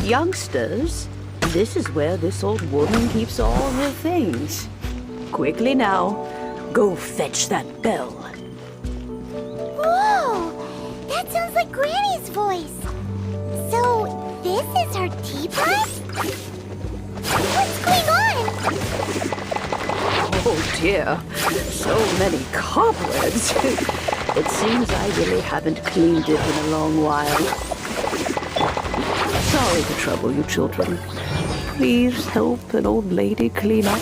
Youngsters, this is where this old woman keeps all her things. Quickly now, go fetch that bell. Whoa! That sounds like Granny's voice. So, this is her teapot? What's going on? Oh dear, so many cobwebs. It seems I really haven't cleaned it in a long while. Sorry to trouble you, children. Please help an old lady clean up.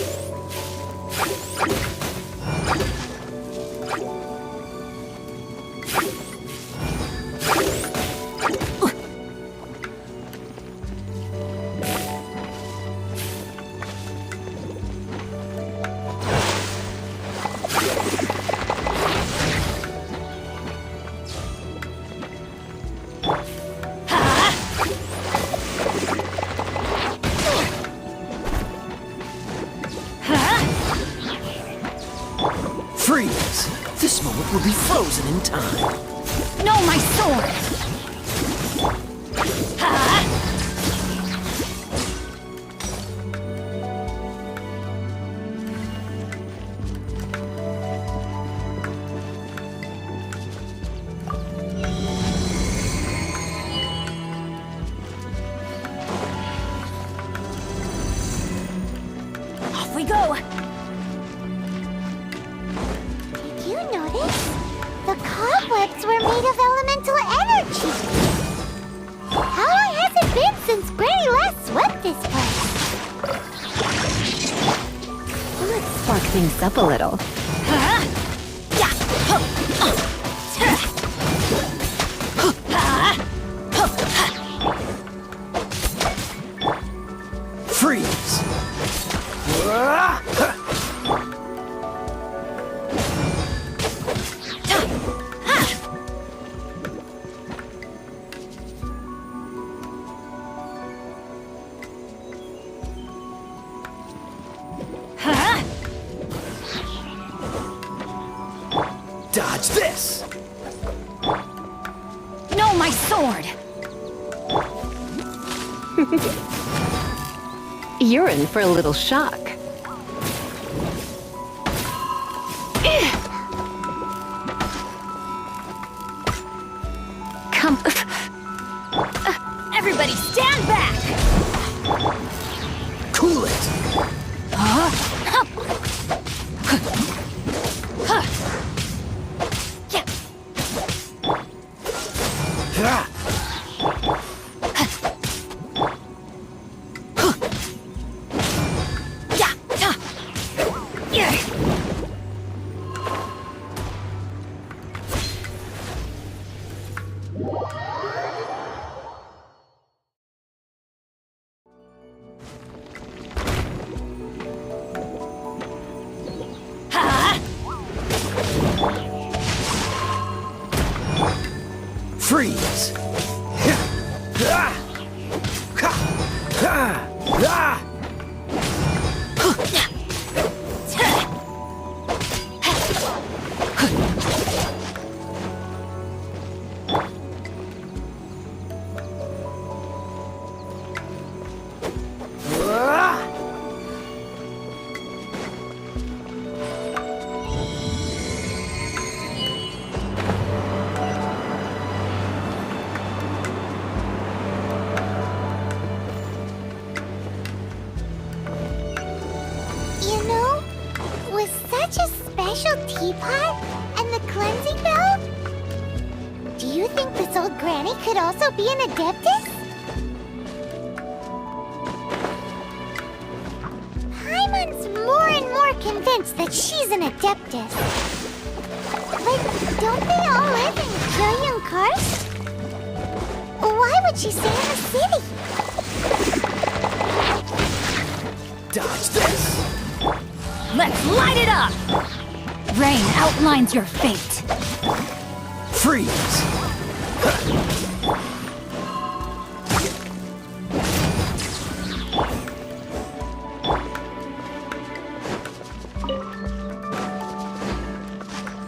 Freeze! This moment will be frozen in time. No, my sword! Off we go! Did you notice? The cobwebs were made of elemental energy. How long has it been since Granny last swept this place? Let's spark things up a little. Freeze! Dodge this! No, my sword! You're in for a little shock. Come. Everybody stand back! Cool it! Ah! You know, with such a special teapot and the cleansing bell, do you think this old granny could also be an adeptus? Paimon's more and more convinced that she's an adeptus. But don't they all live in Trillium Karst? Why would she stay in the city? Dodge this! Let's light it up! Rain outlines your fate. Freeze!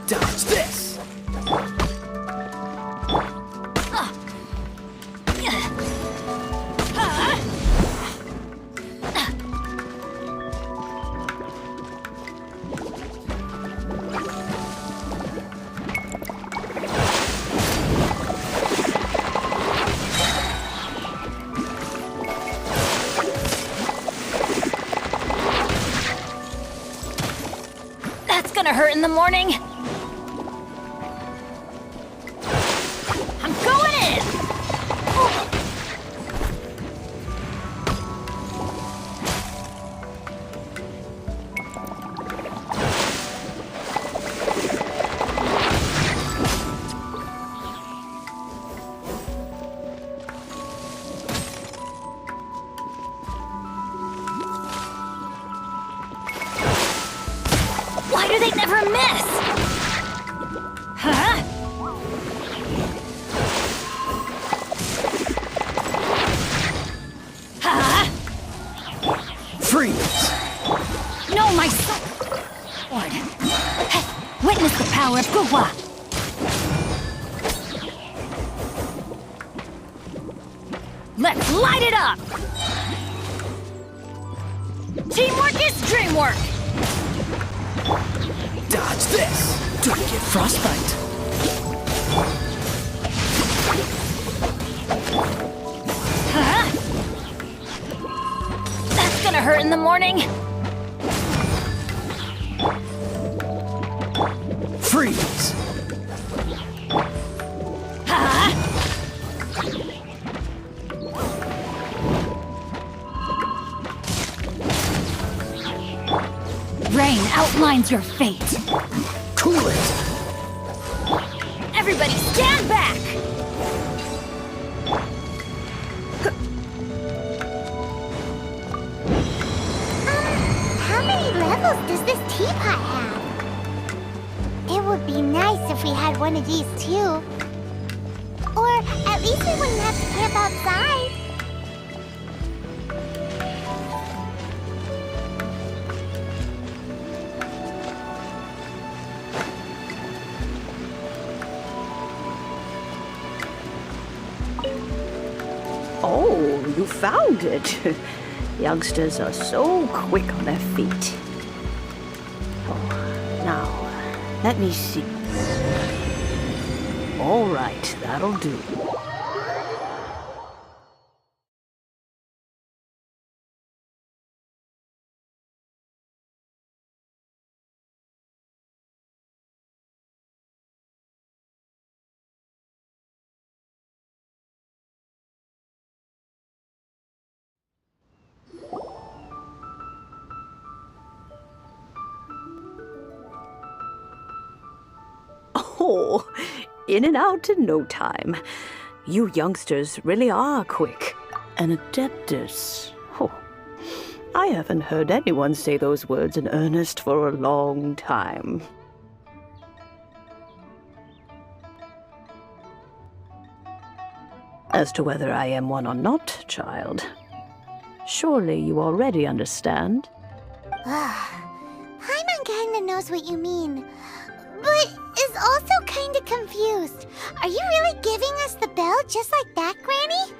Dodge this! That's gonna hurt in the morning. I'm going in! Why do they never miss? Huh? Huh? Freeze! No, my son! Lord. Witness the power of Guhua! Let's light it up! Teamwork is dreamwork! Dodge this! Do I get frostbite? Huh? That's gonna hurt in the morning. Freeze! Huh? Rain outlines your fate. Cool it! Everybody stand back! How many levels does this teapot have? It would be nice if we had one of these too. Or at least we wouldn't have to camp outside. Oh, you found it. Youngsters are so quick on their feet. Oh, now, let me see. All right, that'll do. Oh, in and out in no time. You youngsters really are quick. An adeptus. Oh, I haven't heard anyone say those words in earnest for a long time. As to whether I am one or not, child, Surely you already understand. Paimon kinda knows what you mean, but is also kinda confused. Are you really giving us the bell just like that, Granny?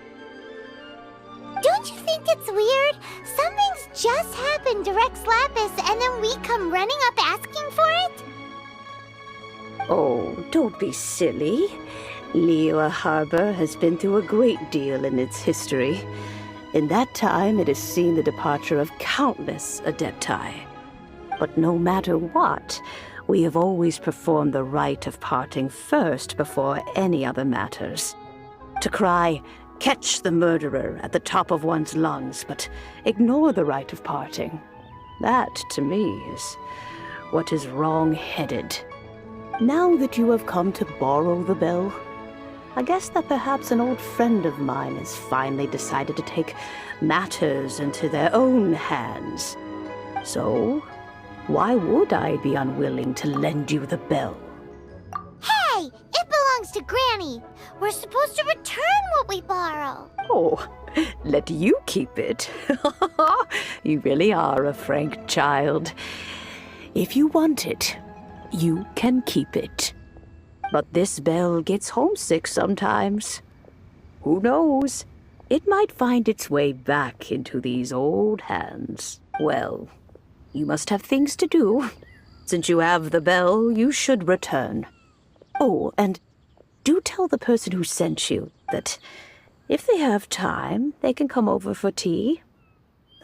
Don't you think it's weird? Something's just happened to Rex Lapis and then we come running up asking for it? Oh, don't be silly. Liyue Harbor has been through a great deal in its history. In that time, it has seen the departure of countless Adepti. But no matter what, we have always performed the rite of parting first before any other matters. To cry, "Catch the murderer," at the top of one's lungs, but ignore the rite of parting. That, to me, is what is wrong-headed. Now that you have come to borrow the bell, I guess that perhaps an old friend of mine has finally decided to take matters into their own hands. So, why would I be unwilling to lend you the bell? Hey! It belongs to Granny! We're supposed to return what we borrow! Oh, let you keep it. You really are a frank child. If you want it, you can keep it. But this bell gets homesick sometimes. Who knows? It might find its way back into these old hands. Well, you must have things to do. Since you have the bell, you should return. Oh, and do tell the person who sent you that if they have time, they can come over for tea.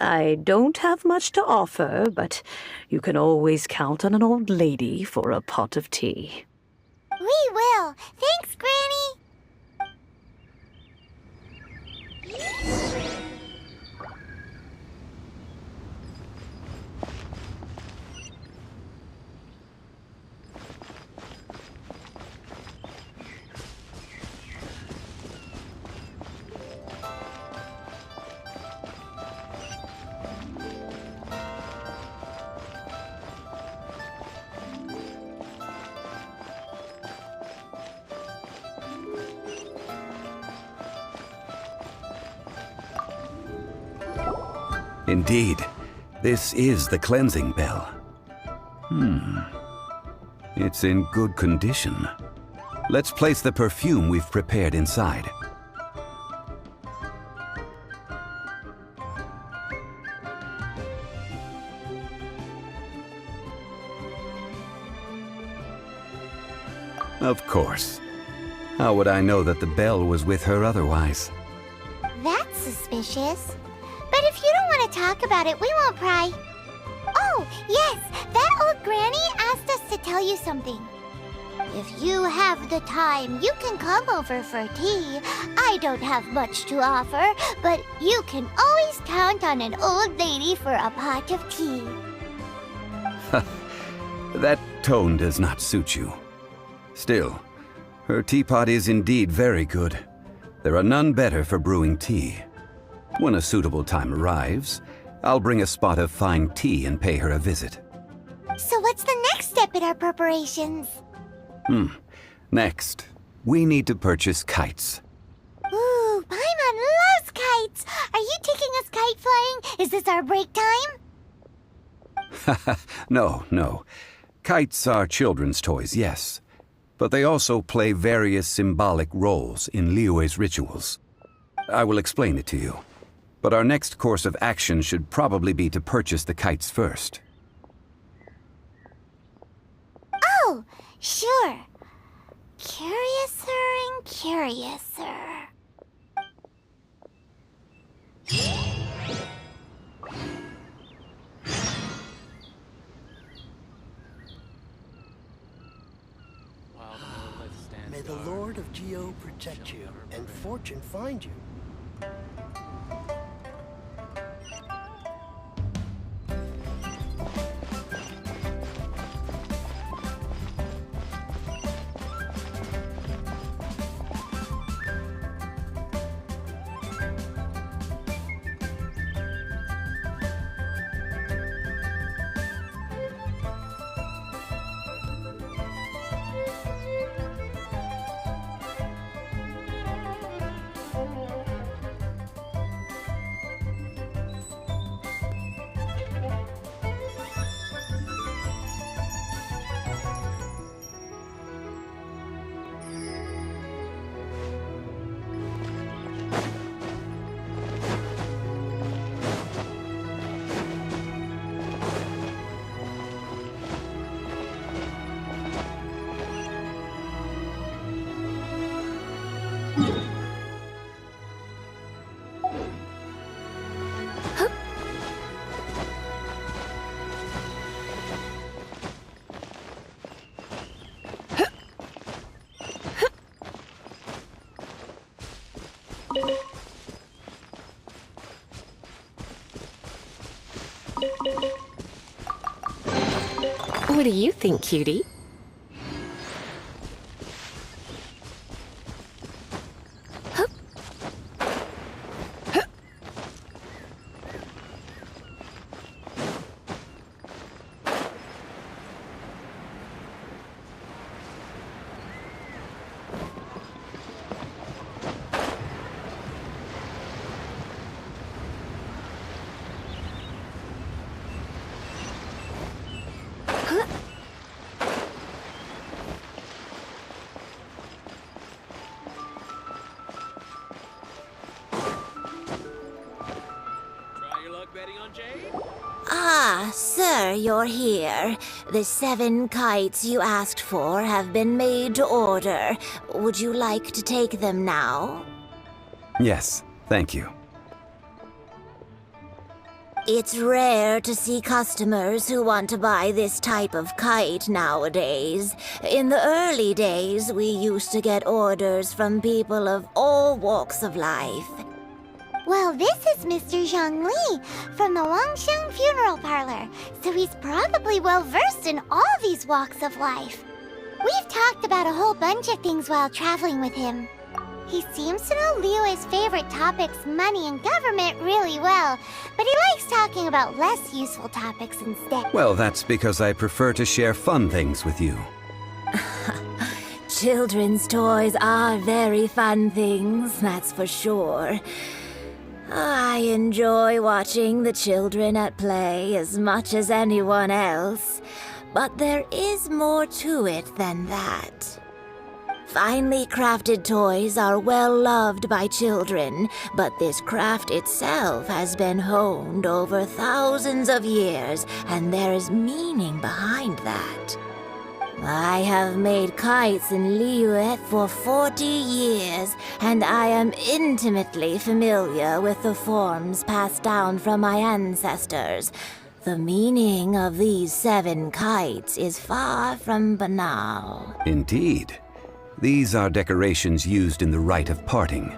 I don't have much to offer, but you can always count on an old lady for a pot of tea. We will! Thanks, Granny! Indeed, this is the cleansing bell. It's in good condition. Let's place the perfume we've prepared inside. Of course. How would I know that the bell was with her otherwise? That's suspicious. But if you don't want to talk about it, we won't pry. Oh, yes, that old granny asked us to tell you something. If you have the time, you can come over for tea. I don't have much to offer, but you can always count on an old lady for a pot of tea. That tone does not suit you. Still, her teapot is indeed very good. There are none better for brewing tea. When a suitable time arrives, I'll bring a spot of fine tea and pay her a visit. So what's the next step in our preparations? Next, we need to purchase kites. Ooh, Paimon loves kites! Are you taking us kite flying? Is this our break time? No. Kites are children's toys, yes. But they also play various symbolic roles in Liyue's rituals. I will explain it to you. But our next course of action should probably be to purchase the kites first. Oh, sure. Curiouser and curiouser. May the Lord of Geo protect you and fortune find you. What do you think, cutie? Ah, sir, you're here. The 7 kites you asked for have been made to order. Would you like to take them now? Yes, thank you. It's rare to see customers who want to buy this type of kite nowadays. In the early days, we used to get orders from people of all walks of life. Well, this is Mr. Zhongli from the Wangsheng Funeral Parlor, so he's probably well-versed in all these walks of life. We've talked about a whole bunch of things while traveling with him. He seems to know Liyue's favorite topics, money and government, really well, but he likes talking about less useful topics instead. Well, that's because I prefer to share fun things with you. Children's toys are very fun things, that's for sure. I enjoy watching the children at play as much as anyone else, but there is more to it than that. Finely crafted toys are well loved by children, but this craft itself has been honed over thousands of years, and there is meaning behind that. I have made kites in Liyue for 40 years, and I am intimately familiar with the forms passed down from my ancestors. The meaning of these 7 kites is far from banal. Indeed. These are decorations used in the rite of parting.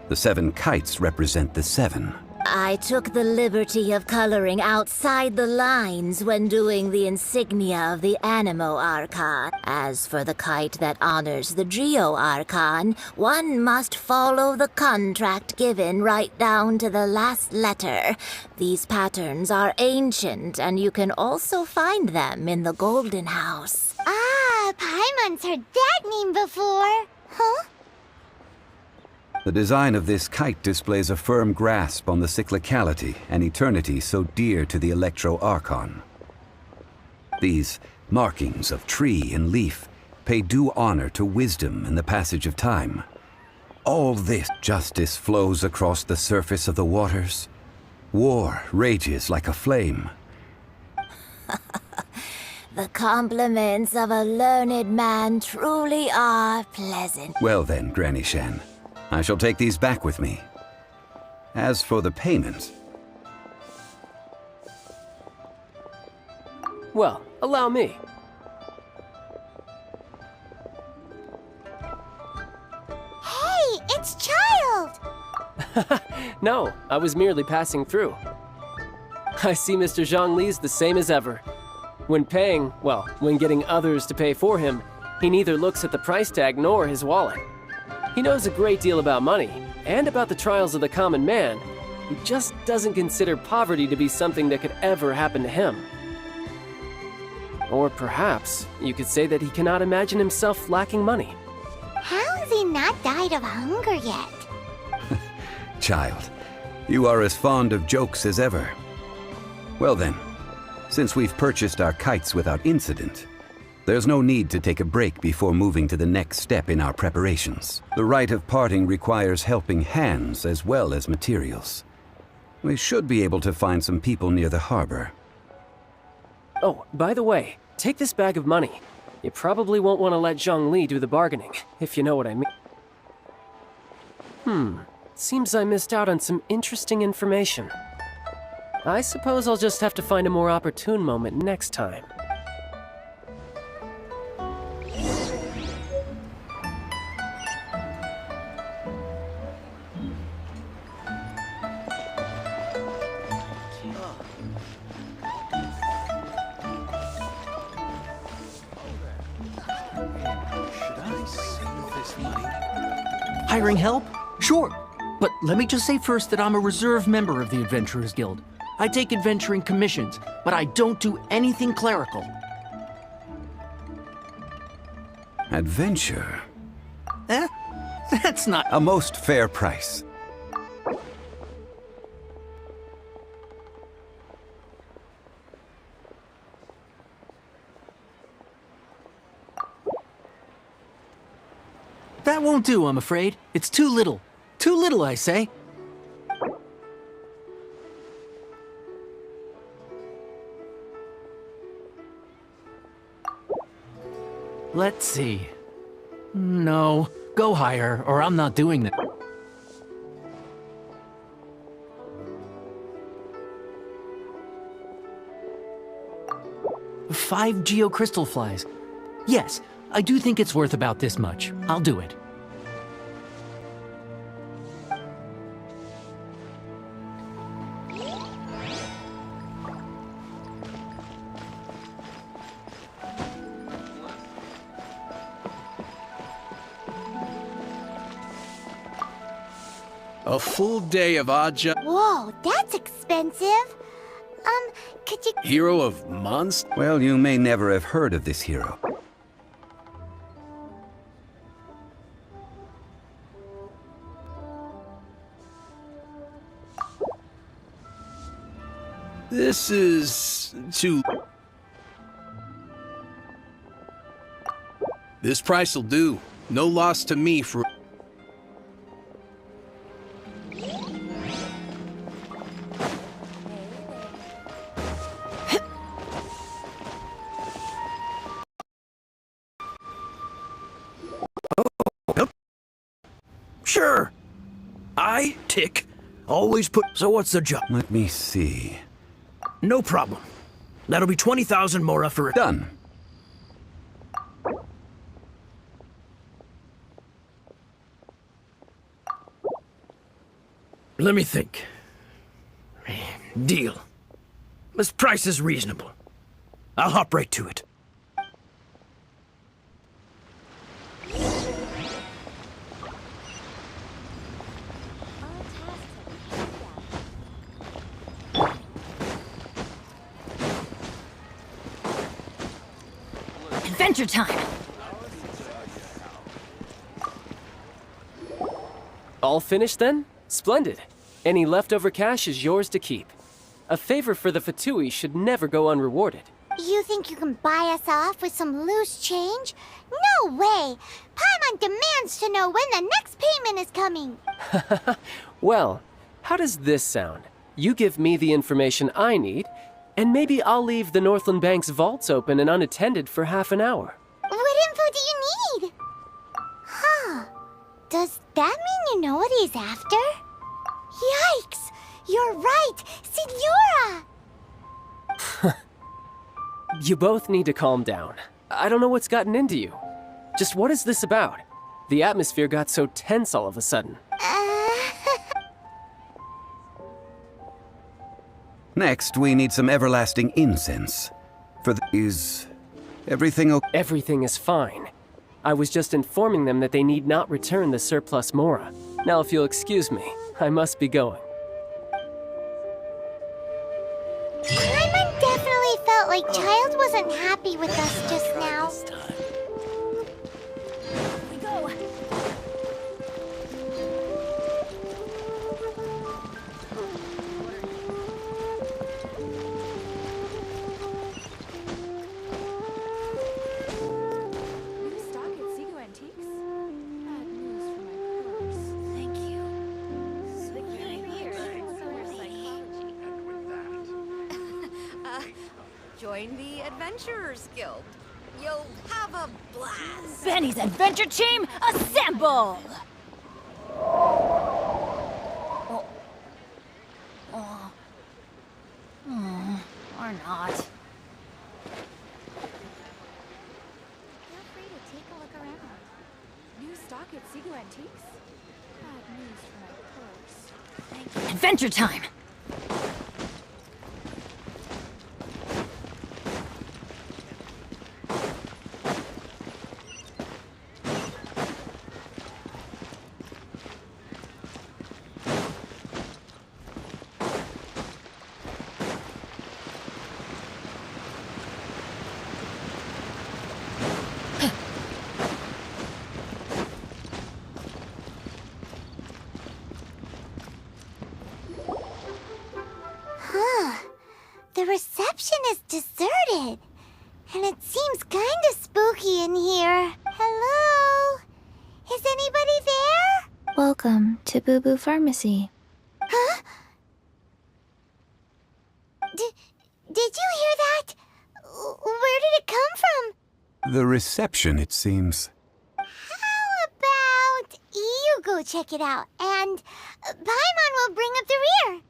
The 7 kites represent the 7. I took the liberty of coloring outside the lines when doing the insignia of the Animo Archon. As for the kite that honors the Geo Archon, one must follow the contract given right down to the last letter. These patterns are ancient, and you can also find them in the Golden House. Ah, Paimon's heard that name before. Huh? The design of this kite displays a firm grasp on the cyclicality and eternity so dear to the Electro Archon. These markings of tree and leaf pay due honor to wisdom and the passage of time. All this justice flows across the surface of the waters. War rages like a flame. The compliments of a learned man truly are pleasant. Well then, Granny Shan, I shall take these back with me. As for the payment... Well, allow me. Hey, it's Child! No, I was merely passing through. I see Mr. Zhongli's the same as ever. When paying, well, when getting others to pay for him, he neither looks at the price tag nor his wallet. He knows a great deal about money, and about the trials of the common man. He just doesn't consider poverty to be something that could ever happen to him. Or perhaps you could say that he cannot imagine himself lacking money. How has he not died of hunger yet? Child, you are as fond of jokes as ever. Well then, since we've purchased our kites without incident, there's no need to take a break before moving to the next step in our preparations. The rite of parting requires helping hands as well as materials. We should be able to find some people near the harbor. Oh, by the way, take this bag of money. You probably won't want to let Zhongli do the bargaining, if you know what I mean. Seems I missed out on some interesting information. I suppose I'll just have to find a more opportune moment next time. Hiring help? Sure. But let me just say first that I'm a reserve member of the Adventurers Guild. I take adventuring commissions, but I don't do anything clerical. Adventure? Eh? That's not... A most fair price. That won't do, I'm afraid. It's too little. Too little, I say. Let's see. No, go higher, or I'm not doing that. 5 geocrystal flies. Yes, I do think it's worth about this much. I'll do it. A full day of odd job. Whoa, that's expensive. Could you... Hero of monst? Well, you may never have heard of this hero. This is too... This price will do. No loss to me for... Sure. I, Tick, always put... So what's the job? Let me see. No problem. That'll be 20,000 mora for it. Done. Let me think. Deal. This price is reasonable. I'll hop right to it. Adventure time! All finished then? Splendid. Any leftover cash is yours to keep. A favor for the Fatui should never go unrewarded. You think you can buy us off with some loose change? No way! Paimon demands to know when the next payment is coming! Well, how does this sound? You give me the information I need, and maybe I'll leave the Northland Bank's vaults open and unattended for half an hour. What info do you need? Huh. Does that mean you know what he's after? Yikes! You're right! Signora! You both need to calm down. I don't know what's gotten into you. Just what is this about? The atmosphere got so tense all of a sudden. Next, we need some everlasting incense. Is everything okay? Everything is fine. I was just informing them that they need not return the surplus mora. Now, if you'll excuse me, I must be going. Paimon definitely felt like Child wasn't happy with us just now. We go! Join the Adventurers Guild. You'll have a blast. Benny's adventure team, assemble! Or not. Feel free to take a look around. New stock at Sigu Antiques? Bad news for my purse. Thank you. Adventure time! The reception is deserted. And it seems kinda spooky in here. Hello? Is anybody there? Welcome to Boo Boo Pharmacy. Huh? Did you hear that? Where did it come from? The reception, it seems. How about you go check it out, and Paimon will bring up the rear.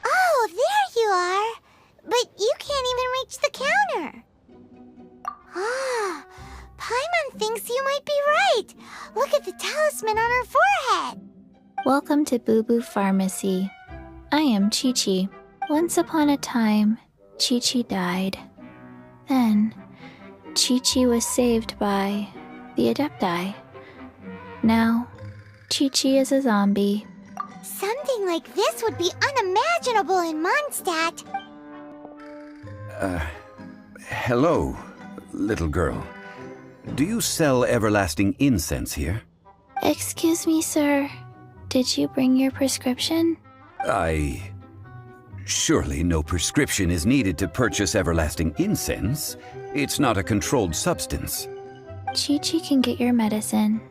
Oh, there you are. But you can't even reach the counter. Ah, Paimon thinks you might be right. Look at the talisman on her forehead. Welcome to Boo Boo Pharmacy. I am Chi-Chi. Once upon a time, Chi-Chi died. Then, Chi-Chi was saved by the Adepti. Now, Chi-Chi is a zombie. Something like this would be unimaginable in Mondstadt. Hello, little girl. Do you sell everlasting incense here? Excuse me, sir. Did you bring your prescription? Surely no prescription is needed to purchase everlasting incense. It's not a controlled substance. Chi-Chi can get your medicine,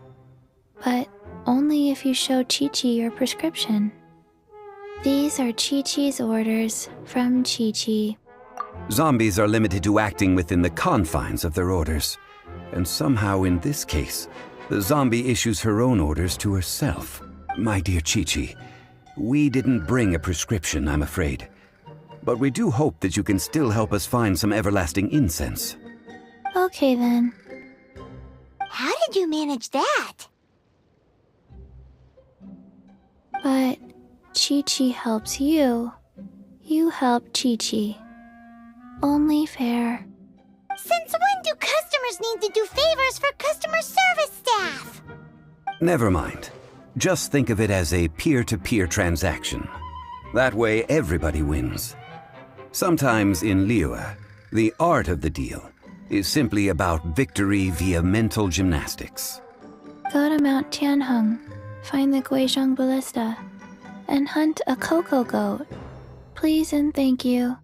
but only if you show Chi-Chi your prescription. These are Chi-Chi's orders from Chi-Chi. Zombies are limited to acting within the confines of their orders. And somehow in this case, the zombie issues her own orders to herself. My dear Chi-Chi, we didn't bring a prescription, I'm afraid. But we do hope that you can still help us find some everlasting incense. Okay then. How did you manage that? But Chi-Chi helps you. You help Chi-Chi. Only fair. Since when do customers need to do favors for customer service staff? Never mind. Just think of it as a peer-to-peer transaction. That way everybody wins. Sometimes in Liyue, the art of the deal is simply about victory via mental gymnastics. Go to Mount Tianheng, find the Guizhong Ballista, and hunt a cocoa goat. Please and thank you.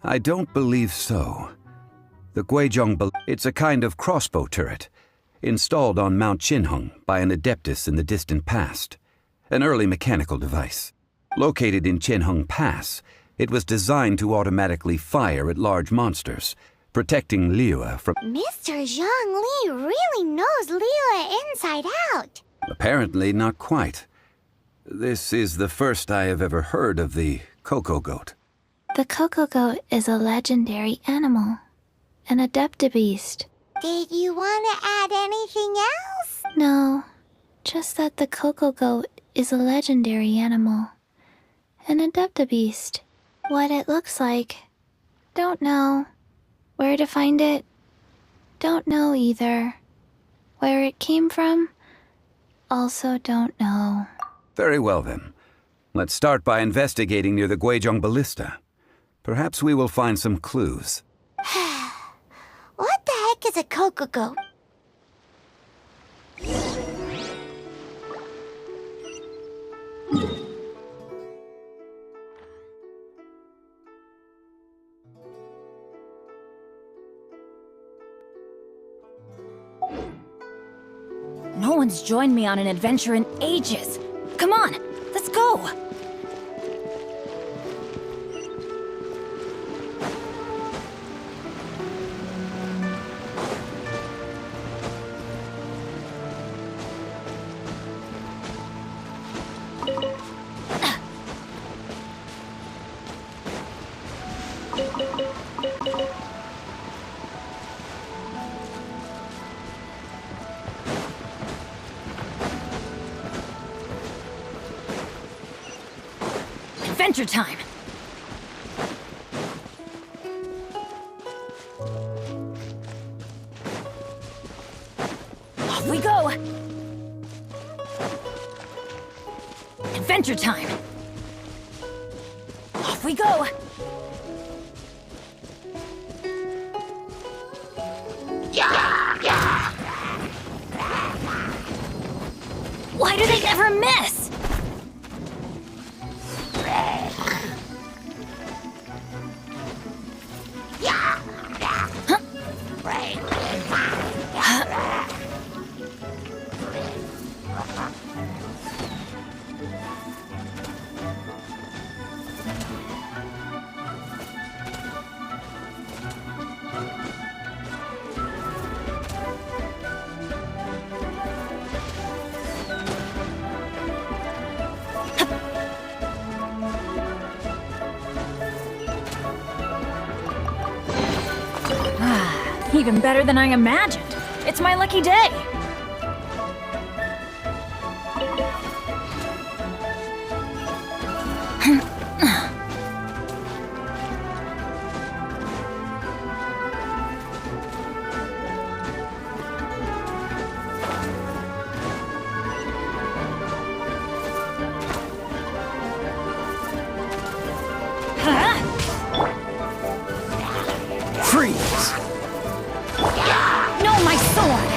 I don't believe so. The Guizhong it's a kind of crossbow turret, installed on Mount Qinheng by an adeptus in the distant past, an early mechanical device. Located in Qinheng Pass, it was designed to automatically fire at large monsters, protecting Liyue from... Mr. Zhongli really knows Liyue inside out. Apparently not quite. This is the first I have ever heard of the cocoa goat. The cocoa goat is a legendary animal, an adeptabeast. Did you want to add anything else? No, just that the cocoa goat is a legendary animal, an adeptabeast. What it looks like, don't know. Where to find it, don't know either. Where it came from, also don't know. Very well then. Let's start by investigating near the Guizhong Ballista. Perhaps we will find some clues. What the heck is a cocoa goat? No one's joined me on an adventure in ages. Come on, let's go! Adventure time! Off we go! Adventure time! Off we go! Why do they never miss? Even better than I imagined. It's my lucky day. Freeze! No, my sword!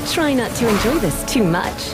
Try not to enjoy this too much.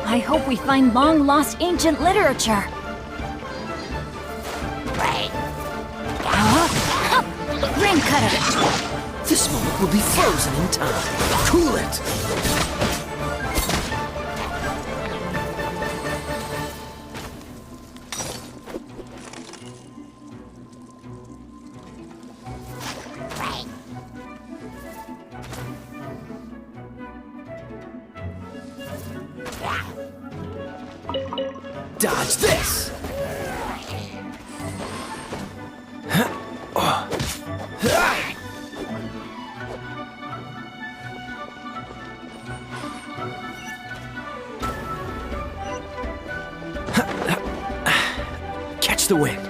I hope we find long-lost ancient literature. Rain cutter! This moment will be frozen in time. Cool it! Dodge this! Catch the wind.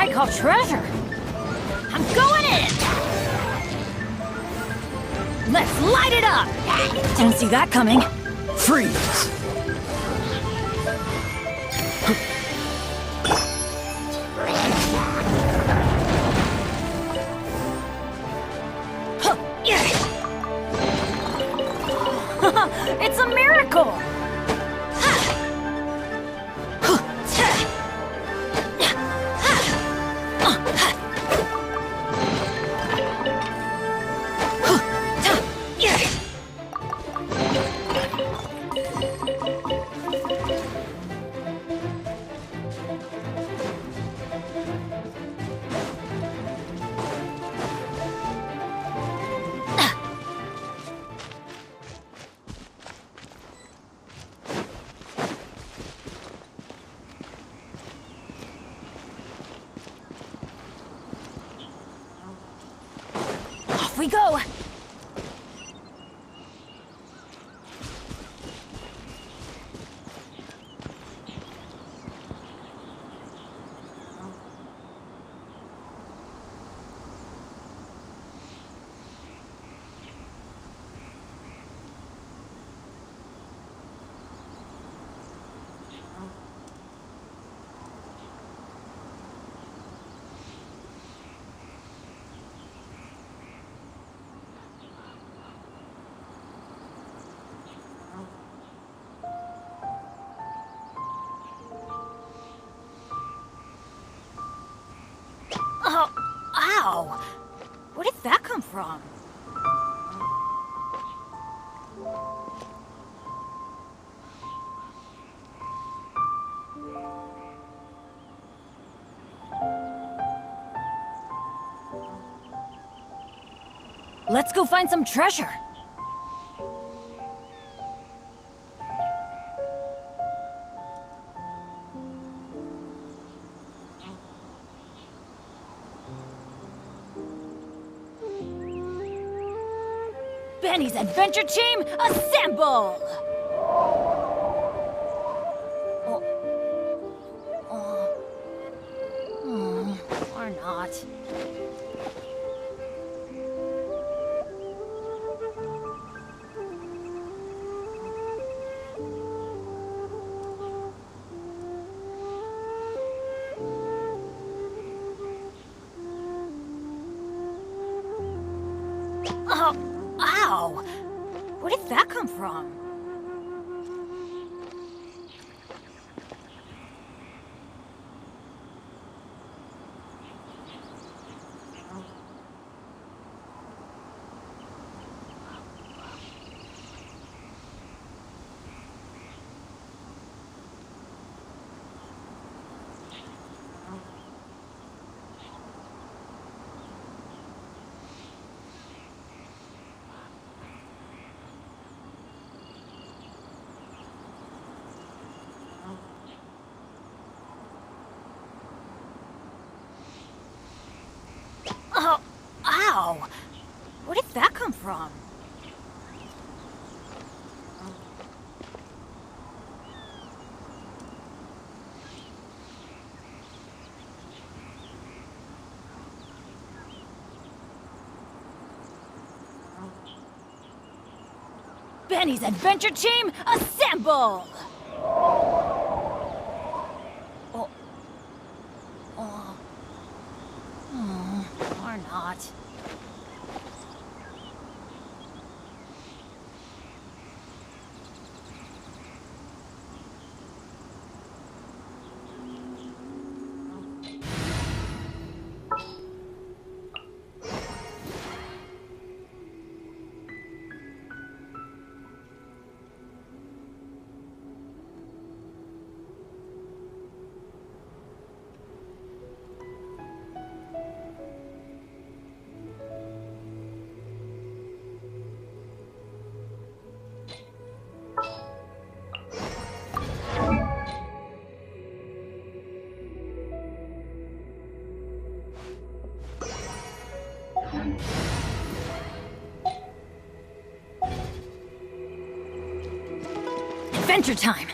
I call treasure. I'm going in! Let's light it up! Didn't see that coming. Freeze! It's a miracle! Off we go! Oh, ow! Where did that come from? Let's go find some treasure. Benny's adventure team, assemble! Or not. Oh, ow! Where did that come from? Oh, ow! Where did that come from? Benny's adventure team, assemble! Or not. Adventure time!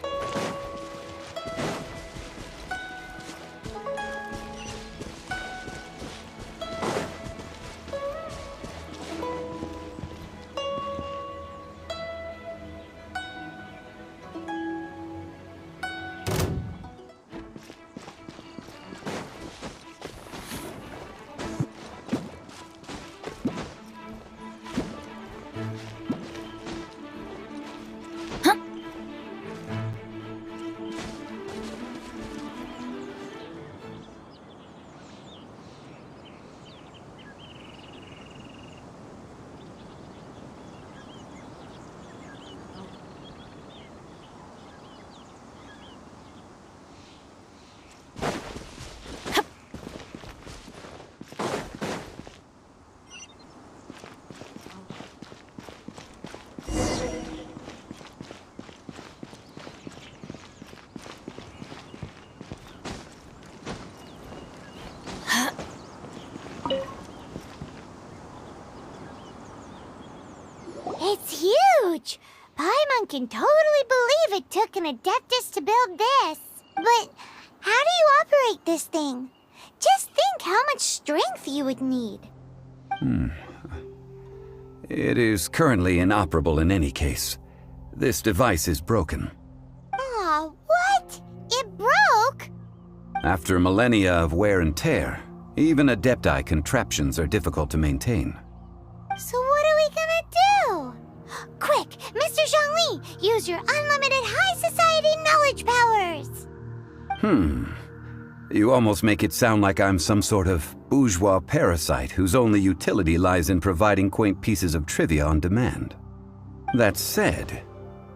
can totally believe it took an Adeptus to build this. But how do you operate this thing? Just think how much strength you would need. It is currently inoperable in any case. This device is broken. Aw, what? It broke? After millennia of wear and tear, even Adepti contraptions are difficult to maintain. So what are we gonna do? Quick, Mr. Zhongli, use your unlimited high society knowledge powers! You almost make it sound like I'm some sort of bourgeois parasite whose only utility lies in providing quaint pieces of trivia on demand. That said,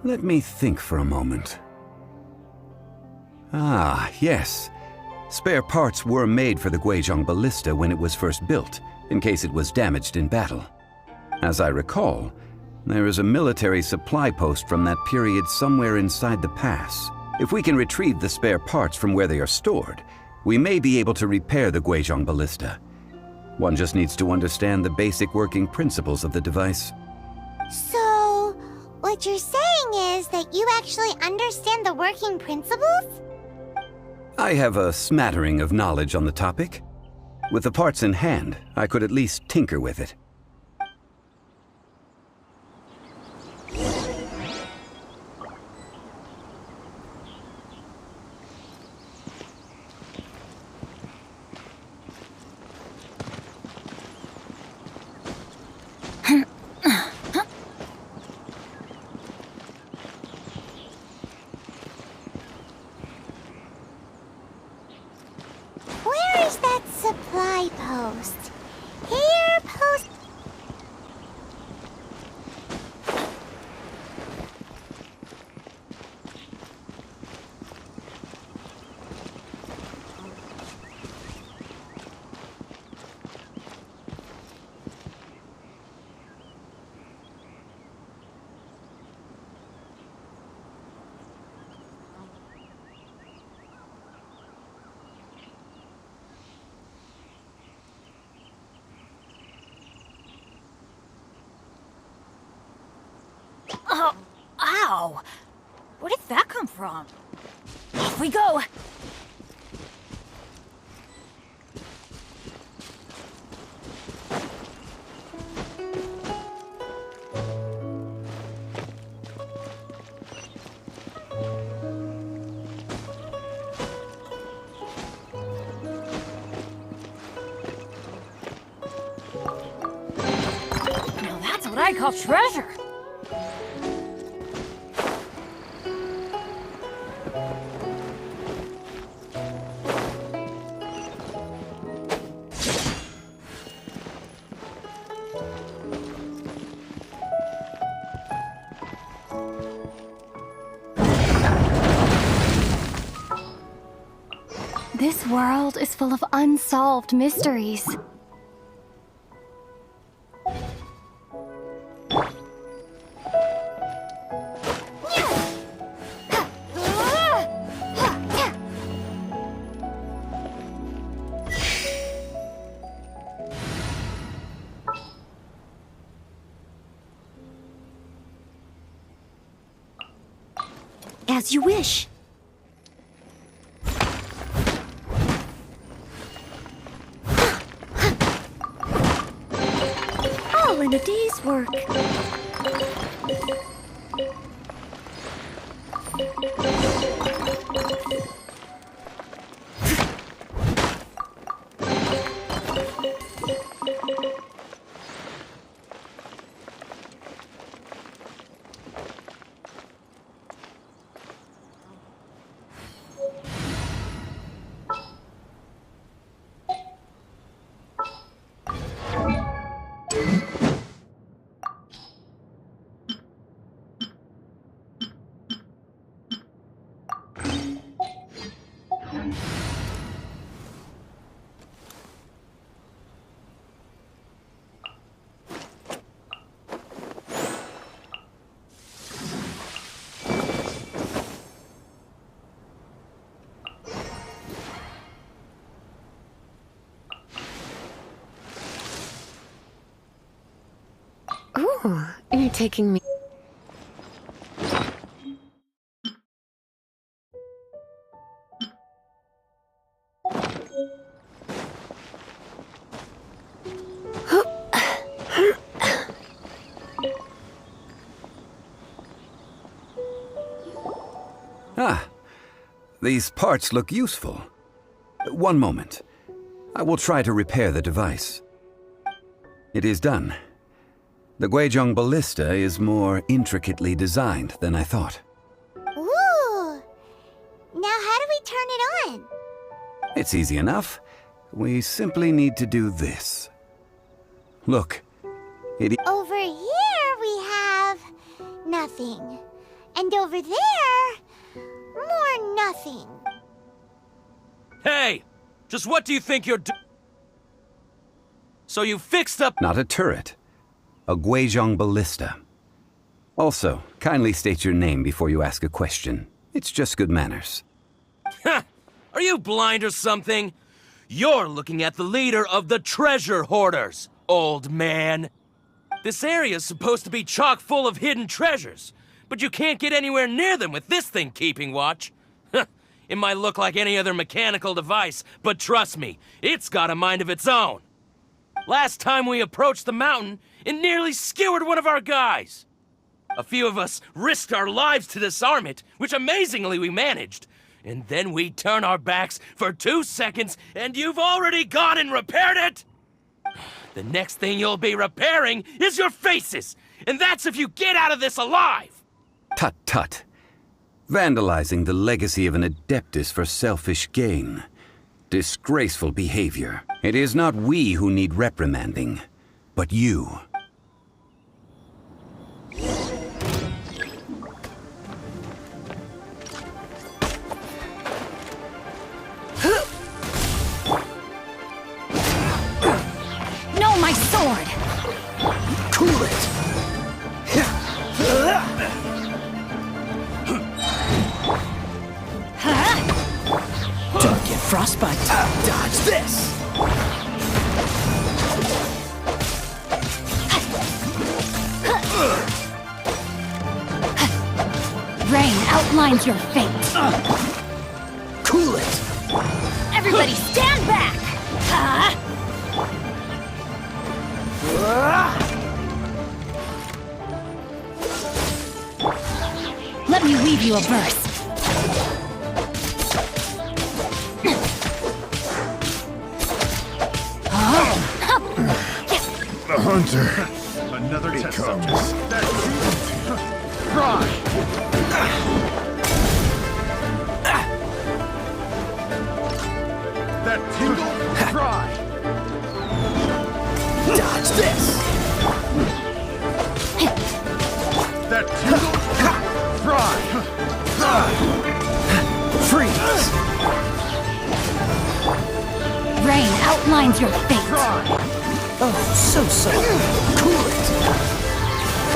let me think for a moment. Ah, yes. Spare parts were made for the Guizhong ballista when it was first built, in case it was damaged in battle. As I recall, there is a military supply post from that period somewhere inside the pass. If we can retrieve the spare parts from where they are stored, we may be able to repair the Guizhong ballista. One just needs to understand the basic working principles of the device. So, what you're saying is that you actually understand the working principles? I have a smattering of knowledge on the topic. With the parts in hand, I could at least tinker with it. Where is that supply post? Here, post... Oh, ow! Where did that come from? Off we go! Now that's what I call treasure! This world is full of unsolved mysteries. As you wish. All in a day's work. Ooh, you're taking me... Ah, these parts look useful. One moment. I will try to repair the device. It is done. The Guizhong ballista is more intricately designed than I thought. Ooh! Now how do we turn it on? It's easy enough. We simply need to do this. Look, Over here we have nothing. And over there, more nothing. Hey! Just what do you think you're doing? So you fixed up— Not a turret. A Guizhong ballista. Also, kindly state your name before you ask a question. It's just good manners. Are you blind or something? You're looking at the leader of the treasure hoarders, old man. This area's supposed to be chock full of hidden treasures, but you can't get anywhere near them with this thing keeping watch. It might look like any other mechanical device, but trust me, it's got a mind of its own. Last time we approached the mountain, it nearly skewered one of our guys. A few of us risked our lives to disarm it, which amazingly we managed. And then we turn our backs for 2 seconds, and you've already gone and repaired it! The next thing you'll be repairing is your faces, and that's if you get out of this alive! Tut tut. Vandalizing the legacy of an Adeptus for selfish gain. Disgraceful behavior. It is not we who need reprimanding, but you. No, my sword! Cool it! Don't get frostbite. Dodge this! Rain outlines your fate. Cool it! Everybody stand back! Let me weave you a verse. The hunter. Another test subject. Try. That tingle. Try. Dodge this! That tingle. Try. Freeze! Rain outlines your fate. Oh, so. Cool it!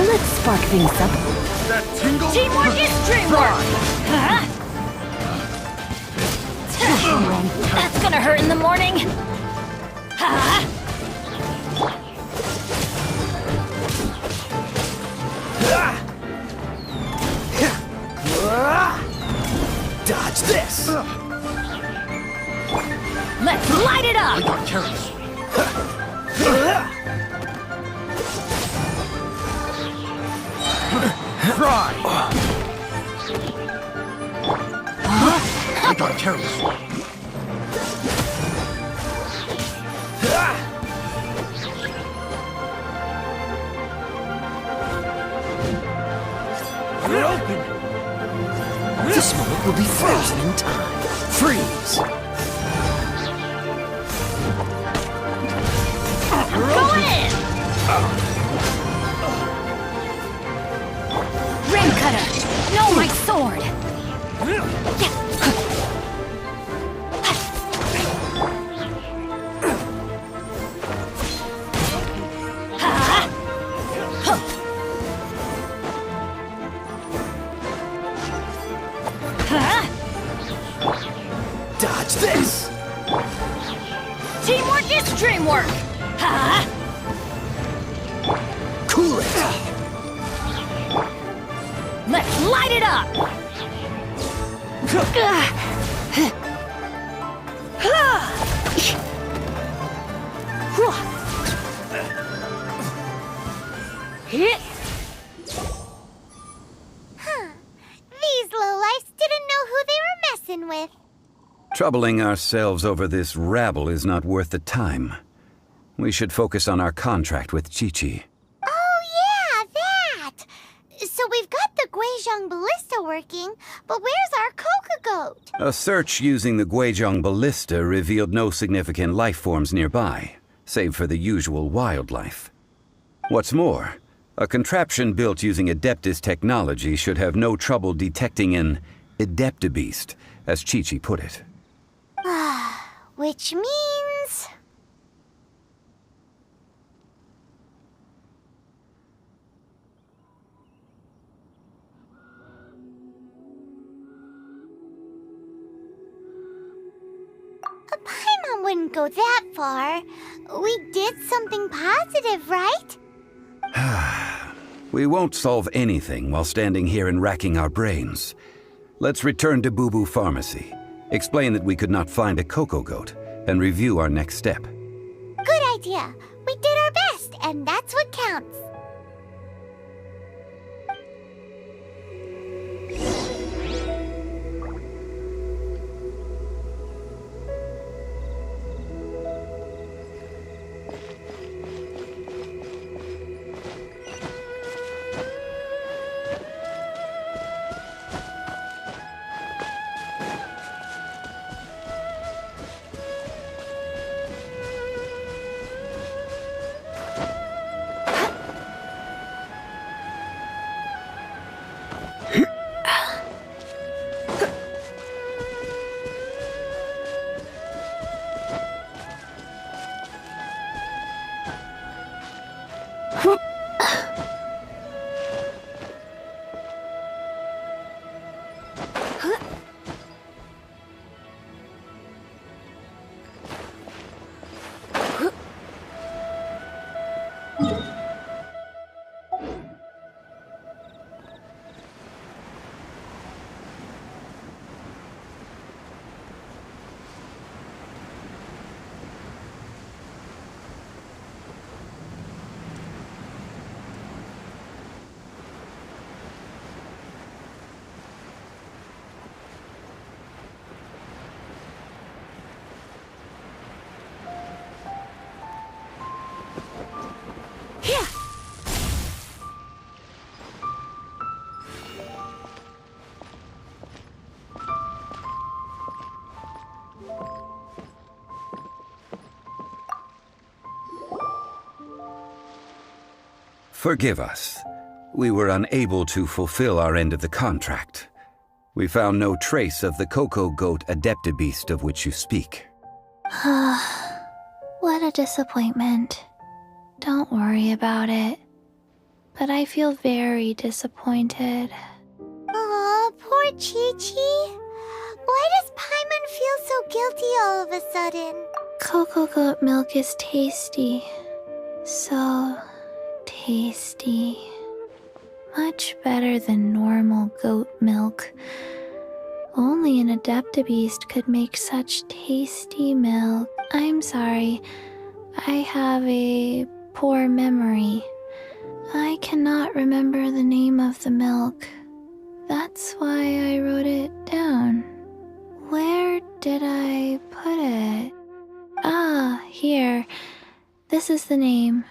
Let's spark things up. That tingle. Teamwork is dreamwork! That's gonna hurt in the morning. Dodge this! Let's light it up! I got careless. Try. I got careless. You're open! This moment will be frozen in time. Freeze! Go in! Rain cutter! No, my sword! Dodge this! Teamwork is dreamwork! Cool it! Let's light it up! These lowlifes didn't know Troubling ourselves over this rabble is not worth the time. We should focus on our contract with Chi-Chi. Oh yeah, that! So we've got the Guizhong Ballista working, but where's our Coca Goat? A search using the Guizhong Ballista revealed no significant life forms nearby, save for the usual wildlife. What's more, a contraption built using Adeptus technology should have no trouble detecting an Adeptabeast, as Chi-Chi put it. Which means... Paimon wouldn't go that far. We did something positive, right? We won't solve anything while standing here and racking our brains. Let's return to Boo Boo Pharmacy, explain that we could not find a Coco Goat, and review our next step. Good idea. We did our best, and that's what counts. Forgive us. We were unable to fulfill our end of the contract. We found no trace of the Coco Goat Adeptabeast of which you speak. What a disappointment. Don't worry about it. But I feel very disappointed. Aw, poor Chi-Chi. Why does Paimon feel so guilty all of a sudden? Coco Goat milk is tasty. So tasty. Much better than normal goat milk. Only an Adeptabeast could make such tasty milk. I'm sorry. I have a poor memory. I cannot remember the name of the milk. That's why I wrote it down. Where did I put it? Ah, here. This is the name.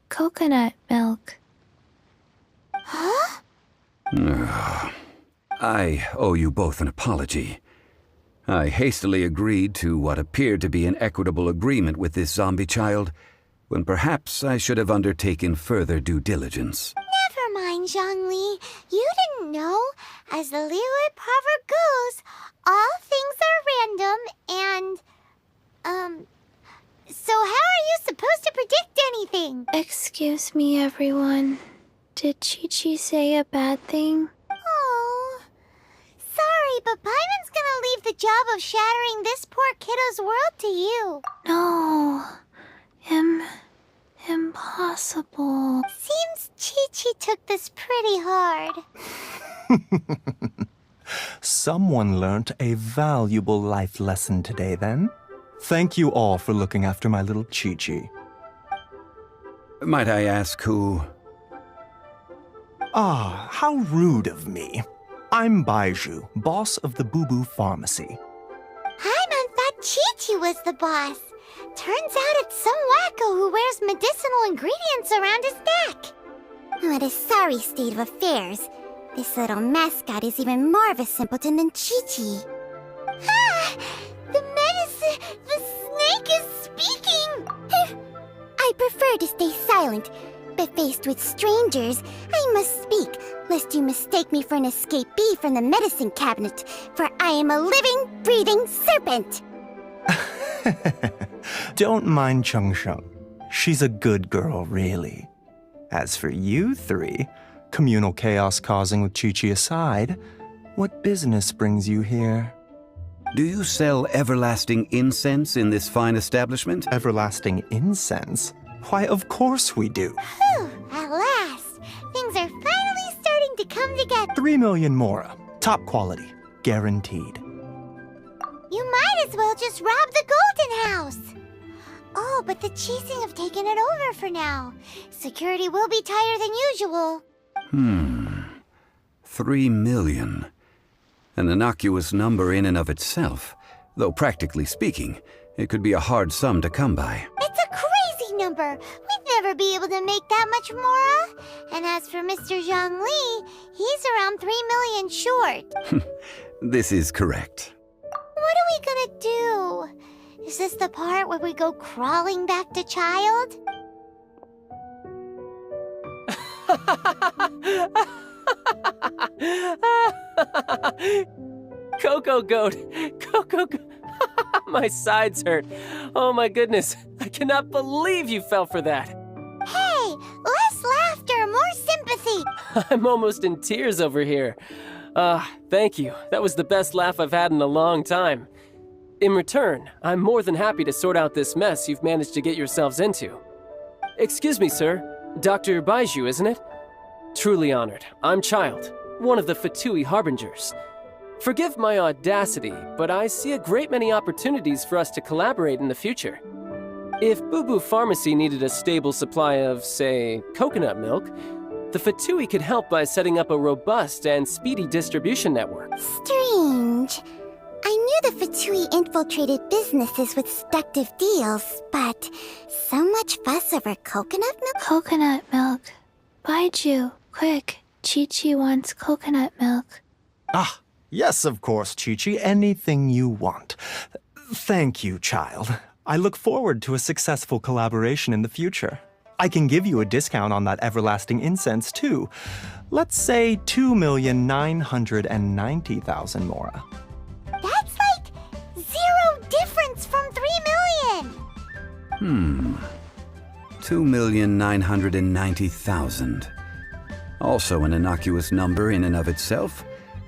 Coconut milk. Huh? I owe you both an apology. I hastily agreed to what appeared to be an equitable agreement with this zombie child, when perhaps I should have undertaken further due diligence. Never mind, Zhongli. You didn't know. As the Liyue proverb goes, all things are random and, so how are you supposed to predict anything? Excuse me, everyone. Did Chi-Chi say a bad thing? Oh, sorry, but Paimon's gonna leave the job of shattering this poor kiddo's world to you. No. Impossible. Seems Chi-Chi took this pretty hard. Someone learnt a valuable life lesson today, then. Thank you all for looking after my little Chi-Chi. Might I ask who... Ah, how rude of me. I'm Baiju, boss of the Boo Boo Pharmacy. Chi-Chi was the boss. Turns out it's some wacko who wears medicinal ingredients around his neck. What a sorry state of affairs. This little mascot is even more of a simpleton than Chi-Chi. Ah! The snake is speaking! I prefer to stay silent, but faced with strangers, I must speak, lest you mistake me for an escapee from the medicine cabinet, for I am a living, breathing serpent! Don't mind Chung Sheng. She's a good girl, really. As for you three, communal chaos causing with Chi-Chi aside, what business brings you here? Do you sell everlasting incense in this fine establishment? Everlasting incense? Why, of course we do. Whew, at last! Things are finally starting to come together. 3 million mora. Top quality. Guaranteed. You might as well just rob the Golden House! Oh, but the Chising have taken it over for now. Security will be tighter than usual. 3 million. An innocuous number in and of itself, though practically speaking, it could be a hard sum to come by. It's a crazy number. We'd never be able to make that much more. And as for Mr. Zhongli, he's around 3 million short. This is correct. What are we gonna do? Is this the part where we go crawling back to child? Coco Goat! Coco Goat! My sides hurt. Oh my goodness. I cannot believe you fell for that. Hey, less laughter, more sympathy. I'm almost in tears over here. Thank you. That was the best laugh I've had in a long time. In return, I'm more than happy to sort out this mess you've managed to get yourselves into. Excuse me, sir. Dr. Baiju, isn't it? Truly honored. I'm Child, one of the Fatui Harbingers. Forgive my audacity, but I see a great many opportunities for us to collaborate in the future. If Boo Boo Pharmacy needed a stable supply of, say, coconut milk, the Fatui could help by setting up a robust and speedy distribution network. Strange. I knew the Fatui infiltrated businesses with seductive deals, but so much fuss over coconut milk? Coconut milk. Baiju, quick. Chi-Chi wants coconut milk. Ah, yes, of course, Chi-Chi. Anything you want. Thank you, Child. I look forward to a successful collaboration in the future. I can give you a discount on that everlasting incense, too. Let's say 2,990,000 mora. That's like 0 difference from 3 million! 2,990,000. Also an innocuous number in and of itself,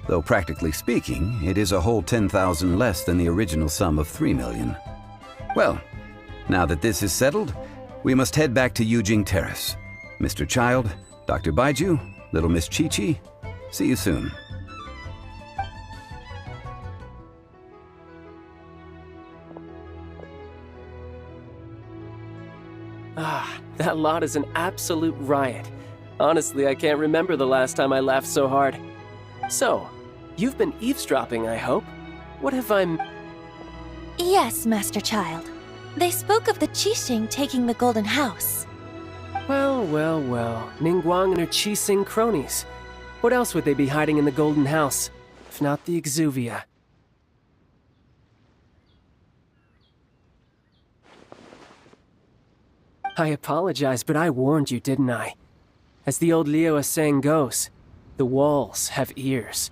though practically speaking, it is a whole 10,000 less than the original sum of 3 million. Well, now that this is settled, we must head back to Yujing Terrace. Mr. Child, Dr. Baiju, little Miss Chi-Chi, see you soon. That lot is an absolute riot. Honestly, I can't remember the last time I laughed so hard. So, you've been eavesdropping, I hope? What have I... Yes, Master Child. They spoke of the Qixing taking the Golden House. Well, well, well. Ningguang and her Qixing cronies. What else would they be hiding in the Golden House, if not the Exuvia? I apologize, but I warned you, didn't I? As the old Liu saying goes, the walls have ears.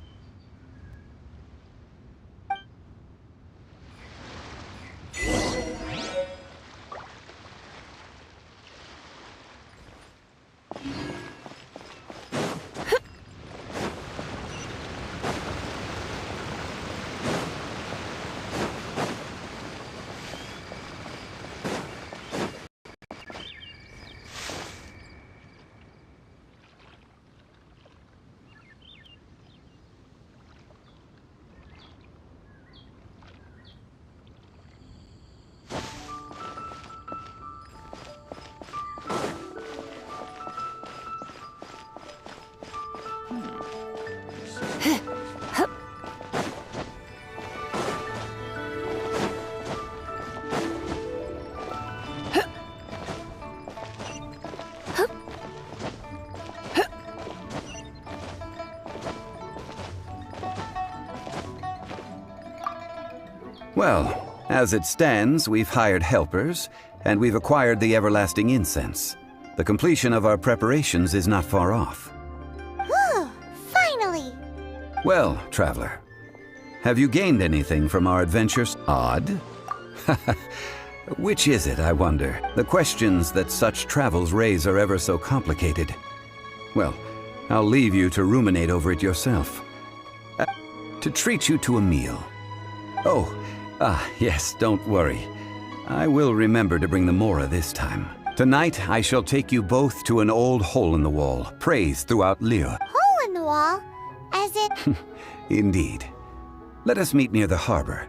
Well, as it stands, we've hired helpers, and we've acquired the everlasting incense. The completion of our preparations is not far off. Whew, finally! Well, traveler, have you gained anything from our adventures? Odd? Which is it, I wonder? The questions that such travels raise are ever so complicated. Well, I'll leave you to ruminate over it yourself. To treat you to a meal. Oh, yes, don't worry. I will remember to bring the Mora this time. Tonight, I shall take you both to an old hole in the wall, praised throughout Liyue. Hole in the wall? As in... Indeed. Let us meet near the harbor.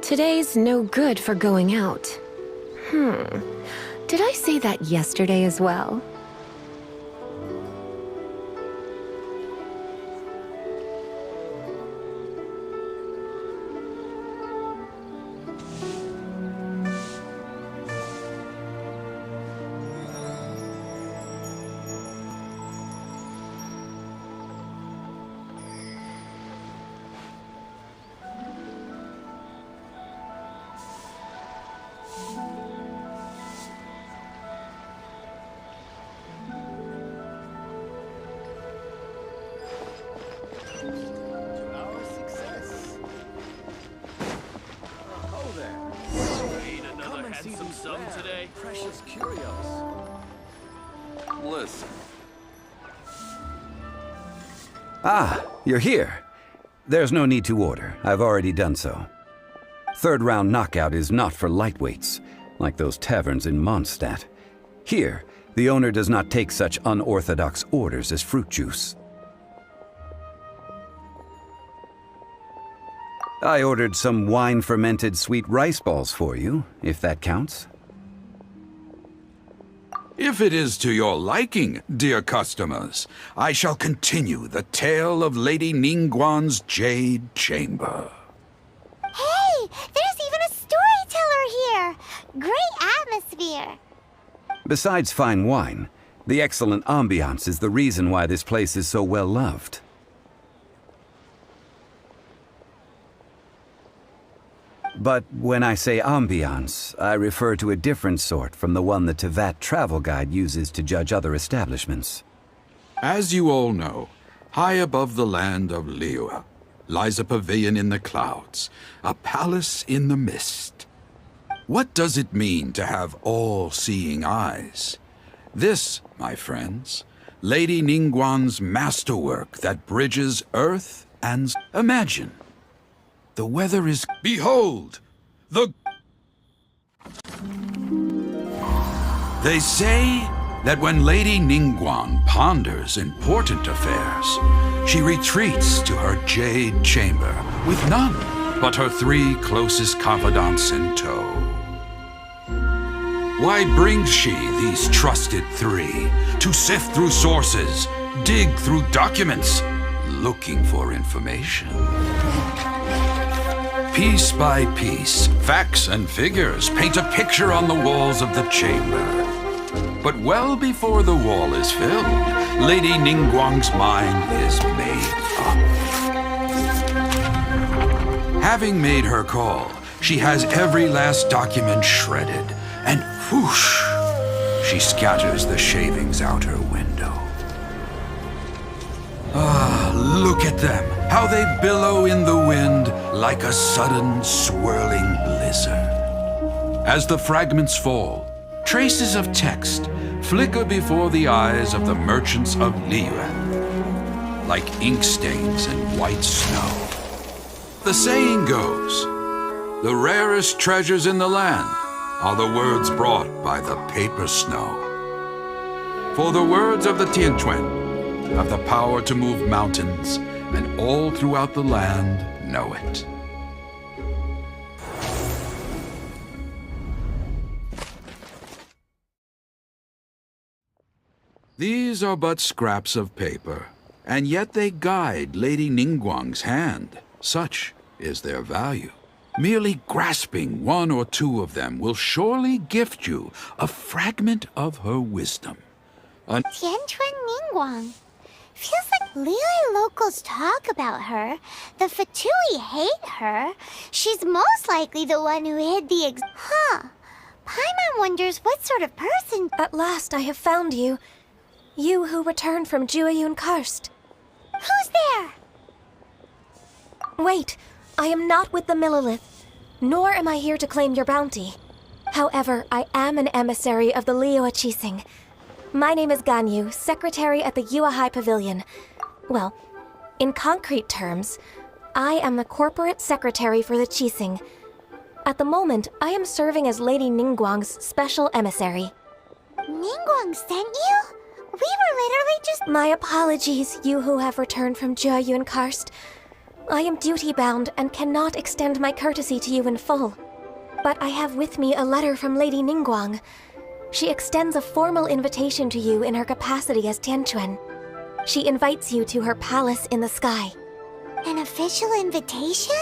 Today's no good for going out. Did I say that yesterday as well? Precious curios. Listen. Ah, you're here. There's no need to order. I've already done so. Third round knockout is not for lightweights, like those taverns in Mondstadt. Here, the owner does not take such unorthodox orders as fruit juice. I ordered some wine-fermented sweet rice balls for you, if that counts. If it is to your liking, dear customers, I shall continue the tale of Lady Ningguang's Jade Chamber. Hey, there's even a storyteller here! Great atmosphere! Besides fine wine, the excellent ambiance is the reason why this place is so well loved. But when I say ambiance, I refer to a different sort from the one the Tevat travel guide uses to judge other establishments. As you all know, high above the land of Liyue lies a pavilion in the clouds, a palace in the mist. What does it mean to have all-seeing eyes? This, my friends, Lady Ningguang's masterwork that bridges earth and... Imagine, the weather is... Behold, the... They say that when Lady Ningguang ponders important affairs, she retreats to her jade chamber with none but her 3 closest confidants in tow. Why brings she these trusted 3 to sift through sources, dig through documents, looking for information? Piece by piece, facts and figures paint a picture on the walls of the chamber. But well before the wall is filled, Lady Ningguang's mind is made up. Having made her call, she has every last document shredded, and whoosh, she scatters the shavings out her window. Ah, look at them, how they billow in the wind like a sudden swirling blizzard. As the fragments fall, traces of text flicker before the eyes of the merchants of Liyue, like ink stains in white snow. The saying goes, the rarest treasures in the land are the words brought by the paper snow. For the words of the Tianquan have the power to move mountains, and all throughout the land know it. These are but scraps of paper, and yet they guide Lady Ningguang's hand. Such is their value. Merely grasping 1 or 2 of them will surely gift you a fragment of her wisdom. Tianquan Ningguang. Feels like Liyue locals talk about her. The Fatui hate her. She's most likely the one who hid the Paimon wonders what sort of person... At last I have found you. You who returned from Jueyun Karst. Who's there? Wait, I am not with the Millelith, nor am I here to claim your bounty. However, I am an emissary of the Liyue Qixing. My name is Ganyu, secretary at the Yuehai Pavilion. Well, in concrete terms, I am the corporate secretary for the Qixing. At the moment, I am serving as Lady Ningguang's special emissary. Ningguang sent you? We were literally just... My apologies, you who have returned from Jueyun Karst. I am duty-bound and cannot extend my courtesy to you in full. But I have with me a letter from Lady Ningguang. She extends a formal invitation to you in her capacity as Tianquan. She invites you to her palace in the sky. An official invitation?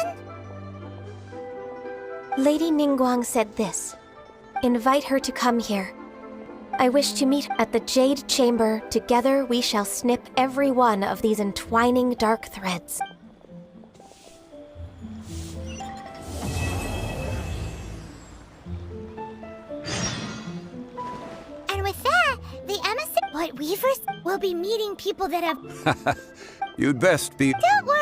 Lady Ningguang said this. Invite her to come here. I wish to meet at the Jade Chamber. Together we shall snip every one of these entwining dark threads. And with that, the emissary... What, Weavers? Will be meeting people that have... You'd best be... Don't worry!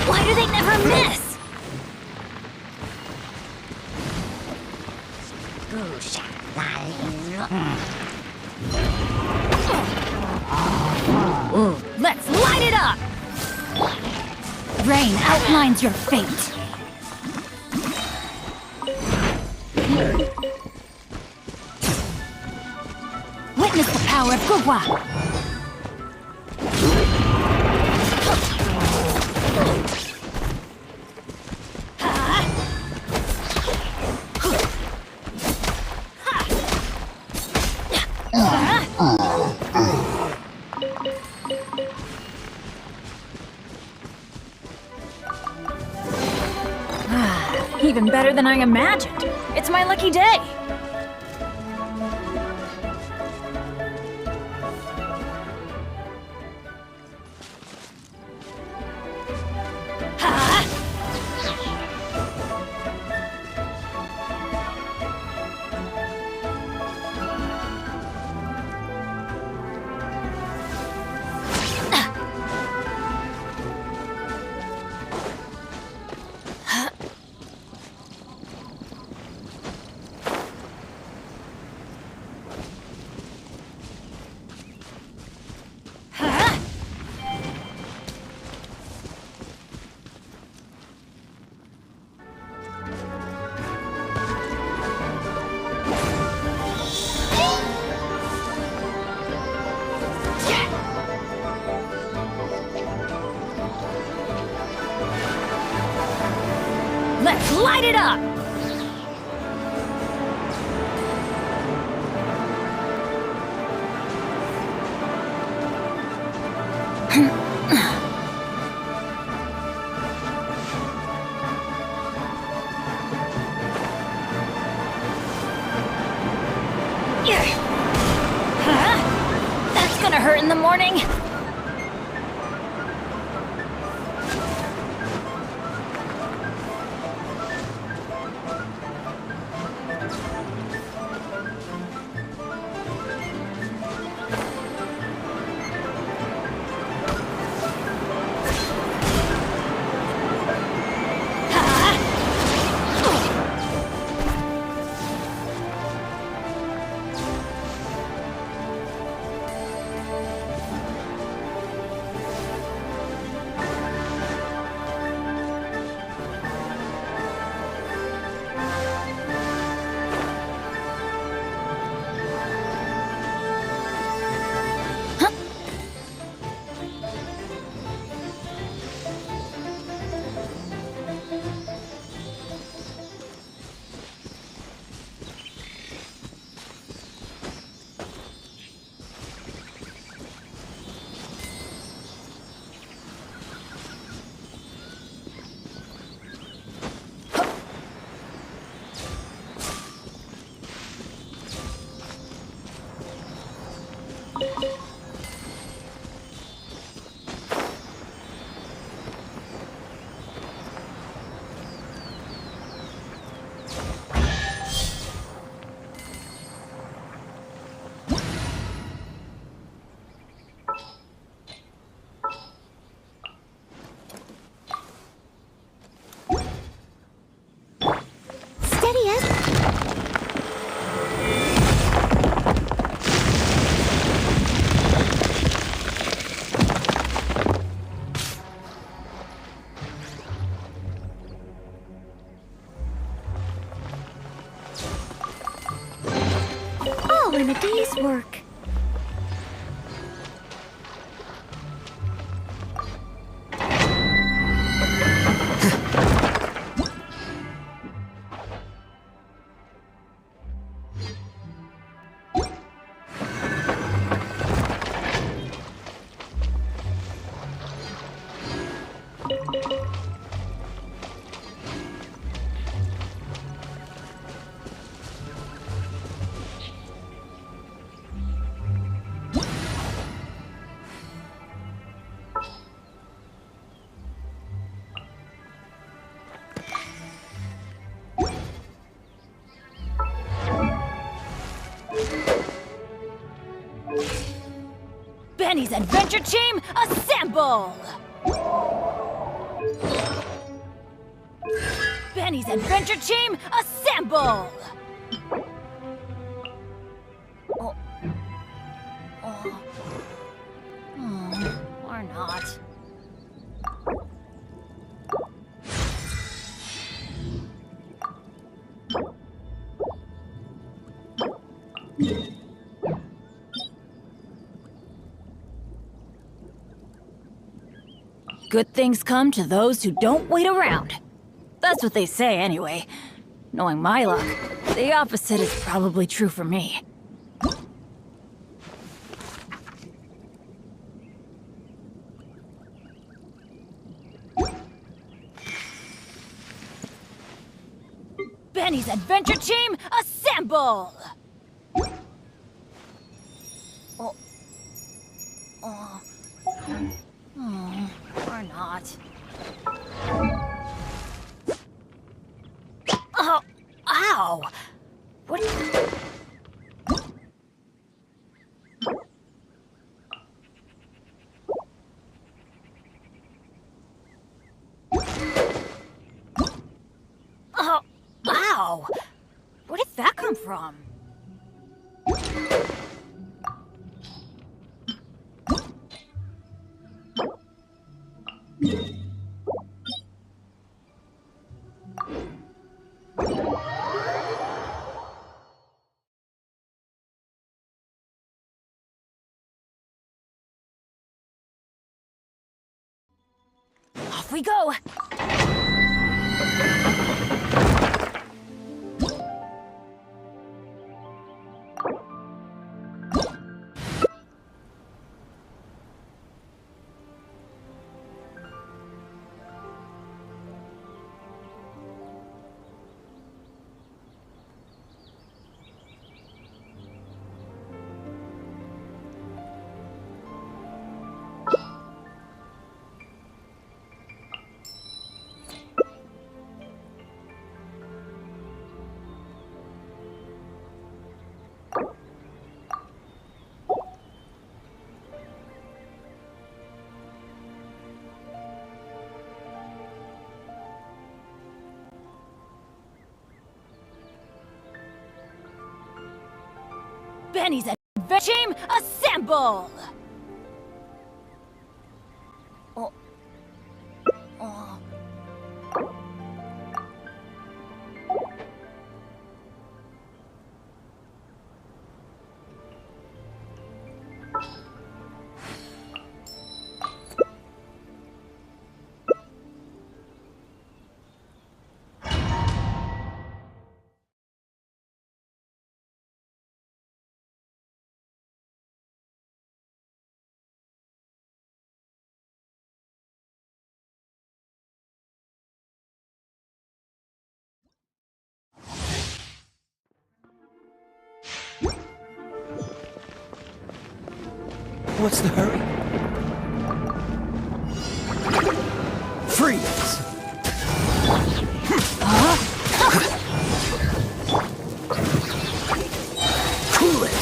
Why do they never miss? Let's light it up! Rain outlines your fate. Witness the power of Gugwa. Even better than I imagined. It's my lucky day. Let's light it up! That's gonna hurt in the morning. Benny's Adventure Team, assemble! Benny's Adventure Team, assemble! Or not. Good things come to those who don't wait around. That's what they say anyway. Knowing my luck, the opposite is probably true for me. Benny's Adventure Team, assemble! Or not. Oh, ow! What? Oh, ow! Where did that come from? Off we go! Benny's Adventure Team, assemble! What's the hurry? Freeze! Cool it!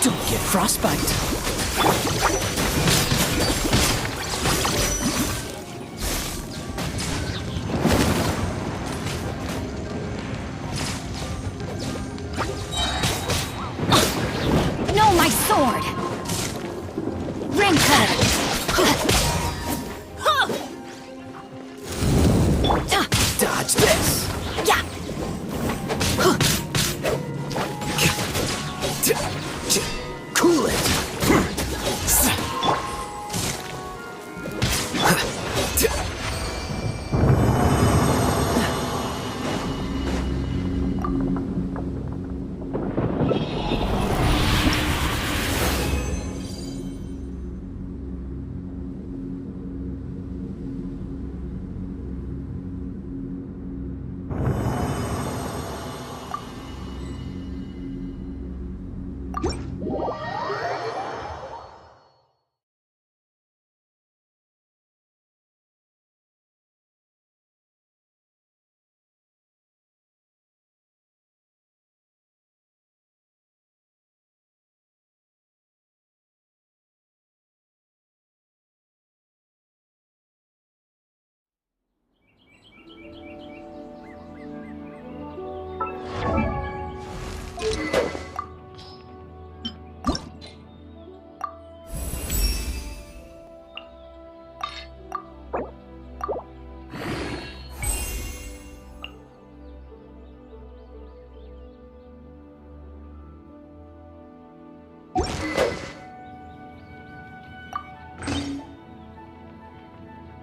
Don't get frostbite! No, my sword! Ring cutter! Dodge this! Yeah! Cool it!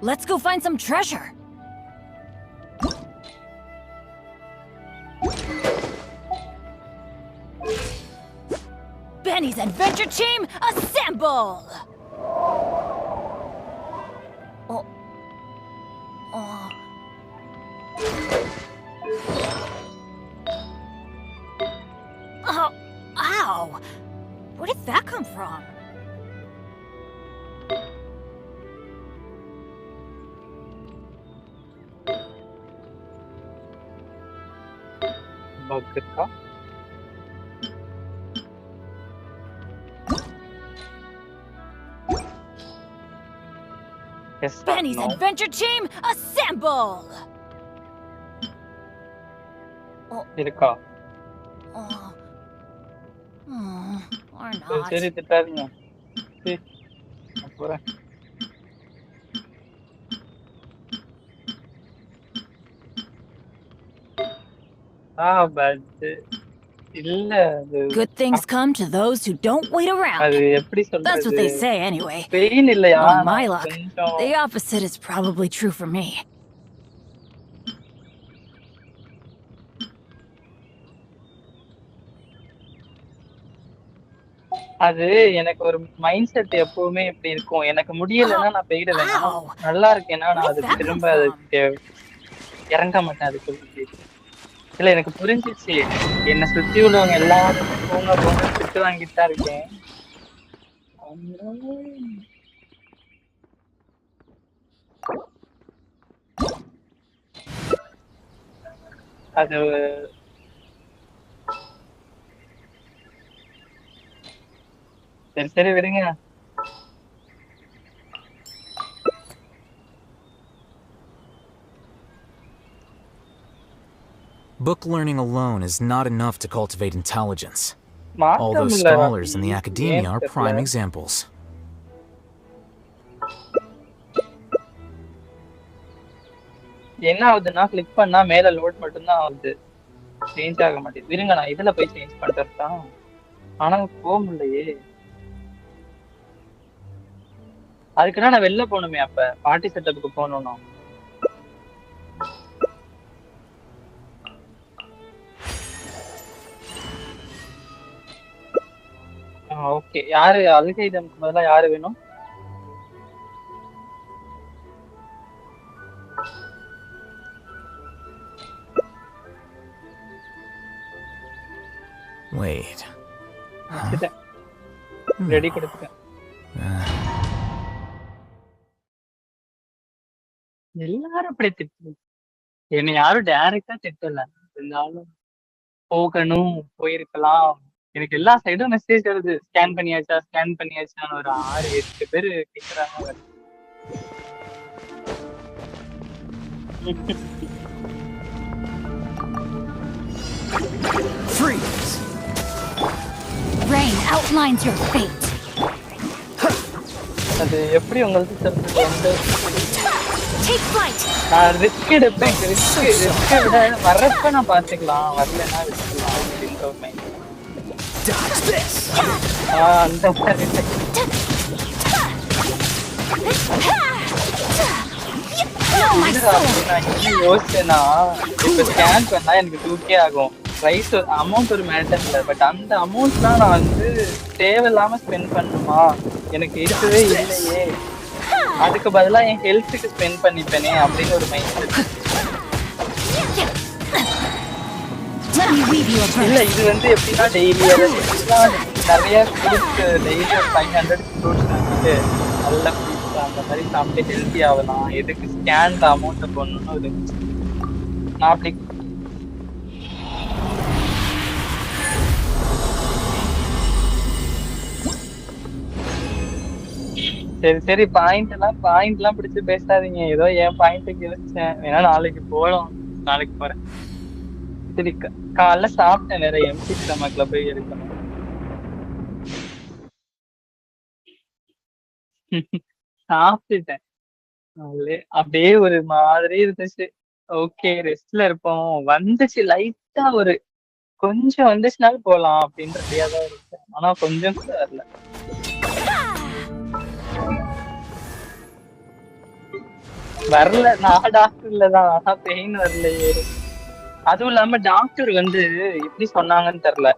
Let's go find some treasure. Benny's adventure team, assemble! Oh. Oh. Oh. Ow! Where did that come from? Benny's adventure team, assemble! Oh. Oh. Or not. Good things come to those who don't wait around. That's what they say anyway. Knowing my luck, the opposite is probably true for me. அது எனக்கு ஒரு mind set எப்பவுமே இப்படி இருக்கும். எனக்கு முடியலன்னா நான் போயிடுவேன். நல்லா இருக்கேன்னா நான் அது திரும்ப அதுக்கு இறங்க மாட்டேன். அதுக்கு இல்ல எனக்கு புரிஞ்சிச்சு. என்னை சுத்தி உள்ளவங்க எல்லாரும் போங்க போங்க திட்டு வாங்கிட்டு தான் இருக்கேன். அது சரி சரி விடுங்க. Book learning alone is not enough to cultivate intelligence. All those scholars in the academia are prime examples. என்ன ஆகுதுன்னா கிளிக் பண்ணா மேல லோட் மட்டும்தான் ஆகுது, சேஞ்ச் ஆக மாட்டேங்குது. இருங்க நான் இதுல போய் சேஞ்ச் பண்ணிட்டேன். ஆனா போக முடியலையே. அதுக்குன்னா நான் வெளில போகணுமே. அப்ப பார்ட்டி செட்டப்புக்கு போகணும்னா ஓகே. யாரு அல்கைதம்க்கு பதிலா யாரு வேணும்? Wait. ரெடி கொடுத்துட்டேன். எல்லாரும் அப்படி திட்டு. என்னை யாரும் டைரக்டா திட்டல. இருந்தாலும் போகணும், போயிருக்கலாம். எனக்கு எல்லா சைடும் மெசேஜ் வருது. ஸ்கேன் பண்ணியாச்சா ஸ்கேன் பண்ணியாச்சான்னு ஒரு 6-8 பேரு கேக்குறாங்க. Freeze! Rain outlines your fate. அது எப்படி உங்களுக்கு தெரிஞ்சது? வந்து Take flight. நான் ரிஸ்க் எடுப்பேன். ரிஸ்க் விட வரப்ப நான் பாத்துக்கலாம், வரலன்னா விட்டுக்கலாம் அப்படின்ற ஒரு மைண்ட். அந்த மாதிரி யோசிச்சேன்னா இப்ப ஸ்கேன் பண்ணா எனக்கு 2K ஆகும். ப்ரைஸ் அமௌண்ட் ஒரு மேட்டர் இல்லை. பட் அந்த அமௌண்ட்லாம் நான் வந்து தேவையில்லாம ஸ்பெண்ட் பண்ணுமா? எனக்கு இருக்கவே இல்லையே, அதுக்கு பதிலா என் ஹெல்த்துக்கு ஸ்பெண்ட் பண்ணிப்பேனே அப்படின்னு ஒரு மைண்ட் செட். இல்ல இது வந்து எப்படின்னா டெய்லி நிறைய ஃப்ரூட்ஸ் டெய்லி ஒரு 500 ஃப்ரூட்ஸ் வந்து நல்ல ஃப்ரூட்ஸ் அந்த மாதிரி சாப்பிட்டு ஹெல்த்தி ஆகலாம். எதுக்கு ஸ்கேன் அமௌண்ட்டை போடணும்னு இருந்துச்சு. நான் அப்படி சரி சரி பாயிண்ட்லாம் பிடிச்சு பேசாதீங்க. ஏதோ என் பாயிண்ட்டுக்கு யோசிச்சேன். வேணா நாளைக்கு போகலாம். நாளைக்கு போறேன். சரி காலைல சாப்பிட்டேன். வேற எம்டி ஸ்டமக்ல போய் எடுக்கணும். சாப்பிட்டுட்டேன். அப்படியே ஒரு மாதிரி இருந்துச்சு. ஓகே ரெஸ்ட்ல இருப்போம். வந்துச்சு லைட்டா ஒரு கொஞ்சம் வந்துச்சுனாலும் போலாம் அப்படின்ற தான் இருந்துச்சு. ஆனா கொஞ்சம் கூட வரல. வரல, நான் டாக்டர்ல தான். ஆனா பெயின் வரலையே. அதுவும் இல்லாம டாக்டர் வந்து எப்படி சொன்னாங்கன்னு தெரியல.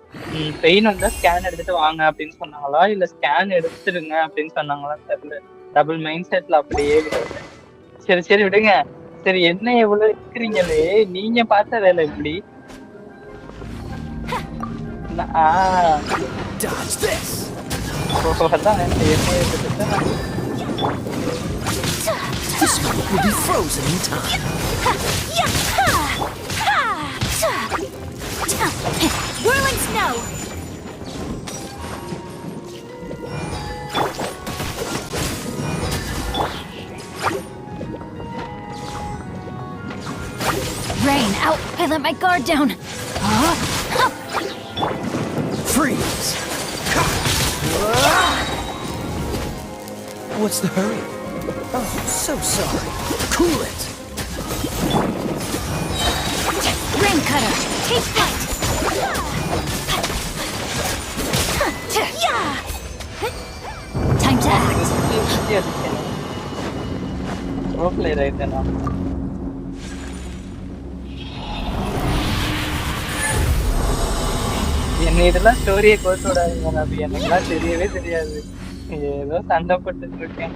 பெயின் வந்தா ஸ்கேன் எடுத்துட்டு வாங்க அப்படின்னு சொன்னாங்களா இல்ல ஸ்கேன் எடுத்துருங்க அப்படின்னு சொன்னாங்களான்னு தெரியல. டபுள் மைண்ட் செட்ல அப்படியே விட்டுட்டேன். சரி சரி விடுங்க. சரி என்ன எவ்வளவு இருக்கிறீங்களே, நீங்க பார்த்த வேலை எப்படி? அதான் என்னைய This smoke will be frozen in time. Whirling snow! Rain, out! I let my guard down. Freeze! What's the hurry? Oh, so sorry. Cool it. Rain cutter, take flight! Time to act. Roleplay right now. என்ன இதெல்லாம் ஸ்டோரியை கோர்த்து விடாதீங்க. அது எனக்குலாம் தெரியவே தெரியாது. ஏதோ சண்டை போட்டுட்டு இருக்கேன்.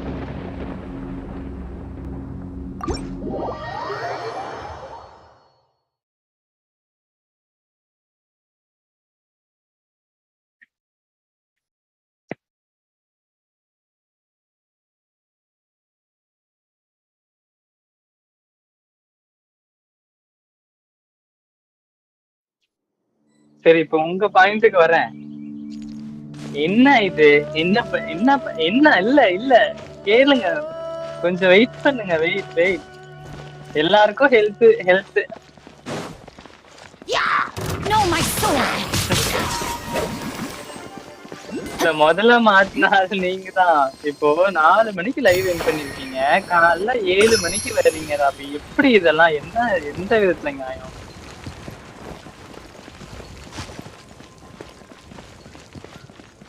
சரி, இப்ப உங்க பாயிண்ட்டுக்கு வரேன். என்ன இது? என்ன என்ன என்ன? இல்ல இல்ல கேளுங்க, கொஞ்சம் வெயிட் பண்ணுங்க. வெயிட். எல்லாருக்கும் ஹெல்த் முதல்ல மாத்தினாரு நீங்க தான். இப்போ 4 மணிக்கு லைவ் என் பண்ணிருக்கீங்க, காலைல 7 மணிக்கு வருவீங்க. ராபி எப்படி இதெல்லாம்? என்ன எந்த விதத்துல நியாயம்?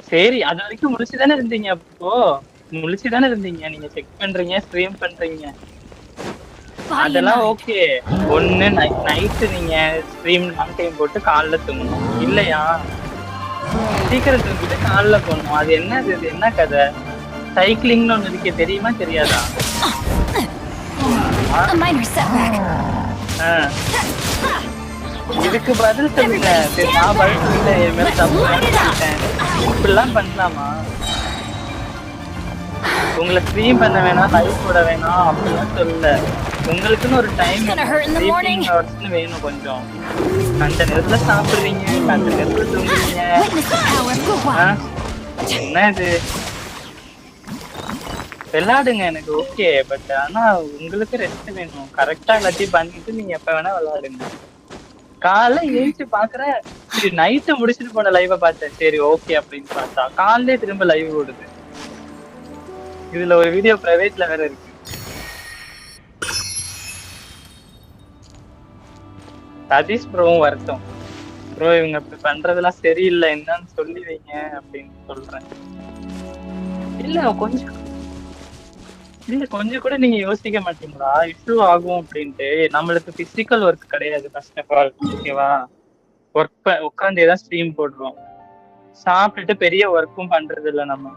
சரி, அது வரைக்கும் முழிச்சுதானே இருந்தீங்க. அப்போ முழிச்சுதானே இருந்தீங்க. நீங்க செக் பண்றீங்க, ஸ்ட்ரீம் பண்றீங்க, அதெல்லாம் ஓகே. ஒண்ணு நைட்டு நீங்க ஸ்ட்ரீம் லாங் டைம் போட்டு காலைல தூங்கணும் இல்லையா? சீக்கிரம் தூங்கிட்டு காலைல போகணும். அது என்னது? இது என்ன கதை? சைக்கிளிங்னு ஒண்ணு இருக்கே, தெரியுமா தெரியாதா? இதுக்கு பதில் சொல்லுங்க. சரி, நான் பதில் சொல்லிட்டேன். என் மேல தப்பு பண்ணிட்டேன். இப்படிலாம் பண்ணலாமா? உங்களை ஸ்ட்ரீம் பண்ண வேணாம், லைவ் போட வேணாம் அப்படிலாம் சொல்லல. உங்களுக்குன்னு ஒரு டைம் வேணும். கொஞ்சம் அந்த நேரத்துல சாப்பிடுறீங்க, அந்த நேரத்துல தூங்குறீங்க. என்ன இது? விளையாடுங்க, எனக்கு ஓகே. பட் ஆனா உங்களுக்கு ரெஸ்ட் வேணும். கரெக்டா எல்லாத்தையும் பண்ணிட்டு நீங்க எப்ப வேணா விளையாடுங்க. காலைல எழுந்து பாக்குறேன், சரி நைட்டு முடிச்சுட்டு போன லைவ பார்த்தேன், சரி ஓகே அப்படின்னு பார்த்தா காலையிலே திரும்ப லைவ் ஓடுது. இதுல ஒரு வீடியோ பிரைவேட்ல வேற இருக்கு. சதீஷ் ப்ரோவும் வருத்தம். ப்ரோ இவங்க இப்படி பண்றதெல்லாம் சரியில்லை, என்னன்னு சொல்லி வைங்க அப்படின்னு சொல்றேன். கொஞ்சம் கூட நீங்க யோசிக்க மாட்டீங்களா? இஷ்யூ ஆகும் அப்படின்ட்டு. நம்மளுக்கு பிசிக்கல் ஒர்க் கிடையாது ஃபர்ஸ்ட் ஆஃப் ஆல், ஓகேவா? உட்காந்தேதான் ஸ்ட்ரீம் போடுறோம். சாப்பிட்டுட்டு பெரிய ஒர்க்கும் பண்றது இல்லை நம்ம.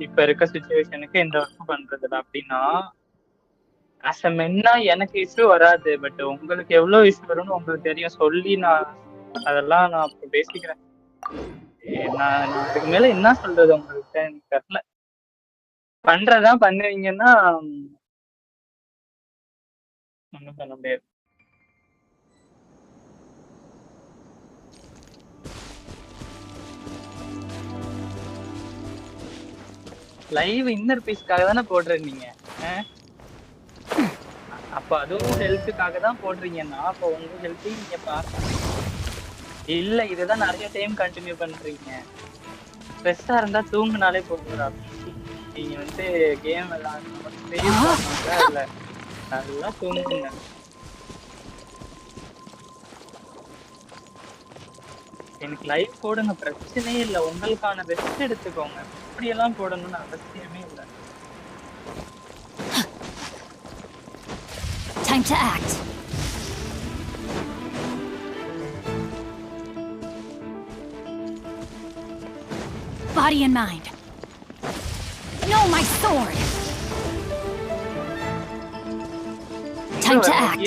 இப்ப இருக்க சிச்சுவேஷனுக்கு எந்த ஒர்க்கும் பண்றது இல்லை அப்படின்னா அஸ் அ மென்னா எனக்கு இஷ்யூ வராது. பட் உங்களுக்கு எவ்வளவு இஷ்யூ வரும்னு உங்களுக்கு தெரியும். சொல்லி அதெல்லாம் நான் அப்ப பேசிக்கிறேன். நான் அதுக்கு மேல என்ன சொல்றது உங்களுக்கு எனக்கு தெரியல. பண்றதா பண்ணுவீங்கன்னா ஒண்ணும் பண்ண முடியாது. லைவ் இன்னர் பீஸ்க்காக தானே போடுறேன் நீங்க. அப்ப அதுவும் ஹெல்த்துக்காக தான் போடுறீங்கன்னா அப்ப உங்க ஹெல்த்தையும் நீங்க பாக்கணும். இல்ல இதுதான் நிறைய டைம் கண்டினியூ பண்றீங்க. ஸ்ட்ரெஸ்ஸா இருந்தா தூங்குனாலே போகுதா? நீங்க வந்து கேம் விளையாடுற நல்லா தூங்குங்க. எனக்கு லைவ் போடுங்க, பிரச்சனையே இல்லை. உங்களுக்கான ரெஸ்ட் எடுத்துக்கோங்க. இப்படியெல்லாம் போடணும்னு அவசியமே இல்லை. Time to act. Body and mind. No, my sword! Time to act.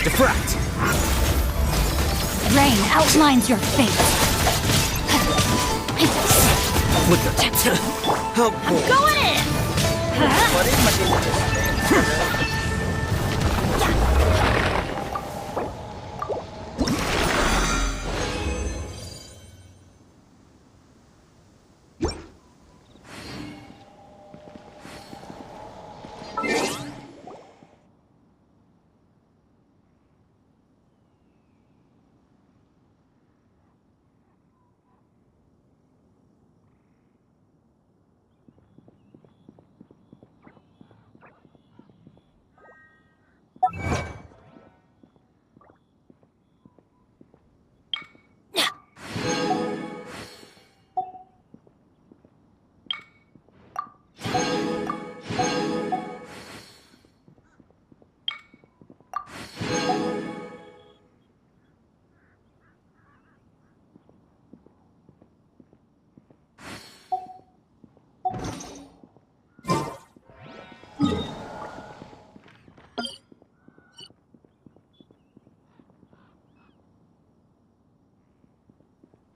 Defract! Rain outlines your fate. Flicker. I'm going in!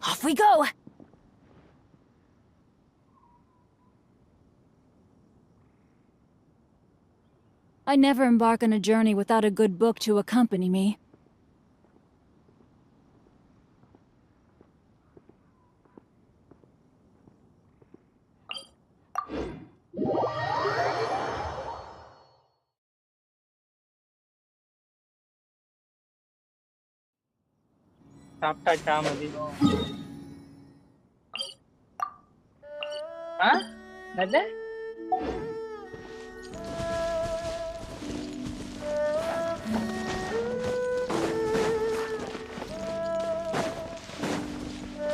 Off we go! I never embark on a journey without a good book to accompany me. சாப்பிட்டாச்சா மதியம்? என்னது?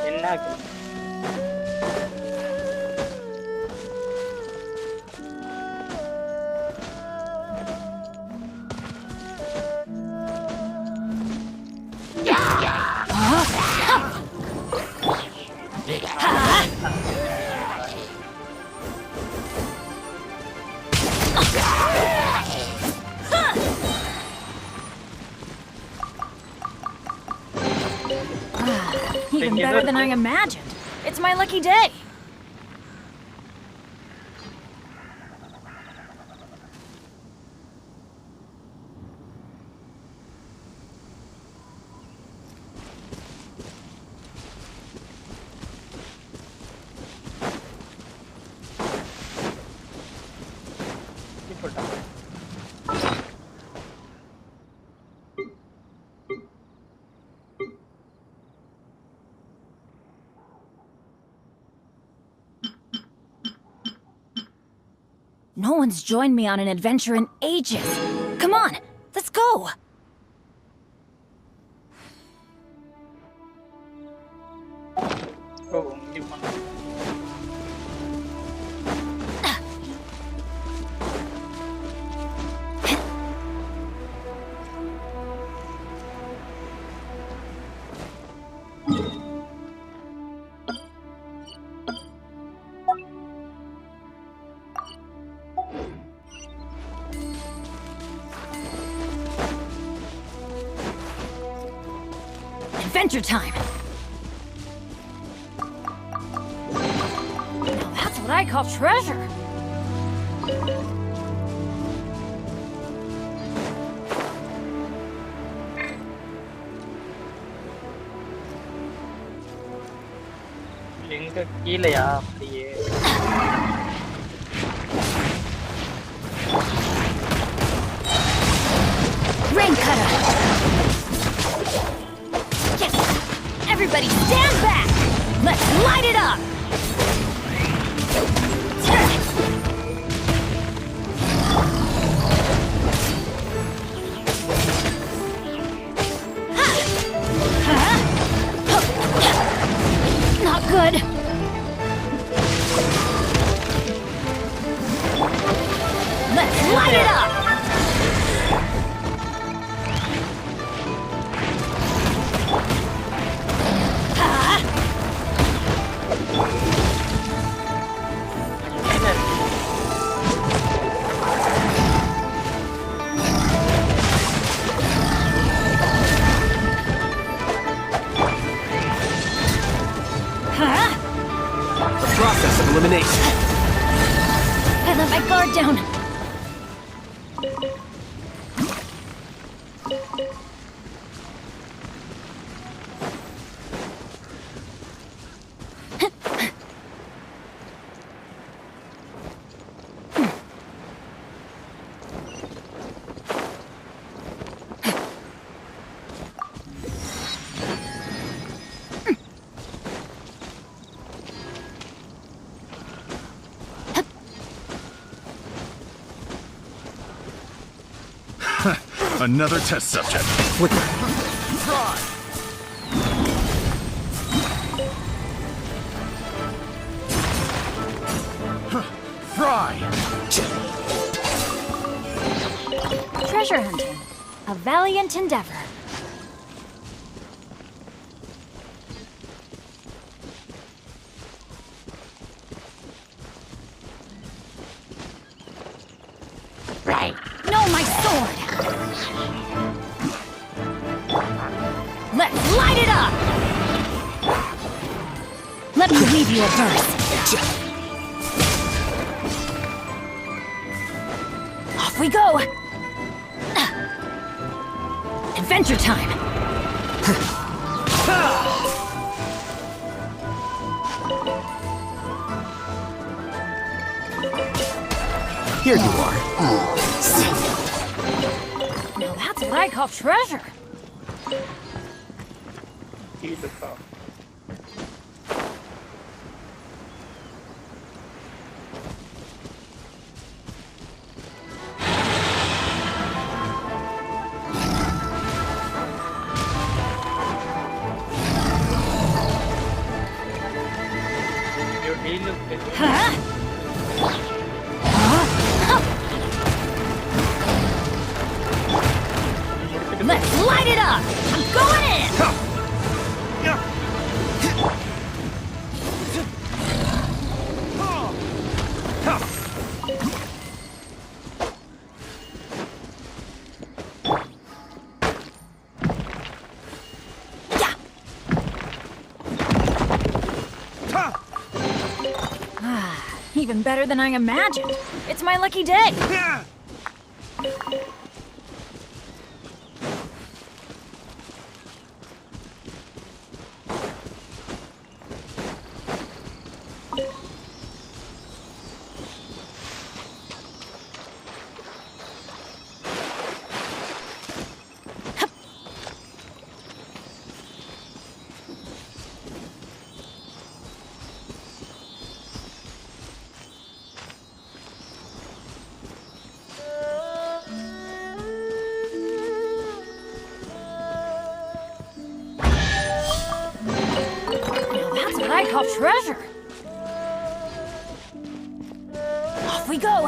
என்ன ஆகுது? Even better than I imagined. It's my lucky day. No one's joined me on an adventure in ages. Come on, let's go! Adventure time! Now that's what I call treasure! எங்க கீழயா அப்படியே Rain cutter! Yes! Everybody stand back! Let's light it up! light it up! Process of elimination. I let my guard down. Another test subject. What the? Fry! Treasure hunting. A valiant endeavor. Right. No, my sword! Let's light it up! Let me weave you a verse. Off we go! Adventure time! Here you are. Now that's what I call treasure. Let's light it up! I'm going in! Even better than I imagined. It's my lucky day. I call treasure. Off we go.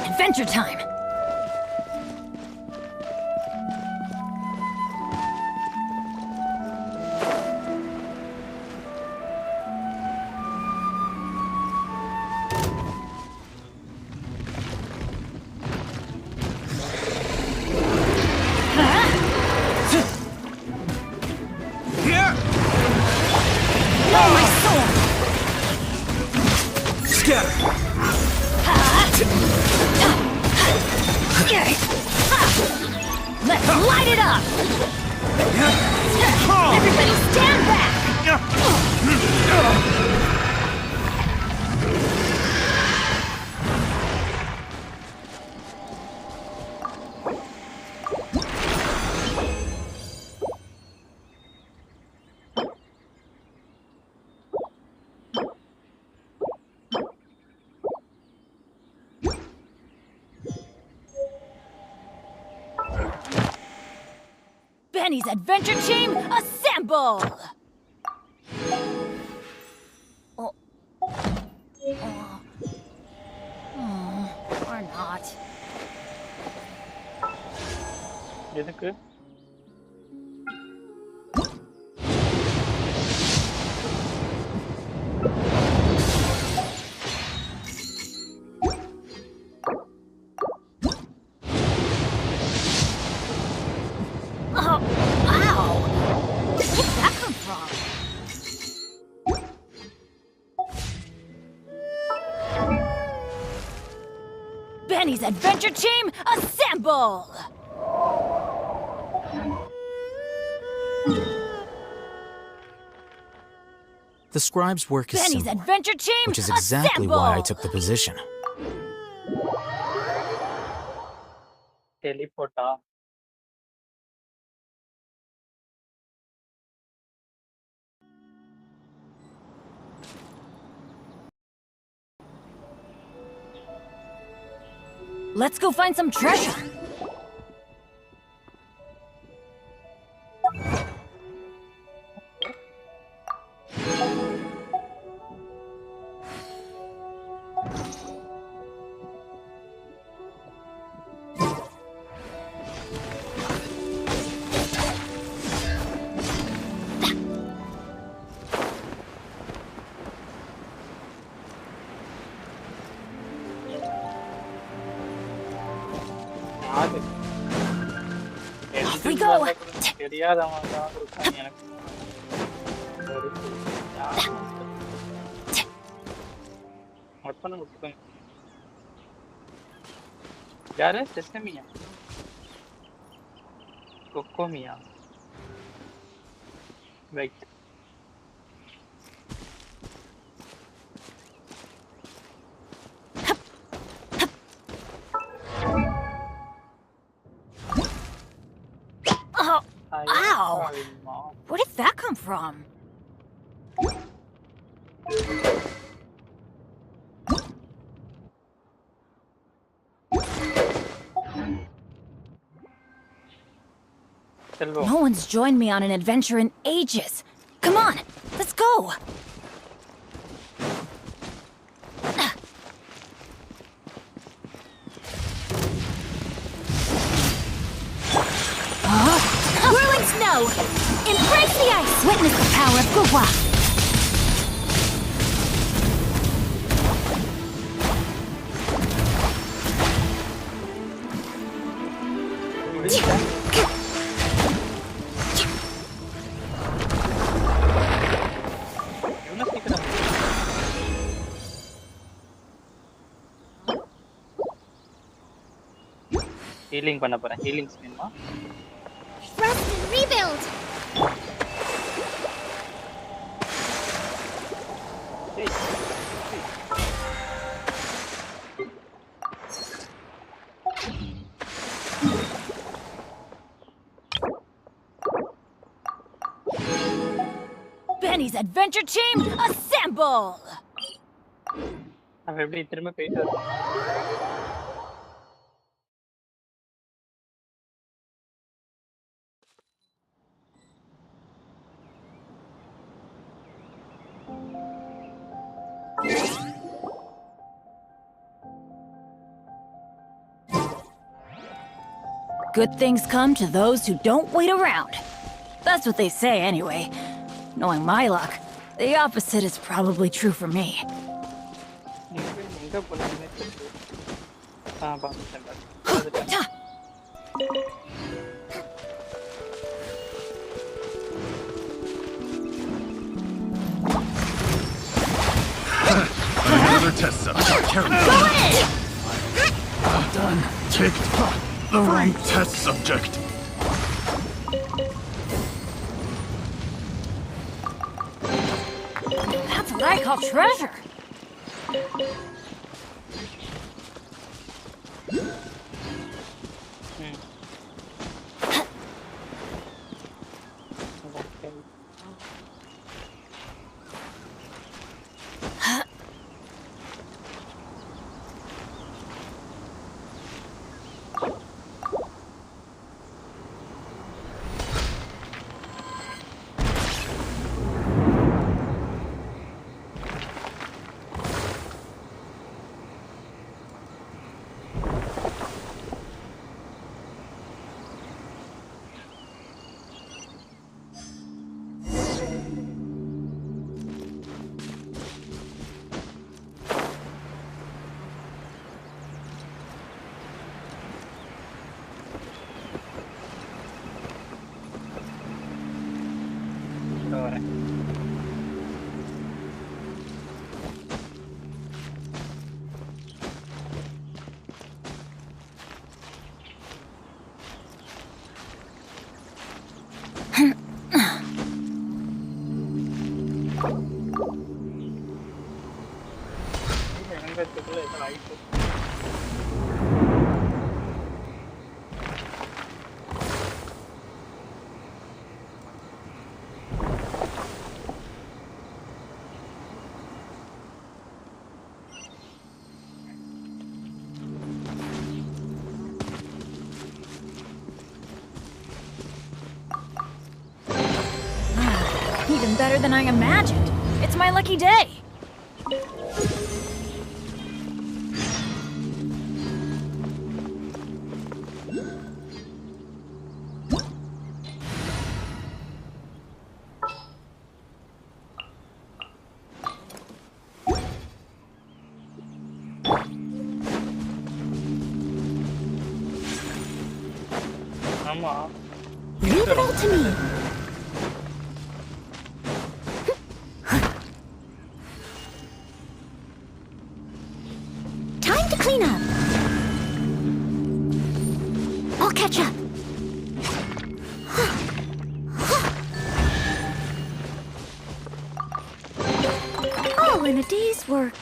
Adventure time. Let's light it up! Everybody stand back! Benny's adventure team, assemble! Oh. Or not. எதுக்கு? Oh, ow! Where did that come from? Benny's adventure team, assemble! The scribe's work is Benny's simple, adventure team, which is exactly assemble! why I took the position. Teleporta. Let's go find some treasure! Off we go! யாரு செசமியா கொக்கோமியா right Oh, ow! Where did that come from? No one's joined me on an adventure in ages. Come on, let's go! Whirling snow! Embrace the ice! Witness the power of Gugwa! Healing பண்ண போறேன் healing வேணுமா Rest and rebuild. Benny's adventure team, assemble! அவ எப்படி திரும்ப போயிட்டு வரணும் Good things come to those who don't wait around. That's what they say anyway. Knowing my luck, the opposite is probably true for me. Another test subject. Go in! Well done. Ticked. The wrong test subject. That's what I call treasure. அதுக்குள்ள ஏதோ ஆயிட்டு. Even better than I imagined. It's my lucky day. ஆமா. Leave it all to me. Time to clean up. I'll catch up. All in a day's work.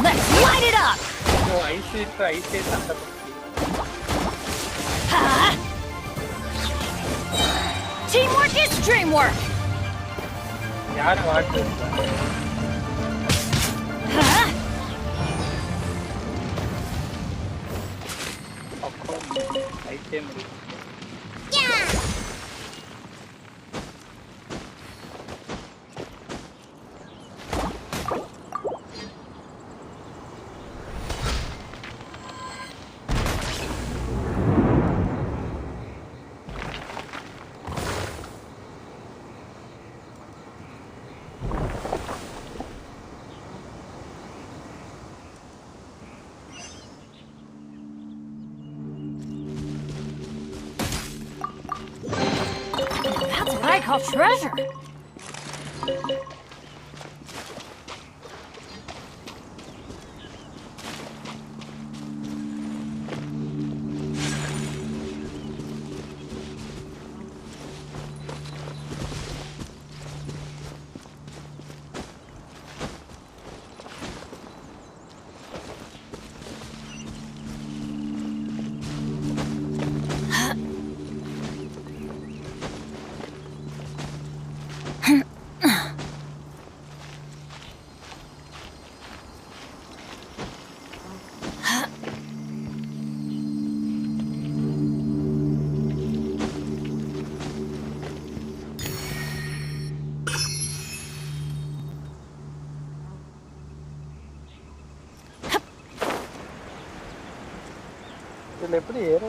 Let's light it up! Ice சண்டை Teamwork is dreamwork! யாரு வாட்டு அப்போ ஐஸே முடியும். That's what I call treasure! இதுல எப்படி ஏற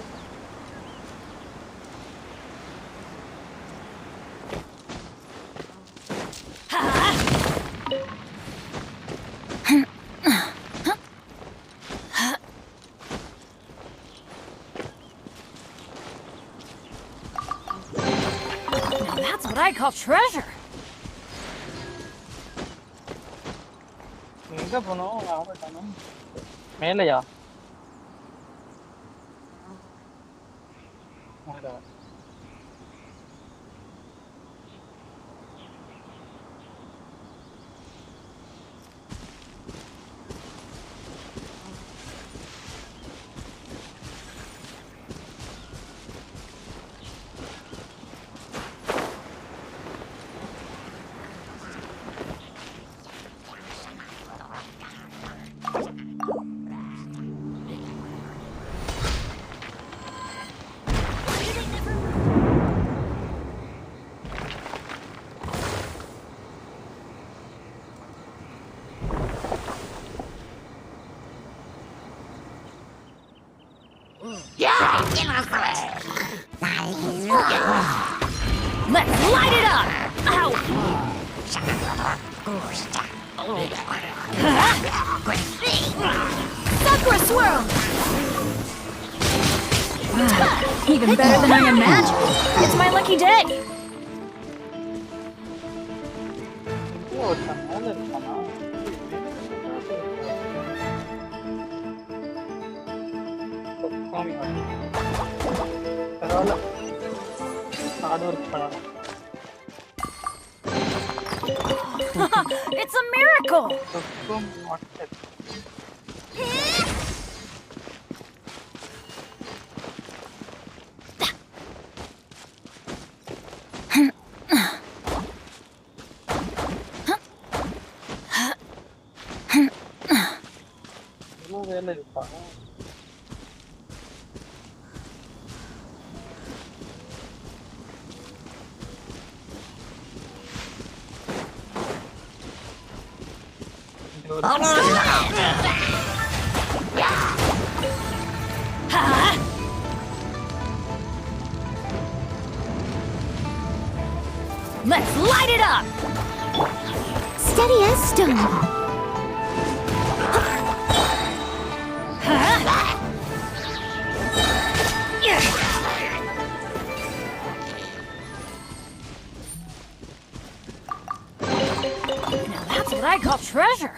Now that's what I call treasure! எங்க போனோம் ஆவட்டானோ மேலையா மேல Let's light it up! Ow! Sakura swirl! Even better than I imagined. It's my lucky day. It's a miracle! Let's light it up! Steady as stone. Now that's what I call treasure.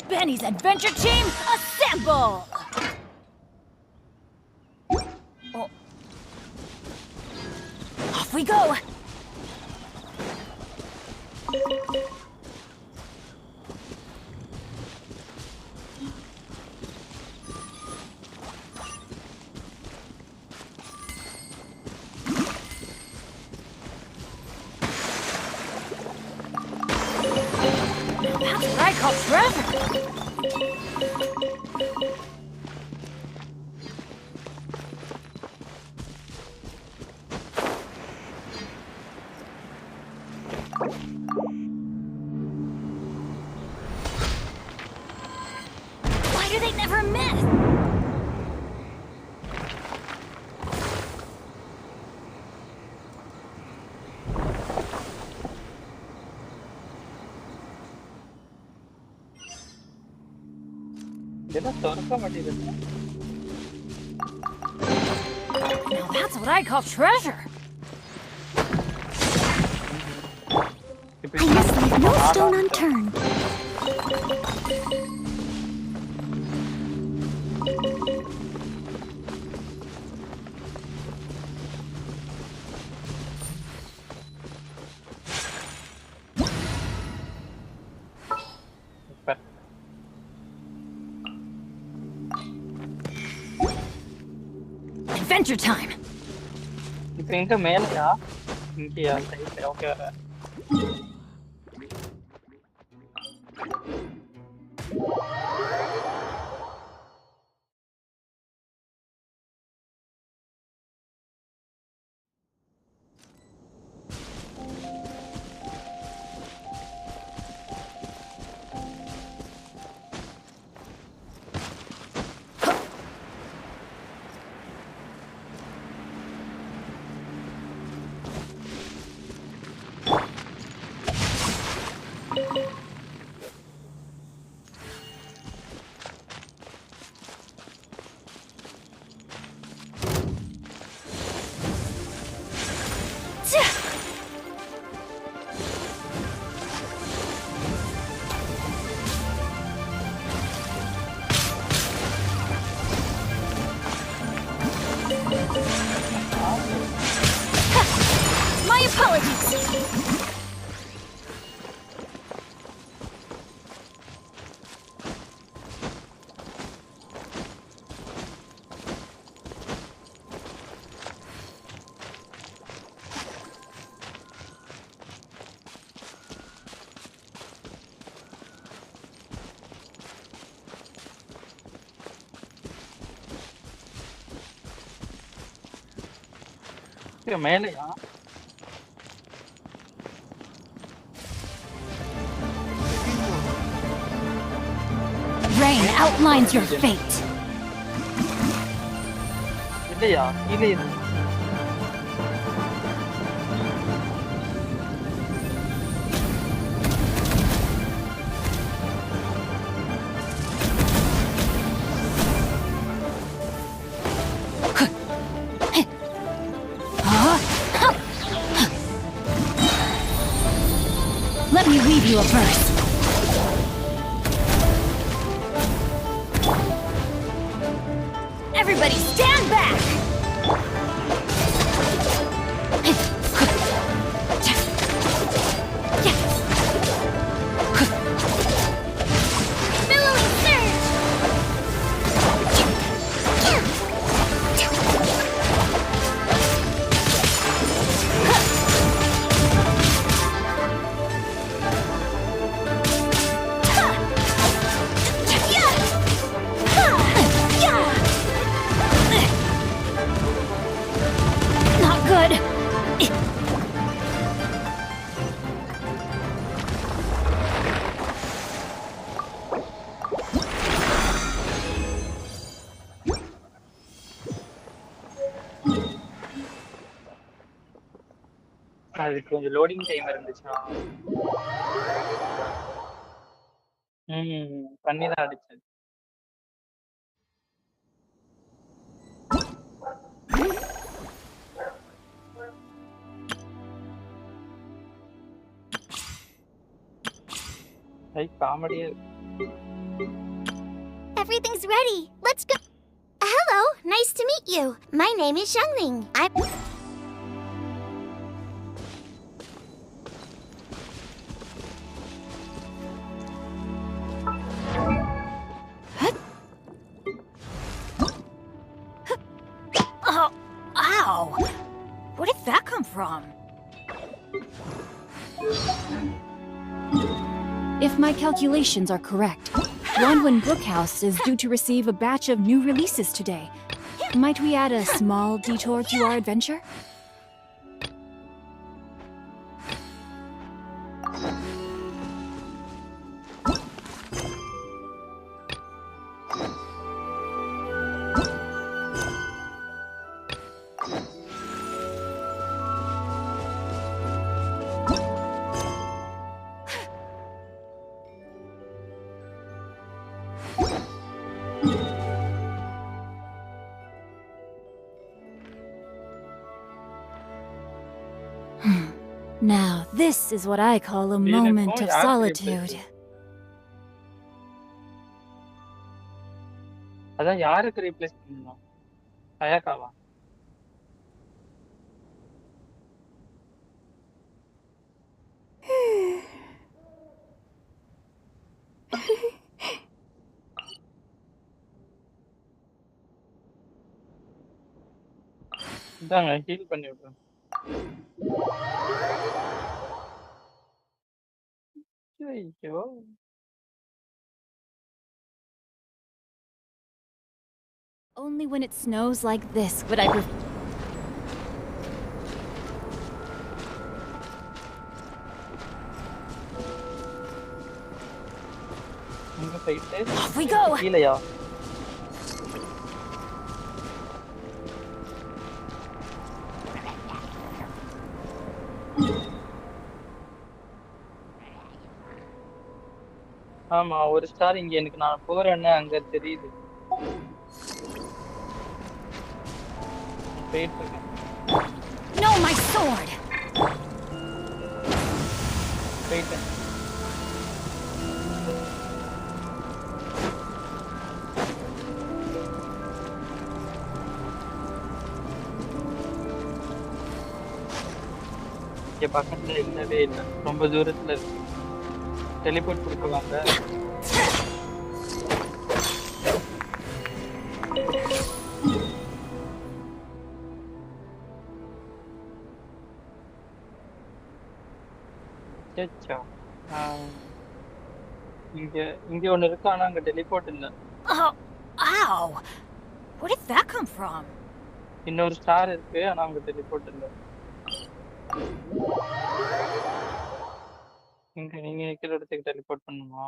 Benny's adventure team, assemble! Oh. Off we go! That's what I call treasure! Why do they never miss? Now that's what I call treasure. I must leave no stone unturned. Adventure time! இப்போ எங்க மேலயா இங்கயா சைடுல okay My apologies! மேலையா outlines your fate. இல்லையா கீழே Let me read you a verse. Everybody stand back! Billowing surge! Not good. அதுக்கு கொஞ்சம் loading time இருந்துச்சா பண்ணி தான் அடிச்சது காமெடியா Everything's ready. Let's go. Hello, nice to meet you. My name is Xiangling. I'm... Oh, ow! Where did that come from? If my calculations are correct, Wanwen Brookhouse is due to receive a batch of new releases today. Might we add a small detour to our adventure? Now, this is what I call a moment of solitude. அதான் யாருக்கு replace பண்ணணும் அயாக்காவா இதாங்க heel பண்ணி விடுறேன் ஐயோ Only when it snows like this would I Off we go! கீழயா ஆமா ஒரு star இங்க எனக்கு நான் போறேன்னு அங்க தெரியுது போயிட்டு இருக்கேன் No, my sword! போயிட்டேன் இங்க பக்கத்துல இல்லவே இல்லை ரொம்ப தூரத்துல இருக்கு டெலிபோர்ட் கொடுக்குவாங்க இங்க இங்க ஒண்ணு இருக்கு ஆனா அங்க டெலிபோர்ட் இல்ல Oh, ow! Where did that come from? இன்னொரு ஸ்டார் இருக்கு ஆனா அங்க டெலிபோர்ட் இல்ல இங்க நீங்க இருக்கிற இடத்துக்கு டெலிபோர்ட் பண்ணுமா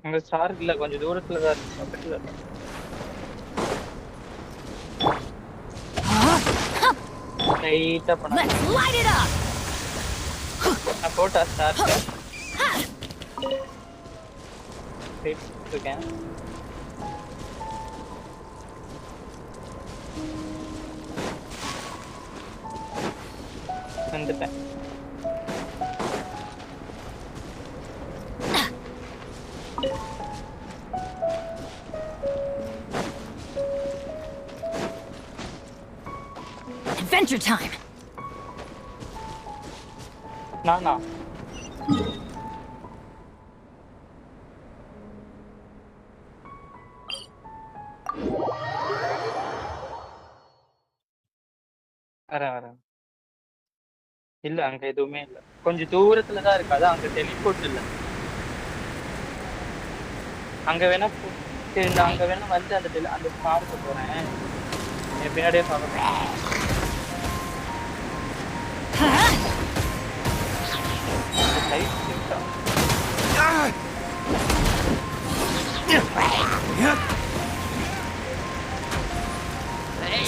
அங்க ஸ்டார் இல்ல, கொஞ்சம் தூரத்துல தான் இருக்கு, பக்கத்துல இல்ல. லைட்டா பண்ணா நான் போட்டா ஸ்டார் இருக்கேன். வந்துட்டேன். Adventure time. நானா வரேன். இல்ல அங்க எதுவுமே இல்ல, கொஞ்சம் தூரத்துல தான் இருக்கு. அதான் அங்க டெலிபோர்ட் இல்ல. அங்க வேணா சரி, நான் அங்க வேணா வந்து அந்த ஸ்டாருக்கு போறேன். என் பின்னாடியே பார்க்கறேன்.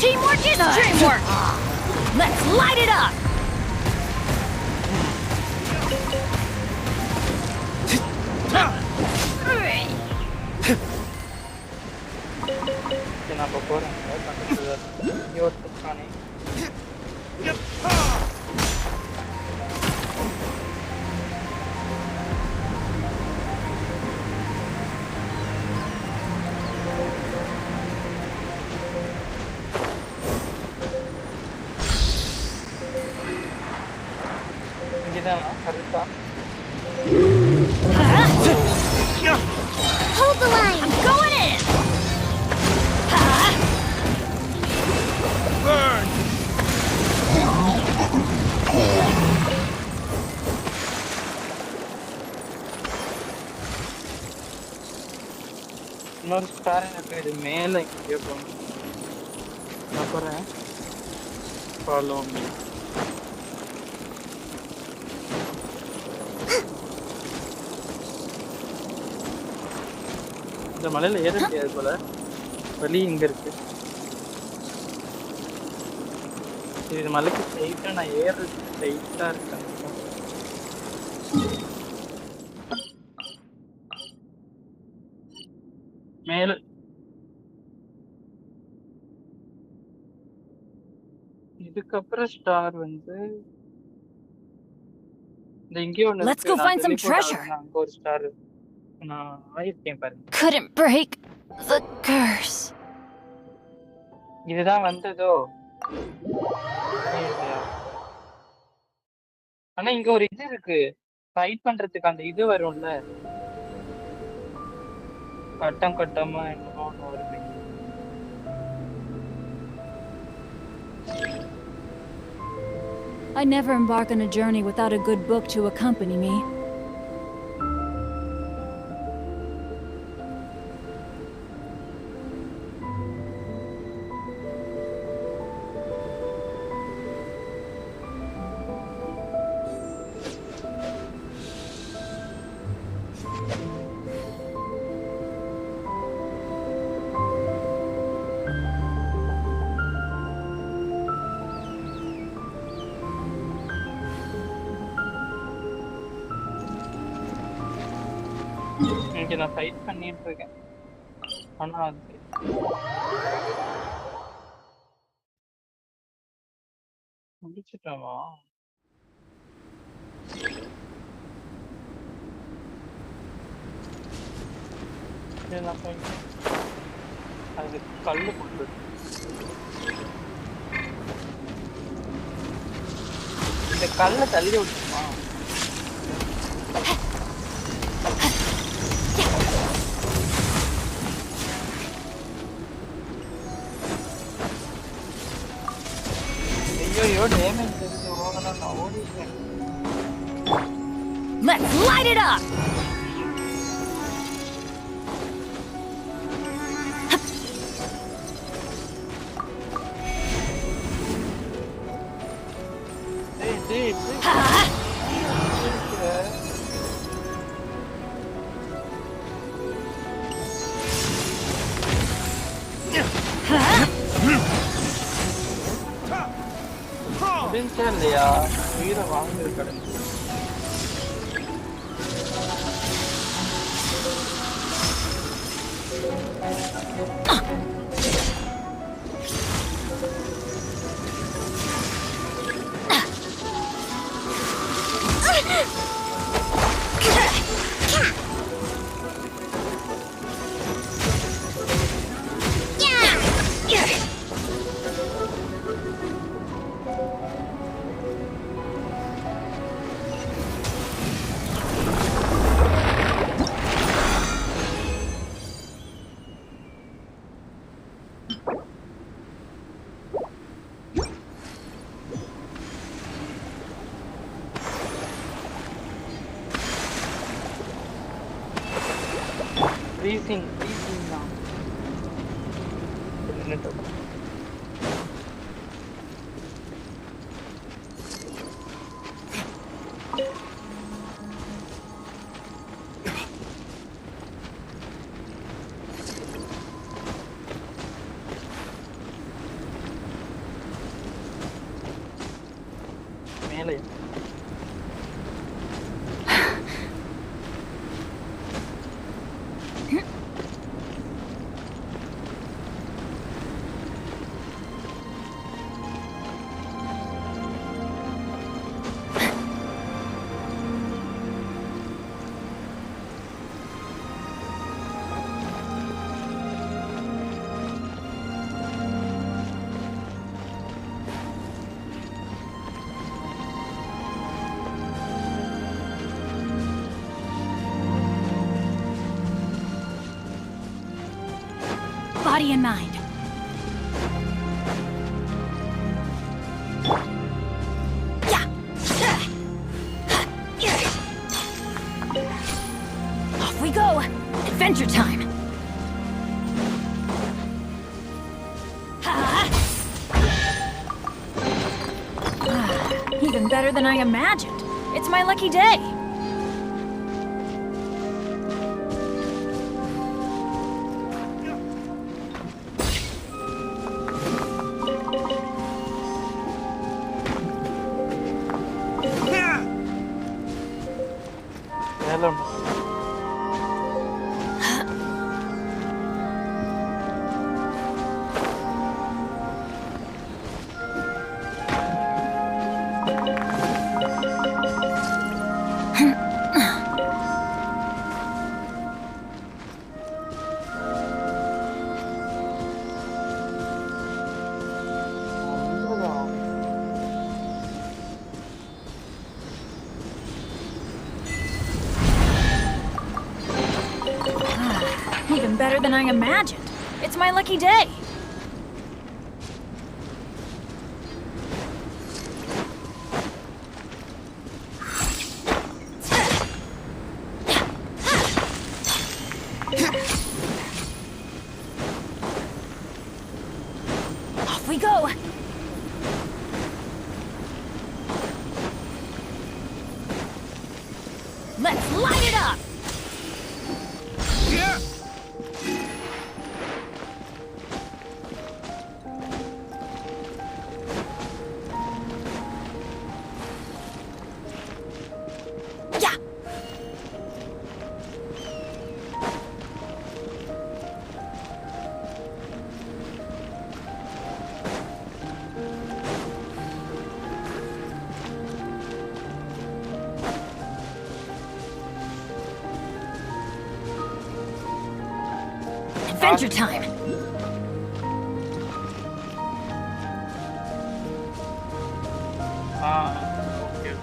Teamwork is dreamwork. Let's light it up. நான் போறேன். இங்க ஒருத்தர் இருக்கானே. Hold the line! I'm going in! Burn! இன்னொரு ஸ்டார் எனக்கு இது மேல எங்கேயோ போகணும். நான் போறேன். Follow me. இந்த மலையில ஏற முடியாது போல, வழி இங்க இருக்கு. இது மலைக்கு ஸ்ட்ரைட்டா நான் ஏறது ஸ்ட்ரைட்டா இருக்கேன். மேல இதுக்கப்புறம் ஸ்டார் வந்து இந்த இங்கே ஒண்ணு Let's go find some treasure. அங்க ஒரு ஸ்டார் நான் ஆயிருக்கேன் பாருங்க. Couldn't break the curse. இதுதான் வந்ததோ. ஆனா இங்க ஒரு இது இருக்கு, ஃபைட் பண்றதுக்கு அந்த இது வரும்ல, கட்டம் கட்டமா என்னமோ வருது. I never embark on a journey without a good book to accompany me. இங்க நான் ஃபைட் பண்ணிட்டு இருக்கேன். ஆனா அது முடிச்சிட்டவா? அது கல்லு போட்டு இந்த கல்லை தள்ளி விட்டுமா? ஐயோ டேமேஜ் தெரிஞ்சு ஓடணும், நான் ஓடிட்டேன். Let's light it up. வந்துச்சா இல்லையா? உயிரை வாங்குது கடந்து. Freezing now. மேலே Body and mind. Off we go. Adventure time. Even better than I imagined. It's my lucky day. Even better than I imagined. It's my lucky day. Off we go. Let's light it up. Yeah. Adventure time. Okay.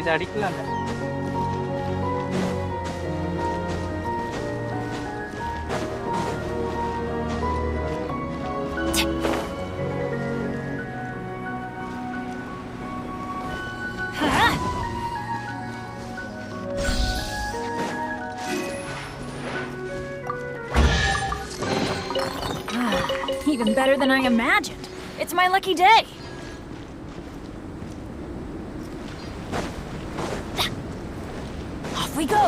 இது அடிக்கலாம். Even better than I imagined. It's my lucky day. Off we go.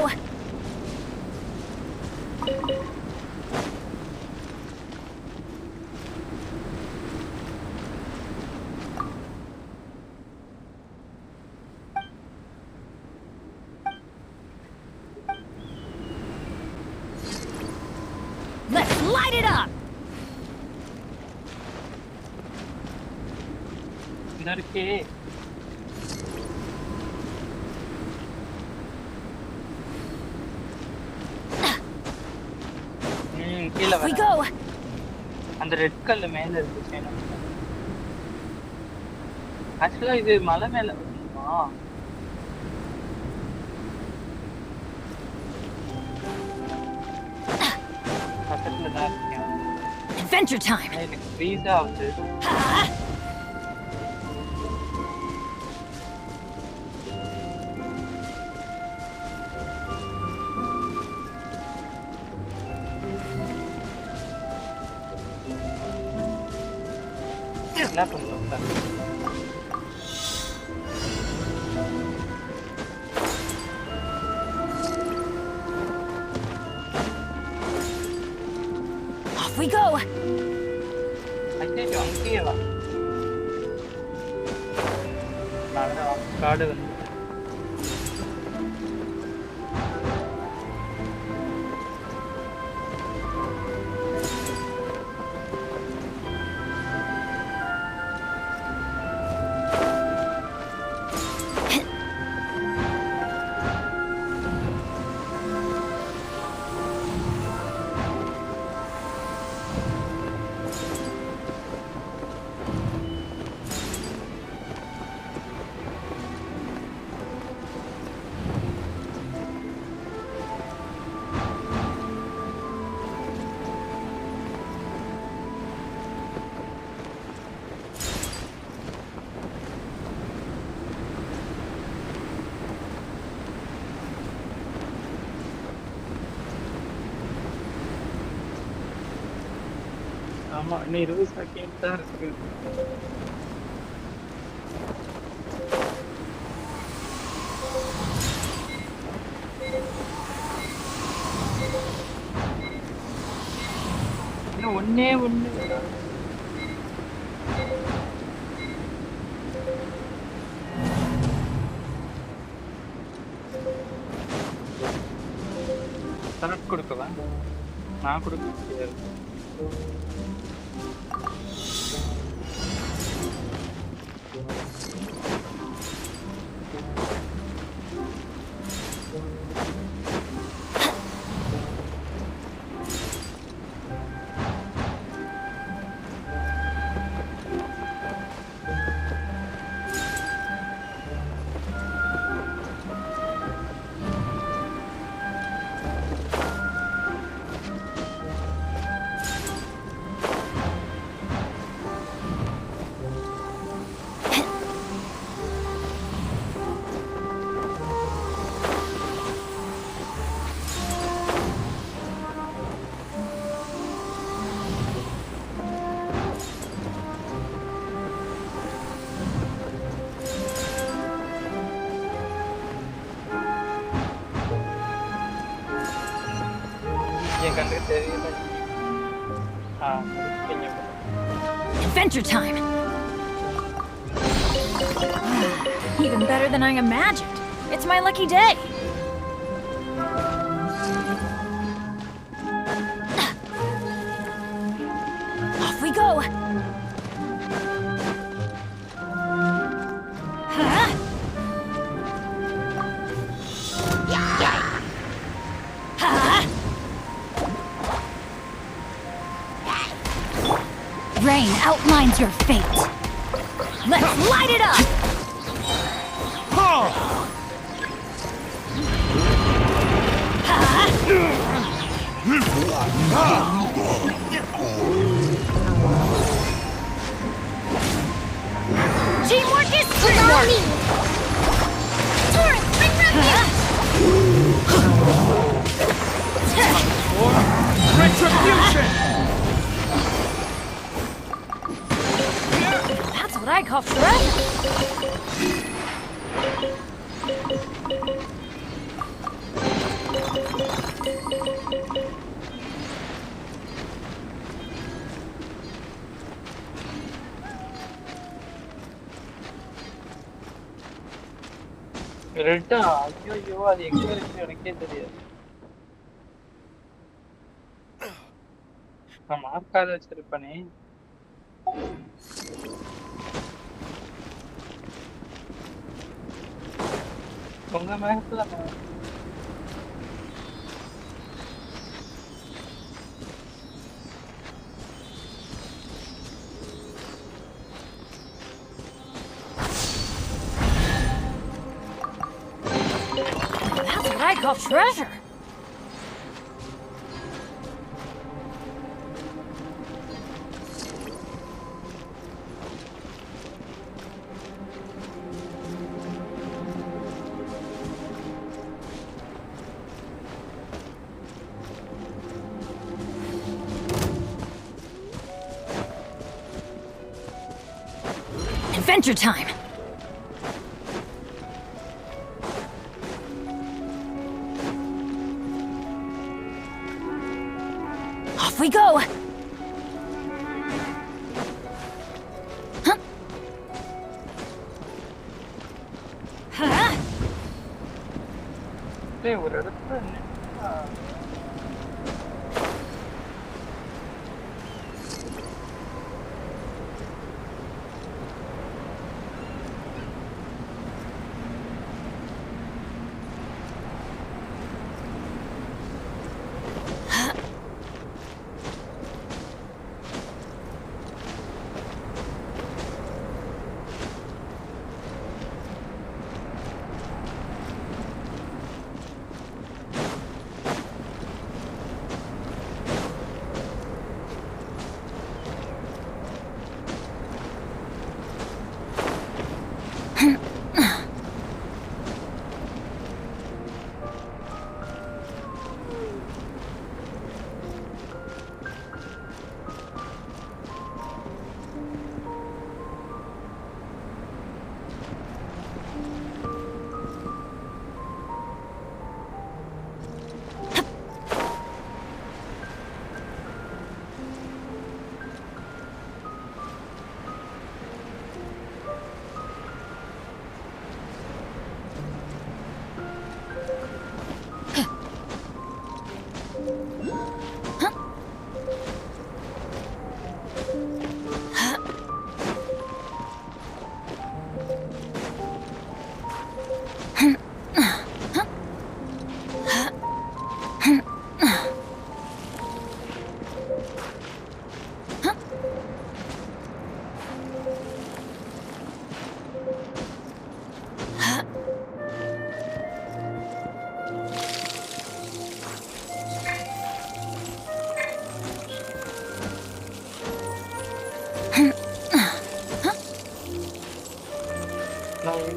Let's light it up! Okay. We go! அந்த red கல்லு மேல இருக்கு. ஆக்சுவலா இது மலை மேல இருக்குமா? பக்கத்துல தான் இருக்கேன். Adventure time! எனக்கு ஃப்ரீஸ் ஆகுது. என்ன பண்றோம்? Off we go! ஐயோ அங்கேயே வா. காடு வந்து ஆமா இன்னும் 20 செகண்ட் தான் இருக்கு. இன்னும் ஒண்ணே ஒண்ணு தனக்கு கொடுக்கவா? நான் கொடுக்க முடியாது. Adventure time! Even better than I imagined. It's my lucky day. Off we go! Rain outlines your fate. Let's light it up! Teamwork is teamwork! Torrent, bring Retribution! That's what I call treasure! ரெட்டா ஐயோ அது எங்க இருக்கு எனக்கே தெரியாது. நான் மார்க்காத வச்சிருப்பனே. உங்க மேக்ஸ்ல That's what I call treasure. Adventure time! Off we go! Huh? Huh? டேய் ஒரு இடத்துல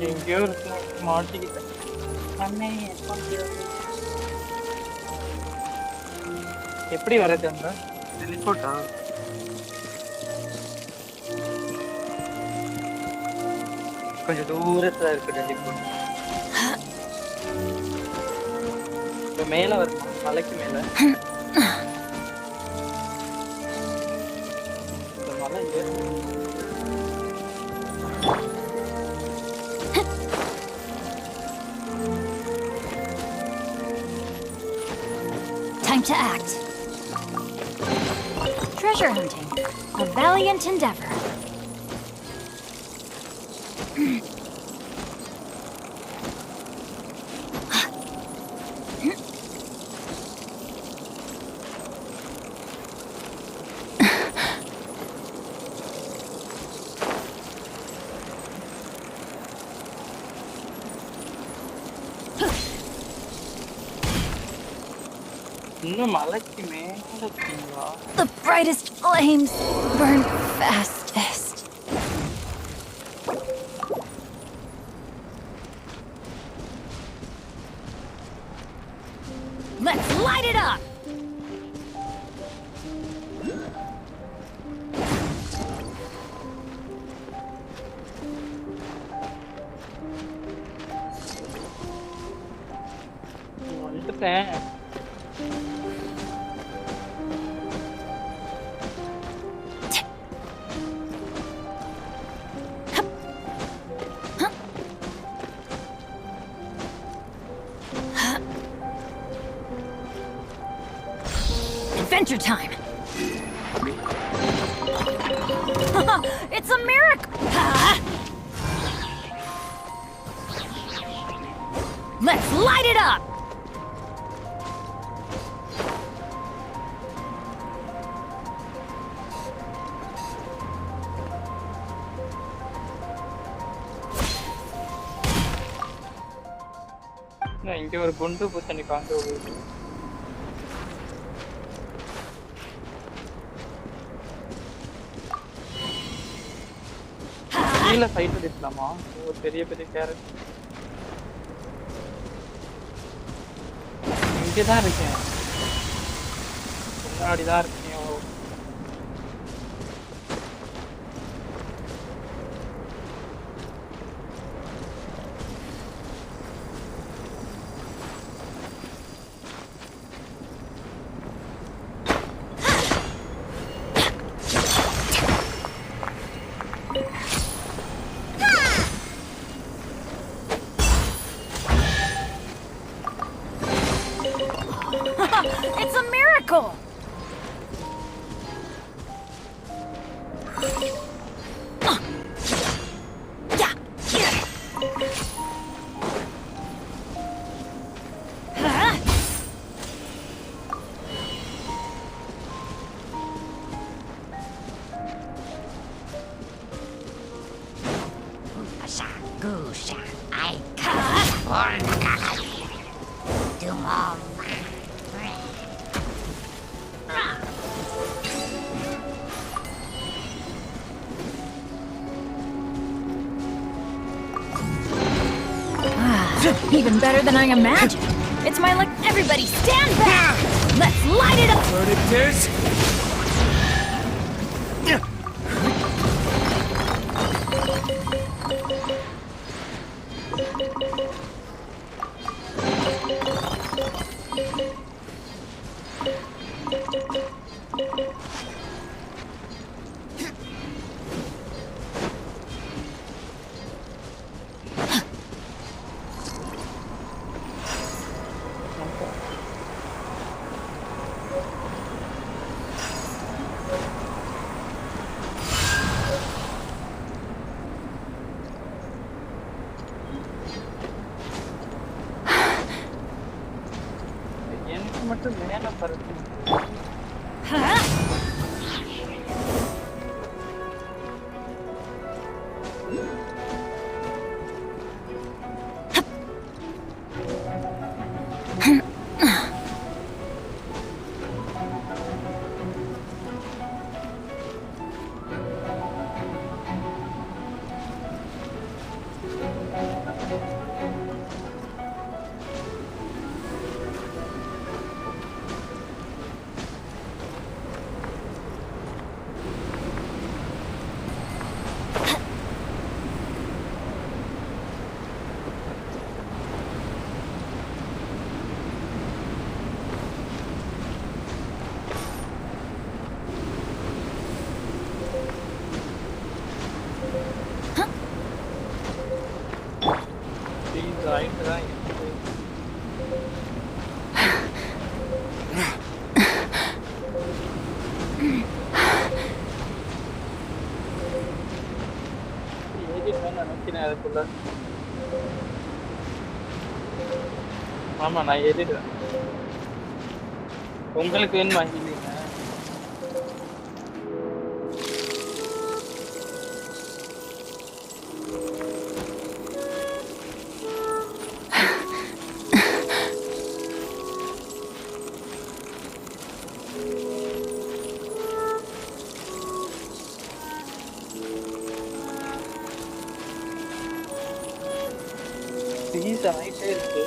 எங்கேயோ இருக்கு மாட்டிக்கிட்டேன். அண்ணே எப்படி வரது அங்க டெலிபோர்ட்டா? கொஞ்சம் தூரத்துல இருக்கு டெலிபோர்ட். இப்ப மேல வருமா? மலைக்கு மேல மலை Time to act. Treasure hunting. A valiant endeavor. The brightest flames burn fastest. Let's light it up! Adventure time! It's a miracle! Let's light it up! இங்க ஒரு குண்டு பூசணிக்கு அங்க போகுது. கீழே ஃபைட் அடிக்கலாமா? ஒரு பெரிய பெரிய கேரட். இங்கதான் இருக்கேன். முன்னாடிதான் இருக்கேன். It's a miracle! Even better than I imagined. It's my luck. Everybody stand back! Let's light it up! Verdict is... மட்டும் மேல பறக்கு. ஆமா நான் ஏறிடுவேன். உங்களுக்கு வேணுமா இல்லைங்க? ஆயிட்டே இருக்கு.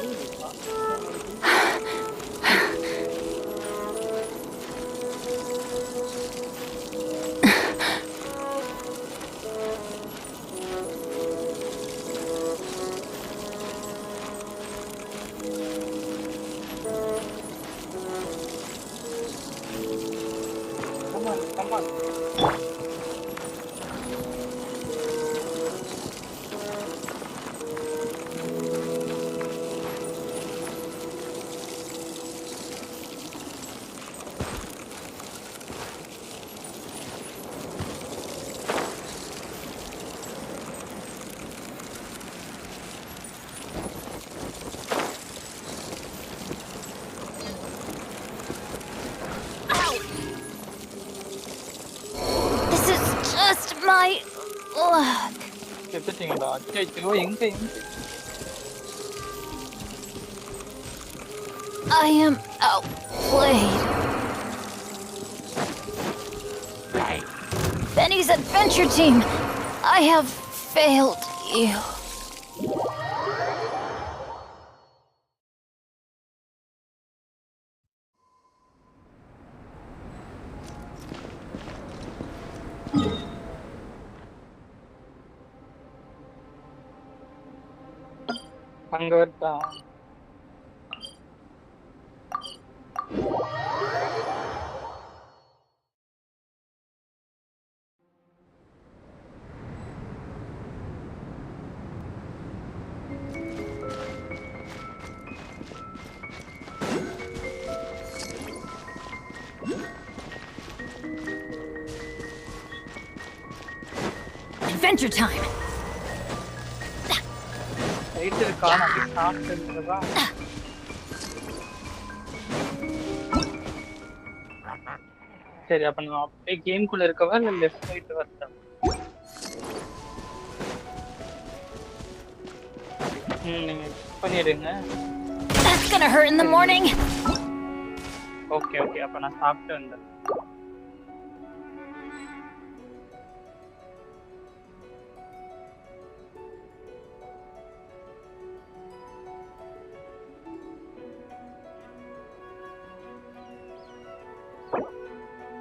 Come on. my luck. செத்துட்டீங்களா? அச்சோ, எங்க? I am outplayed. Benny's adventure team, I have failed you. அங்க வரட்டா? Adventure time. ரைட் இருக்கா? நான் சாப்பிட்டுறதா? சரி, அப்ப நான் அப்படியே கேம்குள்ள இருக்கவா இல்ல லெஃப்ட் ரைட் வரட்டா? நீங்க பண்ணிடுங்க. That's gonna hurt in the morning. Okay okay, அப்ப நான் சாப்பிட்டு வந்தேன்.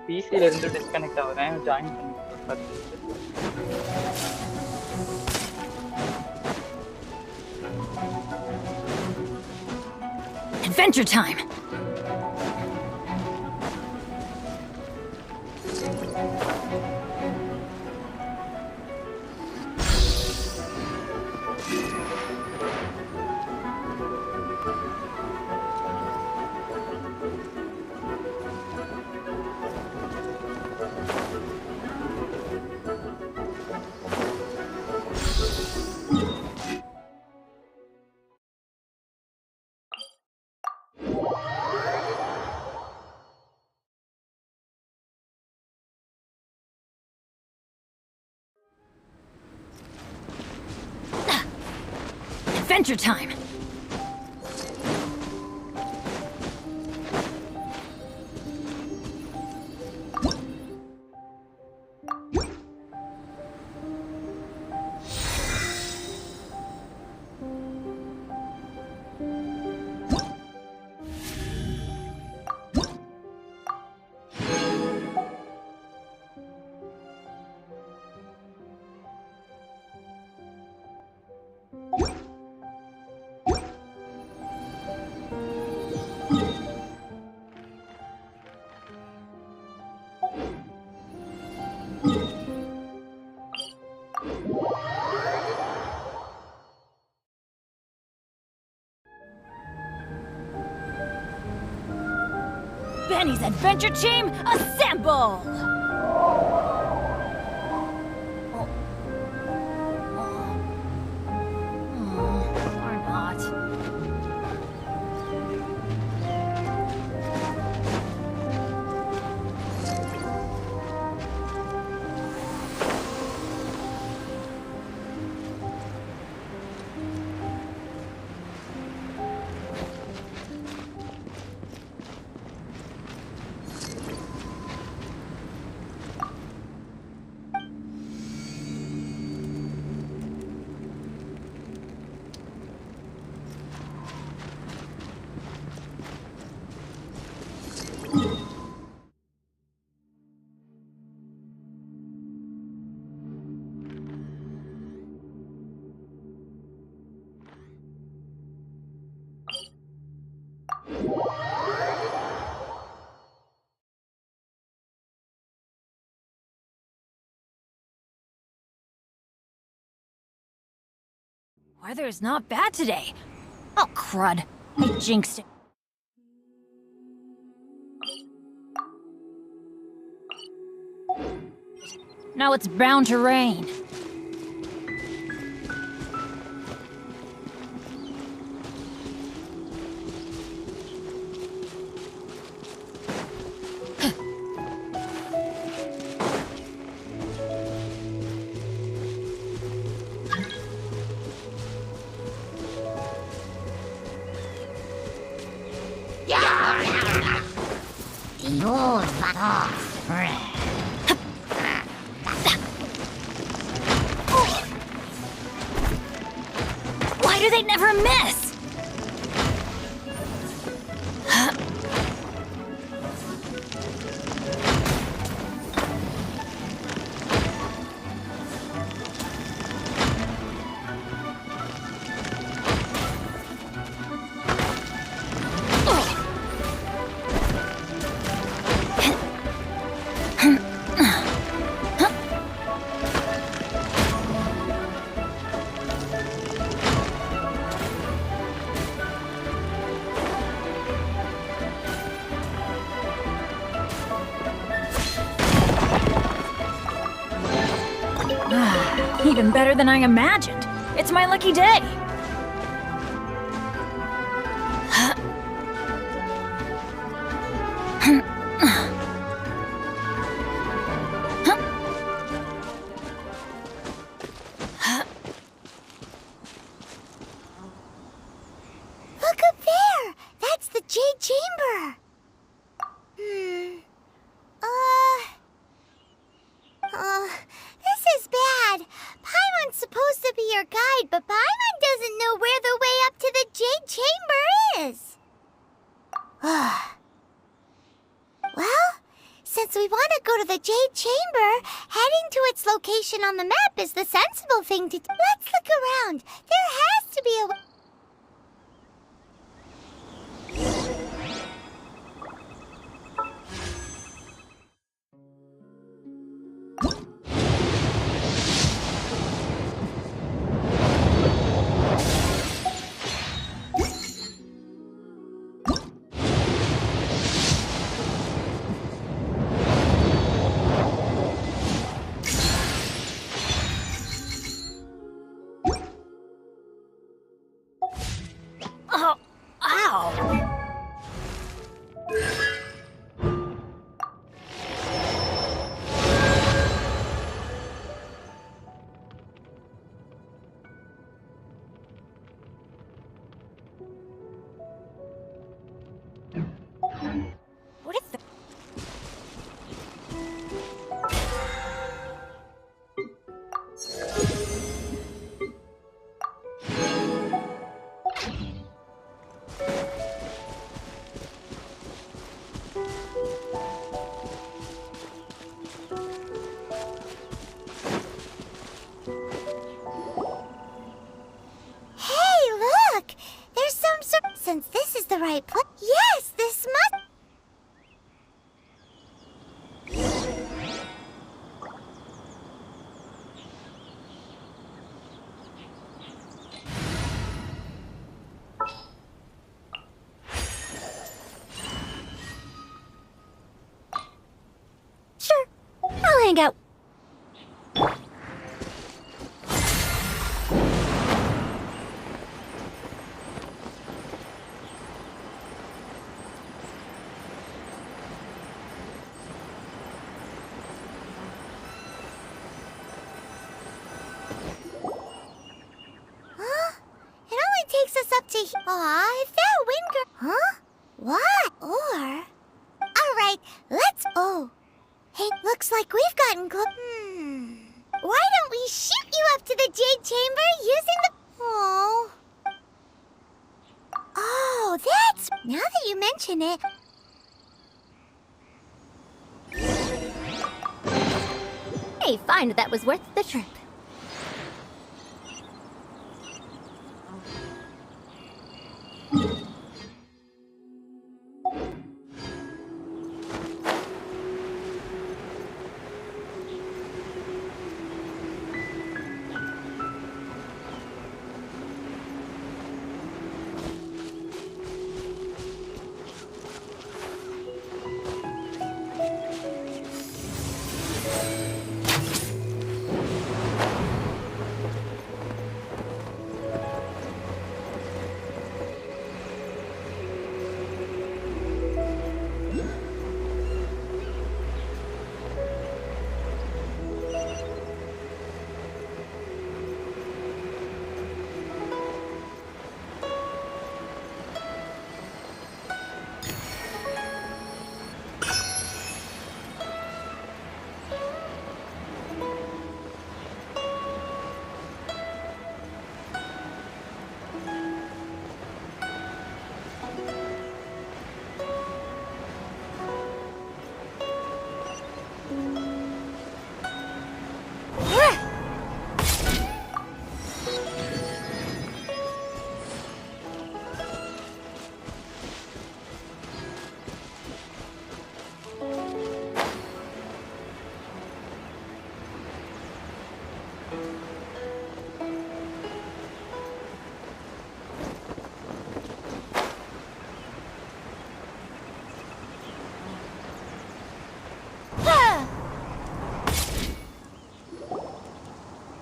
பிசில இருந்து டிஸ்கனெக்ட் ஆகுறேன், ஜாயின் பண்ணி. Adventure time. Adventure time. Benny's adventure team, assemble! Or not. Weather is not bad today. Oh, crud. I jinxed it. Now it's bound to rain. Why do they never miss? Even better than I imagined. It's my lucky day. Look up there! That's the Jade Chamber! This is bad. Paimon's supposed to be your guide, but Paimon doesn't know where the way up to the Jade Chamber is. Well, since we want to go to the Jade Chamber, heading to its location on the map is the sensible thing to do. Let's look around. There has to be a way. Oh, ow! What is that? Hey, look! There's some sort. Since this is the right place. Yes, this must. Sure, I'll hang out. Huh? It only takes us up to here. Aw, if that wind Huh? What? Or? Alright, let's. Oh. Hey, looks like we've gotten close. Why don't we shoot you up to the Jade Chamber using the. Oh. Oh, that's. Now that you mention it. Hey, fine, that was worth the trip.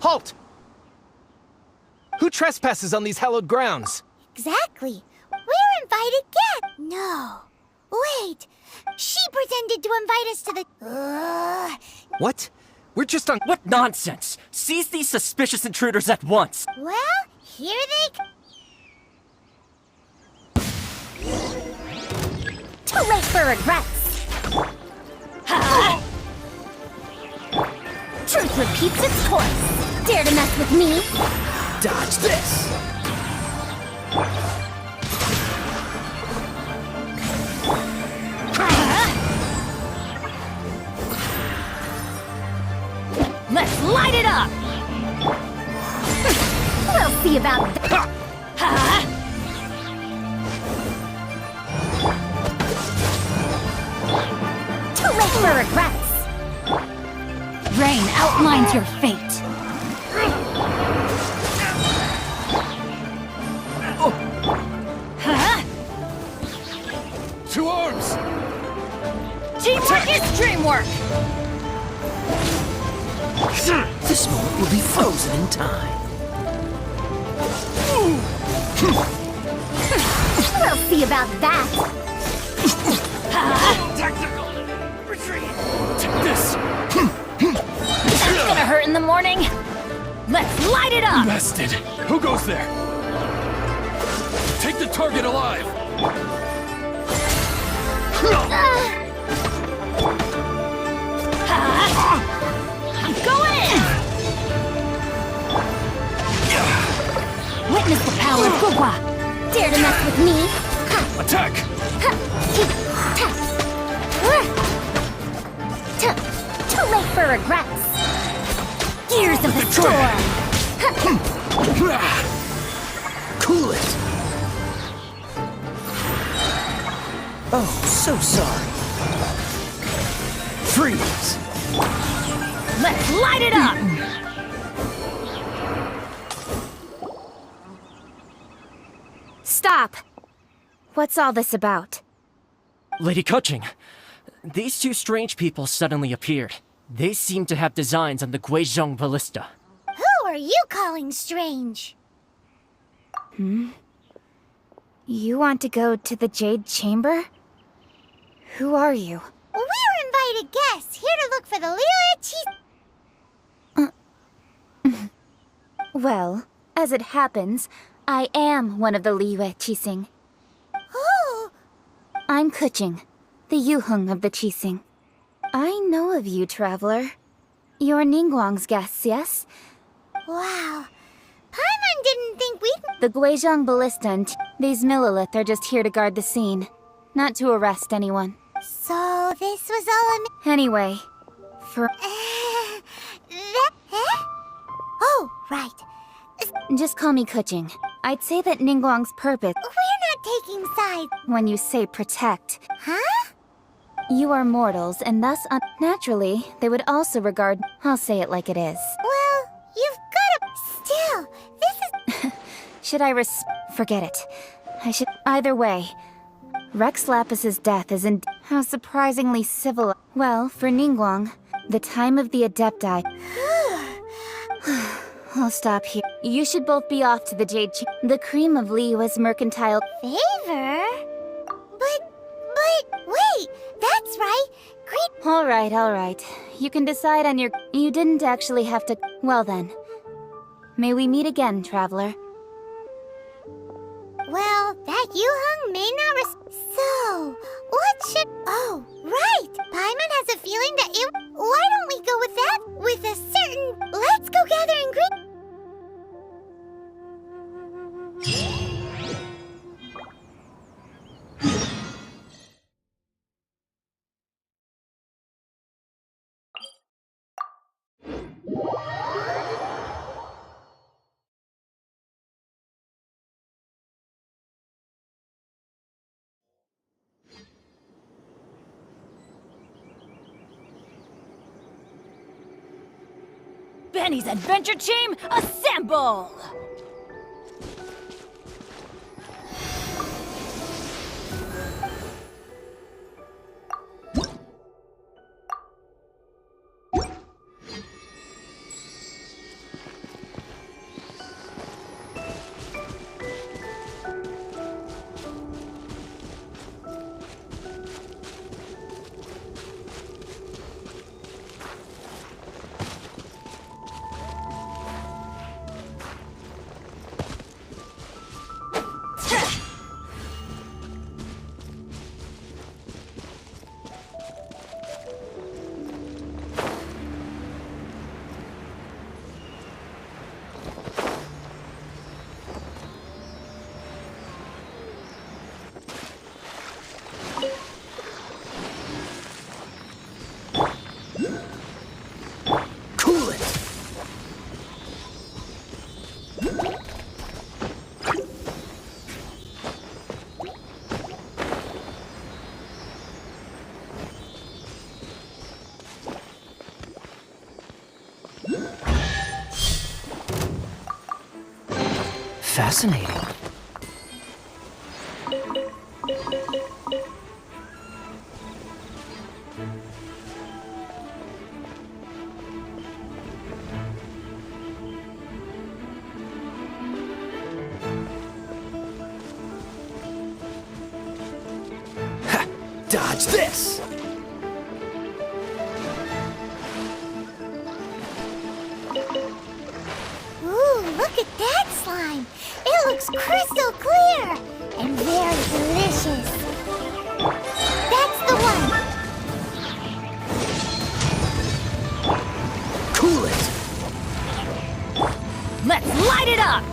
Halt! Who trespasses on these hallowed grounds? Exactly. We're invited guests. No. Wait. She pretended to invite us to the... What? We're just on... What nonsense! Seize these suspicious intruders at once! Well, here they Too late for regrets. Ha! Truth repeats its course. Dare to mess with me? Dodge this! Let's light it up! We'll see about that. Too late for regrets. Rain outlines your fate. To arms! Teamwork is dreamwork! This moment will be frozen in time. We'll see about that. Tactical! Retreat! Take this! That's gonna hurt in the morning. Let's light it up! Bested! Who goes there? Take the target alive! I'm going in! Witness the power of Gugwa! Dare to mess with me? Attack! Too late for regrets. Gears of the storm. Cool it! Oh, so sorry. Freeze! Let's light it up! Stop! What's all this about? Lady Kuching, these two strange people suddenly appeared. They seem to have designs on the Guizhong ballista. Who are you calling strange? You want to go to the Jade Chamber? Who are you? We're invited guests, here to look for the Liyue. Well, as it happens, I am one of the Liyue Qixing. Who? I'm Kuching, the Yuheng of the Qixing. I know of you, traveler. You're Ningguang's guests, yes? Wow. Paimon didn't think we'd... The Guizhong ballista and these Millilith are just here to guard the scene, not to arrest anyone. So this was all Anyway, for... Oh, right. Just call me Kuching. I'd say that Ningguang's purpose... We're not taking sides. When you say protect... Huh? You are mortals, and thus, naturally, they would also regard... I'll say it like it is. Well, you've gotta... Still, this is... Should I Forget it. I should... Either way. Rex Lapis's death is in... How surprisingly civil... Well, for Ningguang, the time of the Adepti... I'll stop here. You should both be off to the Jade the cream of Liyue's mercantile... Favor? But, wait, that's right. All right. You can decide on your... You didn't actually have to... Well then. May we meet again, traveler. Well, that Yuheng may not So, what should... Oh, right! Paimon has a feeling that it... Why don't we go with that? With a certain... Let's go gather ingredients... Benny's adventure team, assemble! Fascinating. Dodge this! Ooh, look at that slime! It looks crystal clear! And very delicious! That's the one! Cool it! Let's light it up!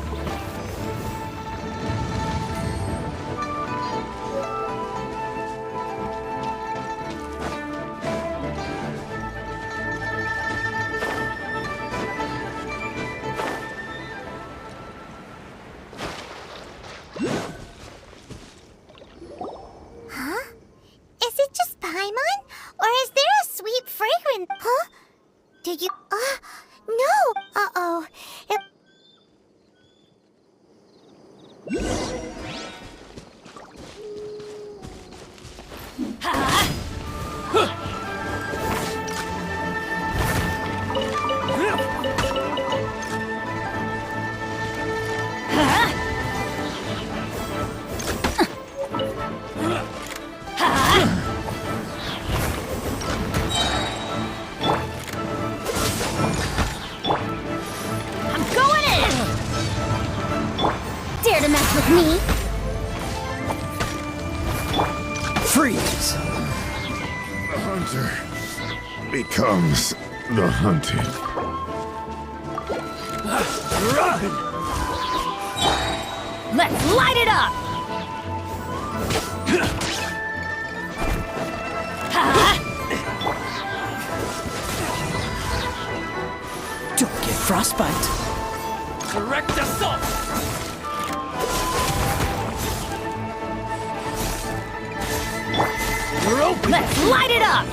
Huh? Is it just Paimon? Or is there a sweet fragrance? Huh? Did you... no! Uh-oh. I'm going in! Dare to mess with me? Freeze! The hunter becomes the hunted. Let's light it up! Don't get frostbite. Direct assault! You're open! Let's light it up!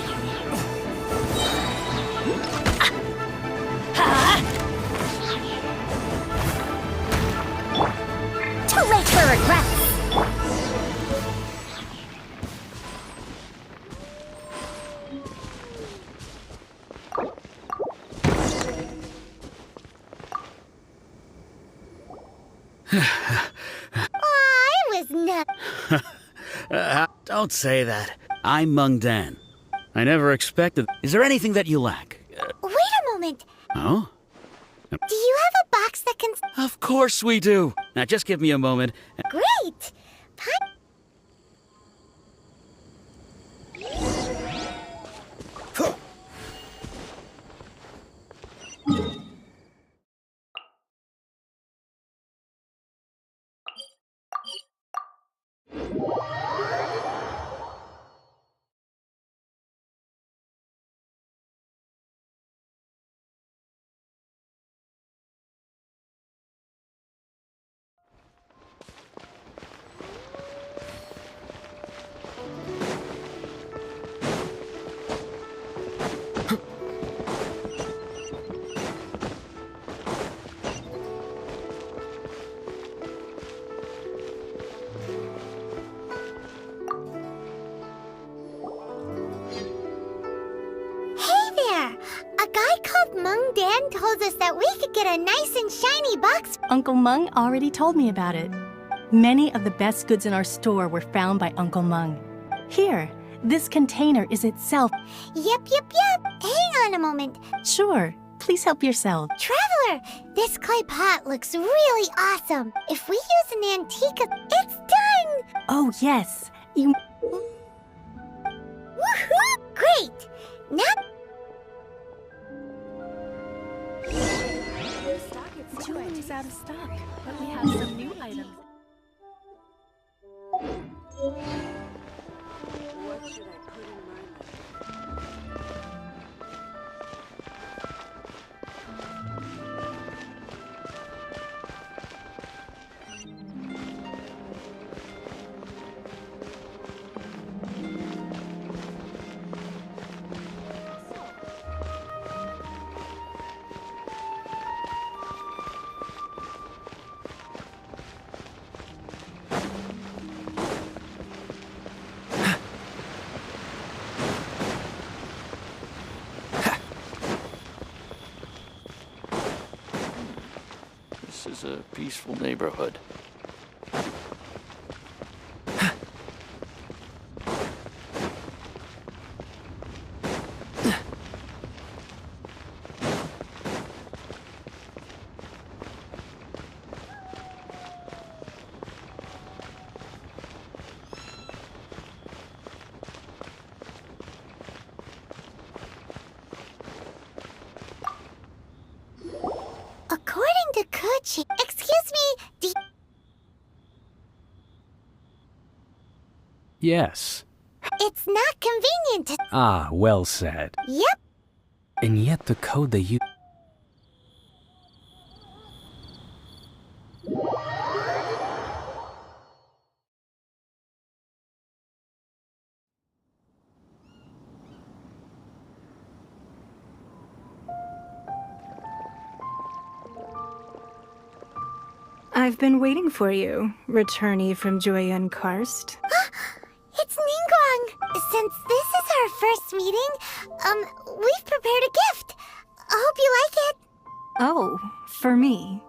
Too late for regrets! I was not... Don't say that. I'm Mung Dan. I never expected... Is there anything that you lack? Wait a moment. Oh? Do you have a box that can... Of course we do. Now just give me a moment. Great! Mung Dan told us that we could get a nice and shiny box. Uncle Mung already told me about it. Many of the best goods in our store were found by Uncle Mung. Here, this container is itself. Yep. Hang on a moment. Sure, please help yourself. Traveler, this clay pot looks really awesome. If we use an antique, it's done! Oh, yes. You... Woohoo! Great! Now... Jewelry is out of stock, but we have some new items. What should I put in my is a peaceful neighborhood. According to Kuchi, excuse me, Yes. it's not convenient to... Ah, well said. Yep. And yet the code they use... I've been waiting for you, returnee from Joyun Karst. It's Ningguang. Since this is our first meeting, we've prepared a gift. I hope you like it. Oh, for me.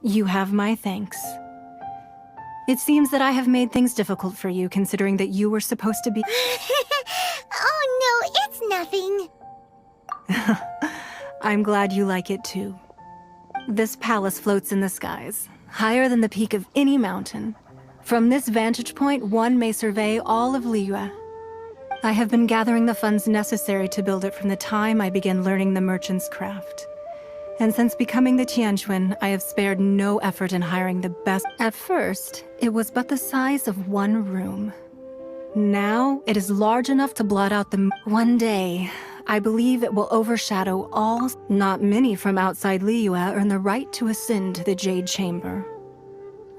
You have my thanks. It seems that I have made things difficult for you, considering that you were supposed to be... Oh no, it's nothing. I'm glad you like it too. This palace floats in the skies, higher than the peak of any mountain. From this vantage point, one may survey all of Liyue. I have been gathering the funds necessary to build it from the time I began learning the merchant's craft. And since becoming the Tianquan, I have spared no effort in hiring the best. At first, it was but the size of one room. Now, it is large enough to blot out the... One day, I believe it will overshadow all. Not many from outside Liyue earn the right to ascend to the Jade Chamber.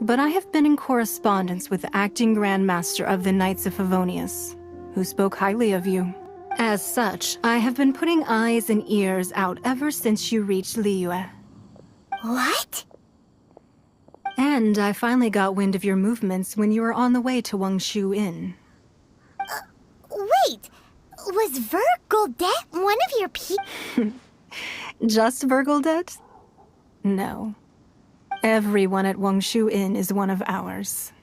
But I have been in correspondence with the acting Grand Master of the Knights of Favonius, who spoke highly of you. As such, I have been putting eyes and ears out ever since you reached Liyue. What? And I finally got wind of your movements when you were on the way to Wangshu Inn. Wait, was Vergoldet one of your people? Just Vergoldet? No. Everyone at Wangshu Inn is one of ours.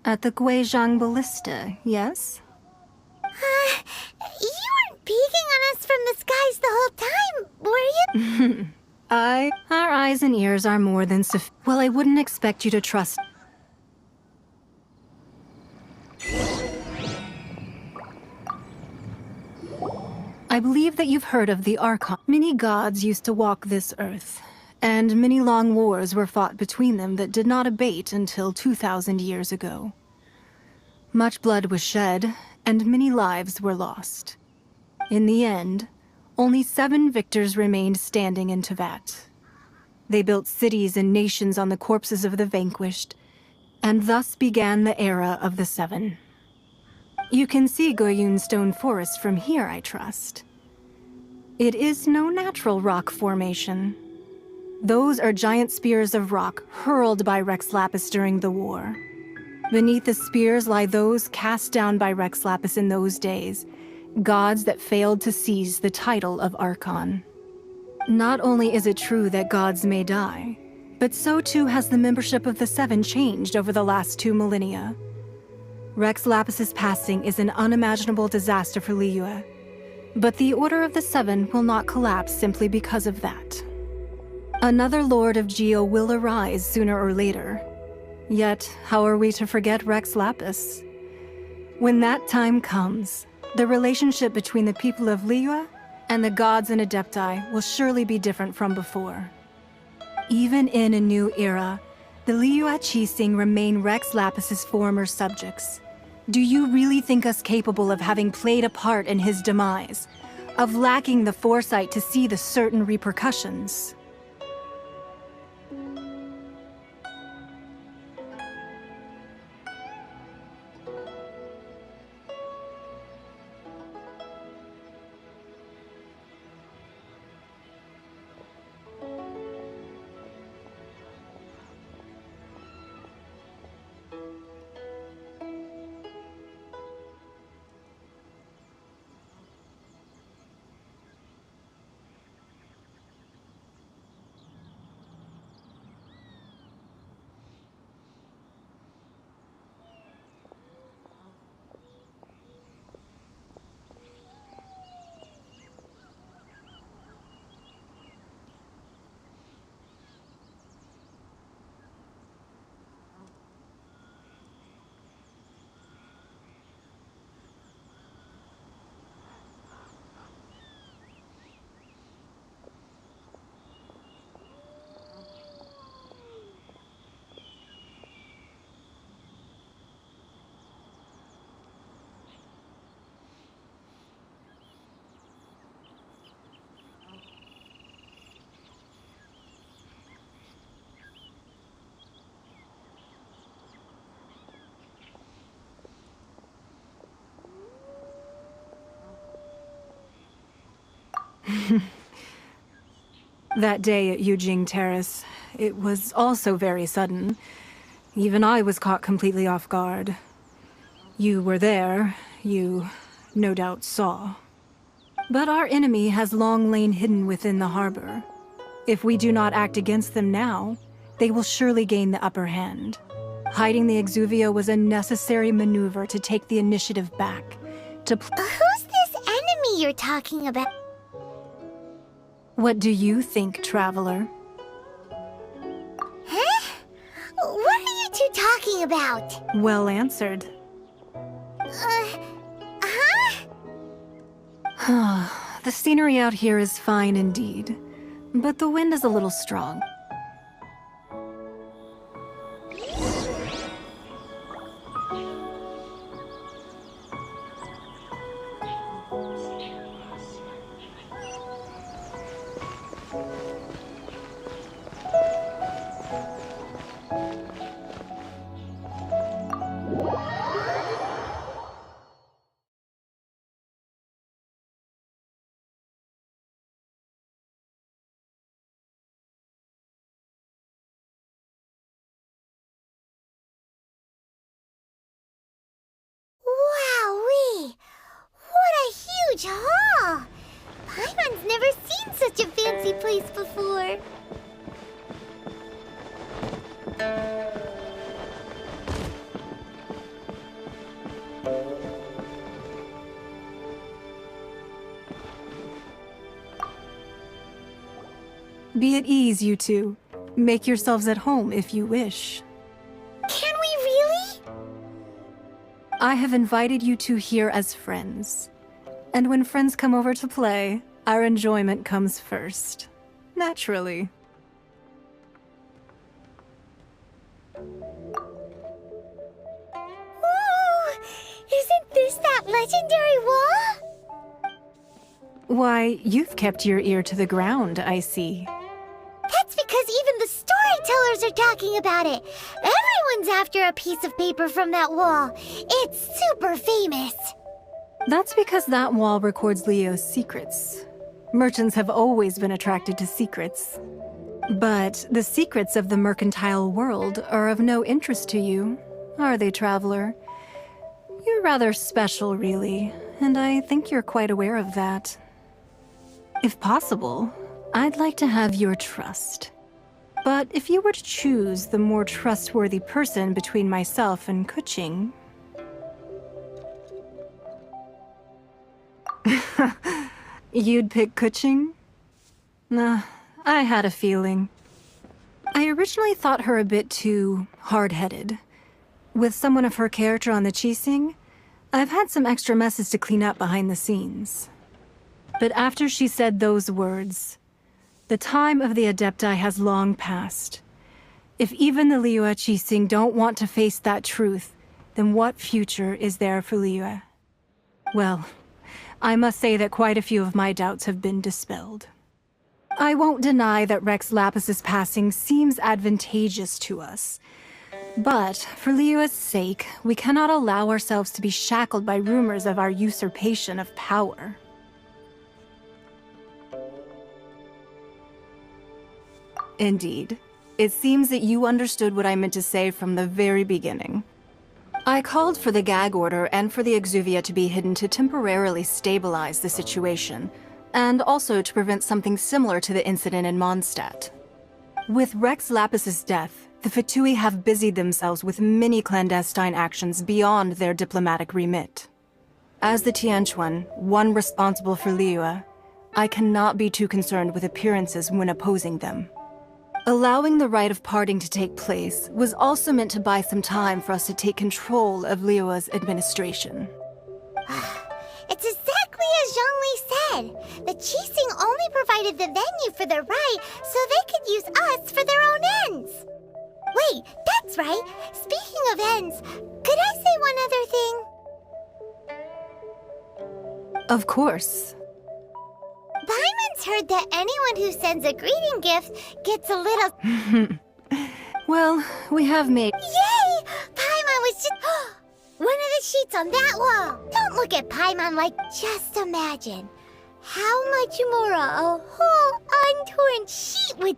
At the Guizhang Ballista, yes? You weren't peeking on us from the skies the whole time, were you? Our eyes and ears are more than well, I wouldn't expect you to trust. I believe that you've heard of the Archon. Many gods used to walk this earth, and many long wars were fought between them that did not abate until 2,000 years ago. Much blood was shed, and many lives were lost. In the end, only 7 victors remained standing in Tevat. They built cities and nations on the corpses of the vanquished, and thus began the era of the 7. You can see Goyun Stone Forest from here, I trust. It is no natural rock formation. Those are giant spears of rock hurled by Rex Lapis during the war. Beneath the spears lie those cast down by Rex Lapis in those days, gods that failed to seize the title of Archon. Not only is it true that gods may die, but so too has the membership of the 7 changed over the last 2 millennia. Rex Lapis's passing is an unimaginable disaster for Liyue, but the Order of the 7 will not collapse simply because of that. Another Lord of Geo will arise sooner or later. Yet, how are we to forget Rex Lapis? When that time comes, the relationship between the people of Liyue and the gods and Adepti will surely be different from before. Even in a new era, the Liyue Qixing remain Rex Lapis's former subjects. Do you really think us capable of having played a part in his demise? Of lacking the foresight to see the certain repercussions? That day at Yujing Terrace, it was also very sudden. Even I was caught completely off guard. You were there, you no doubt saw. But our enemy has long lain hidden within the harbor. If we do not act against them now, they will surely gain the upper hand. Hiding the Exuvia was a necessary maneuver to take the initiative back. Who's this enemy you're talking about? What do you think, Traveler? Huh? What are you two talking about? Well answered. The scenery out here is fine indeed, but the wind is a little strong. Wowee! What a huge hall! Paimon's never seen such a fancy place before. Be at ease, you two. Make yourselves at home if you wish. Can we really? I have invited you two here as friends. And when friends come over to play, our enjoyment comes first. Naturally. Ooh! Isn't this that legendary wall? Why, you've kept your ear to the ground, I see. That's because even the storytellers are talking about it. Everyone's after a piece of paper from that wall. It's super famous. That's because that wall records Leo's secrets. Merchants have always been attracted to secrets. But the secrets of the mercantile world are of no interest to you, are they, Traveler? You're rather special, really, and I think you're quite aware of that. If possible, I'd like to have your trust. But if you were to choose the more trustworthy person between myself and Kuching... You'd pick Kuching? Nah, I had a feeling. I originally thought her a bit too hard-headed. With someone of her character on the Qixing, I've had some extra messes to clean up behind the scenes. But after she said those words, the time of the Adepti has long passed. If even the Liyue Qixing don't want to face that truth, then what future is there for Liyue? Well, I must say that quite a few of my doubts have been dispelled. I won't deny that Rex Lapis's passing seems advantageous to us. But, for Liyue's sake, we cannot allow ourselves to be shackled by rumors of our usurpation of power. Indeed. It seems that you understood what I meant to say from the very beginning. I called for the gag order and for the Exuvia to be hidden to temporarily stabilize the situation, and also to prevent something similar to the incident in Mondstadt. With Rex Lapis's death, the Fatui have busied themselves with many clandestine actions beyond their diplomatic remit. As the Tianquan, one responsible for Liyue, I cannot be too concerned with appearances when opposing them. Allowing the rite of parting to take place was also meant to buy some time for us to take control of Liyue's administration. It's exactly as Zhongli said. The Qixing only provided the venue for their rite so they could use us for their own ends. Wait, that's right. Speaking of ends, could I say one other thing? Of course. Paimon's heard that anyone who sends a greeting gift gets a little... Well, we have made... Yay! Paimon was just... One of the sheets on that wall! Don't look at Paimon like... Just imagine. How much more a whole untorn sheet would...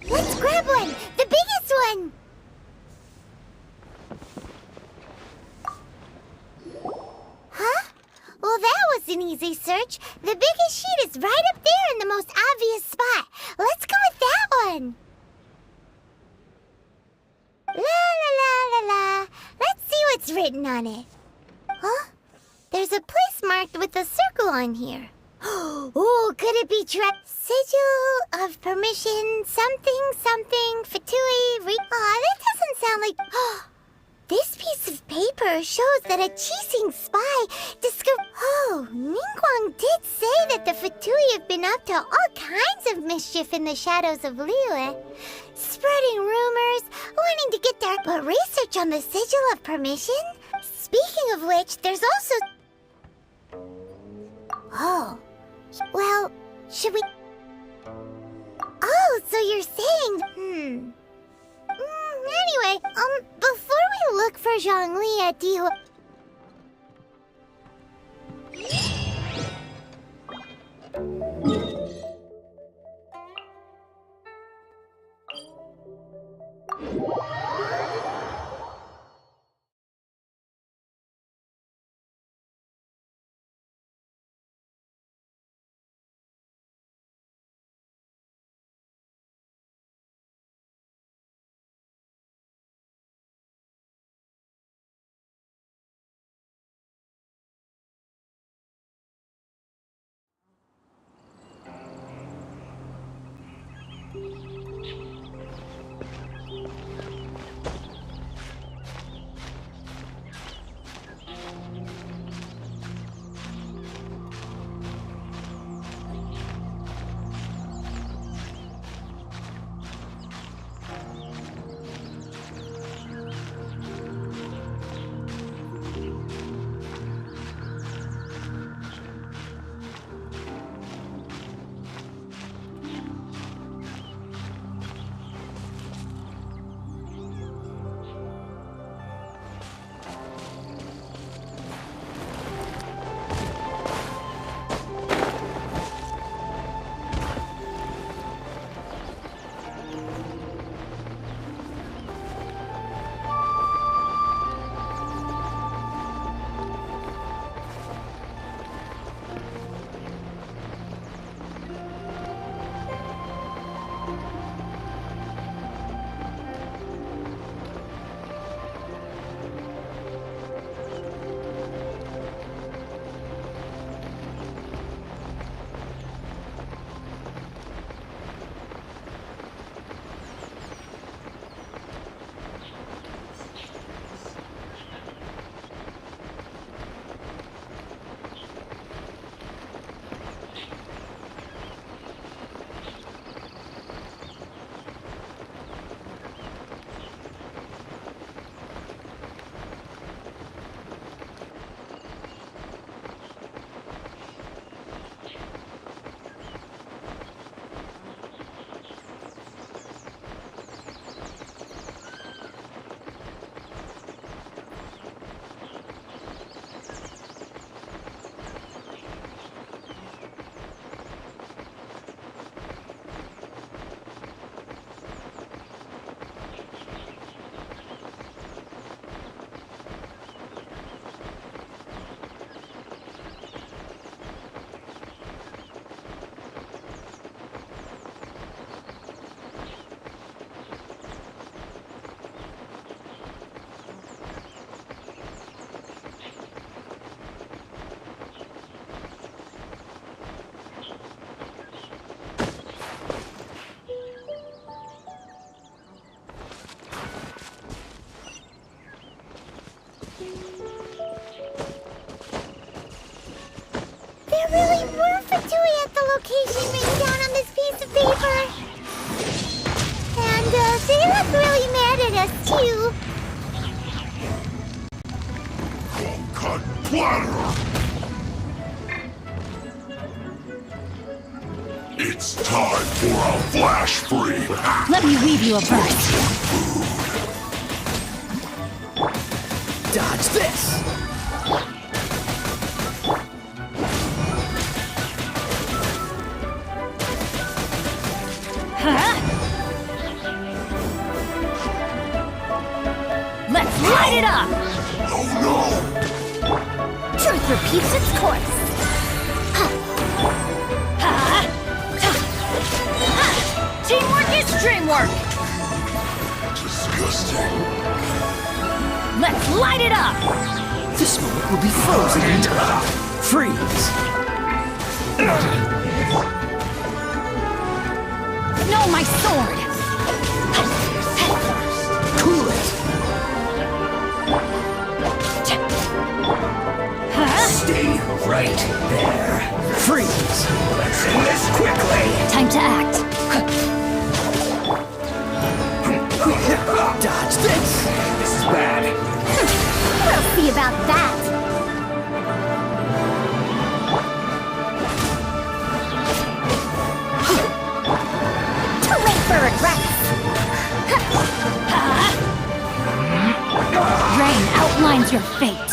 Let's grab one! The biggest one! Huh? Well, that was an easy search. The biggest sheet is right up there in the most obvious spot. Let's go with that one. La la la la la. Let's see what's written on it. Huh? There's a place marked with a circle on here. Oh, could it be sigil of permission, something, fatui, that doesn't sound like... This piece of paper shows that a Qixing spy discovered... Oh, Ningguang did say that the Fatui have been up to all kinds of mischief in the shadows of Liyue. Spreading rumors, wanting to get their... But research on the sigil of permission? Speaking of which, there's also... Oh, well, should we... Oh, so you're saying... Anyway, before we look for Zhongli at Dihu... really were Fatui at the location written down on this piece of paper. And they look really mad at us, too. Cut platter! It's time for a flash free. Let me weave you a verse. Dodge this! Let's light it up! Oh no! Truth repeats its course. Teamwork is dreamwork! Disgusting. Let's light it up! This moment will be frozen in time. Freeze! No, my sword! Cool it! Stay right there. Freeze! Let's end this quickly! Time to act. Dodge this! This is bad. We'll see about that. Too late for regrets. Rain outlines your fate.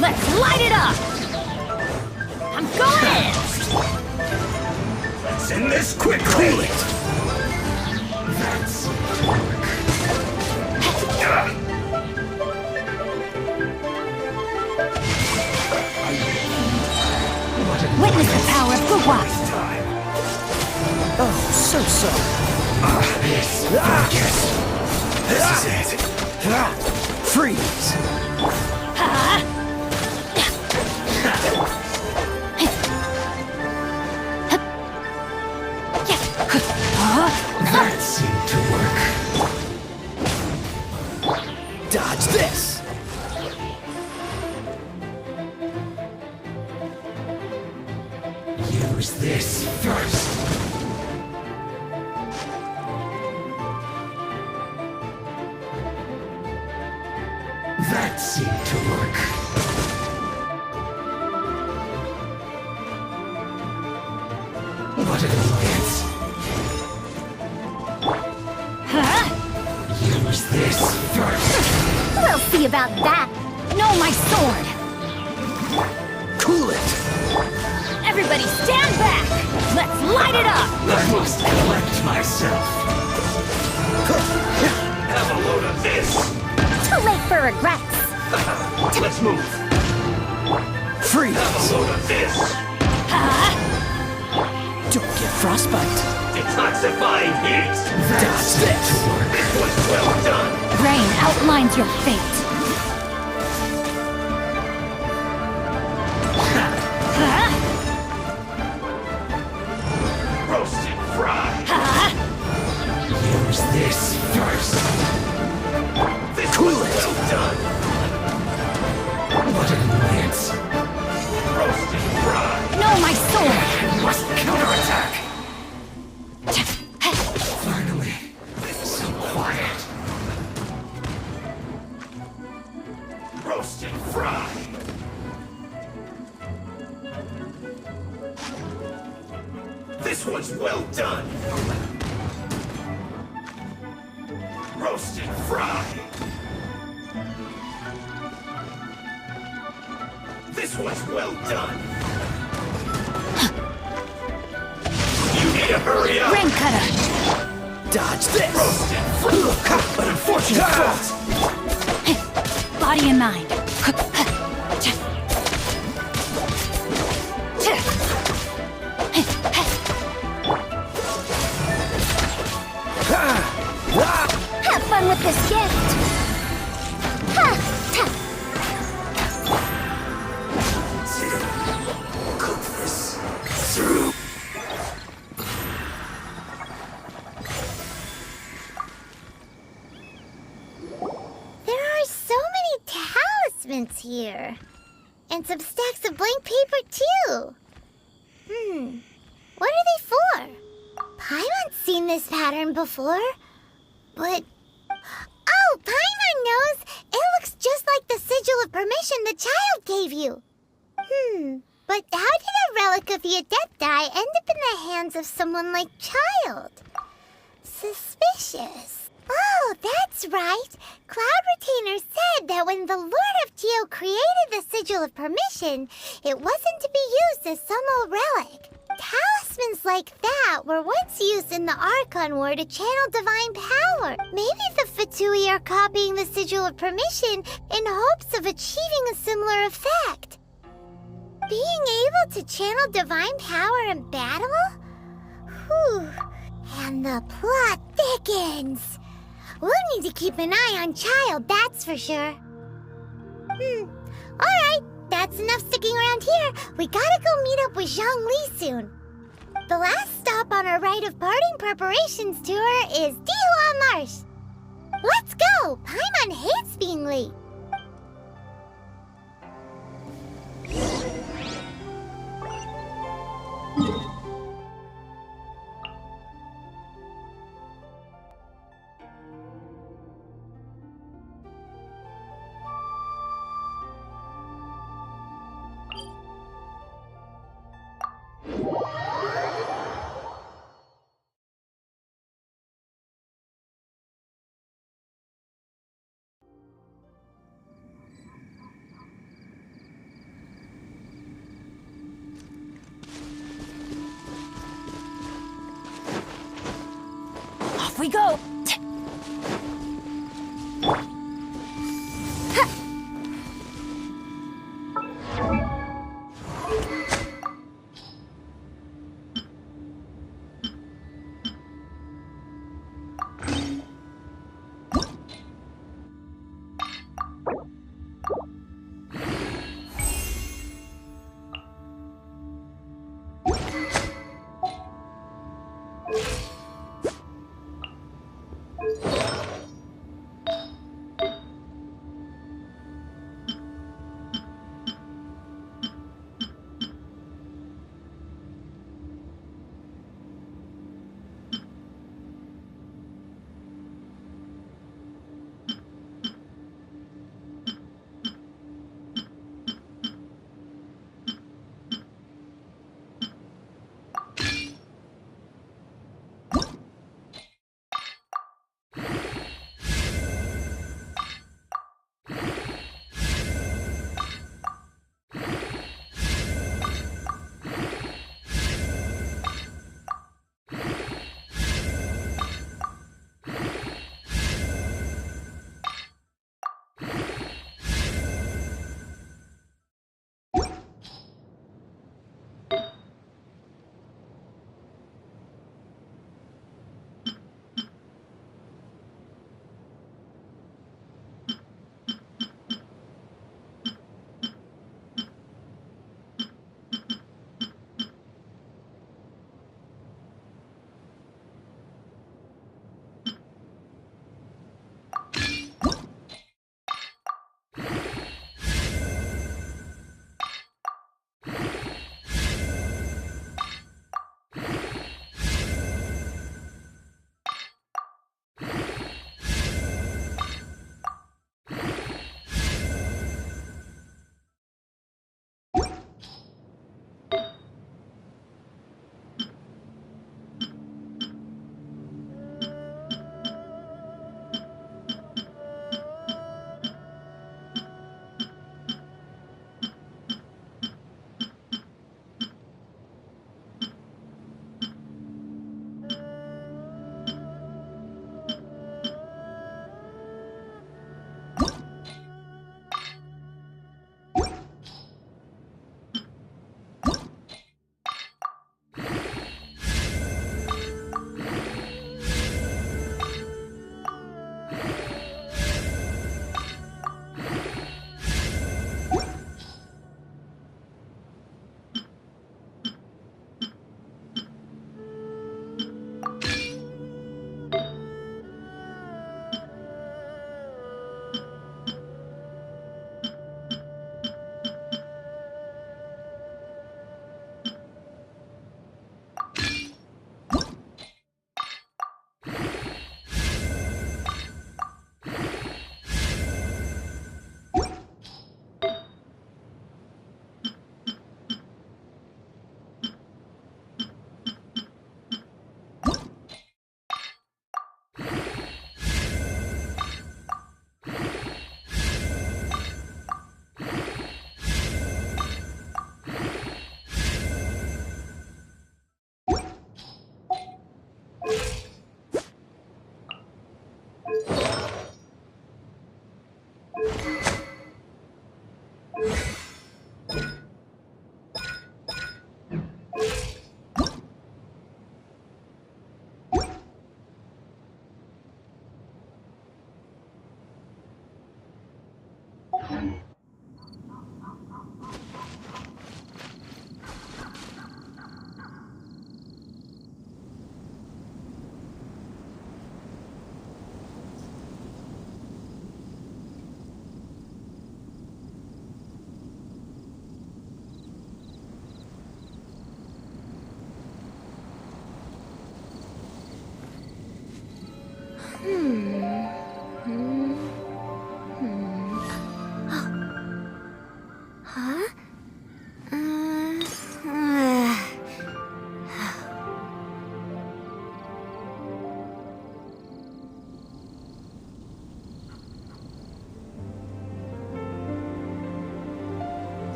Let's light it up! I'm going in! Let's end this quickly! Cool it! Witness the power of Fuwa! Oh, so. This is it. Freeze! That seemed to work. Dodge this! Use this first. That seemed to work. What an annoyance. Use this first. We'll see about that. No, my sword! Cool it! Everybody stand back! Let's light it up! I must collect myself. Have a load of this. Too late for regrets. Let's move. Freeze. Have a load of this. Don't get frostbite. Detoxifying heat. Dodge this. This was well done. Rain outlines your fate. Roasted fry. Use this first. This was well done. What an annoyance. Roasted fry. No, my sword! Must counterattack. Finally, so quiet. Roasted fry. This one's well done. Roasted fry. This one's well done. You need to hurry up. Rain cutter! Dodge this. Roasted fry. An unfortunate fault. Body and mind. Have fun with this gift. Cook this through. There are so many talismans here. And some stacks of blank paper, too. What are they for? Paimon's seen this pattern before. But... Oh, Paimon knows! It looks just like the sigil of permission the child gave you. But how did a relic of your Adepti end up in the hands of someone like Child? Suspicious. Oh, that's right. Cloud Retainer said that when the Lord of Geo created the Sigil of Permission, it wasn't to be used as some old relic. Talismans like that were once used in the Archon War to channel divine power. Maybe the Fatui are copying the Sigil of Permission in hopes of achieving a similar effect. Being able to channel divine power in battle? Whew. And the plot thickens. We'll need to keep an eye on Child, that's for sure. Alright, that's enough sticking around here. We gotta go meet up with Zhongli soon. The last stop on our rite of parting preparations tour is Dihua Marsh. Let's go! Paimon hates being late. Off we go!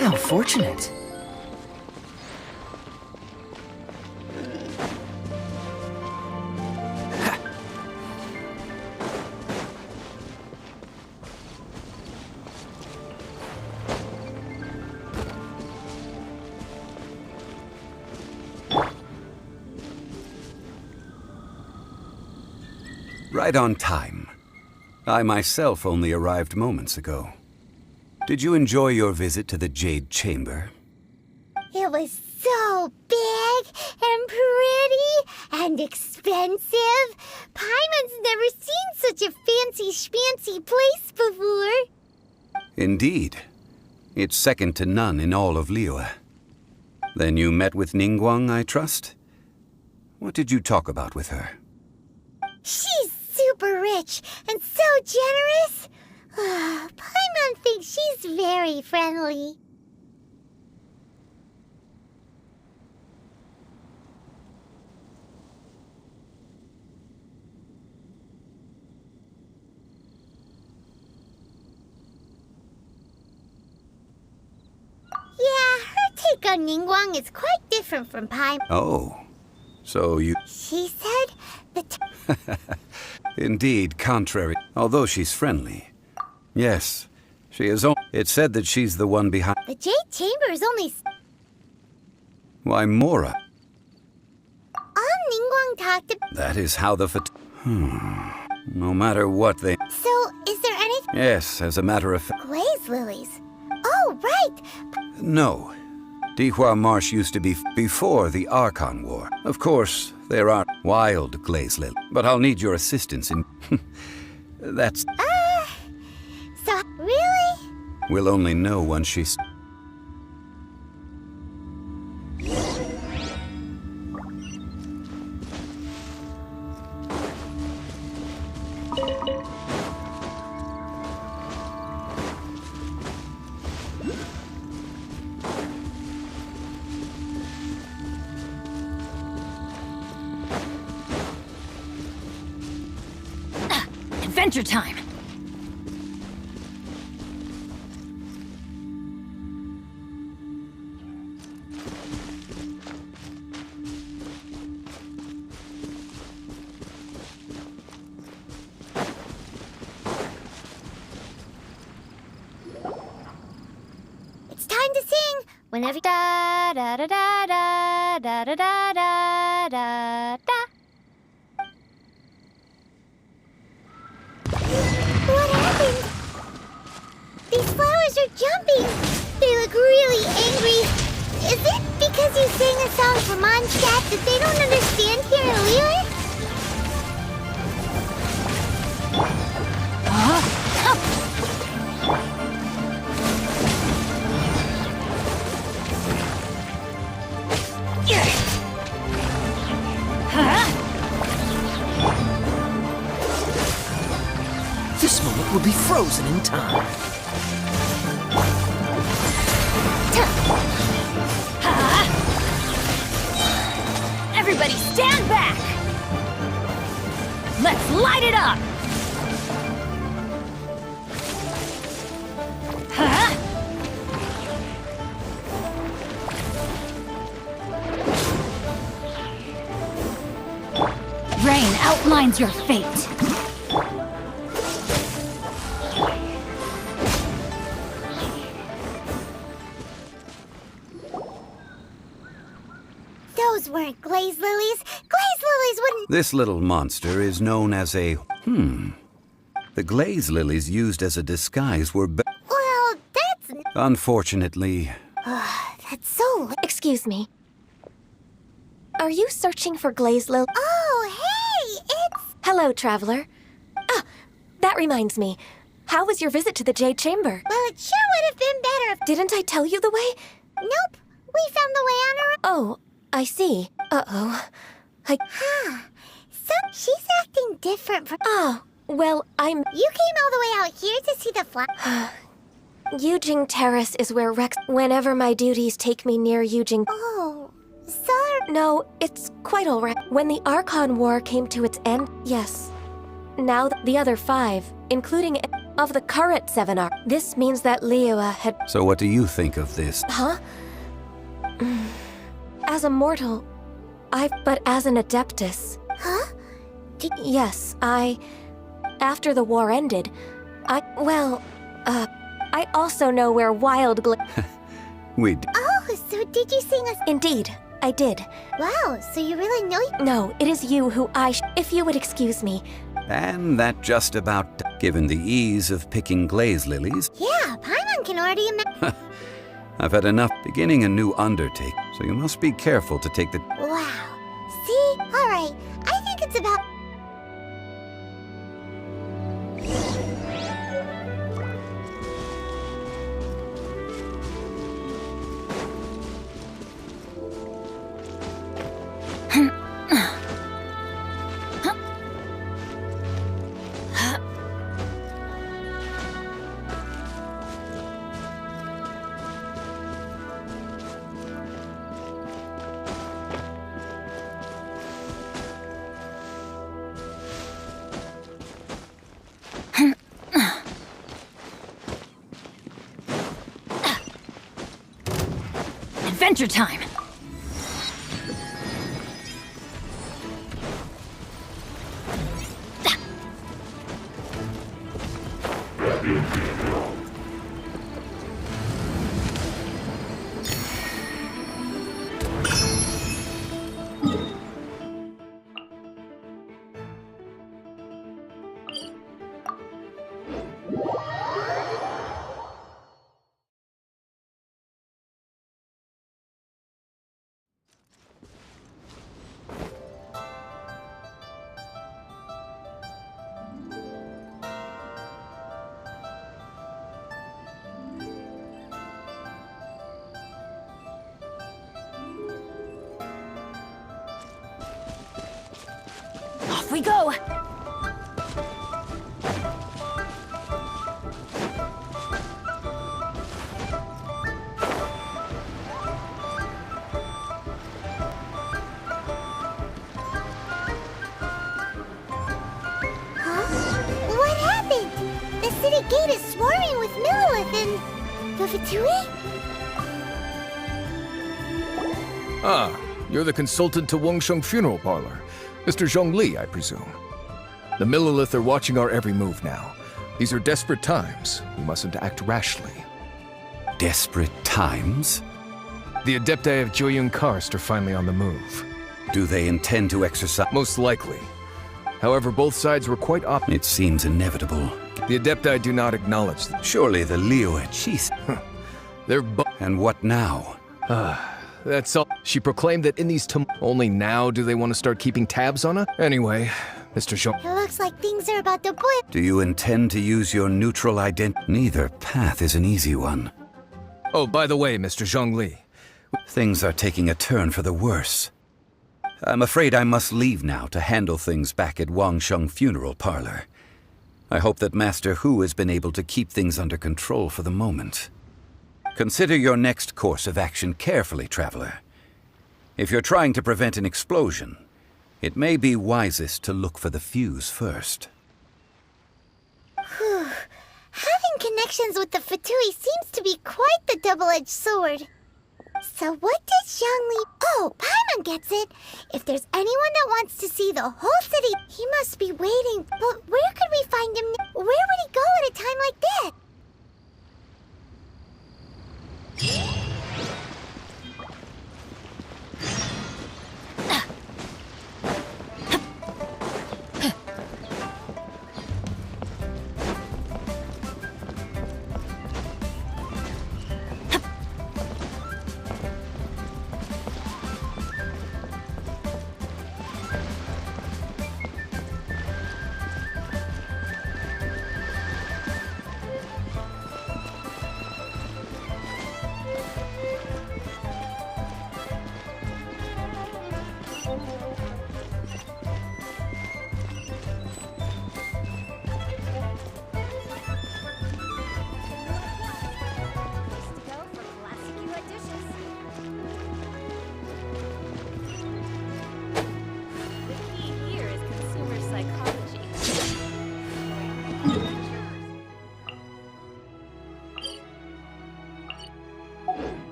How fortunate. Right on time. I myself only arrived moments ago. Did you enjoy your visit to the Jade Chamber? It was so big and pretty and expensive. Paimon's never seen such a fancy-schmancy place before. Indeed. It's second to none in all of Liyue. Then you met with Ningguang, I trust? What did you talk about with her? She's super rich and so generous. Paimon thinks she's very friendly. Yeah, her take on Ningguang is quite different from Paimon. Oh, so you... She said that... Indeed, contrary. Although she's friendly. Yes, she is. It said that she's the one behind. The Jade Chamber is only. Why, Mora? Ningguang talked to. That is how the No matter what they. So, is there any? Yes, as a matter of fact. Glaze lilies. Oh, right. No. Dihua Marsh used to be before the Archon War. Of course, there are wild glaze lilies, but I'll need your assistance in. That's. So, really? We'll only know once she's... Adventure time! Whenever da da da da da da da da da da da. What happened? These flowers are jumping. They look really angry. Is it because you sang a song for Mondstadt that they don't understand here in Liyue? This moment will be frozen in time. Everybody stand back! Let's light it up! line's your fate. Those weren't glaze lilies. Glaze lilies wouldn't... This little monster is known as a... The glaze lilies used as a disguise were... Well, that's... Unfortunately... That's so... Excuse me. Are you searching for glaze lily? Oh, hey! It's... Hello, traveler. Ah, that reminds me. How was your visit to the Jade Chamber? Well, it sure would have been better if... Didn't I tell you the way? Nope. We found the way on our own. Oh, I see. Uh-oh. Huh. So, she's acting different from... Oh, well, I'm... You came all the way out here to see the flag? Yujing Terrace is where Rex... Whenever my duties take me near Yujing... Oh, sorry. No, it's quite alright. When the Archon War came to its end, yes. Now the other 5, including of the current 7 are... This means that Liyue had... So what do you think of this? Huh? As a mortal, but as an Adeptus... Huh? Yes, after the war ended, I also know where Wild We Oh, so did you sing us? Indeed, I did. Wow, so you really know... No, it is you who if you would excuse me. And that just about... Given the ease of picking glaze lilies... Yeah, Paimon can already imagine... I've had enough beginning a new undertaking, so you must be careful to take the... Wow. See? Alright, I think it's about... Adventure time! Off we go! What happened? The city gate is swarming with Millilith and... the Fatui? Ah, you're the consultant to Wangsheng Funeral Parlor. Mr. Zhongli, I presume. The Millilith are watching our every move now. These are desperate times. We mustn't act rashly. Desperate times? The Adepti of Joyun Karst are finally on the move. Do they intend to exercise? Most likely. However, both sides were quite It seems inevitable. The Adepti do not acknowledge them. Surely the Liyue chief... They're And what now? That's all. She proclaimed that in these only now do they want to start keeping tabs on her? Anyway, Mr. Zhong... It looks like things are about to blip. Do you intend to use your neutral identity? Neither path is an easy one. Oh, by the way, Mr. Zhongli. Things are taking a turn for the worse. I'm afraid I must leave now to handle things back at Wangsheng Funeral Parlor. I hope that Master Hu has been able to keep things under control for the moment. Consider your next course of action carefully, traveler. If you're trying to prevent an explosion, it may be wisest to look for the fuse first. Whew. Having connections with the Fatui seems to be quite the double-edged sword. So what did Zhongli... Oh, Paimon gets it. If there's anyone that wants to see the whole city, he must be waiting. But where could we find him? Where would he go at a time like this?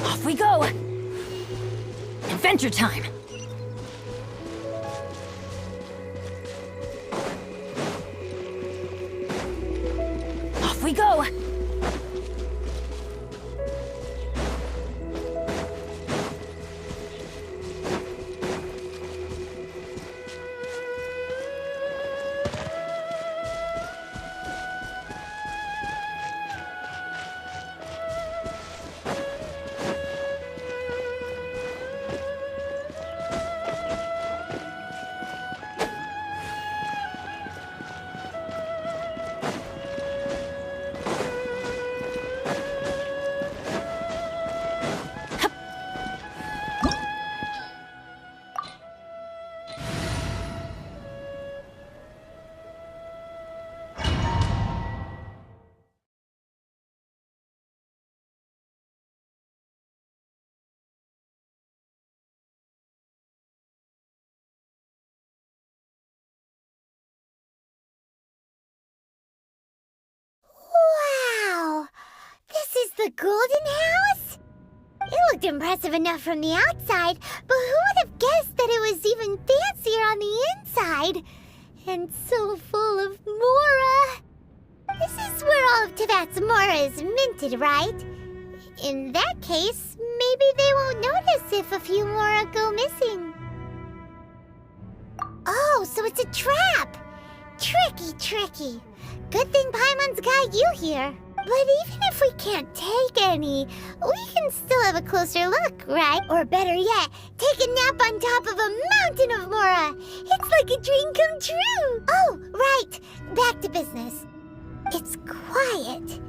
Off we go! Adventure time! Off we go! Wow! This is the Golden House? It looked impressive enough from the outside, but who would have guessed that it was even fancier on the inside? And so full of Mora! This is where all of Teyvat's Mora is minted, right? In that case, maybe they won't notice if a few Mora go missing. Oh, so it's a trap! Tricky. Good thing Paimon's got you here. But even if we can't take any, we can still have a closer look, right? Or better yet, take a nap on top of a mountain of Mora. It's like a dream come true. Oh, right. Back to business. It's quiet.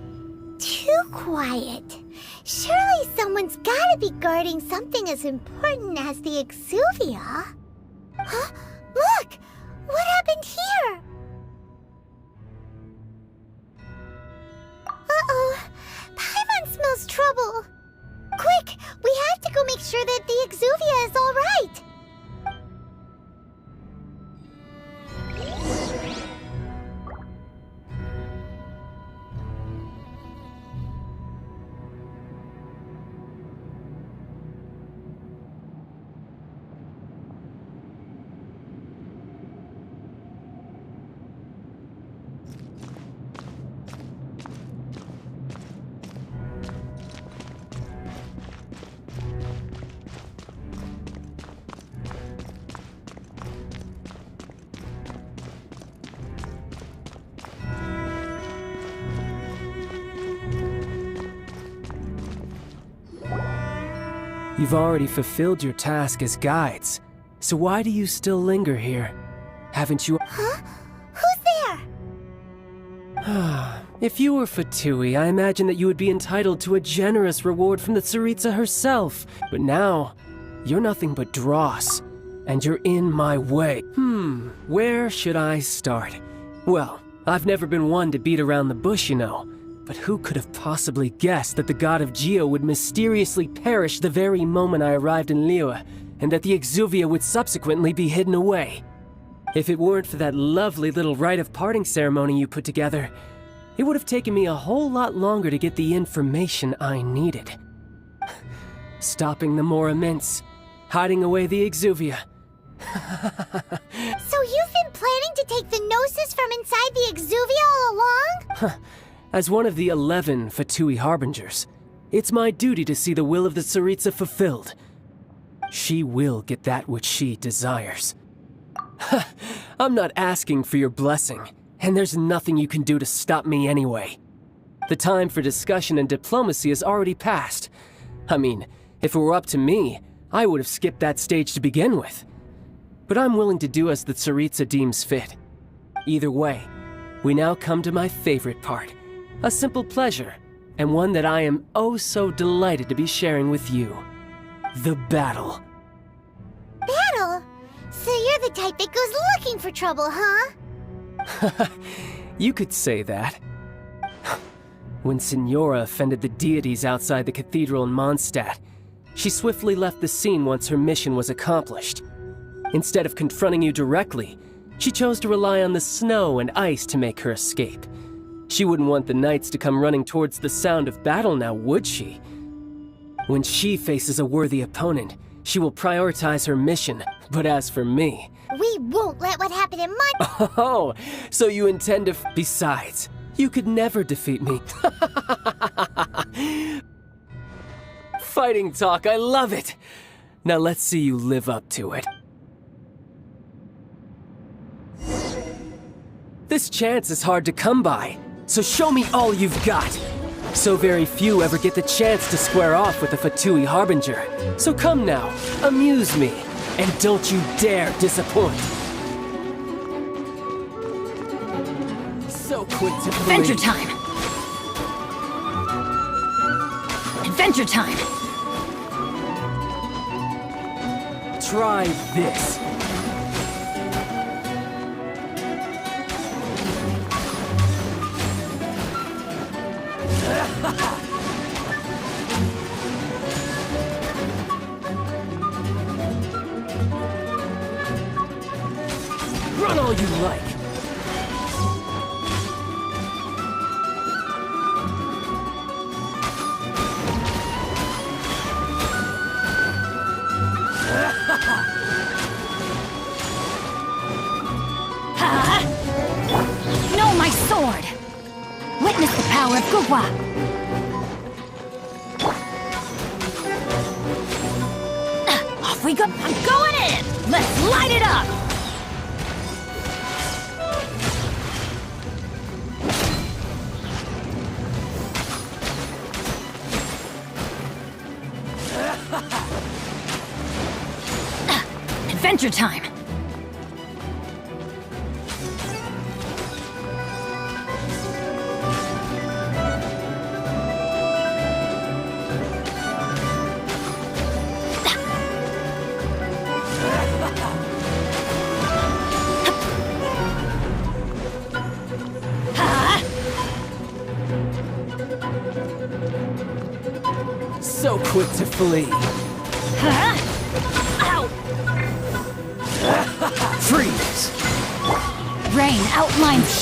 Too quiet. Surely someone's gotta be guarding something as important as the Exuvia. Huh? Look! What happened here? Uh-oh. Paimon smells trouble. Quick! We have to go make sure that the Exuvia is all right. You've already fulfilled your task as guides, so why do you still linger here? Haven't you— Huh? Who's there? If you were Fatui, I imagine that you would be entitled to a generous reward from the Tsaritsa herself. But now, you're nothing but dross, and you're in my way. Where should I start? Well, I've never been one to beat around the bush, you know. But who could have possibly guessed that the god of Geo would mysteriously perish the very moment I arrived in Liyue, and that the Exuvia would subsequently be hidden away? If it weren't for that lovely little rite of parting ceremony you put together, it would have taken me a whole lot longer to get the information I needed. Stopping the Mora Mints, hiding away the Exuvia. So you've been planning to take the Gnosis from inside the Exuvia all along? As one of the 11 Fatui Harbingers, it's my duty to see the will of the Tsaritsa fulfilled. She will get that which she desires. I'm not asking for your blessing, and there's nothing you can do to stop me anyway. The time for discussion and diplomacy has already passed. I mean, if it were up to me, I would have skipped that stage to begin with. But I'm willing to do as the Tsaritsa deems fit. Either way, we now come to my favorite part. A simple pleasure, and one that I am oh so delighted to be sharing with you. The battle. Battle? So you're the type that goes looking for trouble, huh? You could say that. When Signora offended the deities outside the cathedral in Mondstadt, she swiftly left the scene once her mission was accomplished. Instead of confronting you directly, she chose to rely on the snow and ice to make her escape. She wouldn't want the knights to come running towards the sound of battle now, would she? When she faces a worthy opponent, she will prioritize her mission. But as for me... We won't let what happened in Mon— Oh, so you intend to... Besides, you could never defeat me. Fighting talk, I love it! Now let's see you live up to it. This chance is hard to come by, so show me all you've got. So very few ever get the chance to square off with a Fatui Harbinger. So come now, amuse me, and don't you dare disappoint. So quick to believe. Adventure time! Adventure time! Try this. Run all you like. Know my sword! Witness the power of Gugwa! Off we go! I'm going in! Let's light it up! Adventure time! So quick to flee. Ow! Freeze! Rain outlines.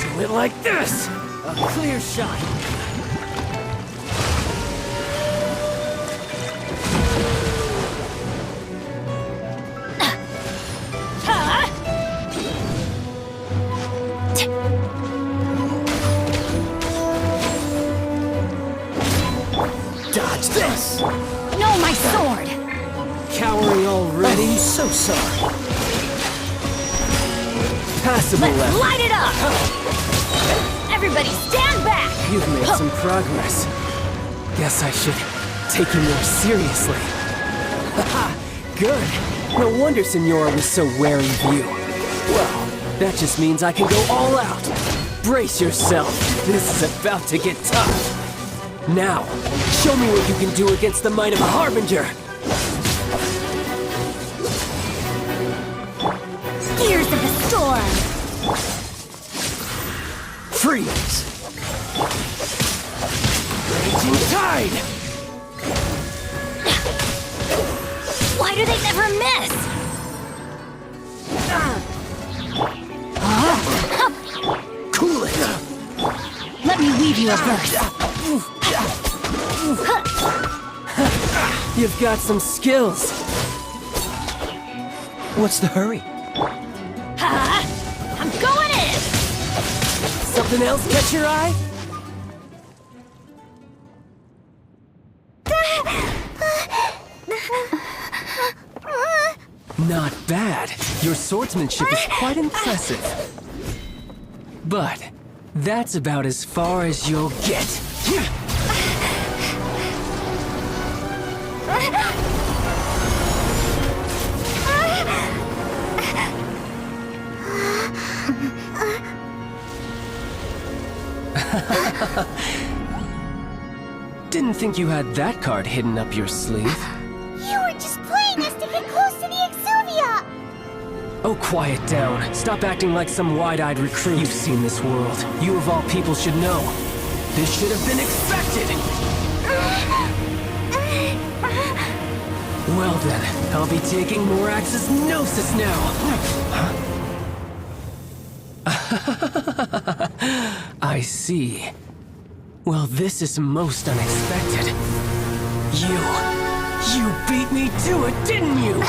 Do it like this! A clear shot. Dodge this! Know my sword! Cowering already? Oh, so sorry. Passable Let's left. light it up! Everybody stand back! You've made some progress. Guess I should take you more seriously. Haha, good. No wonder Senora was so wary of you. Well, that just means I can go all out. Brace yourself. This is about to get tough. Now, show me what you can do against the might of a Harbinger. Gears of the storm! Freeze! Raging tide! Why do they never miss? Cool it! Let me weave you a verse. You've got some skills. What's the hurry? Ha! I'm going in! Something else catch your eye? Not bad. Your swordsmanship is quite impressive. But that's about as far as you'll get. Didn't think you had that card hidden up your sleeve. You were just playing us to get close to the Exuvia! Oh, quiet down. Stop acting like some wide-eyed recruit. You've seen this world. You of all people should know. This should have been expected! Well then, I'll be taking Morax's Gnosis now! I see. Well, this is most unexpected. You beat me to it, didn't you?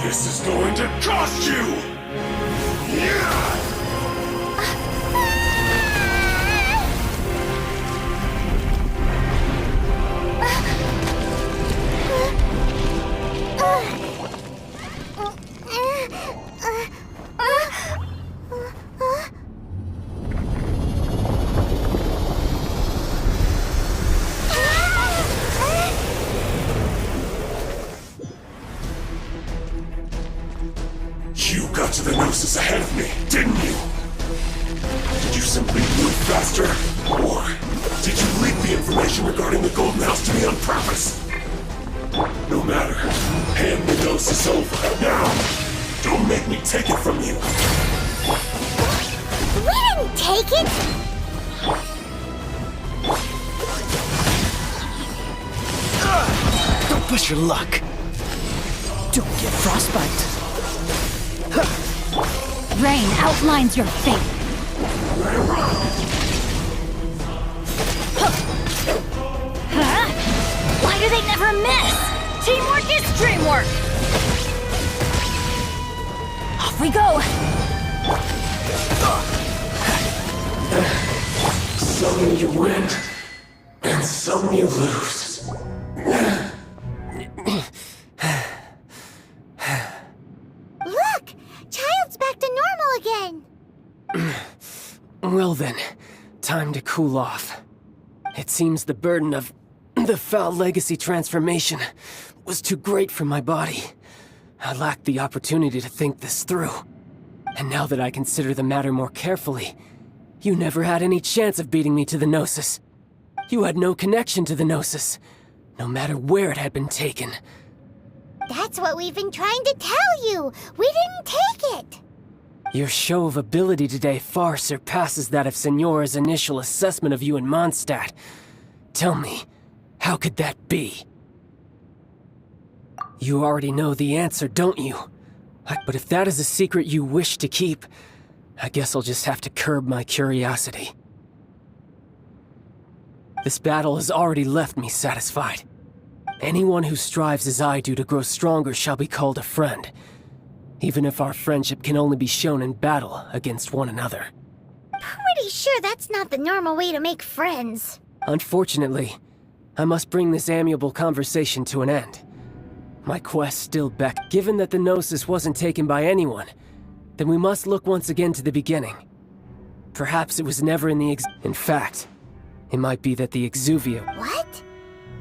This is going to cost you! You got to the Gnosis ahead of me, didn't you? Did you simply move faster? Or did you leak the information regarding the Golden House to me on purpose? No matter. Hand the Gnosis over. Now! Don't make me take it from you! We didn't take it! Don't push your luck. Don't get frostbite. Rain outlines your fate. Huh? Why do they never miss? Teamwork is dreamwork! Off we go! Some you win, and some you lose. Look! Child's back to normal again! Well then, time to cool off. It seems the burden of the foul legacy transformation was too great for my body. I lacked the opportunity to think this through. And now that I consider the matter more carefully, you never had any chance of beating me to the Gnosis. You had no connection to the Gnosis, no matter where it had been taken. That's what we've been trying to tell you! We didn't take it! Your show of ability today far surpasses that of Senora's initial assessment of you in Mondstadt. Tell me, how could that be? You already know the answer, don't you? But if that is a secret you wish to keep, I guess I'll just have to curb my curiosity. This battle has already left me satisfied. Anyone who strives as I do to grow stronger shall be called a friend, even if our friendship can only be shown in battle against one another. Pretty sure that's not the normal way to make friends. Unfortunately, I must bring this amiable conversation to an end. My quest still beckons. Given that the Gnosis wasn't taken by anyone, then we must look once again to the beginning. Perhaps it was never in the In fact, it might be that the Exuvia... What?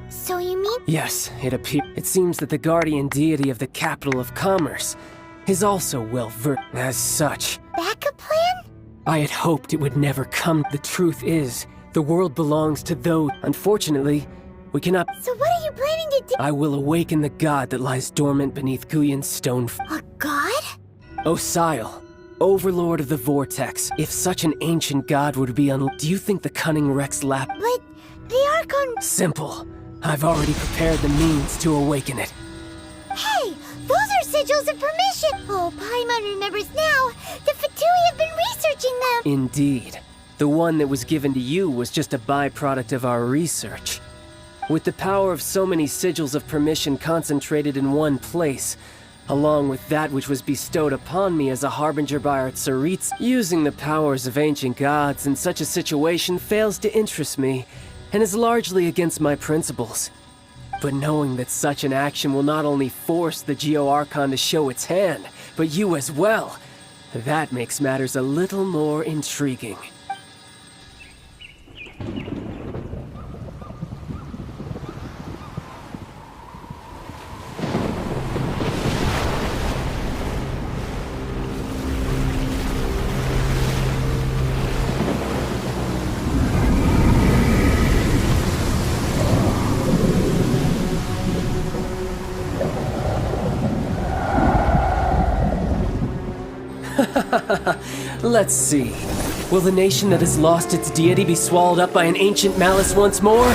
So you mean... Yes, it appears. It seems that the guardian deity of the capital of commerce is also well-versed. As such... Backup plan? I had hoped it would never come. The truth is, the world belongs to those. Unfortunately, we cannot... So what are you planning to do? I will awaken the god that lies dormant beneath Guyon's stone... A god? Osile, overlord of the vortex. If such an ancient god would be do you think the cunning Rex Lap... But the Archon... Simple. I've already prepared the means to awaken it. Hey! Those are sigils of permission! Oh, Paimon remembers now! The Fatui have been researching them! Indeed. The one that was given to you was just a byproduct of our research. With the power of so many sigils of permission concentrated in one place, along with that which was bestowed upon me as a harbinger by our Tsaritsa, using the powers of ancient gods in such a situation fails to interest me, and is largely against my principles. But knowing that such an action will not only force the Geo-Archon to show its hand, but you as well, that makes matters a little more intriguing. Let's see. Will the nation that has lost its deity be swallowed up by an ancient malice once more?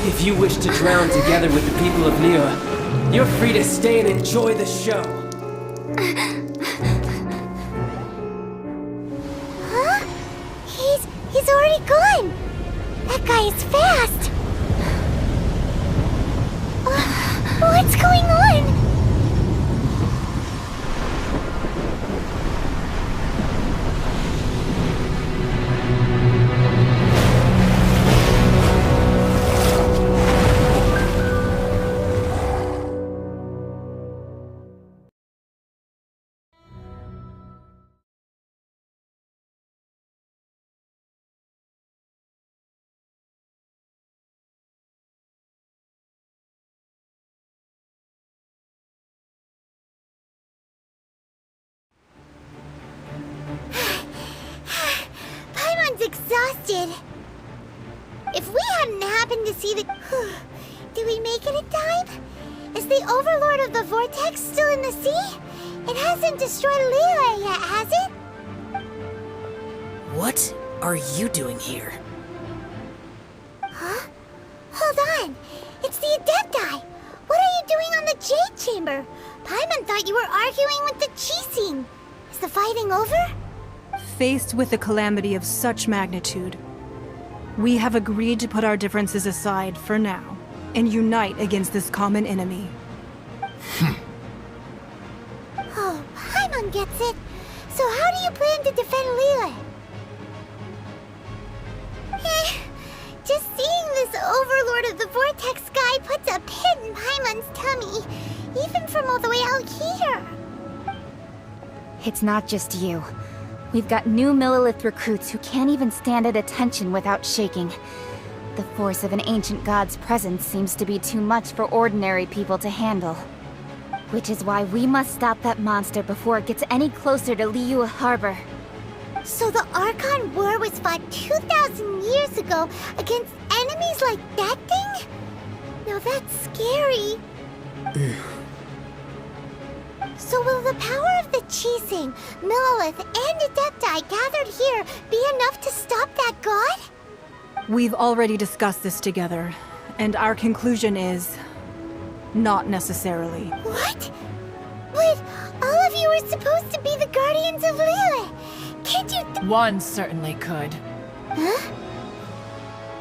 If you wish to drown together with the people of Liyue, you're free to stay and enjoy the show. Huh? He's already gone! That guy is fast! What's going on? Exhausted. If we hadn't happened to see the... Did we make it in time? Is the Overlord of the Vortex still in the sea? It hasn't destroyed Liyue yet, has it? What are you doing here? Huh? Hold on. It's the Adepti. What are you doing on the Jade Chamber? Paimon thought you were arguing with the Qixing. Is the fighting over? Faced with a calamity of such magnitude, we have agreed to put our differences aside for now and unite against this common enemy. Oh, Paimon gets it. So how do you plan to defend Liyue? Just seeing this Overlord of the Vortex guy puts a pit in Paimon's tummy, even from all the way out here. It's not just you. We've got new Millilith recruits who can't even stand at attention without shaking. The force of an ancient god's presence seems to be too much for ordinary people to handle. Which is why we must stop that monster before it gets any closer to Liyue Harbor. So the Archon War was fought 2,000 years ago against enemies like that thing? Now that's scary. So will the power of the Qixing, Millilith, and Adepti gathered here be enough to stop that god? We've already discussed this together, and our conclusion is... not necessarily. What? But all of you are supposed to be the guardians of Liyue. Can't you... One certainly could. Huh?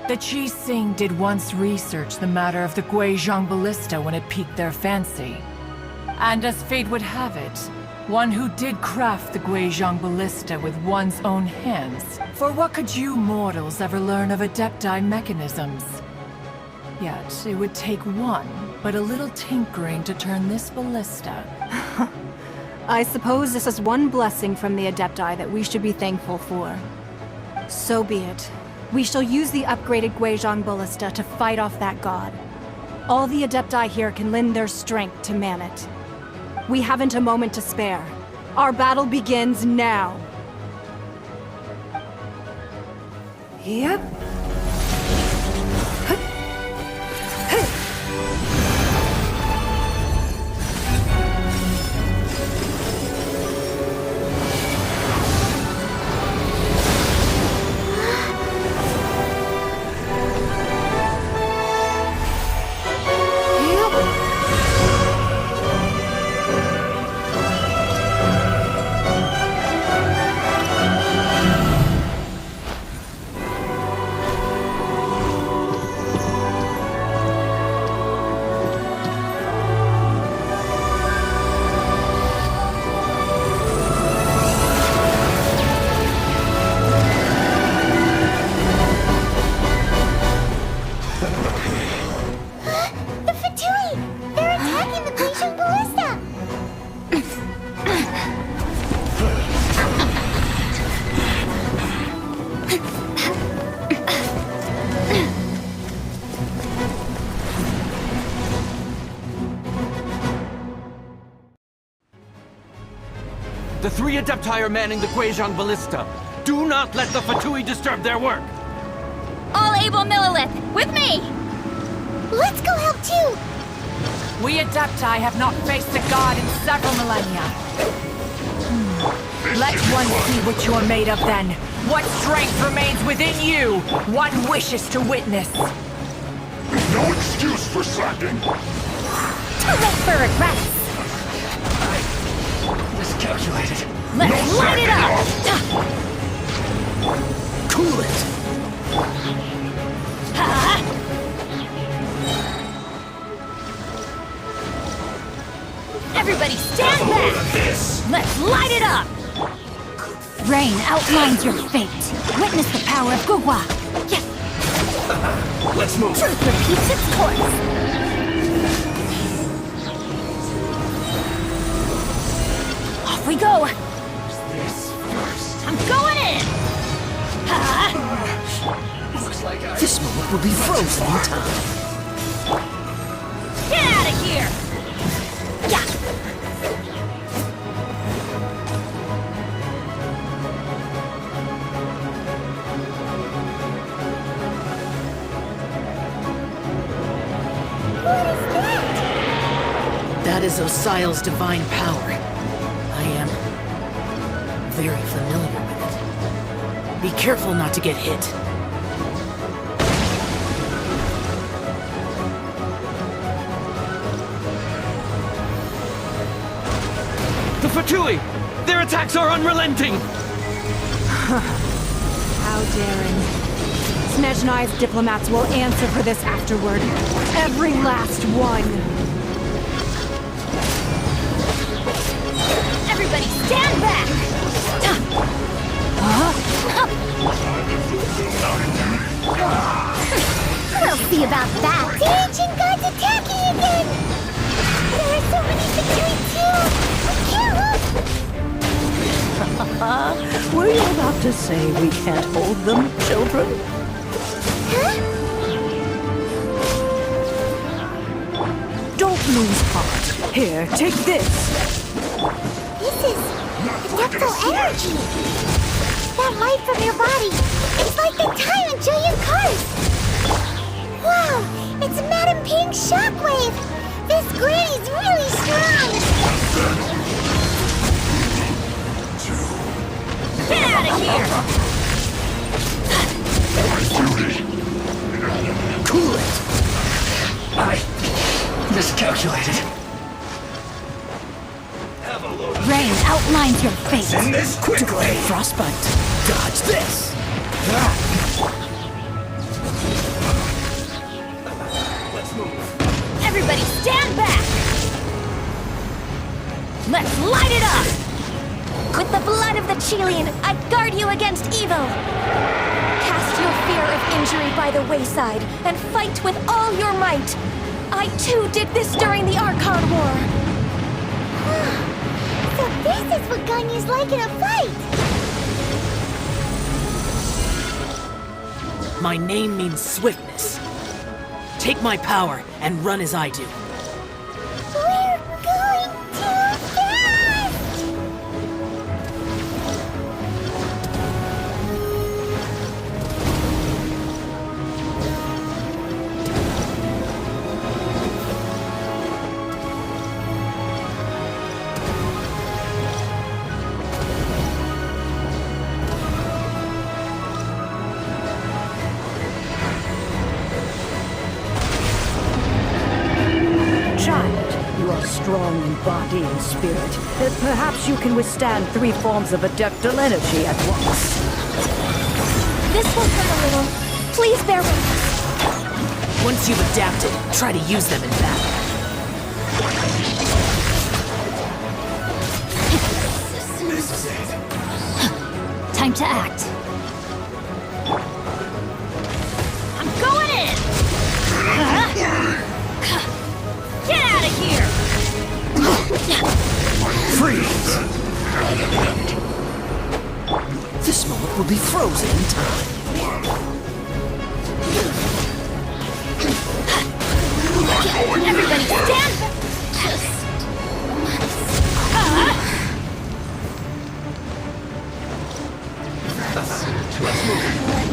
The Qixing did once research the matter of the Guizhong ballista when it piqued their fancy. And as fate would have it, one who did craft the Guizhong ballista with one's own hands. For what could you mortals ever learn of Adepti mechanisms? Yet, it would take one, but a little tinkering to turn this ballista. I suppose this is one blessing from the Adepti that we should be thankful for. So be it. We shall use the upgraded Guizhong ballista to fight off that god. All the Adepti here can lend their strength to man it. We haven't a moment to spare. Our battle begins now. Yep. The 3 Adepti are manning the Guizhong ballista. Do not let the Fatui disturb their work! All able Millilith, with me! Let's go help too! We Adepti have not faced the god in several millennia. Let one see what you're made of then. What strength remains within you? One wishes to witness. No excuse for slacking! Too late for regrets! Miscalculated. Let's light it up! Cool it! Everybody stand back! Let's light it up! Rain outlines your fate. Witness the power of Guhua. Yes! Let's move! Truth repeats its course. Off we go! I'm going in! This moment will be frozen in time. Get out of here! Yeah! That is Osial's divine power. I am very familiar with it. Be careful not to get hit. The Fatui! Their attacks are unrelenting! How daring. Snezhnai's diplomats will answer for this afterward. Every last one. Everybody stand back! We'll see about that. The ancient god's attacking again! There are so many Fatui too! We can't look! Were you about to say we can't hold them, children? Huh? Don't lose heart. Here, take this. This is adeptal energy! That light from your body, it's like the time in Julian Cars! Wow, it's Madame Ping's shockwave! This granny's really strong! Get out of here! Cool it! I miscalculated. Rain outlines your fate. Send this quickly! Frostbite. Dodge this! Everybody stand back! Let's light it up! With the blood of the Chilean, I guard you against evil! Cast your fear of injury by the wayside, and fight with all your might! I too did this during the Archon War! So this is what Ganyu's like in a fight! My name means swiftness. Take my power and run as I do. We're going too fast! Strong in body and spirit. Perhaps you can withstand 3 forms of adeptal energy at once. This will hurt a little. Please bear with us. Once you've adapted, try to use them in battle. This is it. Time to act. I'm going in! Get out of here! Freeze! This moment will be frozen in time. Everybody stand back!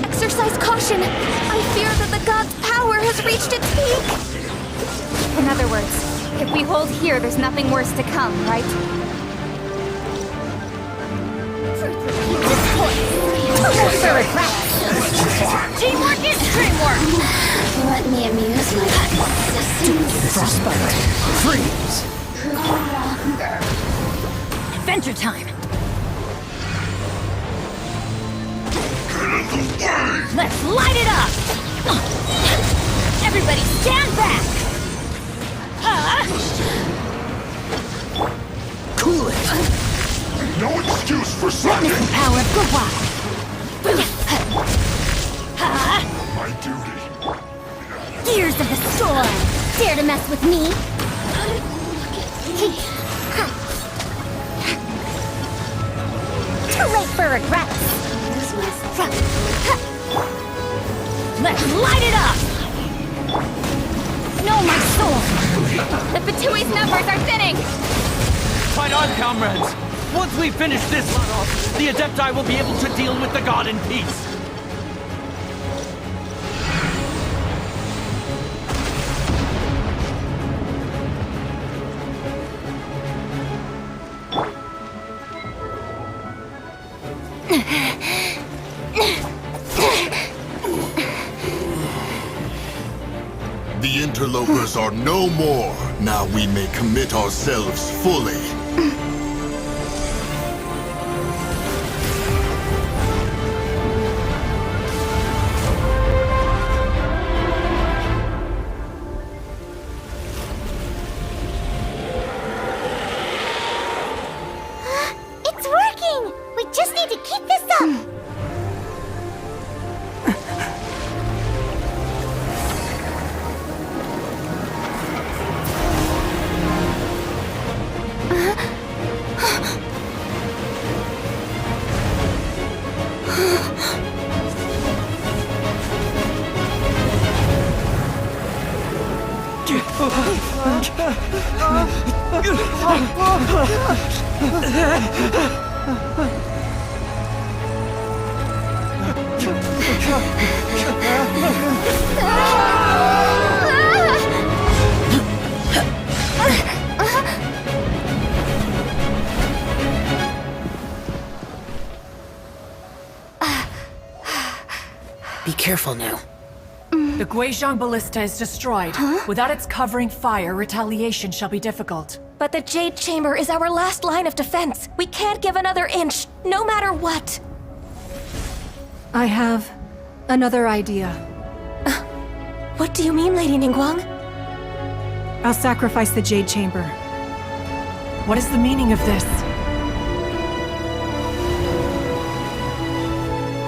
Exercise caution! I fear that the god's power has reached its peak! In other words, if we hold here, there's nothing worse to come, right? Teamwork is dreamwork! Let me amuse myself. Frostbite. Freeze! Adventure time! Let's light it up! Everybody stand back! Cool it! No excuse for Witness something! the power of Gua! My duty. Gears of the storm! Dare to mess with me? Too late for regrets! Let's light it up! Know my sword! The Fatui's numbers are thinning! Fight on, comrades! Once we finish this run off, the Adepti will be able to deal with the god in peace! The interlopers are no more. Now we may commit ourselves fully. It's working! We just need to keep this up! Be careful now. The Guizhong Ballista is destroyed. Without its covering fire, retaliation shall be difficult. But the Jade Chamber is our last line of defense. We can't give another inch, no matter what. I have another idea. What do you mean, Lady Ningguang? I'll sacrifice the Jade Chamber. What is the meaning of this?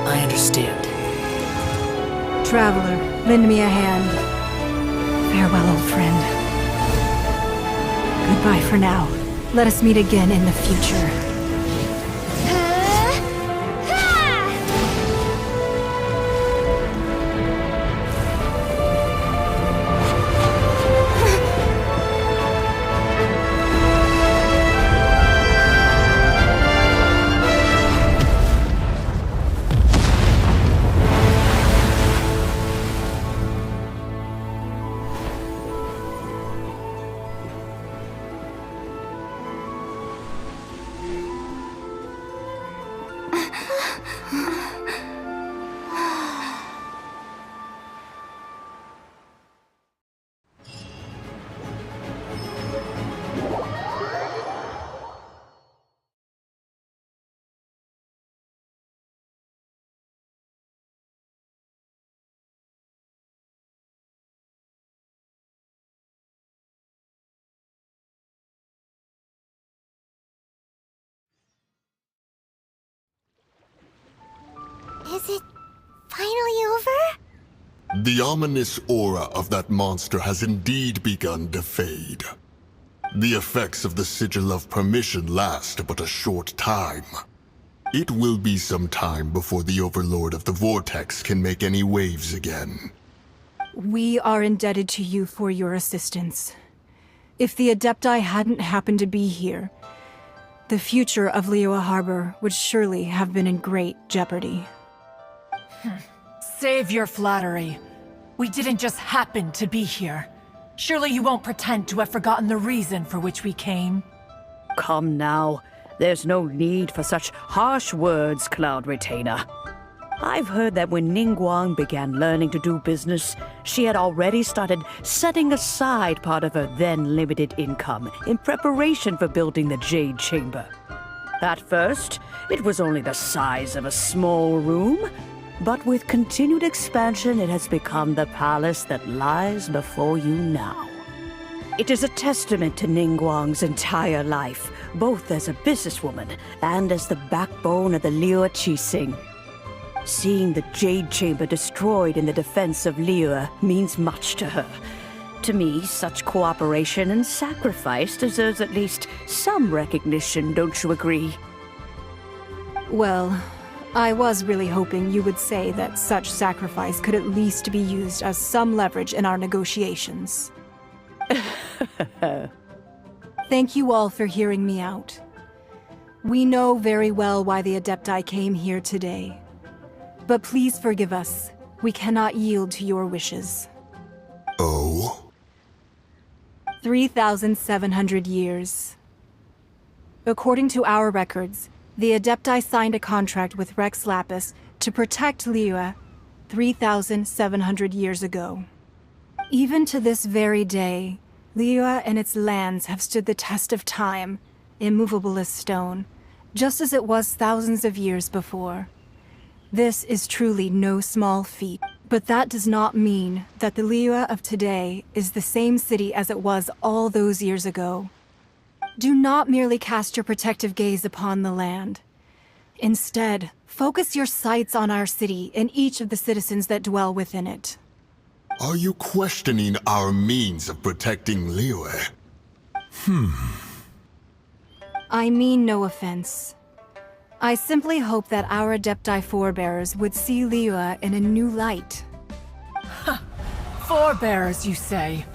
I understand. Traveler, lend me a hand. Farewell, old friend. Goodbye for now. Let us meet again in the future. Is it finally over? The ominous aura of that monster has indeed begun to fade. The effects of the Sigil of Permission last but a short time. It will be some time before the Overlord of the Vortex can make any waves again. We are indebted to you for your assistance. If the Adepti hadn't happened to be here, the future of Liyue Harbor would surely have been in great jeopardy. Save your flattery. We didn't just happen to be here. Surely you won't pretend to have forgotten the reason for which we came. Come now. There's no need for such harsh words, Cloud Retainer. I've heard that when Ningguang began learning to do business, she had already started setting aside part of her then limited income in preparation for building the Jade Chamber. At first, it was only the size of a small room, but with continued expansion, it has become the palace that lies before you now. It is a testament to Ningguang's entire life, both as a businesswoman and as the backbone of the Liyue Qixing. Seeing the Jade Chamber destroyed in the defense of Liyue means much to her. To me, such cooperation and sacrifice deserves at least some recognition, don't you agree? Well, I was really hoping you would say that such sacrifice could at least be used as some leverage in our negotiations. Thank you all for hearing me out. We know very well why the Adepti came here today. But please forgive us. We cannot yield to your wishes. Oh? 3,700 years. According to our records, the Adepti signed a contract with Rex Lapis to protect Liyue 3,700 years ago. Even to this very day, Liyue and its lands have stood the test of time, immovable as stone, just as it was thousands of years before. This is truly no small feat, but that does not mean that the Liyue of today is the same city as it was all those years ago. Do not merely cast your protective gaze upon the land. Instead, focus your sights on our city and each of the citizens that dwell within it. Are you questioning our means of protecting Liyue? I mean no offense. I simply hope that our Adepti forebears would see Liyue in a new light. Forebears, you say?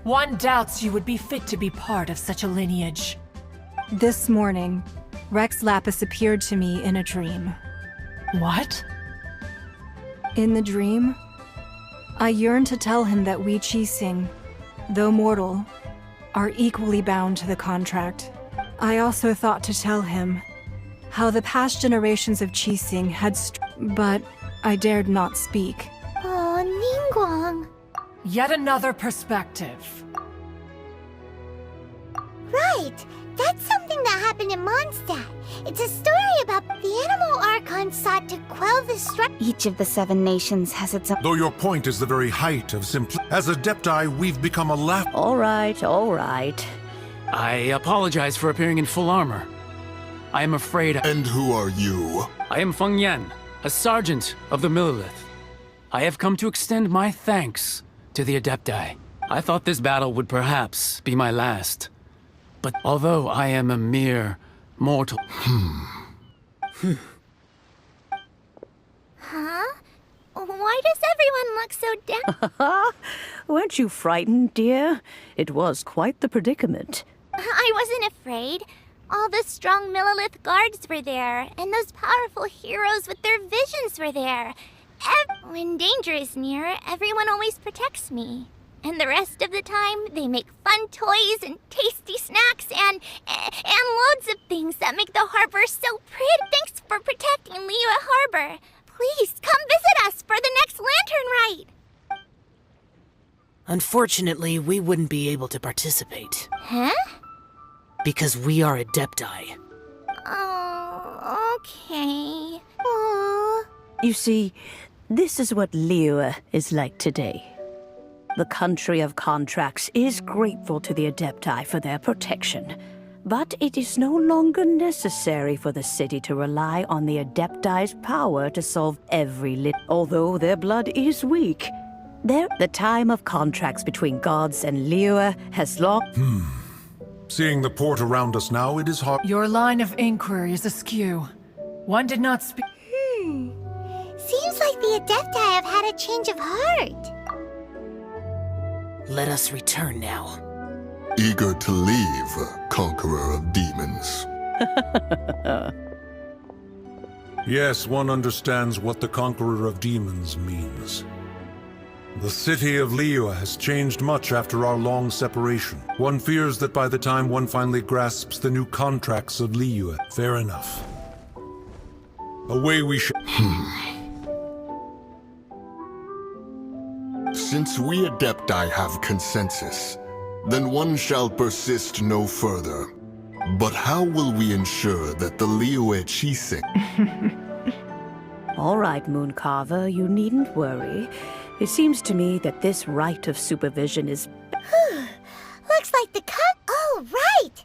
One doubts you would be fit to be part of such a lineage. This morning, Rex Lapis appeared to me in a dream. What? In the dream, I yearned to tell him that we Qixing, though mortal, are equally bound to the contract. I also thought to tell him how the past generations of Qixing had but I dared not speak. Oh, Ningguang. Yet another perspective. Right! That's something that happened in Mondstadt. It's a story about the animal Archon and sought to quell the strife. Each of the 7 nations has its own. Though your point is the very height of simplicity. As Adepti, we've become a laugh. All right, all right. I apologize for appearing in full armor. I am afraid. And who are you? I am Feng Yan, a sergeant of the Millilith. I have come to extend my thanks to the Adepti. I thought this battle would perhaps be my last. But although I am a mere mortal... Huh? Why does everyone look so down? Weren't you frightened, dear? It was quite the predicament. I wasn't afraid. All the strong Millilith guards were there, and those powerful heroes with their visions were there. When danger is near, everyone always protects me. And the rest of the time, they make fun toys and tasty snacks and loads of things that make the harbor so pretty. Thanks for protecting Liyue Harbor. Please, come visit us for the next lantern rite. Unfortunately, we wouldn't be able to participate. Huh? Because we are Adepti. Oh, okay. Aww. You see, this is what Liyue is like today. The country of contracts is grateful to the Adepti for their protection, but it is no longer necessary for the city to rely on the Adepti's power to solve every although their blood is weak. The time of contracts between gods and Liyue has long... Seeing the port around us now, it is hard... Your line of inquiry is askew. One did not speak... Seems like the Adepti have had a change of heart. Let us return now. Eager to leave, conqueror of demons. Yes, one understands what the conqueror of demons means. The city of Liyue has changed much after our long separation. One fears that by the time one finally grasps the new contracts of Liyue, fair enough. Away we shall... Since we Adepti have consensus, then one shall persist no further. But how will we ensure that the Liyue Chising... All right, Mooncarver, you needn't worry. It seems to me that this right of supervision is... Looks like the cut... Oh, right!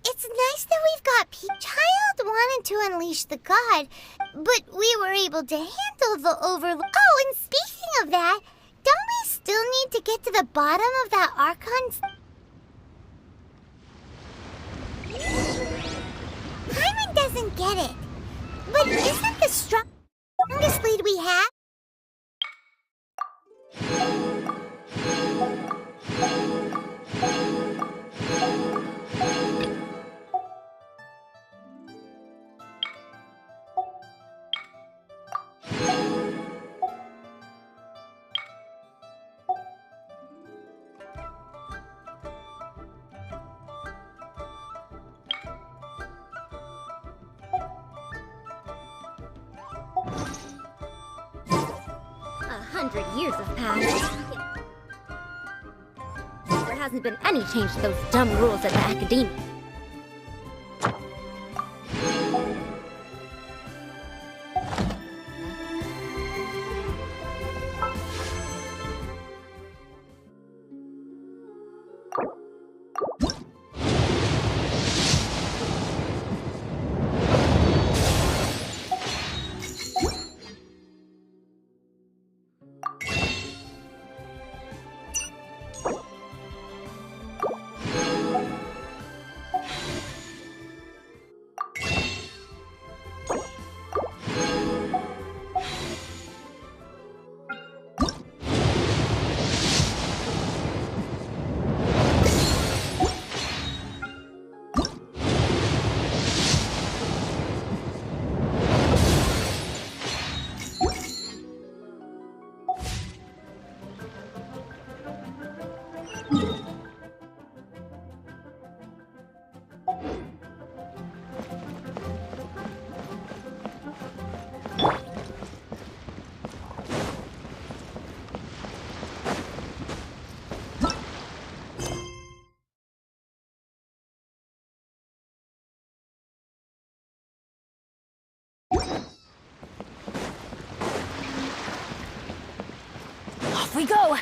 It's nice that we've got Child wanted to unleash the god, but we were able to handle the overload. Oh, and speaking of that, don't we still need to get to the bottom of that Archon's... Paimon doesn't get it. But isn't the strongest lead we have? Years have passed. There hasn't been any change to those dumb rules at the Academia. Off we go!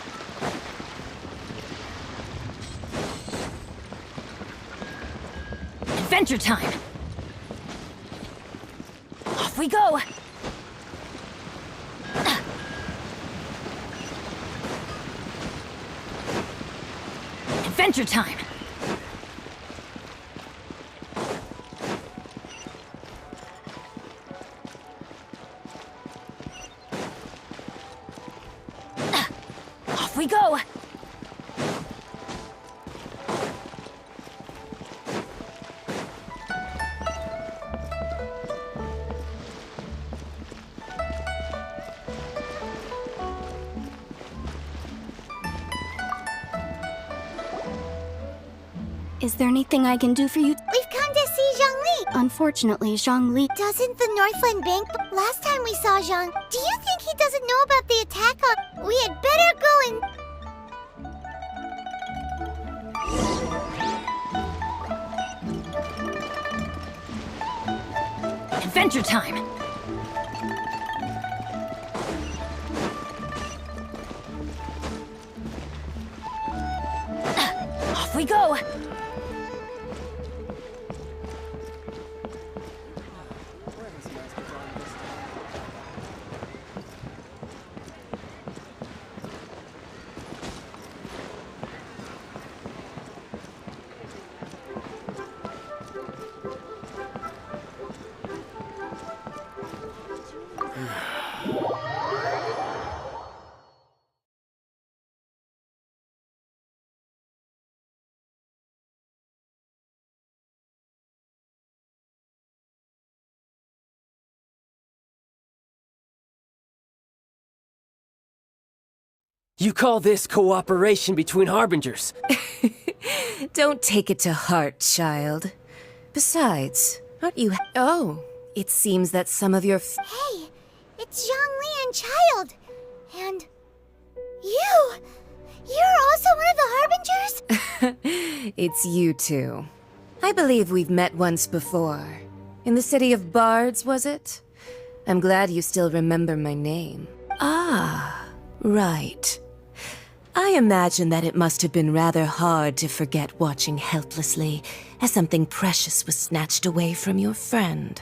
Adventure time! Off we go! Adventure time! Off we go! Is there anything I can do for you? We've come to see Zhongli. Unfortunately, Zhongli Doesn't the Northland Bank... Last time we saw Zhang, do you think he doesn't know about the attack on... We had better go and... Adventure time! Off we go! You call this cooperation between Harbingers? Don't take it to heart, child. Besides, aren't you... Oh, it seems that some of your... Hey, it's Zhongli and Child. And... you! You're also one of the Harbingers? It's you two. I believe we've met once before. In the city of Bards, was it? I'm glad you still remember my name. Ah, right. I imagine that it must have been rather hard to forget watching helplessly as something precious was snatched away from your friend.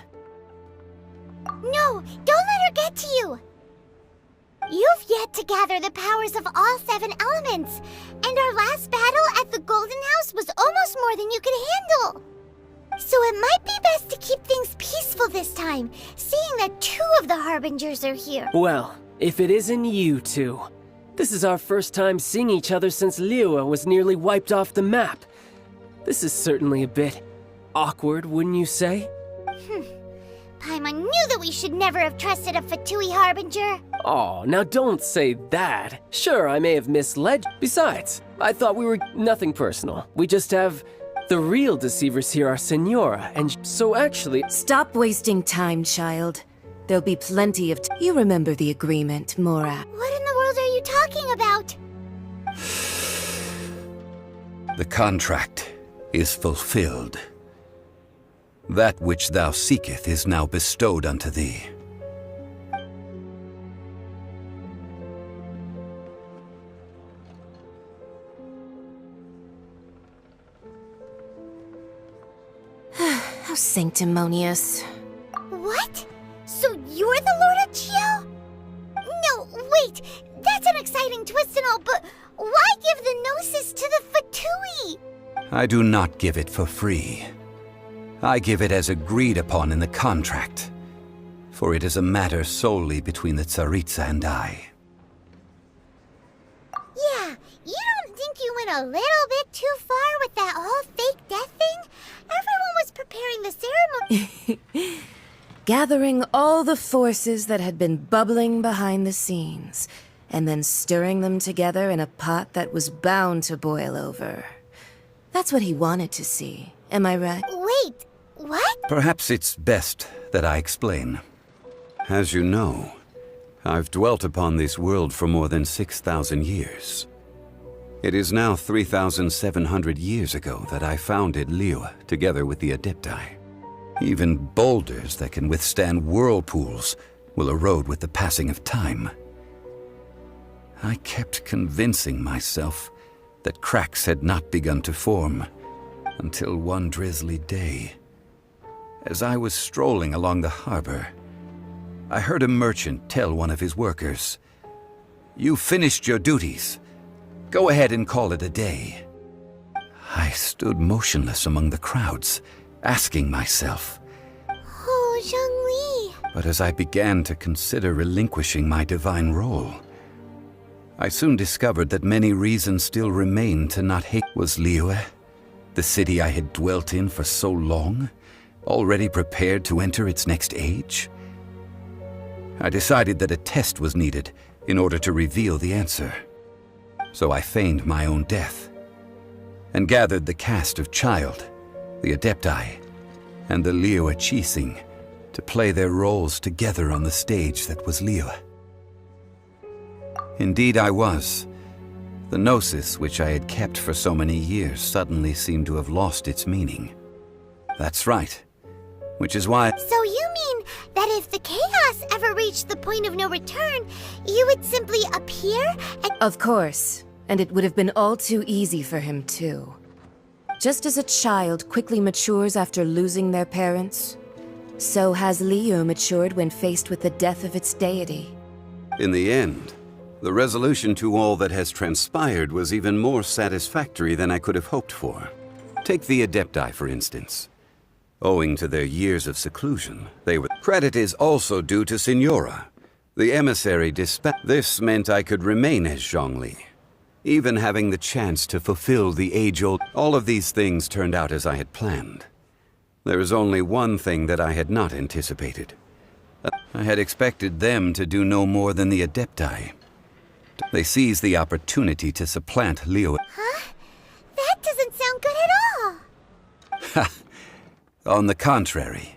No, don't let her get to you! You've yet to gather the powers of all 7 elements, and our last battle at the Golden House was almost more than you could handle. So it might be best to keep things peaceful this time, seeing that 2 of the Harbingers are here. Well, if it isn't you two. This is our first time seeing each other since Liyue was nearly wiped off the map. This is certainly a bit awkward, wouldn't you say? Paimon knew that we should never have trusted a Fatui Harbinger. Oh, now don't say that. Sure, I may have misled you. Besides, I thought we were nothing personal. We just have... The real deceivers here are Senora, and so actually... Stop wasting time, child. There'll be plenty of... You remember the agreement, Mora. What in the world are you talking about? The contract is fulfilled. That which thou seeketh is now bestowed unto thee. How sanctimonious. What? So you're the Lord of Chio? No, wait! That's an exciting twist and all, but why give the Gnosis to the Fatui? I do not give it for free. I give it as agreed upon in the contract, for it is a matter solely between the Tsaritsa and I. Yeah, you don't think you went a little bit too far with that whole fake death thing? Everyone was preparing the ceremony. Gathering all the forces that had been bubbling behind the scenes, and then stirring them together in a pot that was bound to boil over. That's what he wanted to see, am I right? Wait, what? Perhaps it's best that I explain. As you know, I've dwelt upon this world for more than 6,000 years. It is now 3,700 years ago that I founded Liyue together with the Adepti. Even boulders that can withstand whirlpools will erode with the passing of time. I kept convincing myself that cracks had not begun to form until one drizzly day. As I was strolling along the harbor, I heard a merchant tell one of his workers, "You finished your duties. Go ahead and call it a day." I stood motionless among the crowds, asking myself, Oh, Zhongli. but as I began to consider relinquishing my divine role, I soon discovered that many reasons still remained to not hate. Was Liyue, the city I had dwelt in for so long, already prepared to enter its next age? I decided that a test was needed in order to reveal the answer. So I feigned my own death and gathered the cast of Child, the Adepti, and the Liyue Qixing to play their roles together on the stage that was Liyue. Indeed I was. The gnosis which I had kept for so many years suddenly seemed to have lost its meaning. That's right. Which is why— So you mean that if the chaos ever reached the point of no return, you would simply appear and— Of course, and it would have been all too easy for him too. Just as a child quickly matures after losing their parents, so has Liyue matured when faced with the death of its deity. in the end, the resolution to all that has transpired was even more satisfactory than I could have hoped for. Take the Adepti, for instance. Owing to their years of seclusion, they were— Credit is also due to Signora, the emissary dispatched. This meant I could remain as Zhongli, even having the chance to fulfill the age-old— All of these things turned out as I had planned. There is only one thing that I had not anticipated. I had expected them to do no more than the Adepti. They seized the opportunity to supplant Liyue. Huh? That doesn't sound good at all. On the contrary,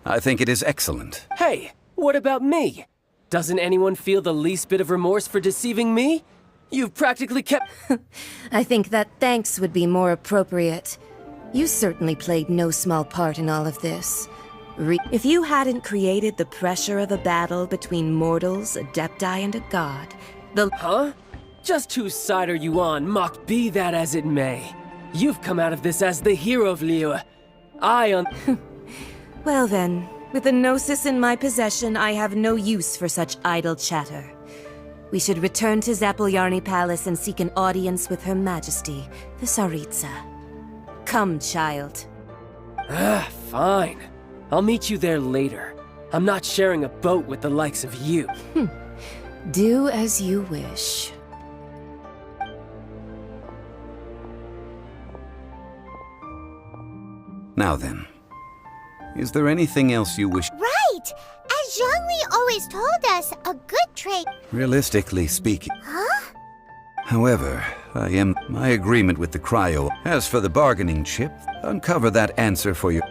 I think it is excellent. Hey, what about me? Doesn't anyone feel the least bit of remorse for deceiving me? You've practically kept— I think that thanks would be more appropriate. You certainly played no small part in all of this. If you hadn't created the pressure of a battle between mortals, Adepti, and a god, the— Huh? Just whose side are you on, mocked be that as it may? You've come out of this as the hero of Liyue. Well then, with the Gnosis in my possession, I have no use for such idle chatter. We should return to Zapoljarny Palace and seek an audience with Her Majesty, the Tsaritsa. Come, child. Fine. I'll meet you there later. I'm not sharing a boat with the likes of you. Do as you wish. Now then, is there anything else you wish— Right! As Zhongli always told us, a good trait— Realistically speaking— Huh? However, my agreement with the cryo. As for the bargaining chip, uncover that answer for you.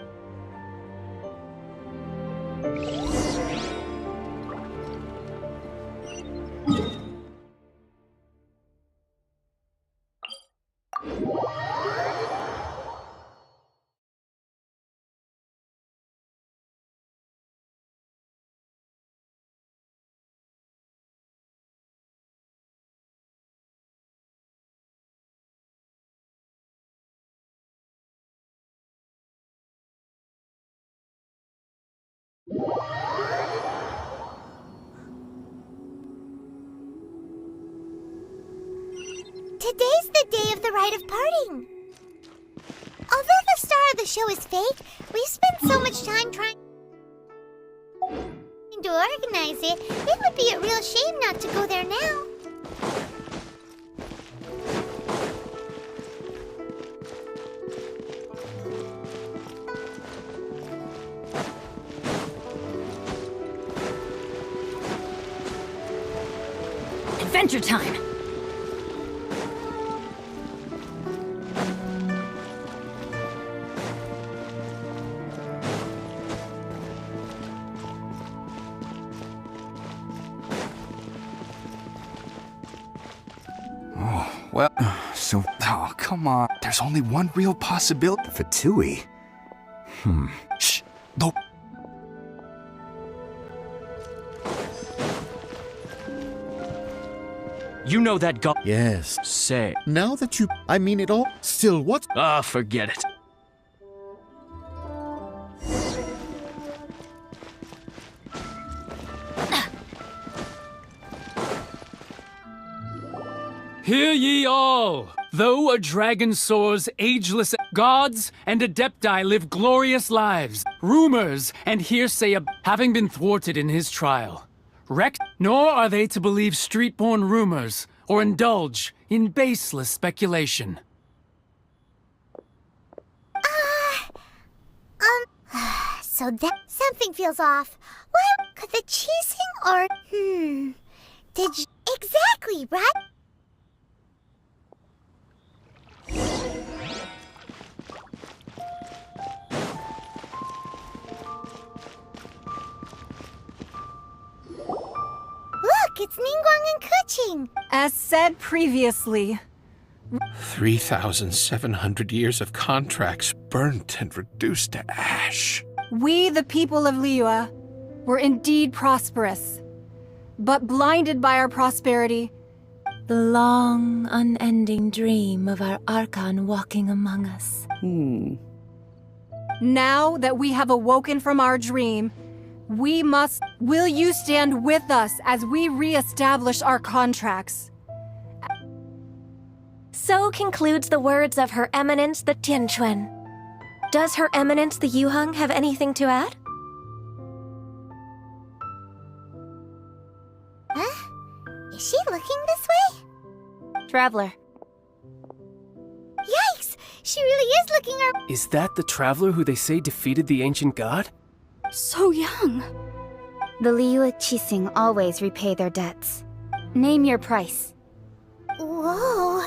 Today's the day of the rite of parting. Although the star of the show is fake, we spent so much time trying to organize it, it would be a real shame not to go there now. Adventure time! Well, oh, come on. There's only one real possibility. Fatui? Shh. No. You know that god. Yes. Say. Now that you... I mean it all. Still, what? Ah, forget it. Hear ye all! Though a dragon soars ageless, gods and Adepti live glorious lives. Rumors and hearsay having been thwarted in his trial. Wrecked, nor are they to believe street-born rumors or indulge in baseless speculation. So that something feels off. Well, could the cheesing or did you exactly right? Look, it's Ningguang and Kuching. As said previously, 3,700 years of contracts burnt and reduced to ash. we, the people of Liyue, were indeed prosperous, but blinded by our prosperity. The long, unending dream of our Archon walking among us. Now that we have awoken from our dream, will you stand with us as we re-establish our contracts? So concludes the words of Her Eminence the Tianquan. Does Her Eminence the Yuheng have anything to add? Huh? Is she looking this way? Traveler. Yikes! She really is looking her. Is that the traveler who they say defeated the ancient god? So young. The Liyue Qixing always repay their debts. Name your price. Whoa.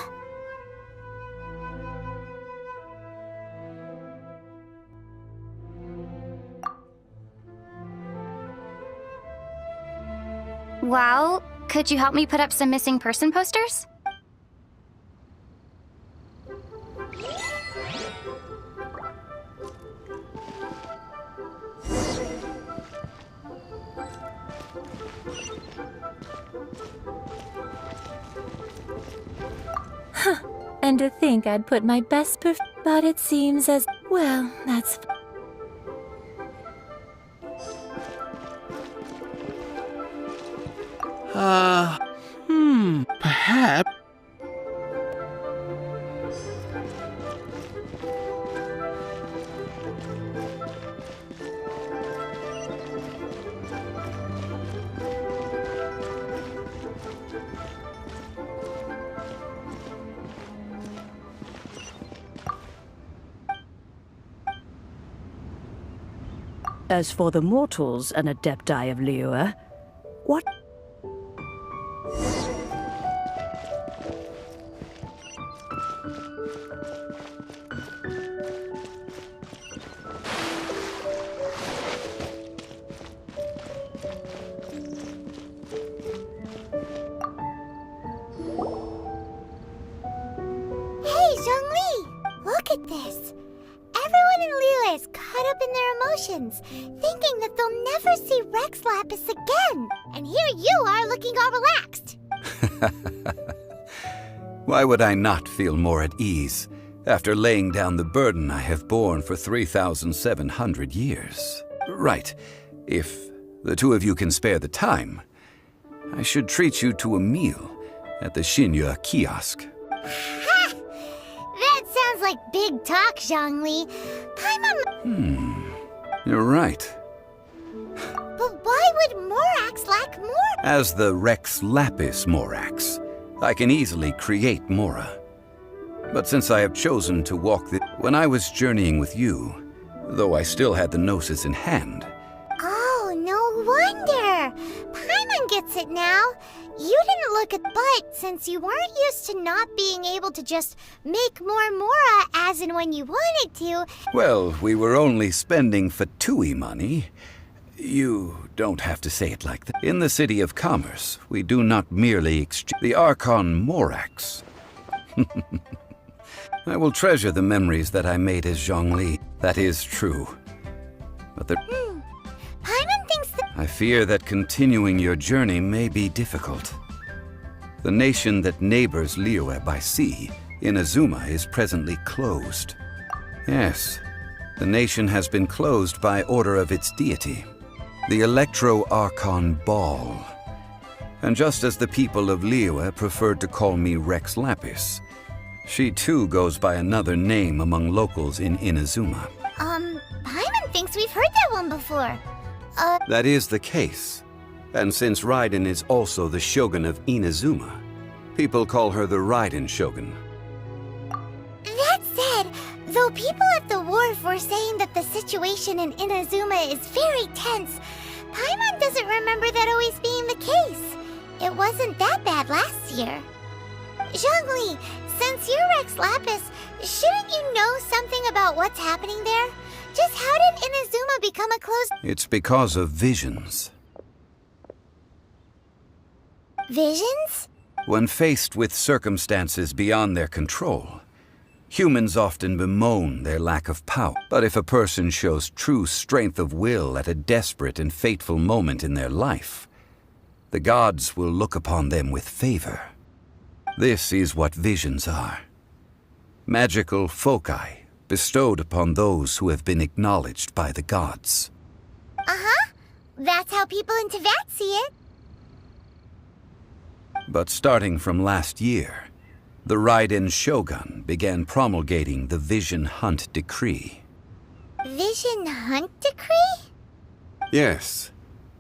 Well, could you help me put up some missing person posters? And to think I'd put my best but it seems as well, that's Perhaps. As for the mortals and Adepti of Liyue, what? Hey, Zhongli! Look at this. Everyone in Liyue is caught up in their emotions, thinking that they'll never see Rex Lapis again. And here you are looking all relaxed. Why would I not feel more at ease after laying down the burden I have borne for 3,700 years? Right. If the two of you can spare the time, I should treat you to a meal at the Xinyue kiosk. Ha! That sounds like big talk, Zhongli. You're right. But why would Morax lack more? As the Rex Lapis Morax, I can easily create Mora. But since I have chosen to walk when I was journeying with you, though I still had the gnosis in hand. Oh, no wonder. Paimon gets it now. You didn't look at but since you weren't used to not being able to just make more Mora as and when you wanted to. Well, we were only spending Fatui money. You don't have to say it like that. In the City of Commerce, we do not merely exchange the Archon Morax. I will treasure the memories that I made as Zhongli. That is true. But Paimon thinks that... I fear that continuing your journey may be difficult. The nation that neighbors Liyue by sea, Inazuma, is presently closed. Yes, the nation has been closed by order of its deity, the Electro-Archon Ball. And just as the people of Liyue preferred to call me Rex Lapis, she too goes by another name among locals in Inazuma. Paimon thinks we've heard that one before. That is the case. And since Raiden is also the Shogun of Inazuma, people call her the Raiden Shogun. That said, though people at the wharf were saying that the situation in Inazuma is very tense, Paimon doesn't remember that always being the case. It wasn't that bad last year. Zhongli, since you're Rex Lapis, shouldn't you know something about what's happening there? Just how did Inazuma become a closed... It's because of visions. Visions? When faced with circumstances beyond their control, humans often bemoan their lack of power. But if a person shows true strength of will at a desperate and fateful moment in their life, the gods will look upon them with favor. This is what visions are. Magical foci bestowed upon those who have been acknowledged by the gods. Uh-huh. That's how people in Teyvat see it. But starting from last year, the Raiden Shogun began promulgating the Vision Hunt Decree. Vision Hunt Decree? Yes.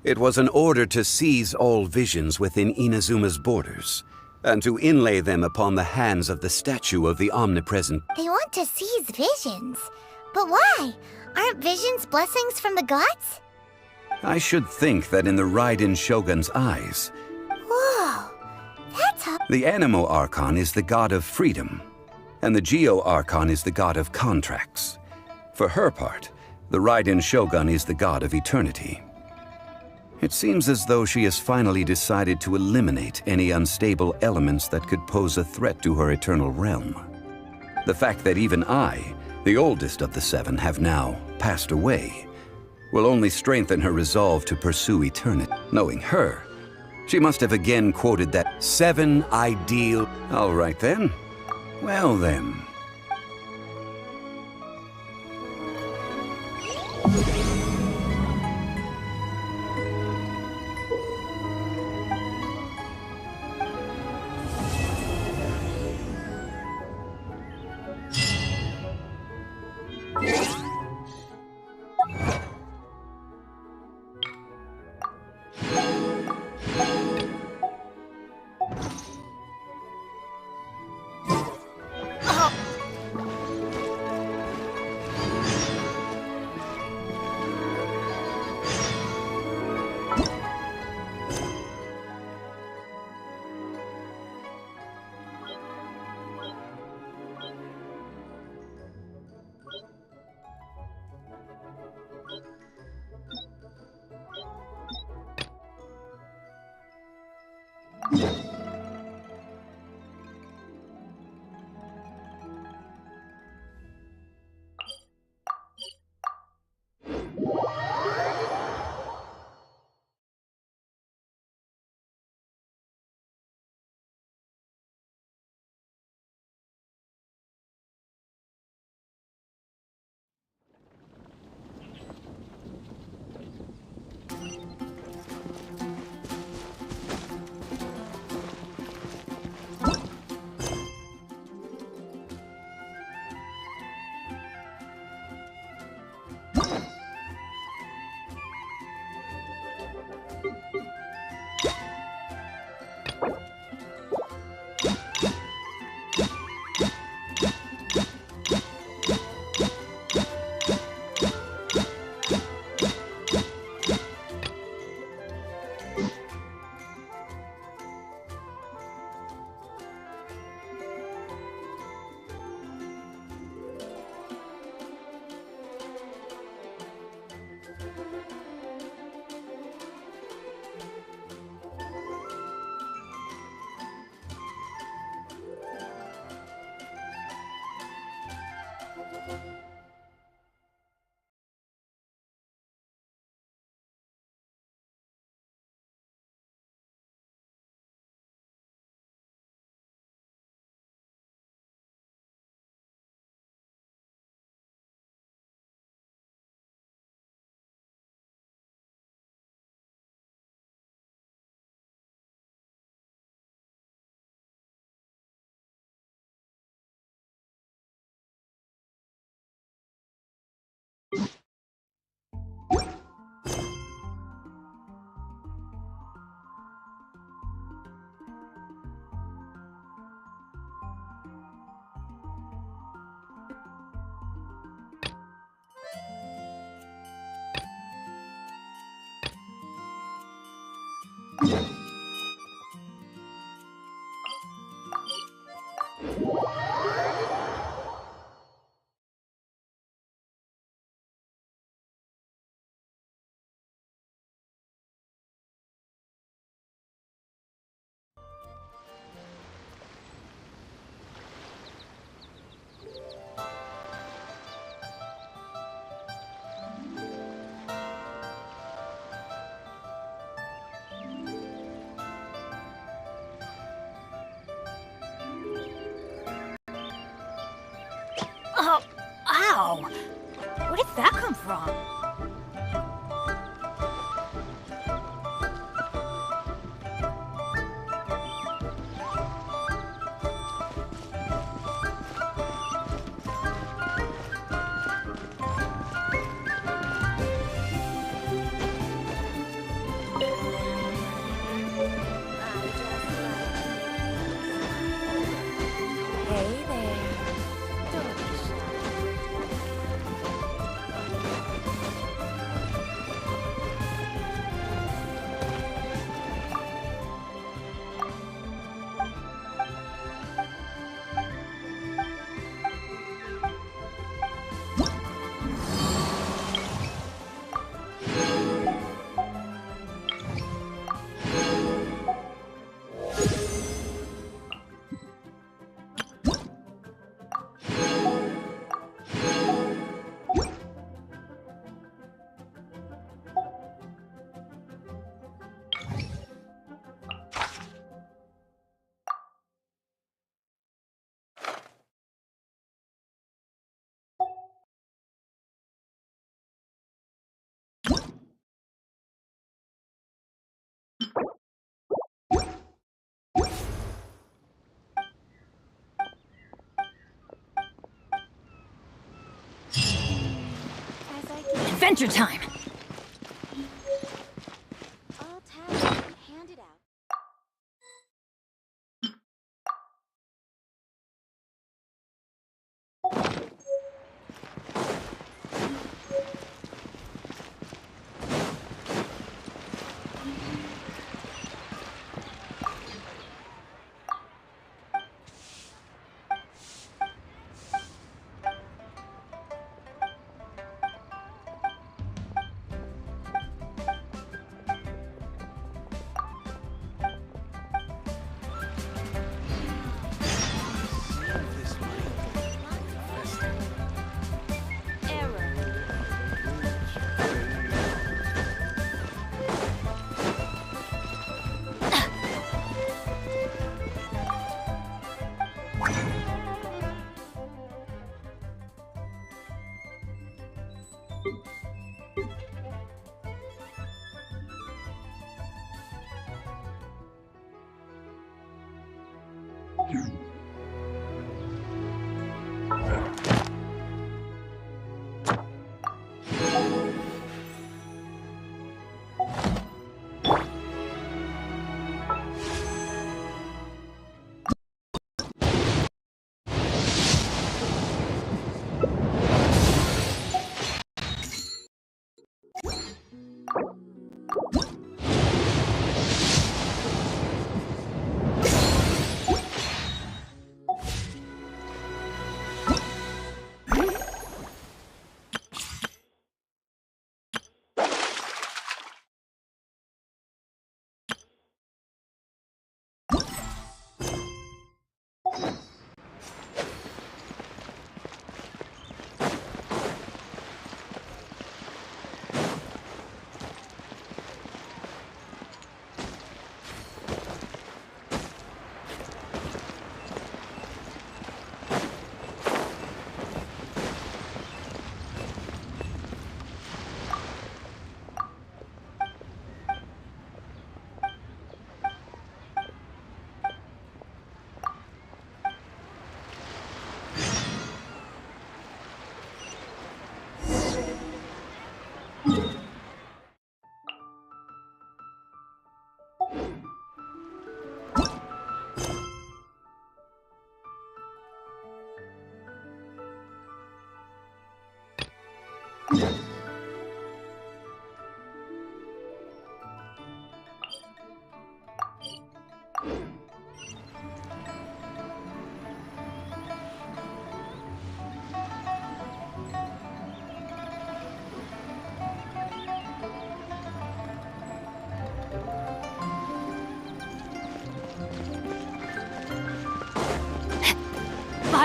It was an order to seize all visions within Inazuma's borders, and to inlay them upon the hands of the statue of the omnipresent. They want to seize visions. But why? Aren't visions blessings from the gods? I should think that in the Raiden Shogun's eyes, Whoa, that's how... the Animo Archon is the god of freedom, and the Geo Archon is the god of contracts. For her part, the Raiden Shogun is the god of eternity. It seems as though she has finally decided to eliminate any unstable elements that could pose a threat to her eternal realm. The fact that even I, the oldest of the seven, have now passed away, will only strengthen her resolve to pursue eternity. Knowing her, she must have again quoted that 7 ideal... All right then. Well then. Oh, ow! Where did that come from? Hey there. Adventure time! All tasks will be handed out.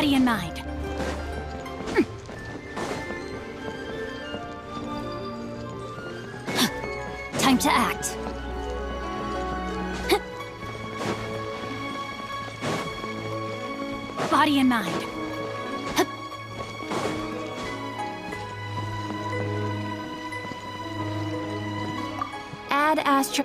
Body and mind. Time to act. Body and mind. Add astro...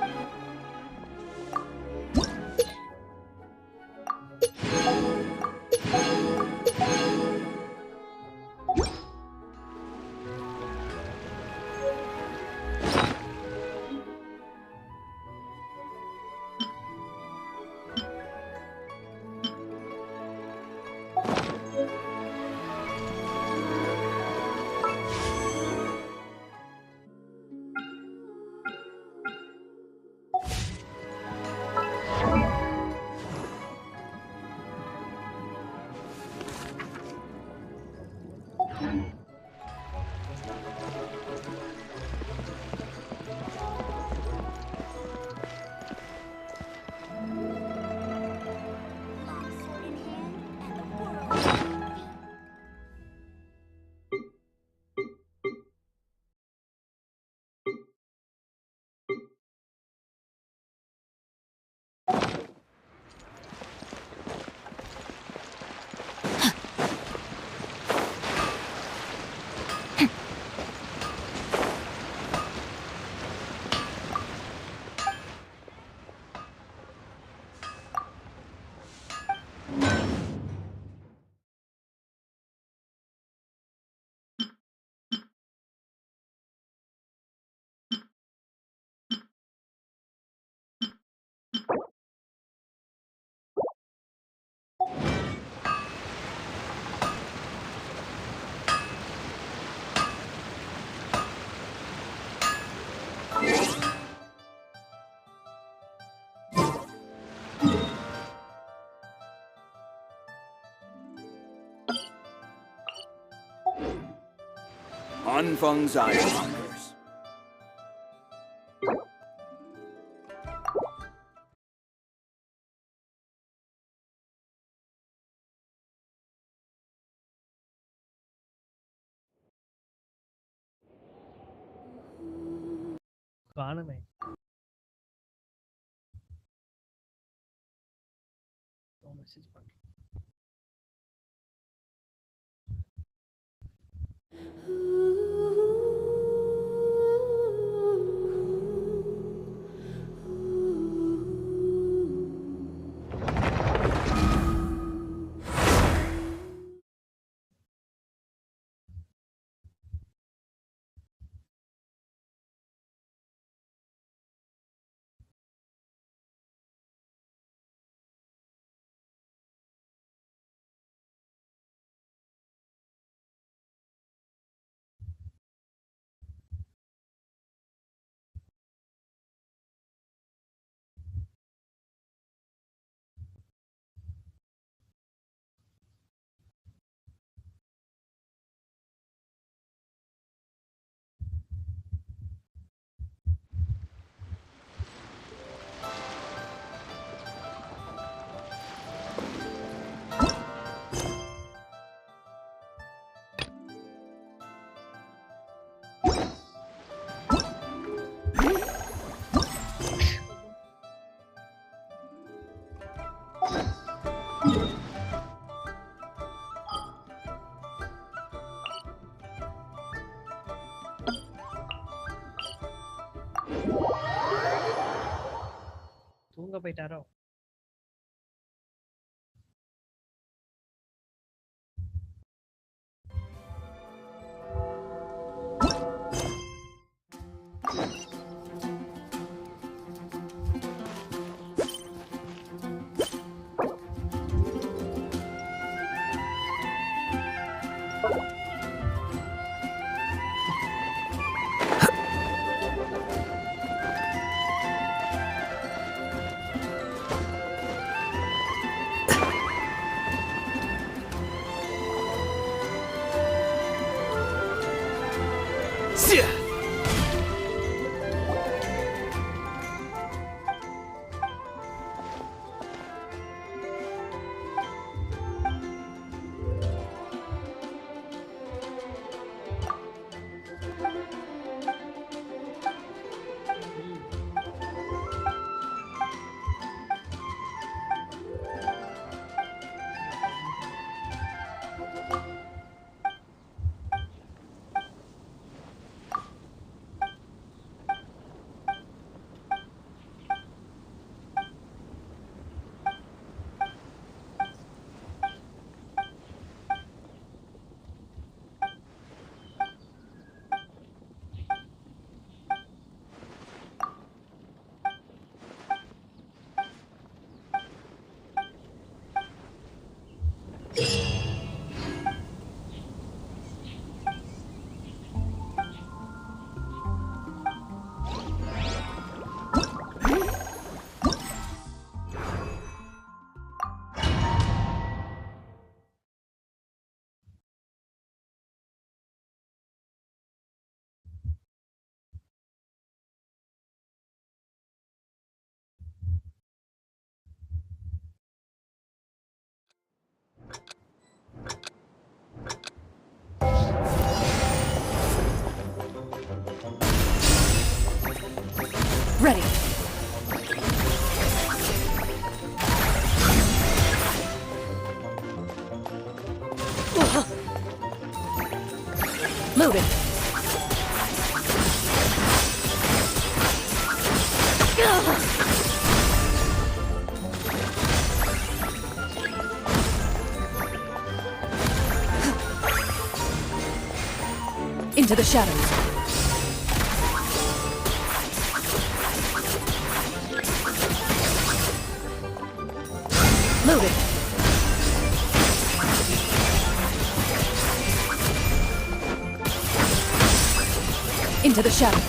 Anfang's Ironmongers. കാണുമേ message பண்ணு தூங்க போயிட்டாரோ Ready. Move it. Into the shadows. Move it. Into the shadow.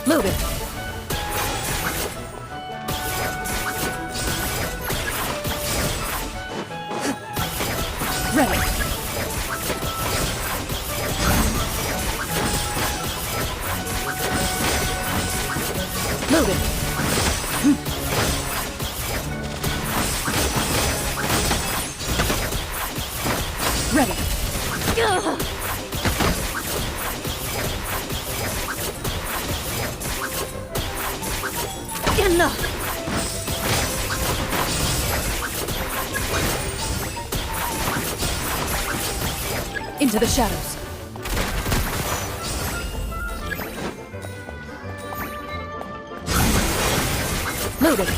Move it. Ready. Move it. Ready. Enough. Into the shadows. Move it.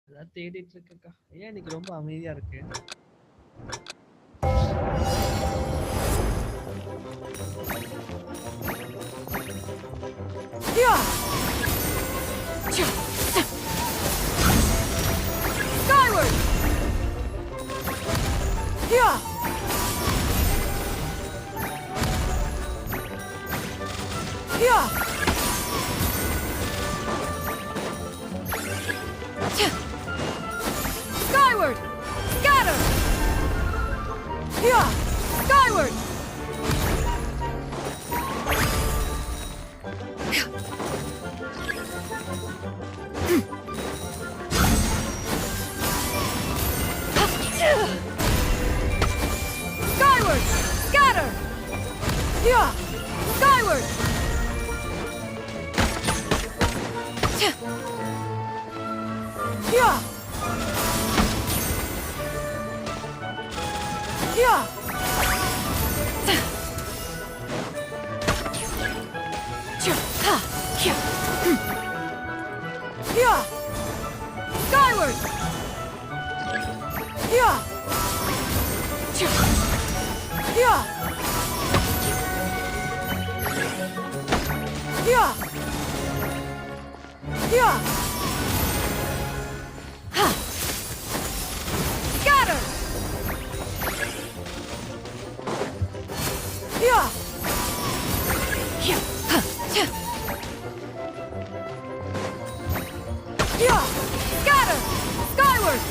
அதான் தேடிட்டு இருக்கேக்கா. ஏன் இன்னைக்கு ரொம்ப அமைதியா இருக்கு? Skyward! Yeah! Yeah! Skyward! Scatter! Yeah! Skyward! Skyward! Scatter! Yeah! Skyward! Yeah! Yeah! Yeah! Skyward! Yeah! Yeah! Yeah! Yeah! Scatter! Yeah! Yeah! Scatter! Skyward! Skyward!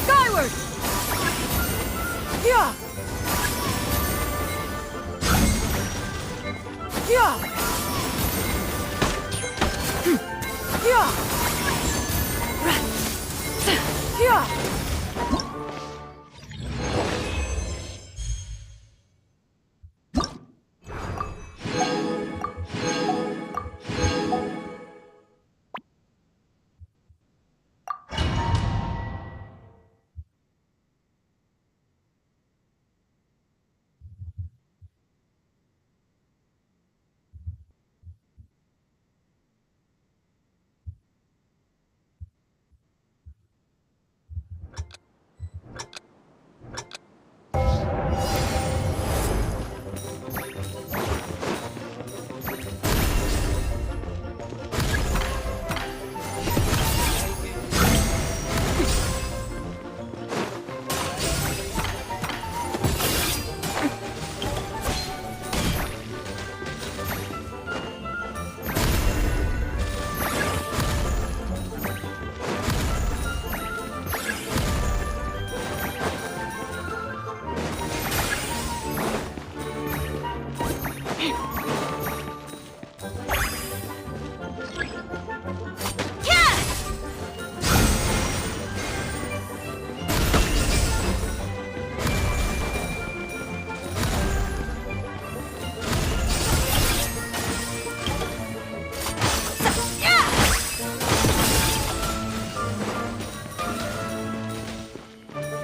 Skyward! Yeah! Yeah! Yeah! Yeah!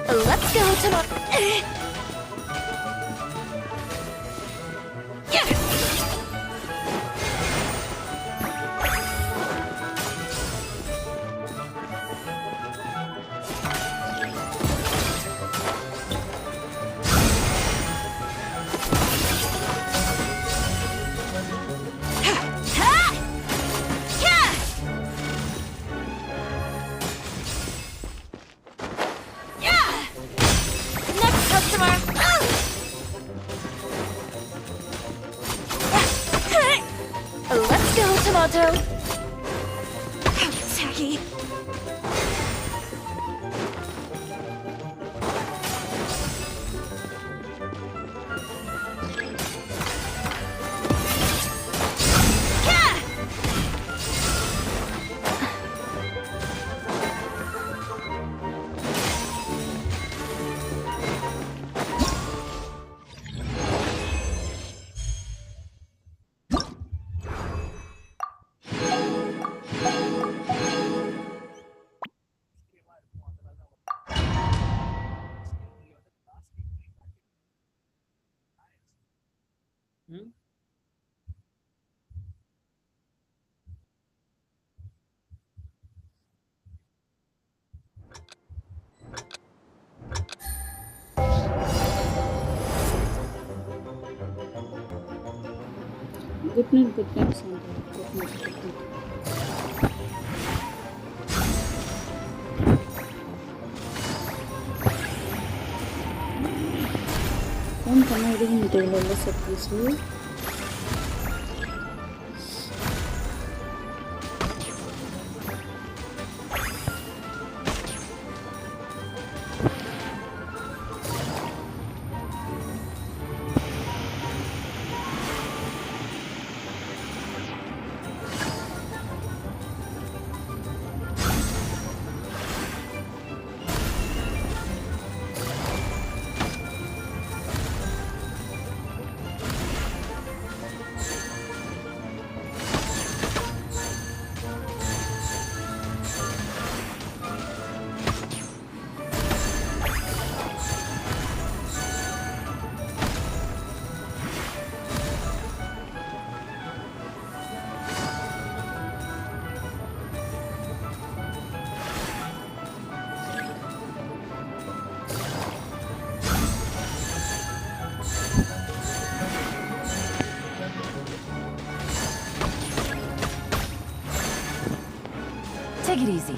Let's go to my... Let's go, Tomato! Tacky. Good night, Sandra. Good night. Phone connecting detail set this. Take it easy.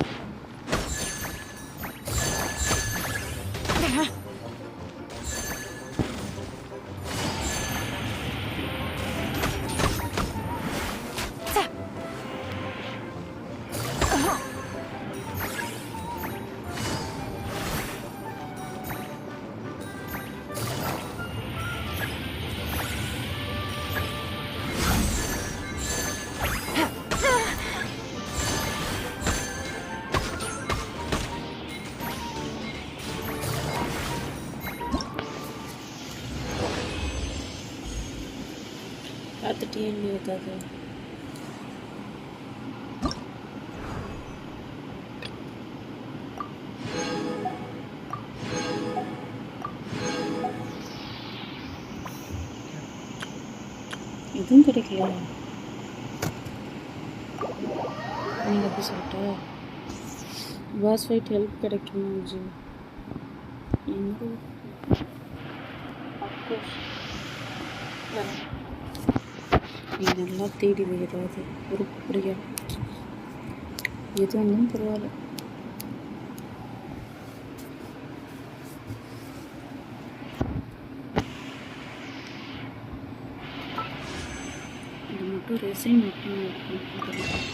தெரியலையே ஏதாவது. எதுவும் கிடைக்கல. நீங்க எப்படி சொல்லிட்ட pass fight help கிடைக்குமா G? என்னது இதெல்லாம் தேடி ஏதாவது ஒரு புரியா எது ஒன்றும் பரவாயில்ல. இது மட்டும் ரெசைன் மட்டும் இருக்கும்.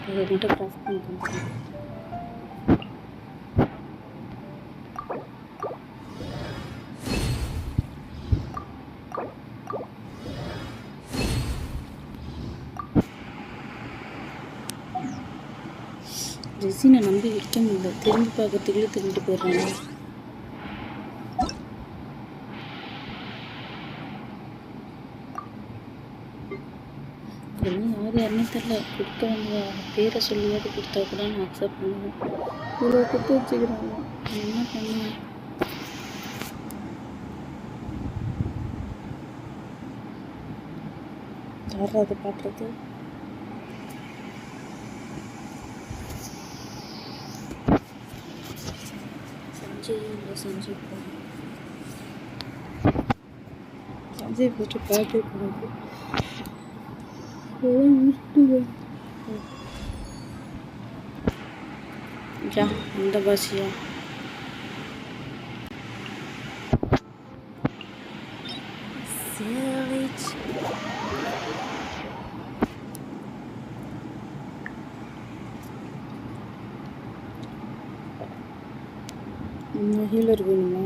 இதை மட்டும் கிராஃப்ட் பண்ணிக்கலாம். ரெசினை நம்பி விற்க முடியல. திரும்பி பார்க்கறதுக்குள்ளே திரும்பிட்டு போயிடுறாங்க. இதெல்லாம் யாருன்னே தெரில. கொடுத்தவங்க பேரை சொல்லியாவது கொடுத்தா கூட நான் அக்செப்ட் பண்ணுவேன். இவ்வளோ கொடுத்து வச்சுக்கிறாங்க. என்ன பண்ணுவேன்? யாரா அதை பார்க்குறது? சஞ்சய் போட்டு பார்க்க கூடாது. அந்த பாஷையா ஹீலர் வேணுமா?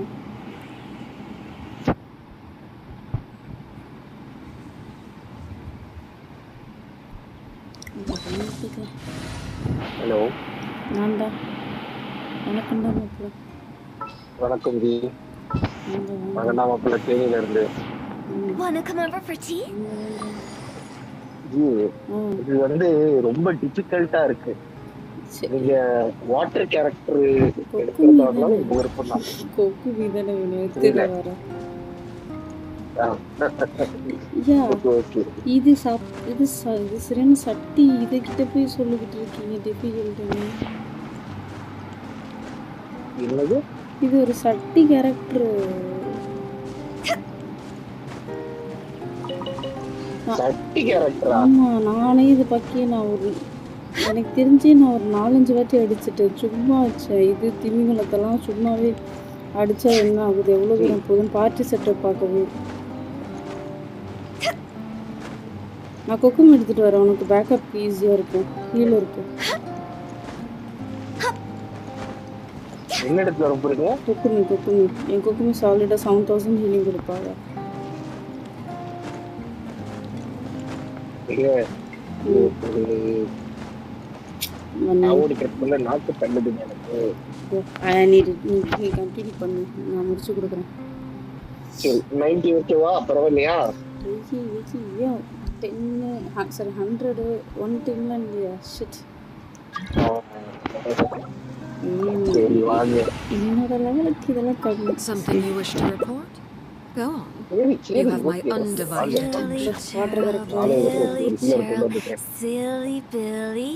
ஹலோ, நான் தான். வணக்கம் தான் மாப்பிள்ள. வணக்கம் ஜி. வணக்கம் மாப்பிள்ள, தேனியில இருந்து. Wanna come over for tea? G, இது வந்து ரொம்ப டிஃபிகல்ட்டா இருக்கு. நீங்க வாட்டர் கேரக்டர் எடுக்கிறதால உங்க விருப்பம் தான். கொக்கு மீதான வினோதத்துல வர இது இது சரியான சட்டி. இதுகிட்ட போய் சொல்லிக்கிட்டு இருக்கீங்க டிஃபிகல்ட்டுன்னு. என்னது? இது ஒரு சட்டி கேரக்டர். சட்டி கேரக்டரா? ஆமா, நானே இது பக்கி நான் ஒரு எனக்கு தெரிஞ்சே நான் ஒரு 4-5 வாட்டி அடிச்சுட்டேன். சும்மா வச்சேன். இது திமிங்கலத்தெல்லாம் சும்மாவே அடித்தா என்ன ஆகுது, எவ்வளோ தூரம் போதும் பார்ட்டி செட்டப் பார்க்கவே. நான் கொக்கும் எடுத்துகிட்டு வரேன். உனக்கு பேக்கப் ஈஸியாக இருக்கும். ஹீல் இருக்கும். என்ன எடுத்து வர போறீங்க? கொக்குமி. என் கொக்குமி சாலிடாக 7000 ஹீலிங் கொடுப்பாங்க. நாக்கு தள்ளுதுங்க எனக்கு. நீ கண்டினியூ பண்ணு, நான் முடிச்சு கொடுக்குறேன். சரி, 90 ஓகேவா? பரவாயில்லையா? 100 1 10 இல்லையா? ஷிட். சரி வாங்க. என்னோட லெவலுக்கு இதெல்லாம் கம்மி. Something you wish to report? Go on. You have my undivided attention. Silly Billy,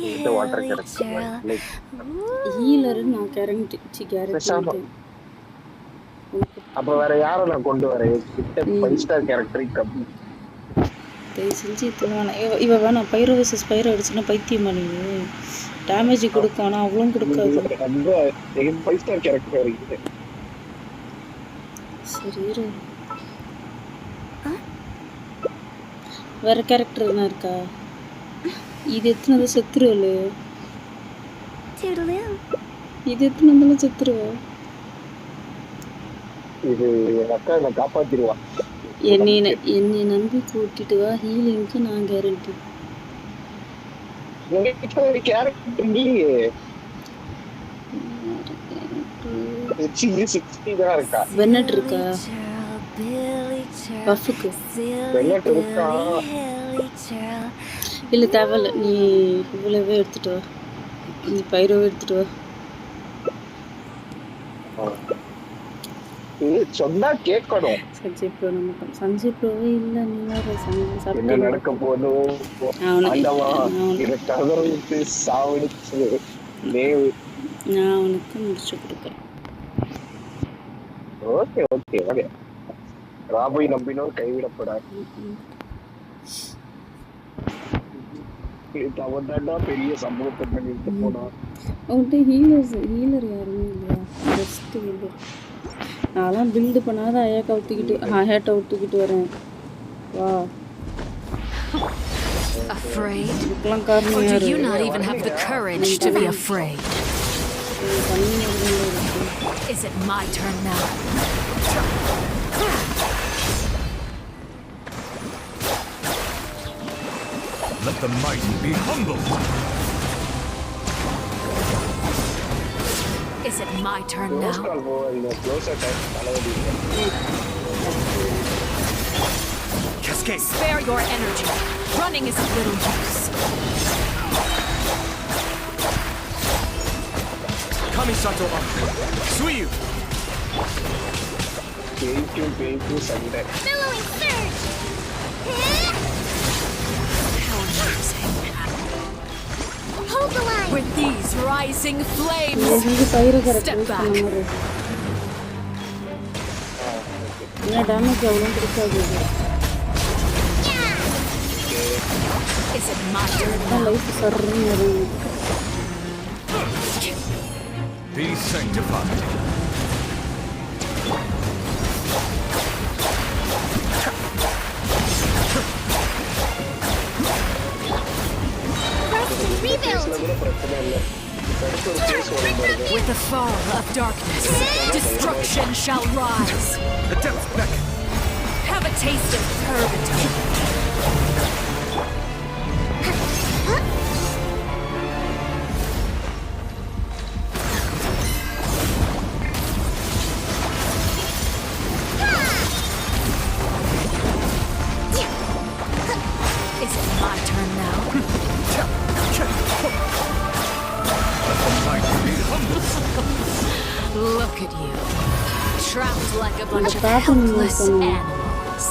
healer நான் கேரக்டர். அப்ப வேற யாரை நான் கொண்டு வரேன்? கிட்ட 5 ஸ்டார் கேரக்டர் கம்மி. செஞ்சு இவ வேணாம். பைரோ வெர்சஸ் பைரோ அடிச்சுன்னா பைத்தியமா நீ? டேமேஜ் கொடுக்கும் ஆனால் அவ்வளோ கொடுக்காது. ரொம்ப 5 ஸ்டார் கேரக்டர் இருக்கு. சரி இரு. வேற கேரக்டர் என்ன இருக்கா? இது எத்தனை செத்துருவல? இது எத்தனை இருந்தாலும் செத்துருவ. இது அக்கா என்ன காப்பாத்திடுவா. என்னை நம்பி கூட்டிட்டு வா, ஹீலிங்க்கு நான் கேரண்டி. கேரக்டர் இல்லையே. வென்னட் இருக்கா? பஃபுக்கு இல்லை தேவையில்ல, நீ இவ்வளவே எடுத்துட்டு வா. நீ பைரோவே எடுத்துட்டு வா. சொன்னா கேட்கணும். சஞ்சய் ப்ரோ நமக்கு சஞ்சய் ப்ரோவே இல்லை. நீ வேற என்ன நடக்க போதும் சாவடிச்சு நான் உனக்கு முடிச்சு கொடுக்குறேன். Okay okay okay. ராபை நம்பினோர் கைவிடப்படாது. அவன் தாண்டா பெரிய சம்பவத்தை பண்ணிட்டு போனான். அவன்கிட்ட ஹீலர் யாருமே இல்லையா? Best healer. நான்லாம் பில்டு பண்ணாத ஹேட்டை ஒத்துக்கிட்டு வரேன். வா. Afraid? இதுக்கெல்லாம் காரணம் Or do யாரு? you not even have the courage to be afraid? Is it my turn now? Let the mighty be humble. Is it my turn now? Cascade. Spare your energy. Running is of little use. Kamisato up. Suiyu. Thank you, Sunday. Billowing surge! How amusing. Hold the line! With these rising flames, step back. என்ன damage அவ்வளோ கொடுக்காது. Is it my turn now? Life சர்ன்னு வரும். Be sanctified. With the fall of darkness, destruction shall rise. The depth beckon. Have a taste of purgatory. Is it my turn now? Look at you, trapped like a bunch of helpless animals.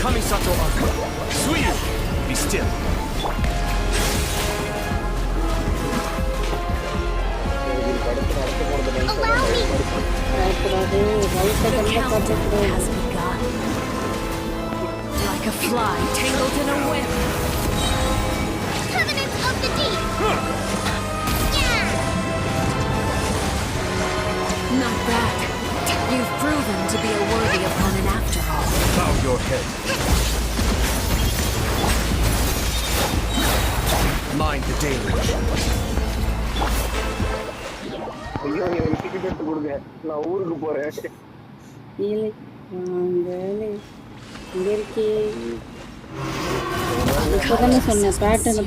Kamisato up. Suiyu. Be still. Allow me! The countdown has begun. Like a fly tangled in a web. Covenant of the Deep! Not bad. You've proven to be a worthy opponent after all. Bow your head. Mind the deluge. ஐயோ எனக்கு ticket எடுத்து கொடுங்க, நான் ஊருக்கு போறேன். இல்லை வாங்கலை இங்கே இருக்கே. இப்போதானே சொன்னேன் பேட்டர்னை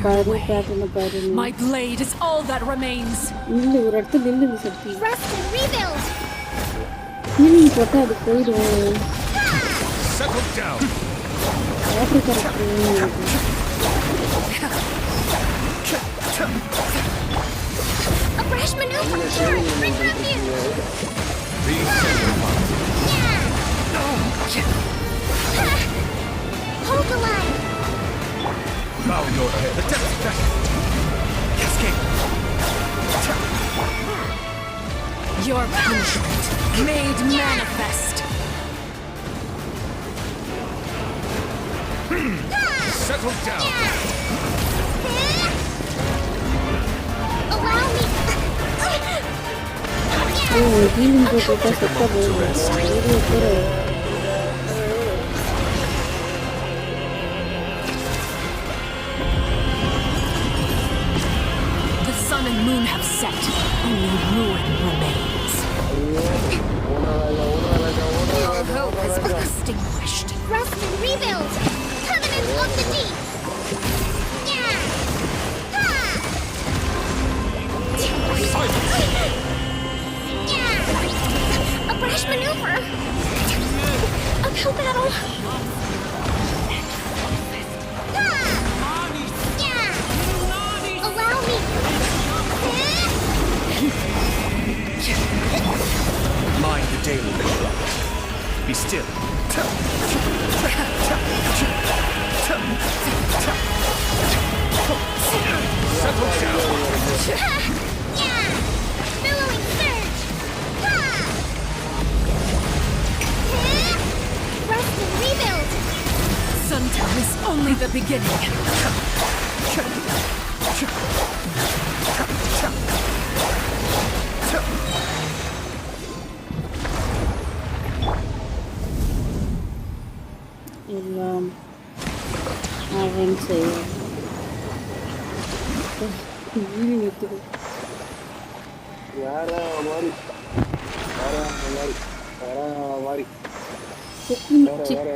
பாரு. My blade is all that remains. இல்லை ஒரு இடத்துல நில்லுது சக்தி. Rest and rebuild! ஹீலிங் போட்டால் அது போயிடும். Settle down. Water correct. A brash maneuver! Sure! Bring refuge! Be sanctified. Hold the line! Bow your head. The depth beckon. Cascade. Your punishment made manifest. Settle down. Allow me. healing போட்டுட்டா செத்தா போதும். The sun and moon have set. Only ruin remains. All hope is extinguished. Rest and rebuild. Covenant of the deep. Yeah. Ha. Yeah. A brash maneuver. Uphill battle. Ha. Yeah. Allow me. Mind the daily. Be still. Settle down. Yeah. Billowing surge. Ha. Rest and rebuild. Suntown is only the beginning. எல்லாம் அவன் செய்வான்.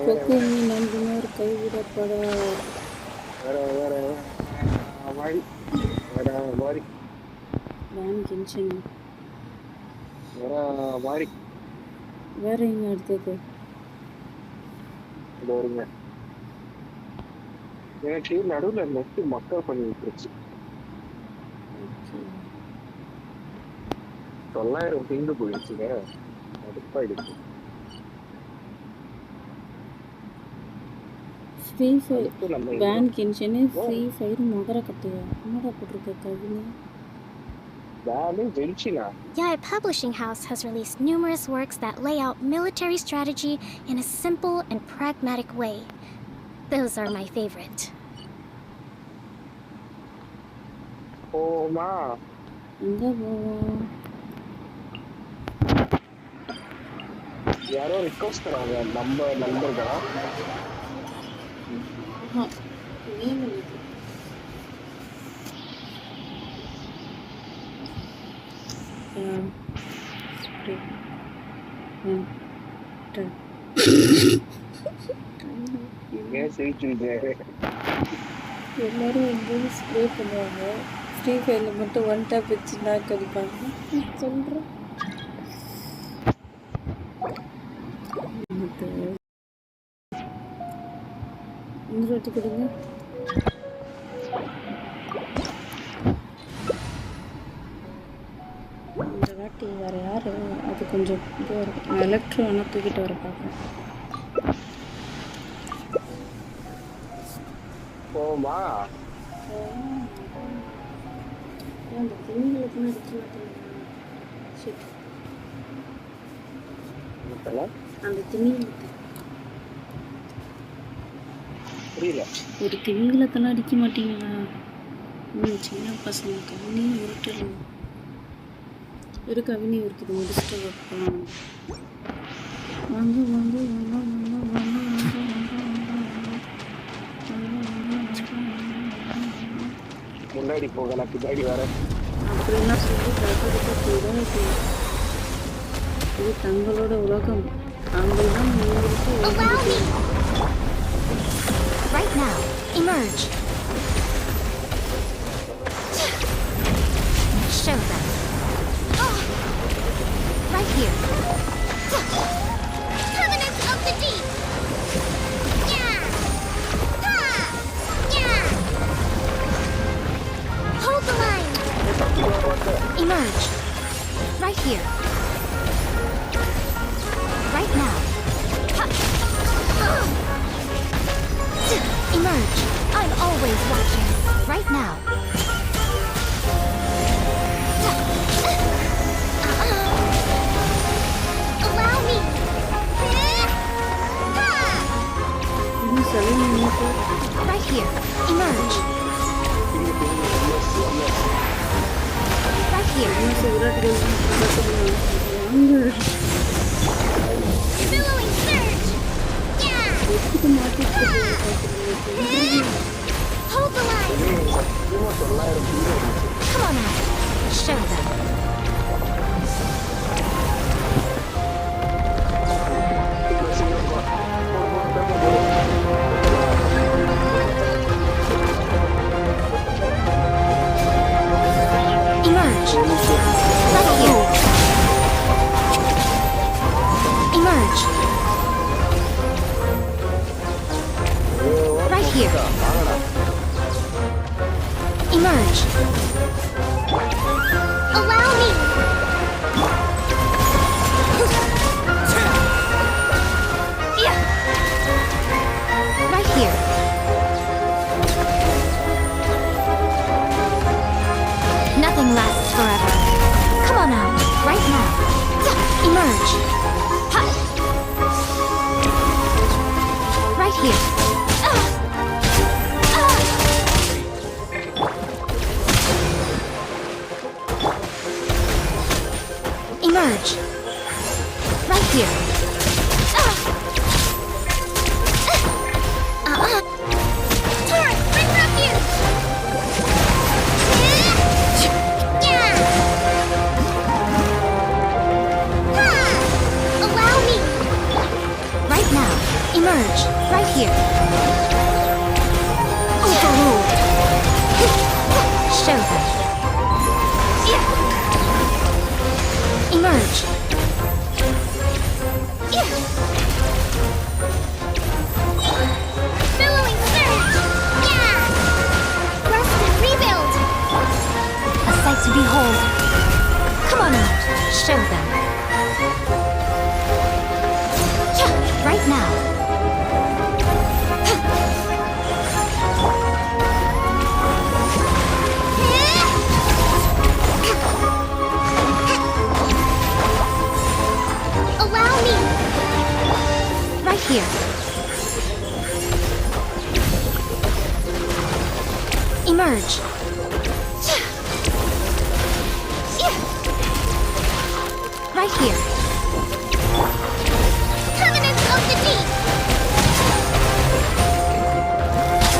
கொக்குமி நம்பினார் கைவிடப்படார். Genshin. வேற எங்க அடுத்தது? எனக்கு நடுவுல net மக்கள் பண்ணி விட்டுருச்சு. 900 பிங்கு போயிடுச்சுங்க. அடுப்பாயிடுச்சு. ஃப்ரீ ஃபயர் பேன் கென்ஷன் ஃப்ரீ ஃபயர் மகர கட்டையா என்னடா போட்டிருக்க கவினி? Yae Publishing House has released numerous works that lay out military strategy in a simple and pragmatic way. Those are my favorite. Oh, ma. யாரோ ரிக்வெஸ்ட் பண்ணாங்க நம்பர்களா? எல்லாரும் வந்து ஸ்ப்ரே பண்ணுவாங்க. ஃப்ரீ ஃபயரில் மட்டும் ஒன் டேப் வச்சு நான் கடிப்பாங்க சொல்கிறேன். இன்னொரு வாட்டி கொடுங்க. இந்த வாட்டி வேறு யார் அது கொஞ்சம் இதுவாக இருக்கும். நான் எலக்ட்ரோ வேணால் தூக்கிட்டு வர பார்க்குறேன். போமா அந்த திமிங்களுக்கு அடிக்க மாட்டேங்க. அந்த திமிங்கலத்தை புரியல. ஒரு திமிங்கலத்தெல்லாம் அடிக்க மாட்டீங்களா? சின்ன பசங்க கவினி உருட்டலும் ஒரு கவினி இருக்குது. முடிச்சுட்டு வைக்கலாம். வாங்க வாங்க வாங்க வாங்க வாங்க முன்னாடி போக நான் பின்னாடி வரேன். அப்படிலாம் சொல்லி இது தங்களோட உலகம். அவங்கள்தான் Right now, emerge. Show them. Right here. Covenant of the deep. Yeah. Ha. Yeah. Hold the line. Emerge. Right here. Right now. Ha. Emerge. I'm always watching. Right now. Billowing surge! Yeah! Hold the line! Come on out. Show them. Emerge. Right here. Emerge. Right here. Emerge. Allow me! Right here. Nothing lasts forever. Come on out, right now. Emerge. Ha. Right here. Emerge. Right here. Torrent, bring refuge! Allow me! Right now. Emerge. Right here. Overruled. Show them. Emerge. Billowing surge! Yeah! Rest and rebuild! A sight to behold. Come on out. Show them. Right now. Allow me! Right here. Emerge. Right here. Covenants of the Deep!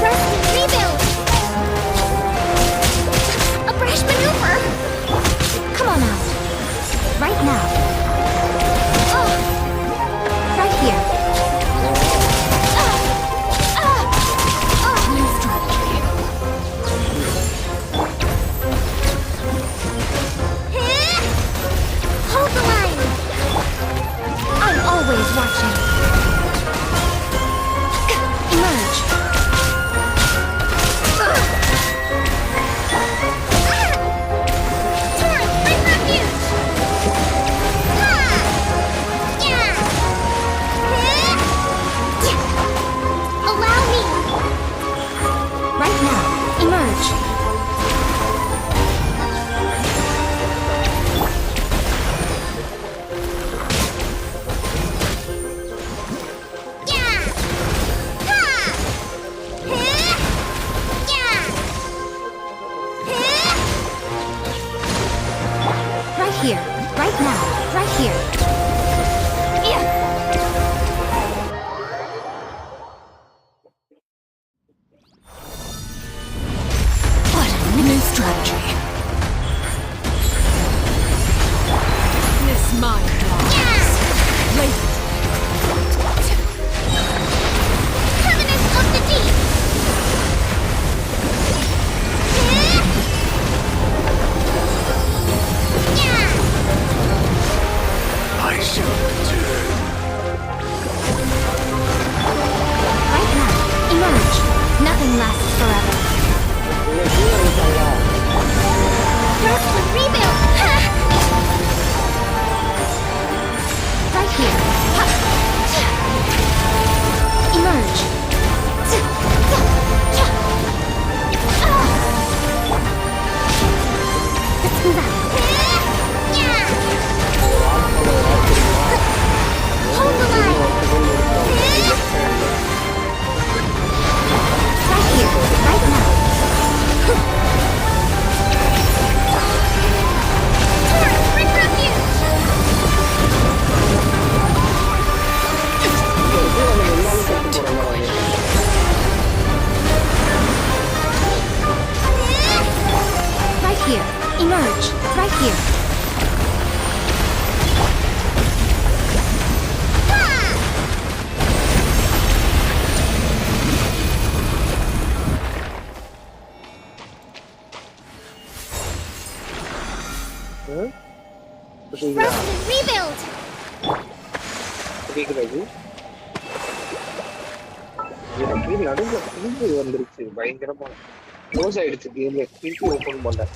Rest and rebuild! A brash maneuver! Come on out. Right now. Right here. New strategy. Hold the line! I'm always watching. Emerge. Torrent, bring refuge! Allow me! Right now. Emerge. Right here. Right now. Right here. What a new strategy. This mine belongs. Later. Covenants of the Deep! I shall return. Right now. Emerge. Nothing lasts forever. Rest and rebuild! Right here. Emerge. refresh and rebuild. கேக்குது எனக்கு நடுவுல திரும்பி வந்துருச்சு பயங்கரமா close ஆயிடுச்சு game திருப்பி open பண்ண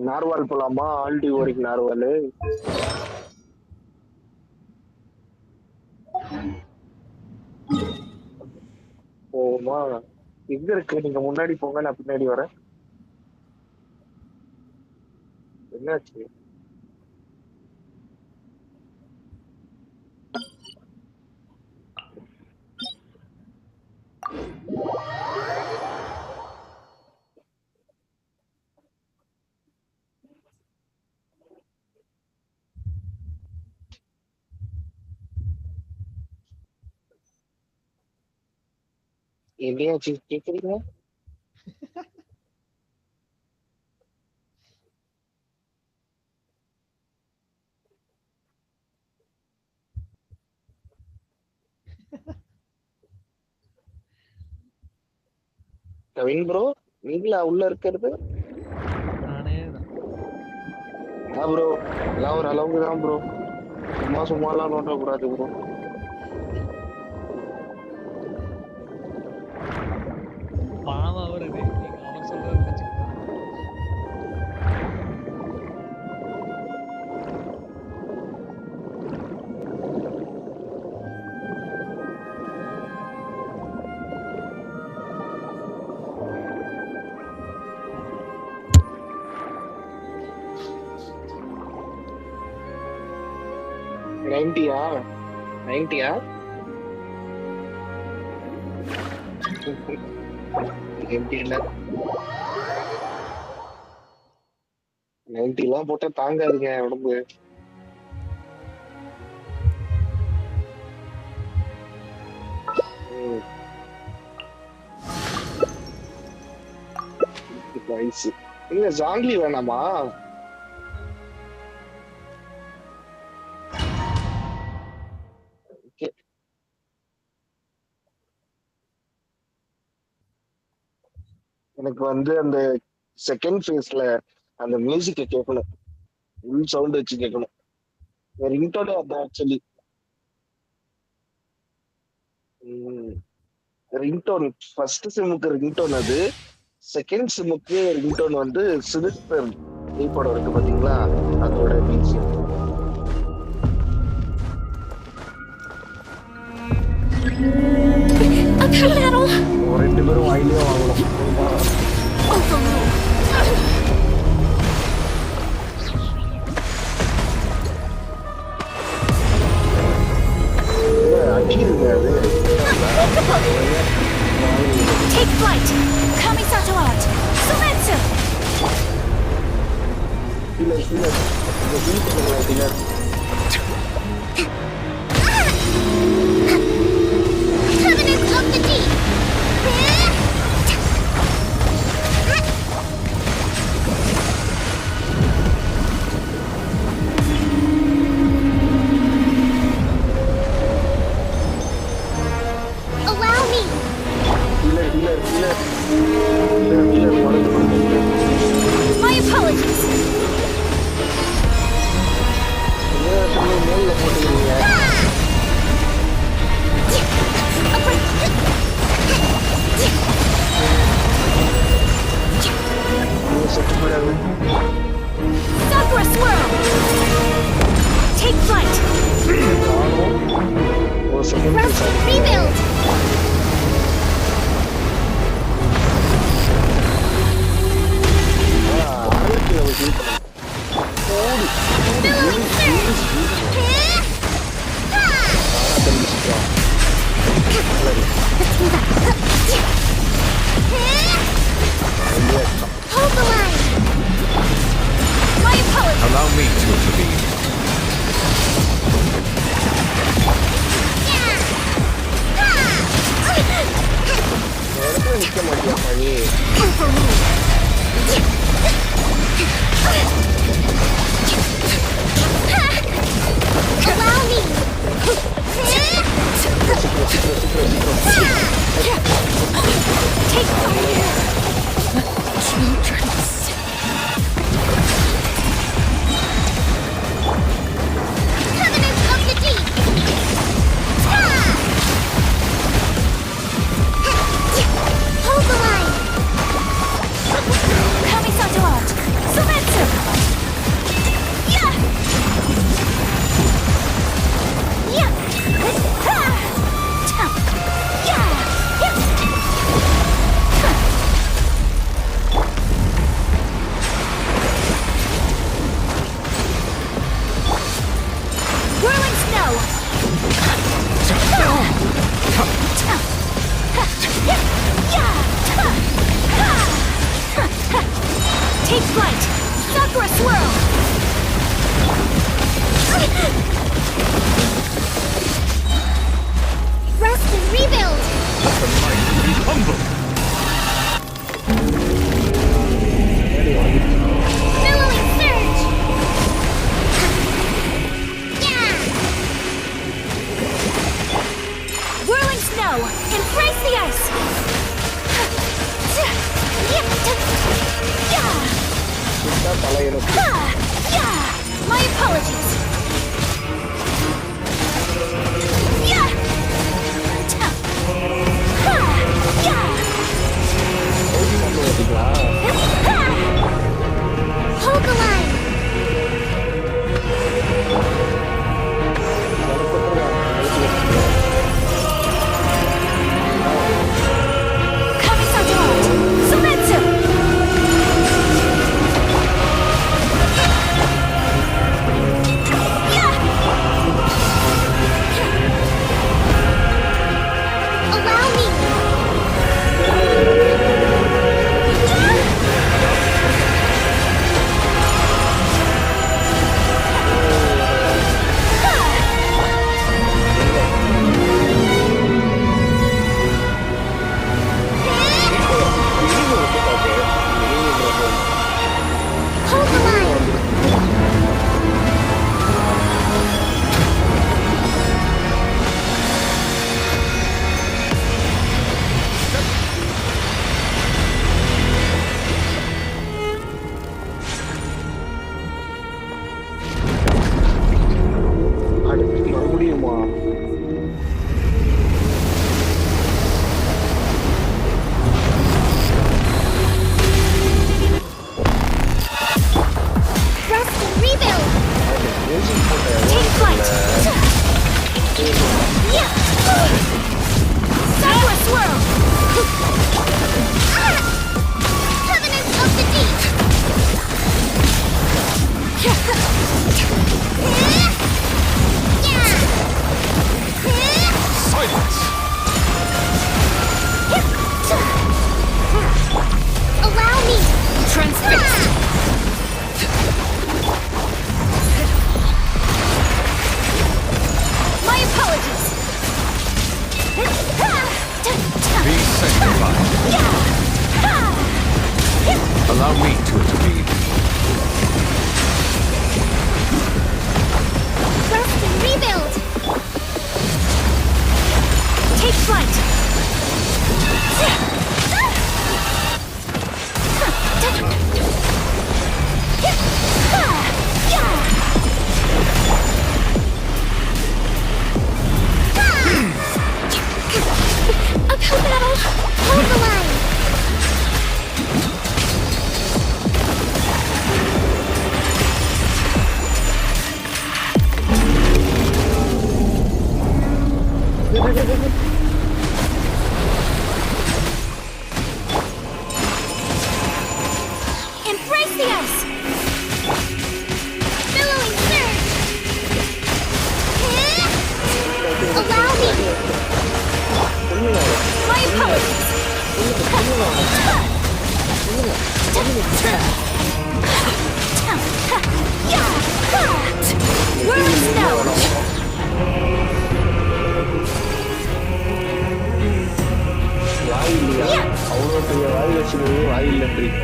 நார்வால் போலாமா ஆல்டி ஓரிக் நார்வால் போமா எங்க இருக்கு நீங்க முன்னாடி போங்க நான் பின்னாடி வரேன் என்னாச்சு என்னையாச்சு கேக்குறீங்க கவின் ப்ரோ நீங்களா உள்ள இருக்கிறது நானே தான் ப்ரோ எல்லாம் ஒரு அளவுக்கு தான் ப்ரோ சும்மா எல்லாம் நோட்ட கூடாது ப்ரோ பாவம் வருது நீங்க அவர் சொல்றது வச்சுக்கோங்க நைன்டியா நைன்டிலாம் போட்டா தாங்காதுங்க உடம்பு இல்ல ஜாங்லி வேணாமா எனக்கு வந்து அந்த செகண்ட் ஃபேஸ்ல அந்த மியூசிக்கை கேட்கணும் ஃபுல் சவுண்ட் வச்சு கேட்கணும் ரிங்டோனே அதான் ஆக்சுவலி ரிங்டோன் ஃபர்ஸ்ட் சிம்முக்கு ரிங்டோன் அது செகண்ட் சிம்முக்கு ரிங்டோன் வந்து சினிஸ்டர் படம் இருக்கு பாத்தீங்களா அதோட மியூசிக் ரெண்டு பேரும் வாயிலே வாங்கணும் Take flight! Kamisato out! Sumetsu! Covenant of the Deep! Allow me! My apologies! Sakura swirl! Take flight! Rush rebuild! Hold the line! My apologies! Allow me to intervene. Allow me! Take fire! Children. Covenant of the Deep! Hold the line! Kamisato art! Sumetsu! Yeah! Yeah! Whirling snow! Take flight! Sakura swirl! Rest and rebuild! Let the mighty be humble. Billowing surge! Yeah! Whirling snow! Embrace the ice! My apologies! Hold the line! Kamisato art! Sumetsu! Allow me! Hold the line! அடுத்து மறுபடியுமா Rest and rebuild! Take flight! Yeah! Sakura swirl! Covenant of the Deep! Silence. Allow me! Transfixed! My apologies! Be sanctified. Allow me to intervene. Rest and rebuild! Take flight! Uphill battle! Hold the line! Embrace the ice! Billowing surge! Allow me! My apologies! Whirling snow! வாய் இல்லையா அவ்வளோ பெரிய வாய் வச்சுக்கவே வாய் இல்லைன்றீங்க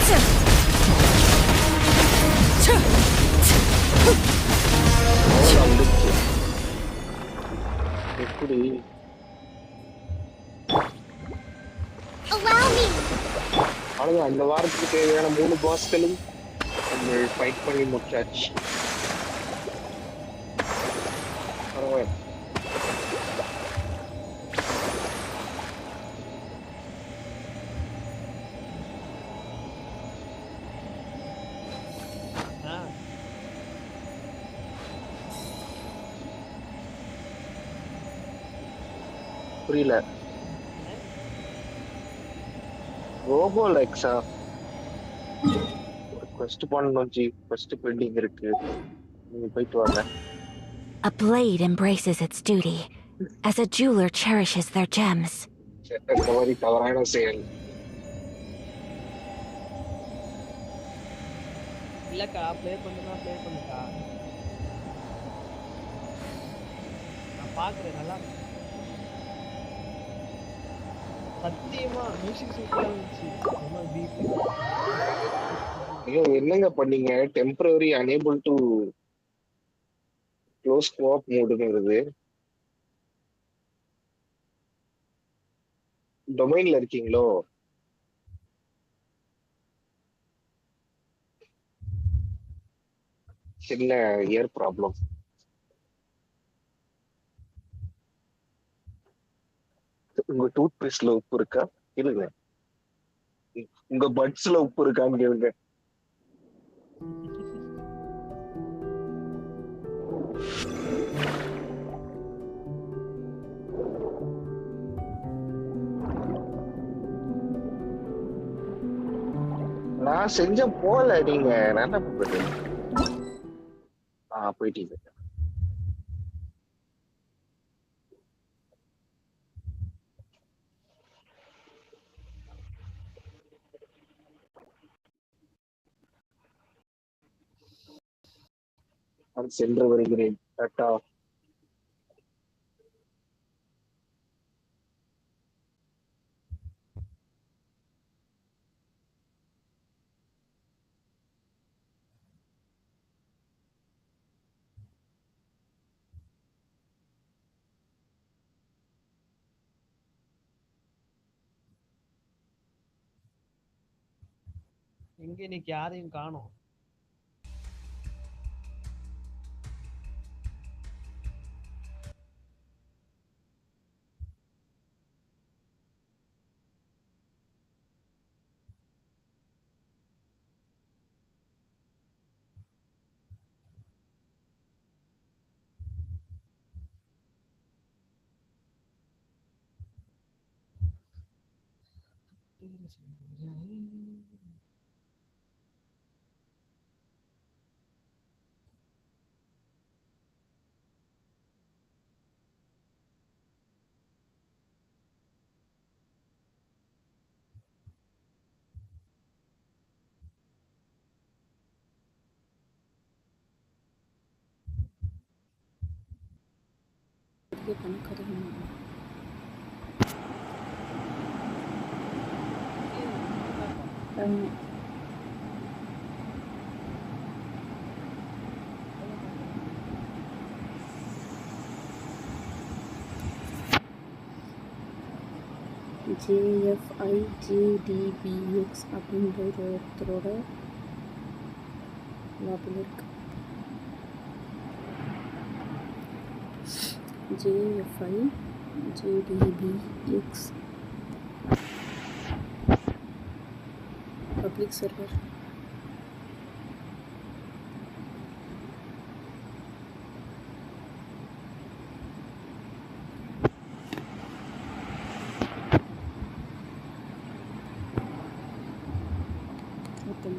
Allow me. அவ்வளவுதான், இந்த வாரத்துக்கு தேவையான 3 பாஸ்களும் நம்ம fight பண்ணி முடிச்சாச்சு. பரவாயில்ல. புரியல. ரோபோ லைக்ஸா ஒரு quest பண்ணணும் ஜி. quest பெண்டிங் இருக்கு. நீங்க போயிட்டு வாங்க. A blade embraces its duty, as a jeweler cherishes their gems. இந்த மாதிரி தவறான செயல். இல்லக்கா ப்ளே பண்ணுனா ப்ளே பண்ணுக்கா. நான் பாக்குறேன் நல்லா இருக்கு. சத்தியமா மியூசிக் சூப்பரா இருந்துச்சு. ரொம்ப பீட். ஐயோ என்னங்க பண்ணீங்க? டெம்பரரி unable to க்ளோஸ் கோஆப் மோடுங்கிறது. டொமைன்ல இருக்கீங்களோ? சின்ன இயர் ப்ராப்ளம். உங்க டூத் பேஸ்ட்ல உப்பு இருக்கா? இல்லைங்க. உங்க பட்ஸ்ல உப்பு இருக்கான்னு கேளுங்க. நான் செஞ்ச போல நீங்க நான் என்ன பண்றது? போயிட்டீங்க. நான் சென்று வருகிறேன். டாடா. எங்க இன்னைக்கு யாரையும் காணோம். JFIJDBX அப்படின்ற ஒருத்தரோட லாபில் இருக்கு. JFIJDBX public server.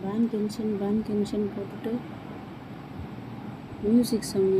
பேன் கென்ஷன் போட்டுட்டு மியூசிக் செம்ம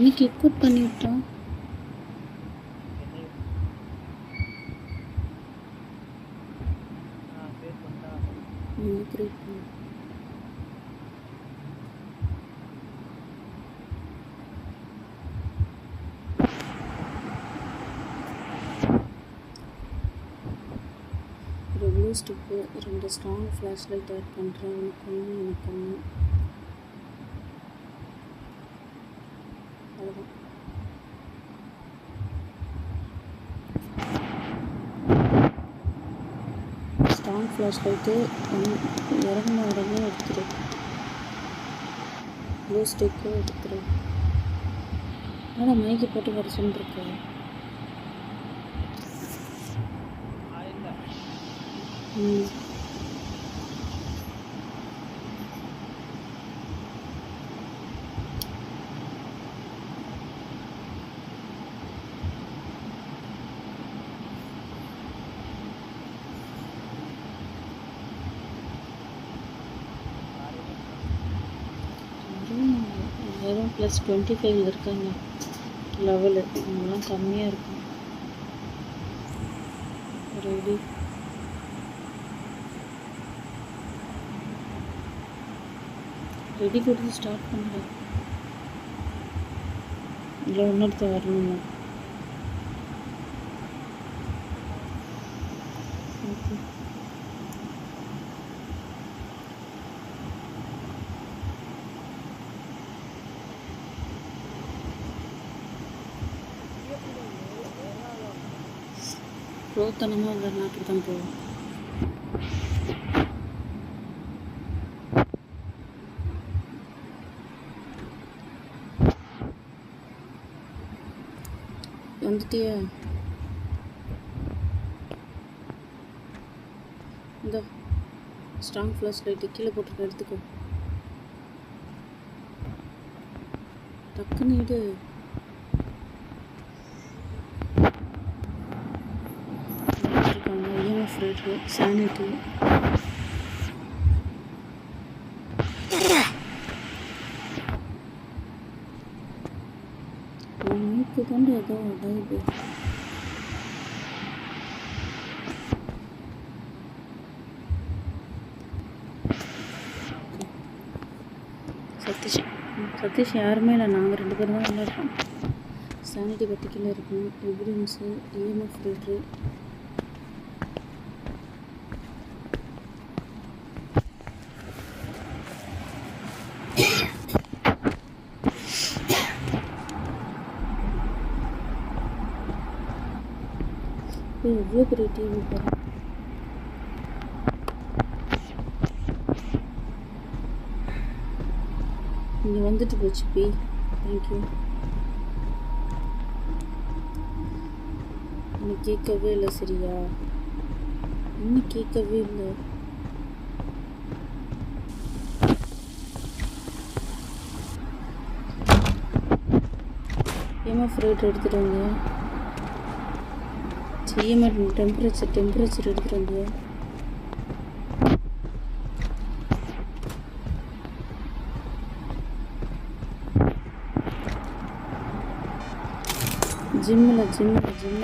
நீ கிக் அவுட் பண்ணி விட்டான். கிரியேட் பண்ணு. ஒரு blue stick, 2 strong flash light add பண்ணுறேன். உனக்கு ஒன்று எனக்கு ஒன்று. அவ்வளோதான். ஸ்ட்ராங் ஃப்ளாஷ் லைட்டு இறங்கின உடனே எடுத்துரு. ப்ளூ ஸ்டிக்கு எடுத்துரு. ஆனால் மைக்கு போட்டு கிடச்சுன்னு இருக்கு. வெறும் +25 இருக்காங்க லெவலு. அவங்களாம் கம்மியாக இருக்கும். ரெடி. ரெடி கொடுத்து ஸ்டார்ட் பண்ணுறேன். இல்லை இன்னொருத்த வரணுமா? ஓகே. ப்ரோத்தனமாக உள்ள நாட்டுக்கு தான் போவோம். வந்துட்டியா? இந்த ஸ்ட்ராங் ஃப்ளாஷ் லைட்டு கீழே போட்டு எடுத்துக்கோ. டக்குன்னு இடு. EMF rate, sanity. மூக்கு கொண்டு ஏதோ உடையுது. சதீஷ் யாருமே இல்லை, நாங்கள் 2 பேரும் தான் விளையாடுறோம். சானிட்டி 10 கிலோ இருக்கணும். Evidence, EMF rate. எவ்வளோ பெரிய டிவி பாரு. இங்கே வந்துட்டு போச்சு பி. தேங்க்யூ. இன்னும் கேட்கவே இல்லை. சரியா? இன்னும் கேட்கவே இல்லை. EMF ரேட் எடுத்துகிட்டு வாங்க. EMF டெம்பரேச்சர் எடுத்துகிட்டு வந்து. ஜிம்மில் இருக்கு.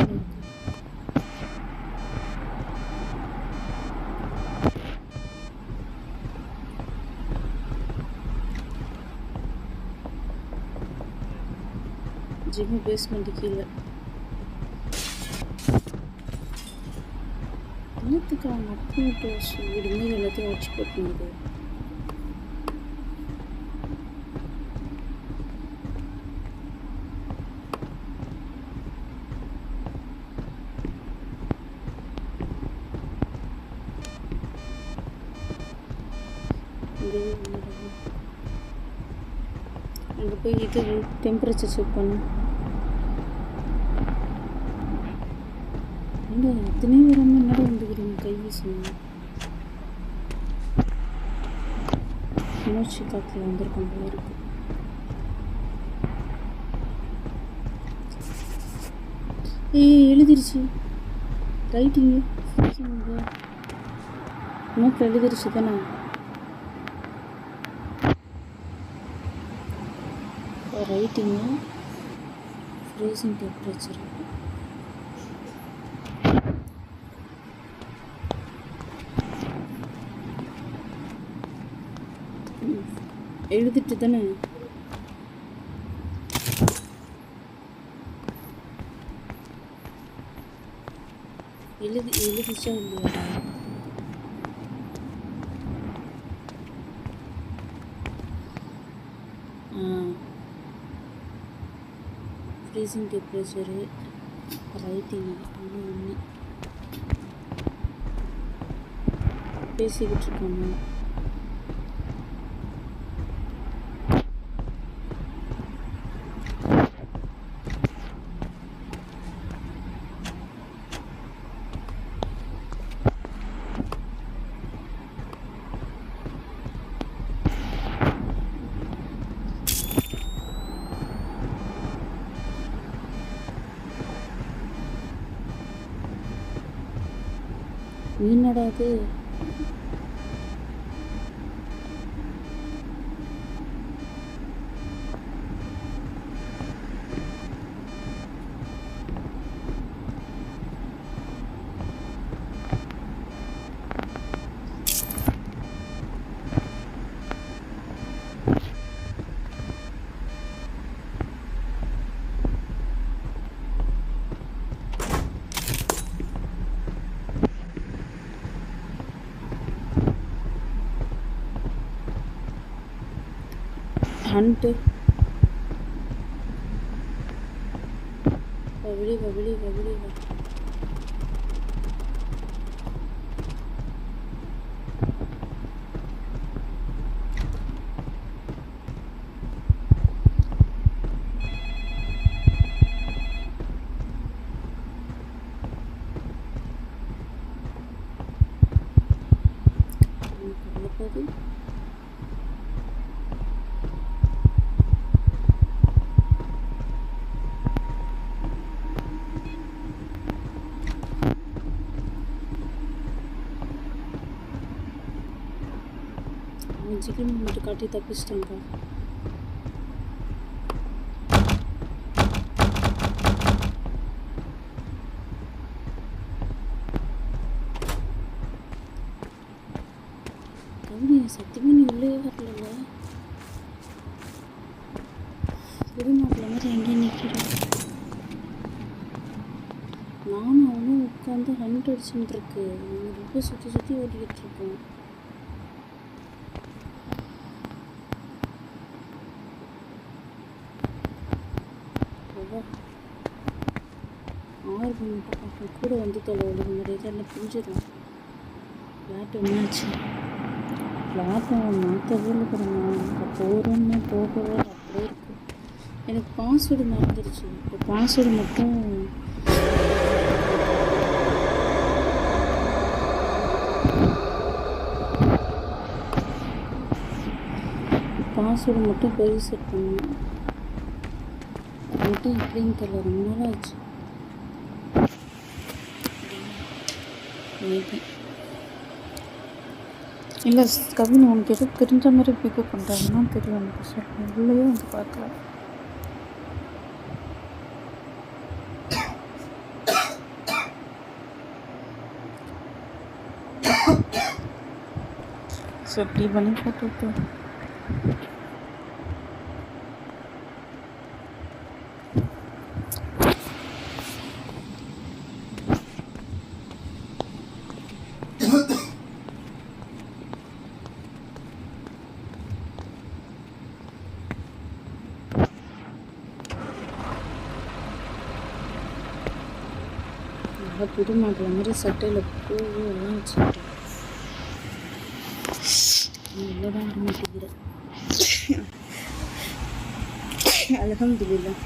ஜிம்மு பேஸ்மெண்ட் கீழே. என்னத்துக்கு அவங்க அப்பா விடுமே எல்லாத்தையும் வச்சு போட்டுருந்தது. அங்கே போய் இது டெம்பரேச்சர் செக் பண்ணு. இல்லை எத்தனை வராமல் என்னடா வந்துக்கிறீங்க கை வீசுங்க. மூச்சு காற்றுல வந்திருக்கோம் போல இருக்கு. எழுதிருச்சு ரைட்டிங்கு. நோட்டில் எழுதிருச்சு தானே. Writing freezing temperature. எழுதிட்டு தானே எழுதிச்சா இல்லையா ஃப்ரீசிங் டெம்பரேச்சரு ரைட்டிங் ஒன்று பேசிக்கிட்டு இருக்காங்க என்னடா அது ஹண்ட்டு வெளியே சிக்கன் மட்டும் காட்டி தப்பிச்சிட்டாங்க கவினி சத்தியமா நீ உள்ளே வரல புதுநாட்டில் மாதிரி எங்கேயும் நிற்கிறேன் நானும் அவனும் உட்காந்து ஹண்ட் அடிச்சுட்டு இருக்கு ரொம்ப சுற்றி ஓடிக்கிட்டு இருக்கோம் ஆர்வம் மட்டும் பார்ப்பேன் கூட வந்து தொலைவில் முன்னாடி எல்லாம் புரிஞ்சிடும் ஃப்ளாட் என்னாச்சு ஃப்ளாட்டை மாற்றவே இருக்கிறேன் போகிறோன்னு போகவே அப்படியே இருக்கு எனக்கு பாஸ்வேர்டு மறந்துடுச்சு இப்போ பாஸ்வேர்டு மட்டும் போய் செட் பண்ணணும் மட்டும் எப்படின்னு தெரியல ரொம்ப நாள் ஆச்சு மேபி இல்லை கவின் உனக்கு எதுவும் தெரிஞ்ச மாதிரி பிக்கப் பண்ணுறாங்கன்னா தெரியும் எனக்கு சொல்லுங்கள் உள்ளேயே வந்து பார்க்கல எப்படி பண்ணி போட்டு புது மாப்பிள்ள மாதிரி சட்டையில் பூவு எல்லாம் வச்சுக்கிட்டேன் உள்ளதான் வர மாட்டேங்கிறேன் அல்ஹம்துலில்லாஹ்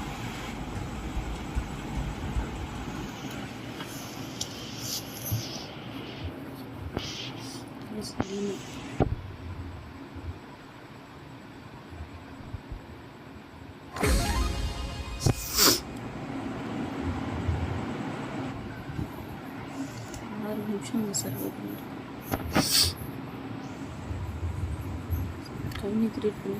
கிரியேட் பண்ணி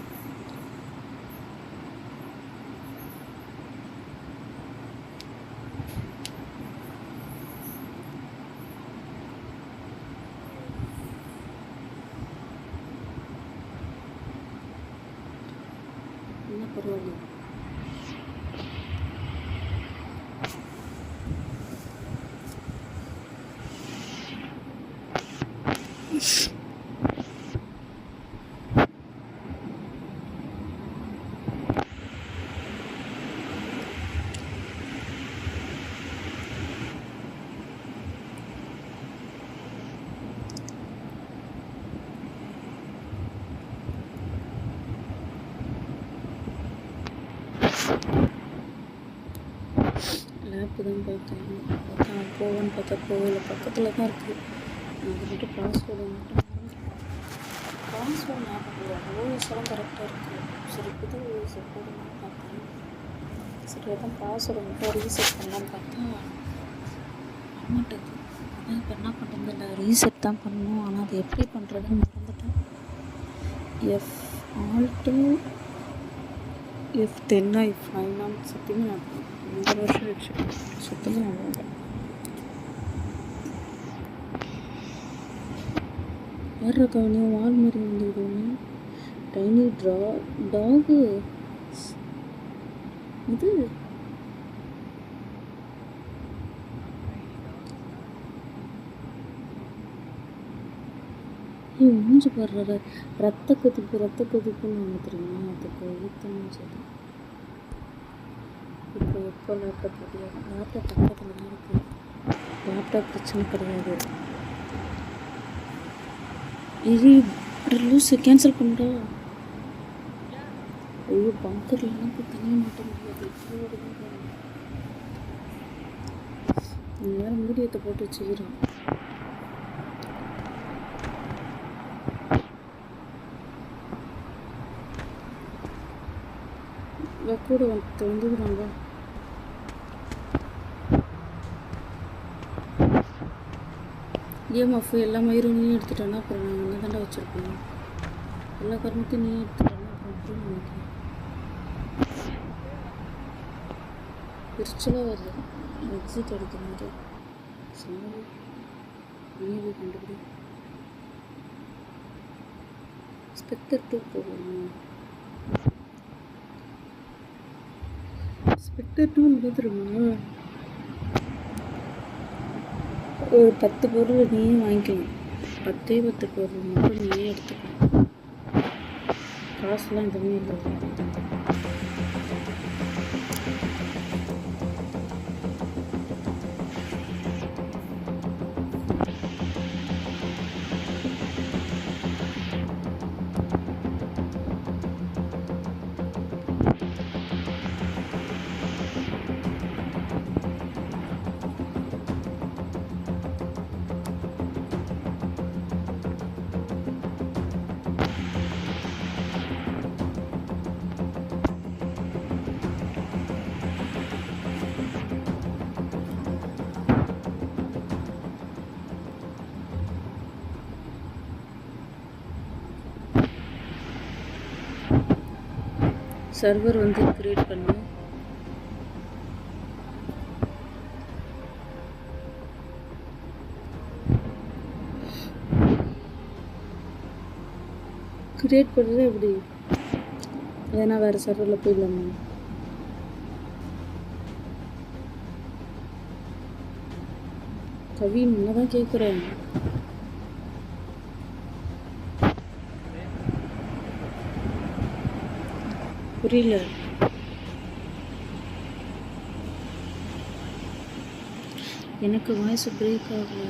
லேப்பு தான் பார்த்தேன். பார்த்தா போவேன்னு பார்த்தா போகல, பக்கத்தில் தான் இருக்குது. நான் அது மட்டும் பாஸ்வேர்டு ஞாபகம் இல்லை. ஓஎஸ் எல்லாம் கரெக்டாக இருக்குது. சரி புது ஓஎஸ் போடணும்னு பார்த்தேன். சரி அதான் பாஸ்வேர்டு மட்டும் ரீசெட் பண்ணலான்னு பார்த்தா பண்ணமாட்டேது. அதான் இப்போ என்ன பண்ணுறது இல்லை, ரீசெட் தான் பண்ணணும். ஆனால் அது எப்படி பண்ணுறதுன்னு மறந்துட்டேன். F10 F9 சத்தியமாக நான் 5 வருஷம் ஆயிடுச்சு. சுத்தமாக ஞாபகம் யார் கவனி வால் மாதிரி இருந்தது ஒன்று டைனி டாகு இது மூஞ்சி பாடுற ரத்த கொதிப்புன்னு வாங்க தெரியுமா? அதுக்கு ஊற்றணும் சரி. இப்போ எப்போ லேப்டாப் முடியாது? லேப்டாப் பக்கத்தில் தான் இருக்குது. லேப்டாப் பிரச்சனை கிடையாது. இது லூஸு கேன்சல் பண்ணுறா. ஐயோ பங்கர்லாம் போய் தனியாக மாட்ட முடியாது. இந்த நேரம் மூடியத்தை போட்டு வச்சுக்கிறேன். கூட வந்துடுறாங்க. EMF எல்லா மயிரும் நீ எடுத்துட்டேன்னா அப்புறம் நாங்கள் என்ன தாண்டா வச்சுருப்போம். எல்லா கருமத்தையும் நீ எடுத்துட்டேன்னா அப்புறம் எப்படி நினைக்கிறேன். பிரிச்சலாக வருது எக்ஸிட் அடிக்கிற மாதிரி. சாரி நீ கண்டுபிடி. ஸ்பெக்டர் 2 போகணும். ஸ்பெக்டர் 2 தெரியுமா? ஒரு 10 பொருள் நீயே வாங்கிக்கலாம். 10 பொருள் மட்டும் நீயே எடுத்துக்கலாம். காசுலாம் எதுவுமே இல்லை. சர்வர் வந்து கிரியேட் பண்ணு. கிரியேட் பண்ணுறது எப்படி? ஏன்னா வேறு சர்வரில் போயிடலாமா? கவின் என்ன தான் கேட்குறேன். புரியல. எனக்கு வாய்ஸ் பிரேக் ஆகல.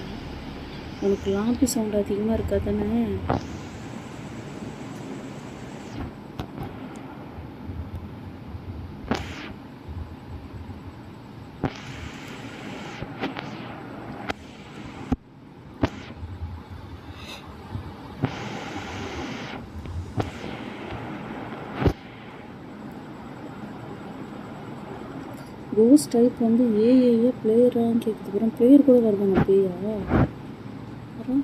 உனக்கு லாபி சவுண்ட் அதிகமாக இருக்கா தானே? கோஸ்ட் டைப் வந்து ஏஏஏ பிளேயரான்னு கேட்குது. அப்புறம் பிளேயர் கூட வருவாங்க பேயா? அப்புறம்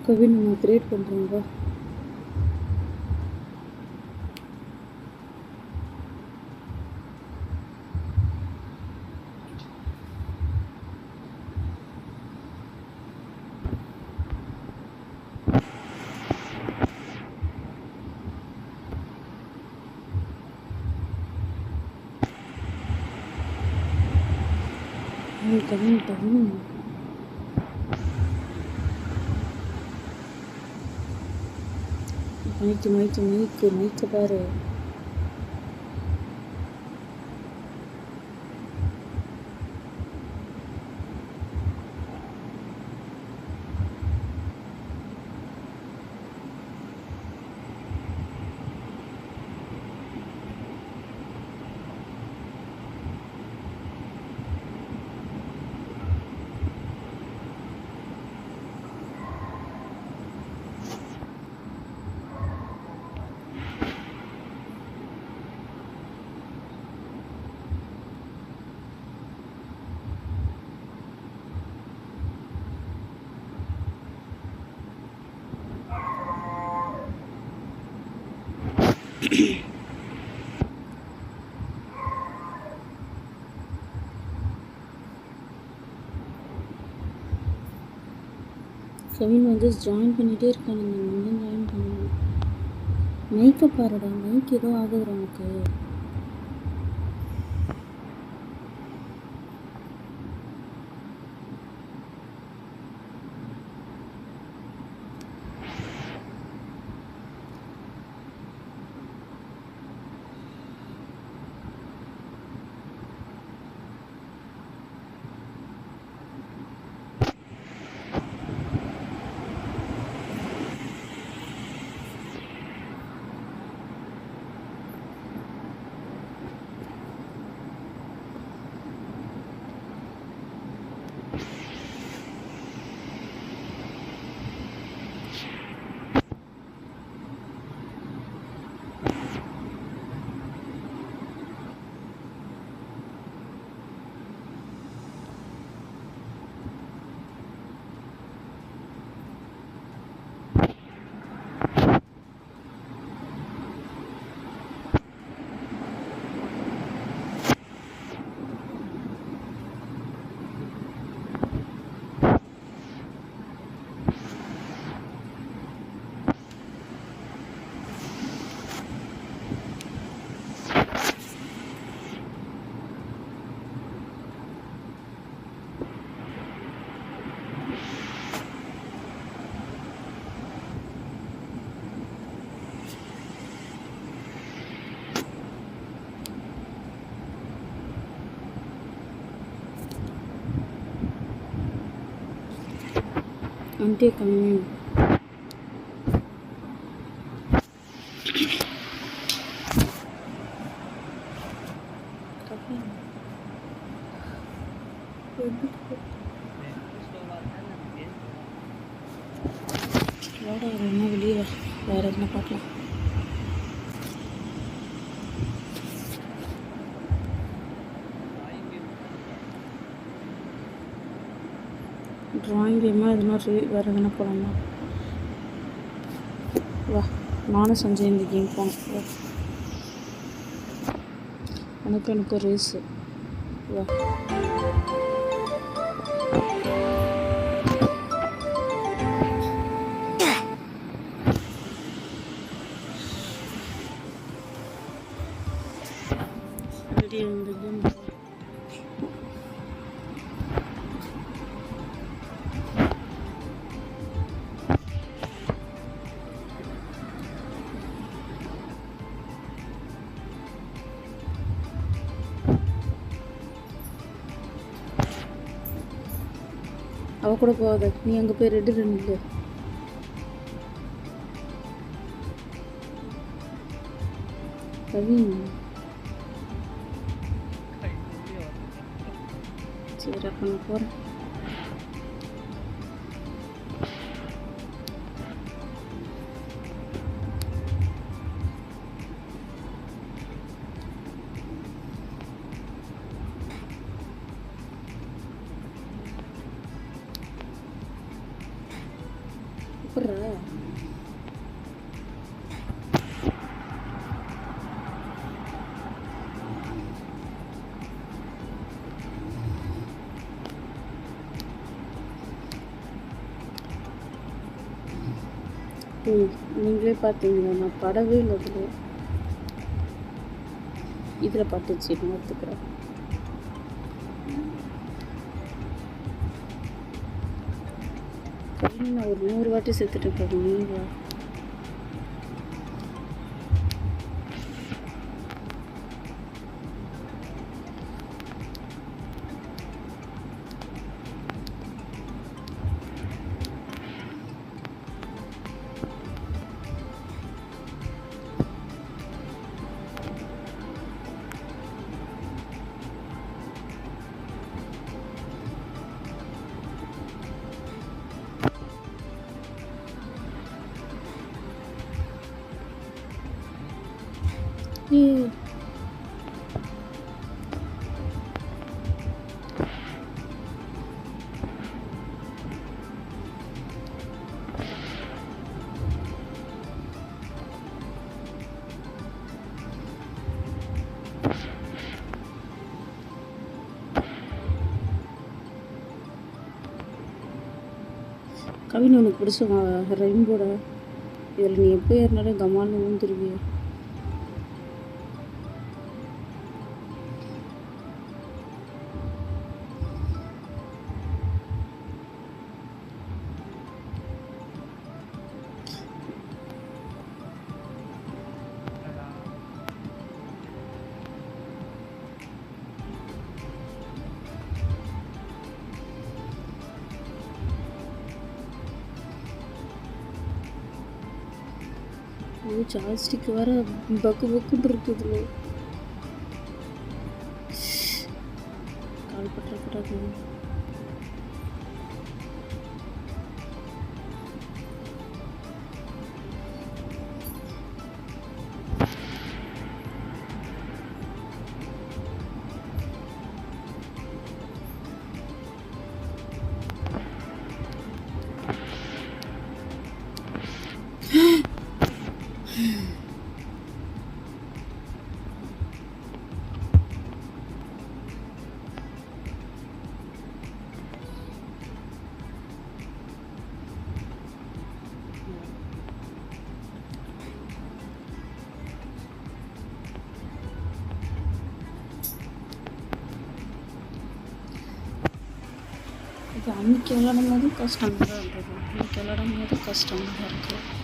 கவின் நான் கிரியேட் பண்ணுறேங்க. கவின் மைக்கு பாரு. கவின் வந்து ஜாயின் பண்ணிகிட்டே இருக்கானுங்க. இன்னும் ஜாயின் பண்ணணும். மைக்கை பாருடா, மைக் ஏதோ ஆகுதுடா உனக்கு. Auntie coming. என்ன வெளியே வேற எதுனா பார்க்கலாம். ட்ராயிங் கேமா எதுனா வேறு எதுனா போகலாமா? வா, நானும் செஞ்சேன் இந்த கேம் போனேன். வா, எனக்கு ரேஸு. வா, இந்த கேம் அவ கூட போகாத. நீ அங்கே போய் ரெண்டு நில்லு. கவின் சரி, அப்போ நான் போகிறேன். கூப்பிட்றா? நீங்களே பார்த்தீங்களா? நான் படவே இல்லை. இதில் பார்த்துச்சு, நான் ஒத்துக்கிறேன். நான் ஒரு 100 வாட்டி செத்துட்டு இருக்கேன். கவின் உனக்கு பிடிச்ச ரெயின்போட இதில் நீ எப்போ ஏறினாலும் கமான்னு ஊந்துருவிய. ஜாஸ்டிக்கு வர பக்கு பக்குன்னு இருக்குதுல கால் பற்றக்கூடாது. இது அன்னைக்கு விளையாடும் போது கஷ்டமாக தான் இருந்தது. அன்னைக்கு விளையாடும் போது கஷ்டமாக தான் இருக்குது.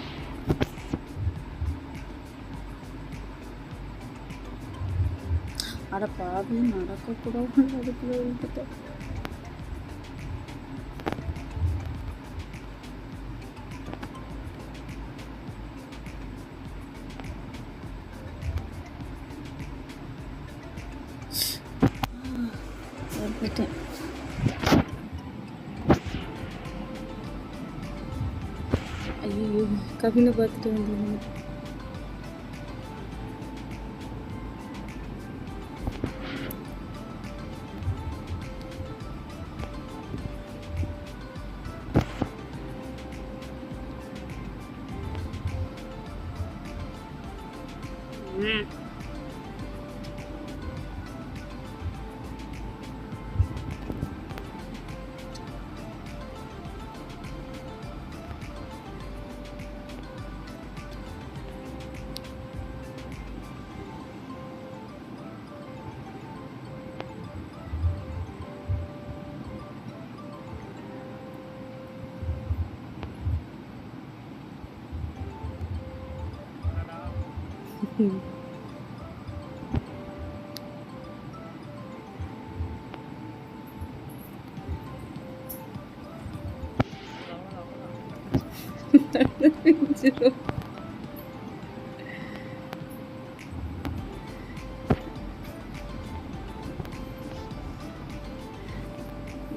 அட பாவி நடக்கக்கூடாது அதுக்குள்ளே விட்டுட்டேன். விட்டேன். ஐயோ கவினை பார்த்துட்டு வந்தேன்.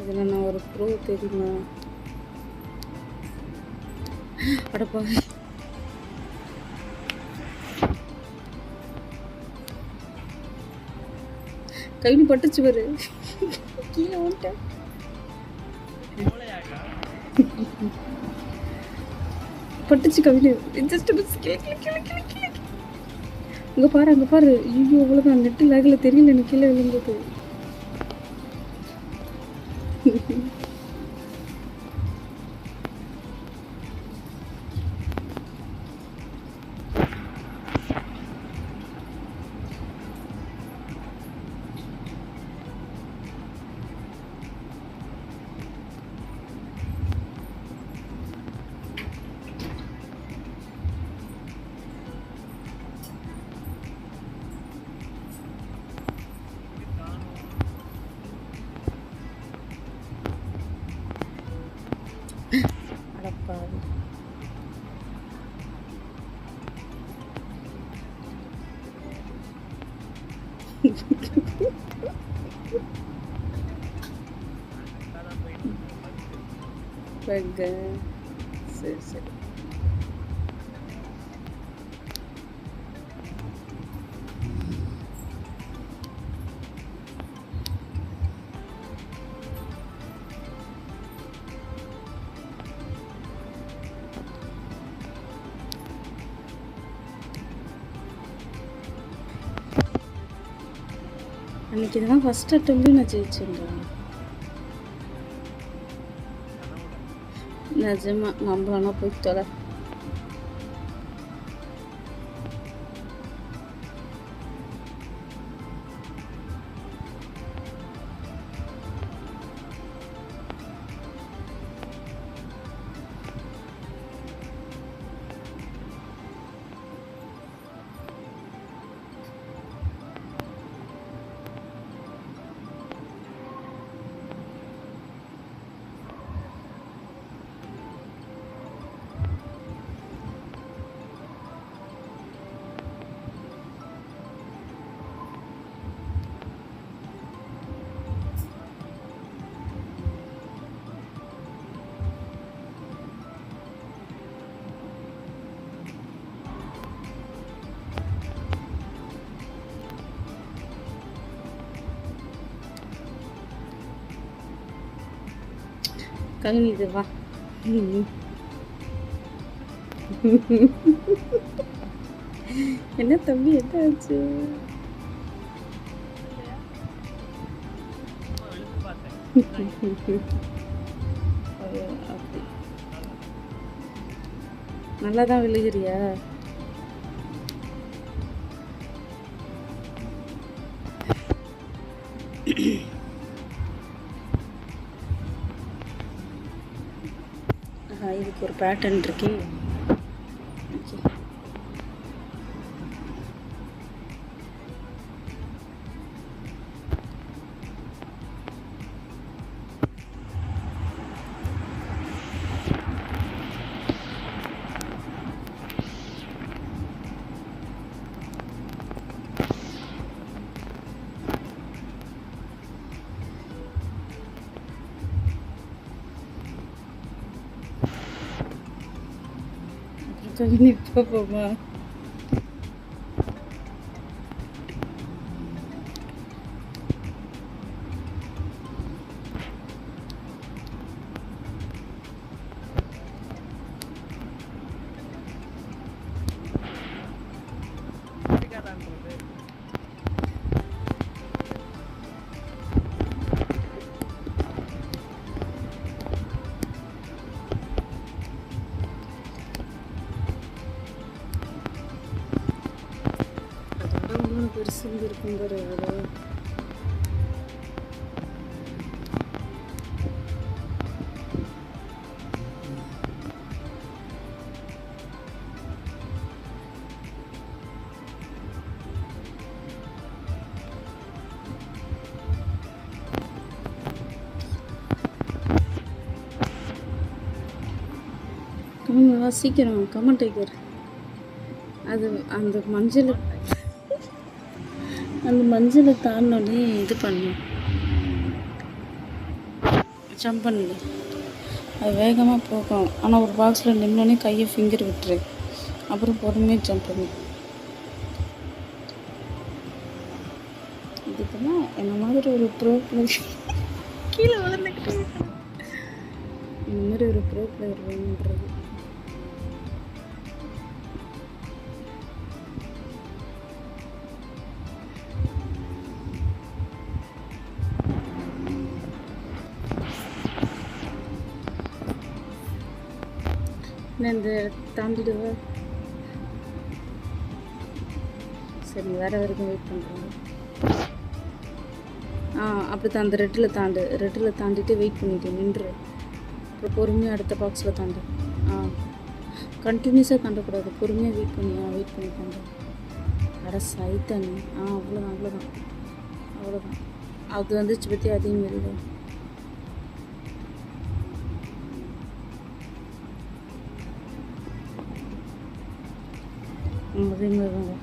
இதில் நான் ஒரு ப்ரோ தெரியுமா? அடப்பா கவினி பட்டுச்சு பாரு கீழே வந்துட்டேன். பட்டுச்சு கவினி ஜஸ்ட் மிஸ். அங்கே பாரு அங்கே பாரு. ஐயோ அவ்வளோதான் நெட்டு லேகில் தெரியல எனக்கு கீழே விழுந்தது. சரி சரி. அன்னைக்கு தான் ஃபர்ஸ்ட் அட்டெம்ப்ட் நான் ஜெயிச்சேன்டா. நிஜமா நம்பலாம்னா போய் தொலை. கல்வி இது வா. என்ன தம்பி என்ன ஆச்சு? அப்படி நல்லா தான் விழுகிறியா? இதுக்கு ஒரு பேட்டர்ன் இருக்கு. போமா பெருசுங்க இருக்கும் பாரு. சீக்கிரம் கமெண்ட் டேக்கர். அது அந்த மஞ்சளை தாண்டோடனே இது பண்ணு, ஜம்ப் பண்ணு. அது வேகமாக போகும். ஆனால் ஒரு பாக்ஸில் நின்னோடனே கையை ஃபிங்கர் விட்டுரு, அப்புறம் பொறுமையாக ஜம்ப் பண்ணு. இதுக்கெல்லாம் என்ன மாதிரி ஒரு ப்ரோ பிளேயர் கீழே விழுந்துக்கிட்டு இந்த மாதிரி ஒரு ப்ரோ பிளேயர் வேணுன்றது. இந்த தாண்டிடுவ. சரி வேறு வரைக்கும் வெயிட் பண்ணுறோம். அப்படி தான் அந்த ரெட்டில் தாண்டிட்டு வெயிட் பண்ணிட்டு நின்று அப்புறம் பொறுமையாக அடுத்த பாக்ஸில் தாண்டு. கண்டினியூஸாக தாண்டக்கூடாது, பொறுமையாக வெயிட் பண்ணி தாண்டு. அட சைத்தானி. அவ்வளோதான். அது வந்துச்சு பற்றி அதையும் மாரி அதே மாதிரி தாங்க.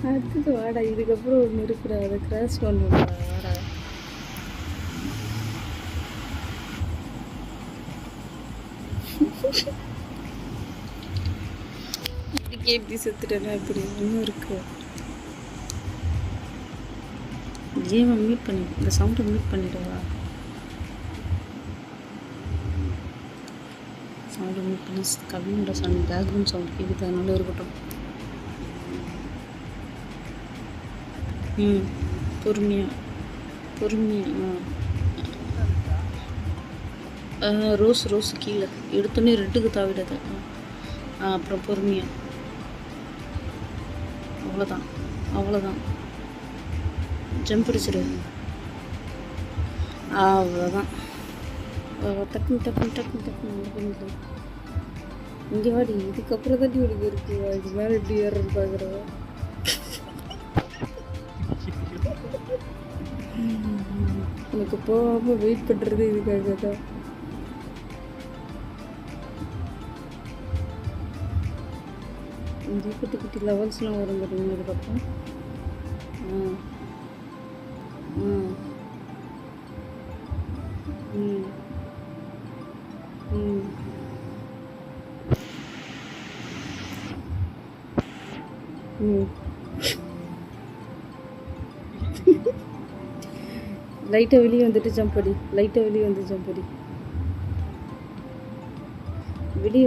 அடுத்தது வாடா, இதுக்கப்புறம் ஒன்று இருக்குடா, அதை கிராஸ் பண்ணுடா வாடா. இதுக்கே எப்படி செத்துட்டேன்னா இப்படி ஒன்றும் இருக்கு. கேமை மியூட் பண்ணி, இந்த சவுண்டை மியூட் பண்ணிடுவா. சவுண்டை மியூட் பண்ணி கவினோட சவுண்ட் பேக்ரவுண்ட் சவுண்ட் கேட்குது, அதனால இருக்கட்டும். பொறுமையாக ரோஸ் கீழே எடுத்தோன்னே ரெட்டுக்கு தாவிடாது. அப்புறம் பொறுமையாக, அவ்வளோதான் ஜம்ப் அடிச்சிடு. அவ்வளோதான். டக்குன்னு இங்கே வாடி. இதுக்கப்புறம் தான் உனக்கு இருக்குவா, இது மேலே எப்படி ஏறுறது பார்க்குறவா. உனக்கு போகாமல் வெயிட் பண்ணுறது இதுக்காக தான். இங்கே குட்டி லெவல்ஸ்லாம் வரும் பாருங்க. இதுக்கப்புறம் லைட்டாக வெளியே வந்துட்டு ஜம்ப் அடி. வெளியே வந்துட்டு ஜம்ப் அடி. வெளியே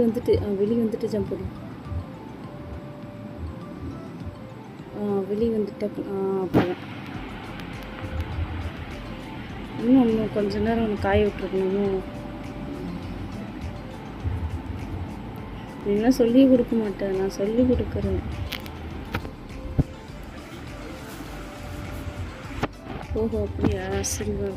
வந்துட்டு ஜம்ப் அடி. வெளியே வந்துட்டு அப்போதான். இன்னும் கொஞ்ச நேரம் ஒன்று காய விட்டுருக்கணும். நீலாம் சொல்லி கொடுக்க மாட்டேன், நான் சொல்லி கொடுக்குறேன். ஓஹோ அப்படியா, சரி வா.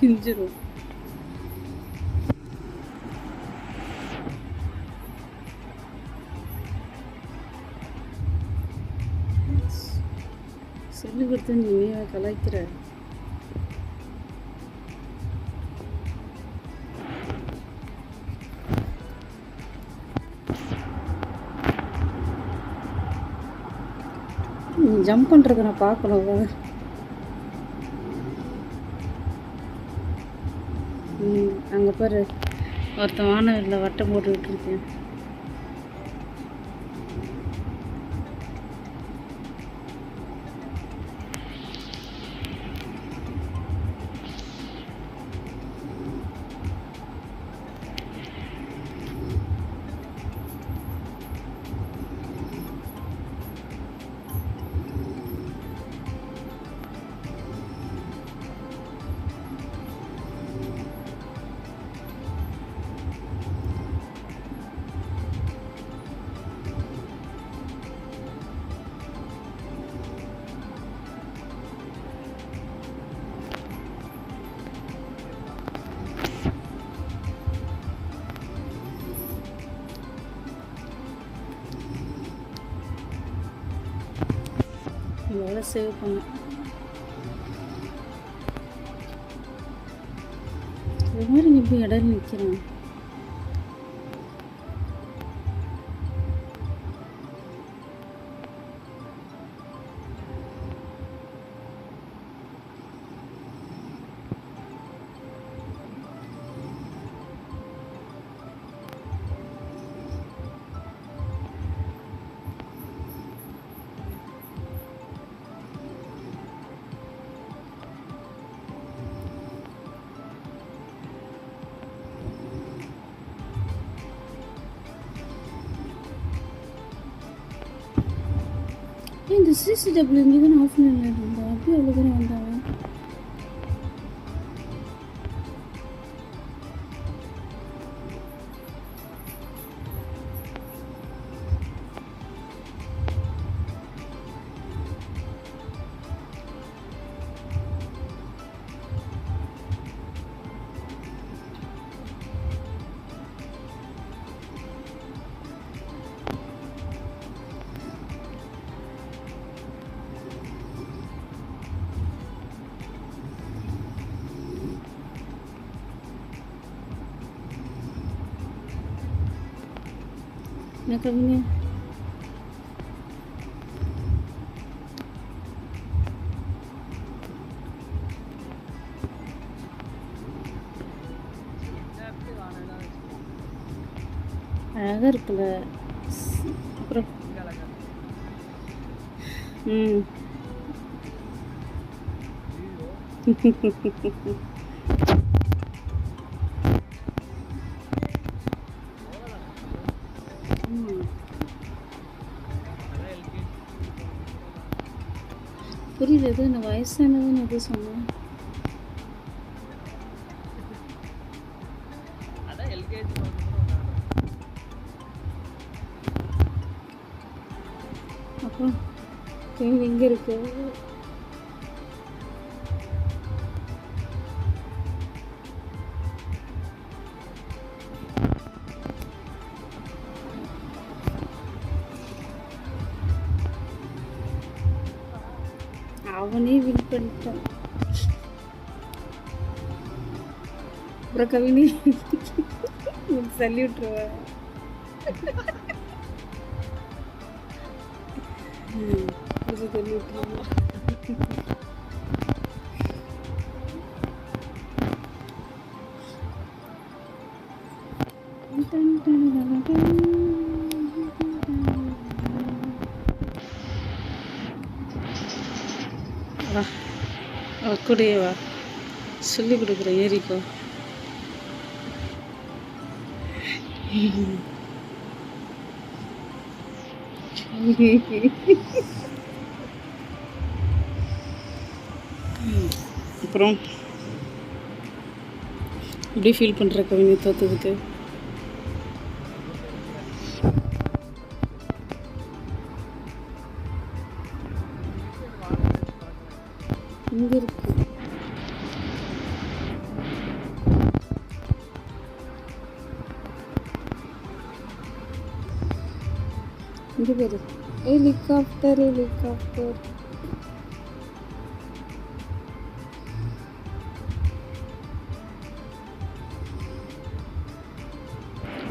பிஞ்சிரும். சொல்லி கொடுத்து நீ கலாய்க்கிற. நீ ஜம்ப் பண்ணுறத நான் பார்க்கணும். அங்கே பாரு, ஒருத்தன் வானவில்ல வட்டம் போட்டு விட்டுருக்கேன். எவ்வளோ சேவ் பண்ண இது மாதிரி எப்படி இடம் நிற்கிறேன். இந்த சிசிடபிள்யூ இங்கே தான் ஆஃப் பண்ணி இருந்தா அப்படியே அவ்வளோ தூரம் வந்தாங்க. கவினி அழகா இருக்குல்ல. அப்புறம் புரியல, எது என்ன வயசானதுன்னு எது சொன்னேன்? அப்புறம் எங்க இருக்கு? அவனே வின் பண்ணிட்டான். அப்புறம் கவினி சொல்லி விட்டுருவேன். சொல்லி விட்டுருவேன். கூடயே வா, சொல்லி கொடுக்குறேன், ஏறிக்கோ. அப்புறம் எப்படி ஃபீல் பண்ணுற கவினி தோத்ததுக்கு? இங்கே இருக்கு. இங்கே பேரு ஹெலிகாப்டர் ஹெலிகாப்டர்.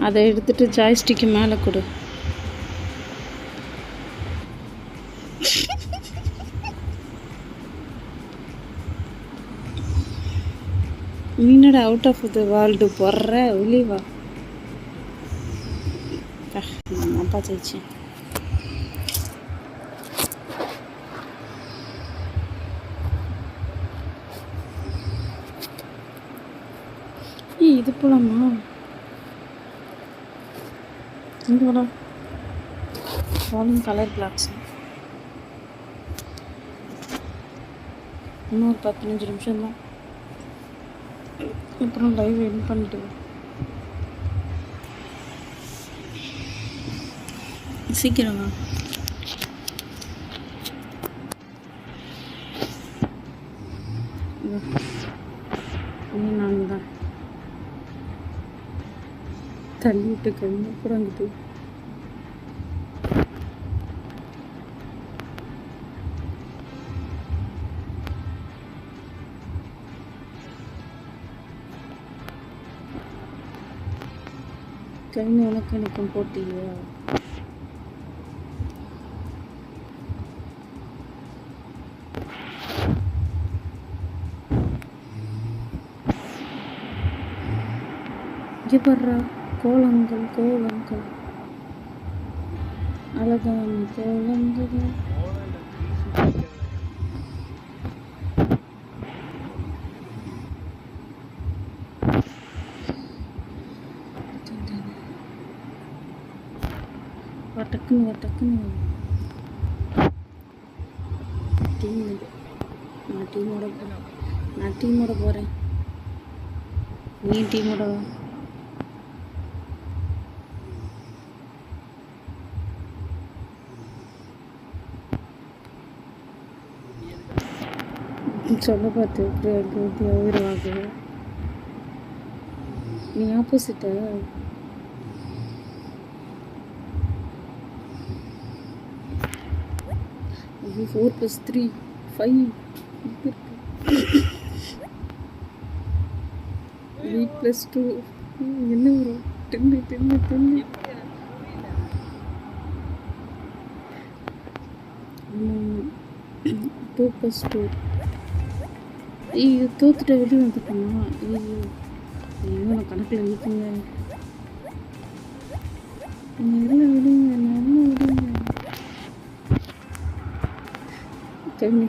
அதை எடுத்துட்டு ஜாய்ஸ்டிக்கு மேலே கொடு. நீனோட அவுட் ஆஃப் த வேர்ல்டு போடுற வெளிவா. அப்பா ஜெயிச்சேன். இது போலாமா? இங்கே வர கலர் பிளாக்ஸ். இன்னும் 15 நிமிஷம் தான், அப்புறம் லைவ் எண்ட் பண்ணிட்டு சீக்கிரமா. நான் தான் தள்ளிவிட்டு கண்ணு புறங்குது. கண்ணு உனக்கு எனக்கும் போட்டியா? இங்கே படுறா கோலங்கள் கோலங்கள் அழகான கோலங்கள். டக்குன்னு டக்குன்னு நான் டீமோட போகிறேன், நீ டீமோட வா. சொல்ல பார்த்து உயிர்வாகு. நீ ஆப்போசிட்டா? 4 + 3 5 8 + 2 என்ன வரும்? 10 10 10. 2 + 2. ஐயோ தோத்துட்ட வெளியே வந்துட்டோமா? ஐயோ ஐயோ நான் கணக்கில் இருக்குங்க. நல்லா விடுங்க, நல்லா விடுங்க. கவினி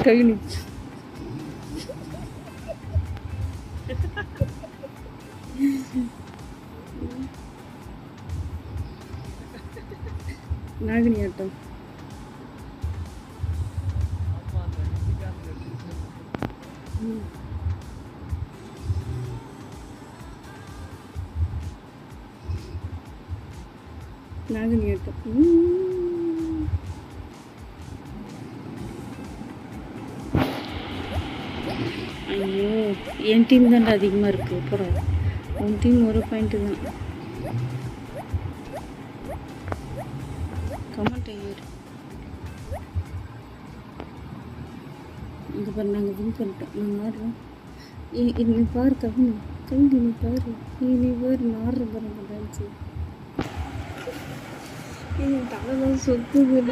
கவினி நாகினி ஆட்டம். நாகினி ஆட்டம். ஐயோ என் டீம் தான்டா அதிகமாக இருக்குது. அப்புறம் உன் டீம் ஒரு பாயிண்ட்டு தான். கமெண்ட் ஐயர் இங்கே பாரு, நாங்கள் வின் பண்ணிட்டோம். நாங்கள் ஆடுறோம். நீ பாரு கவினி, கவினி நீ பாரு, நீ பாரு நான் ஆடுறேன் பாருங்க டான்ஸு. என் தலைதான் சொத்துதுல.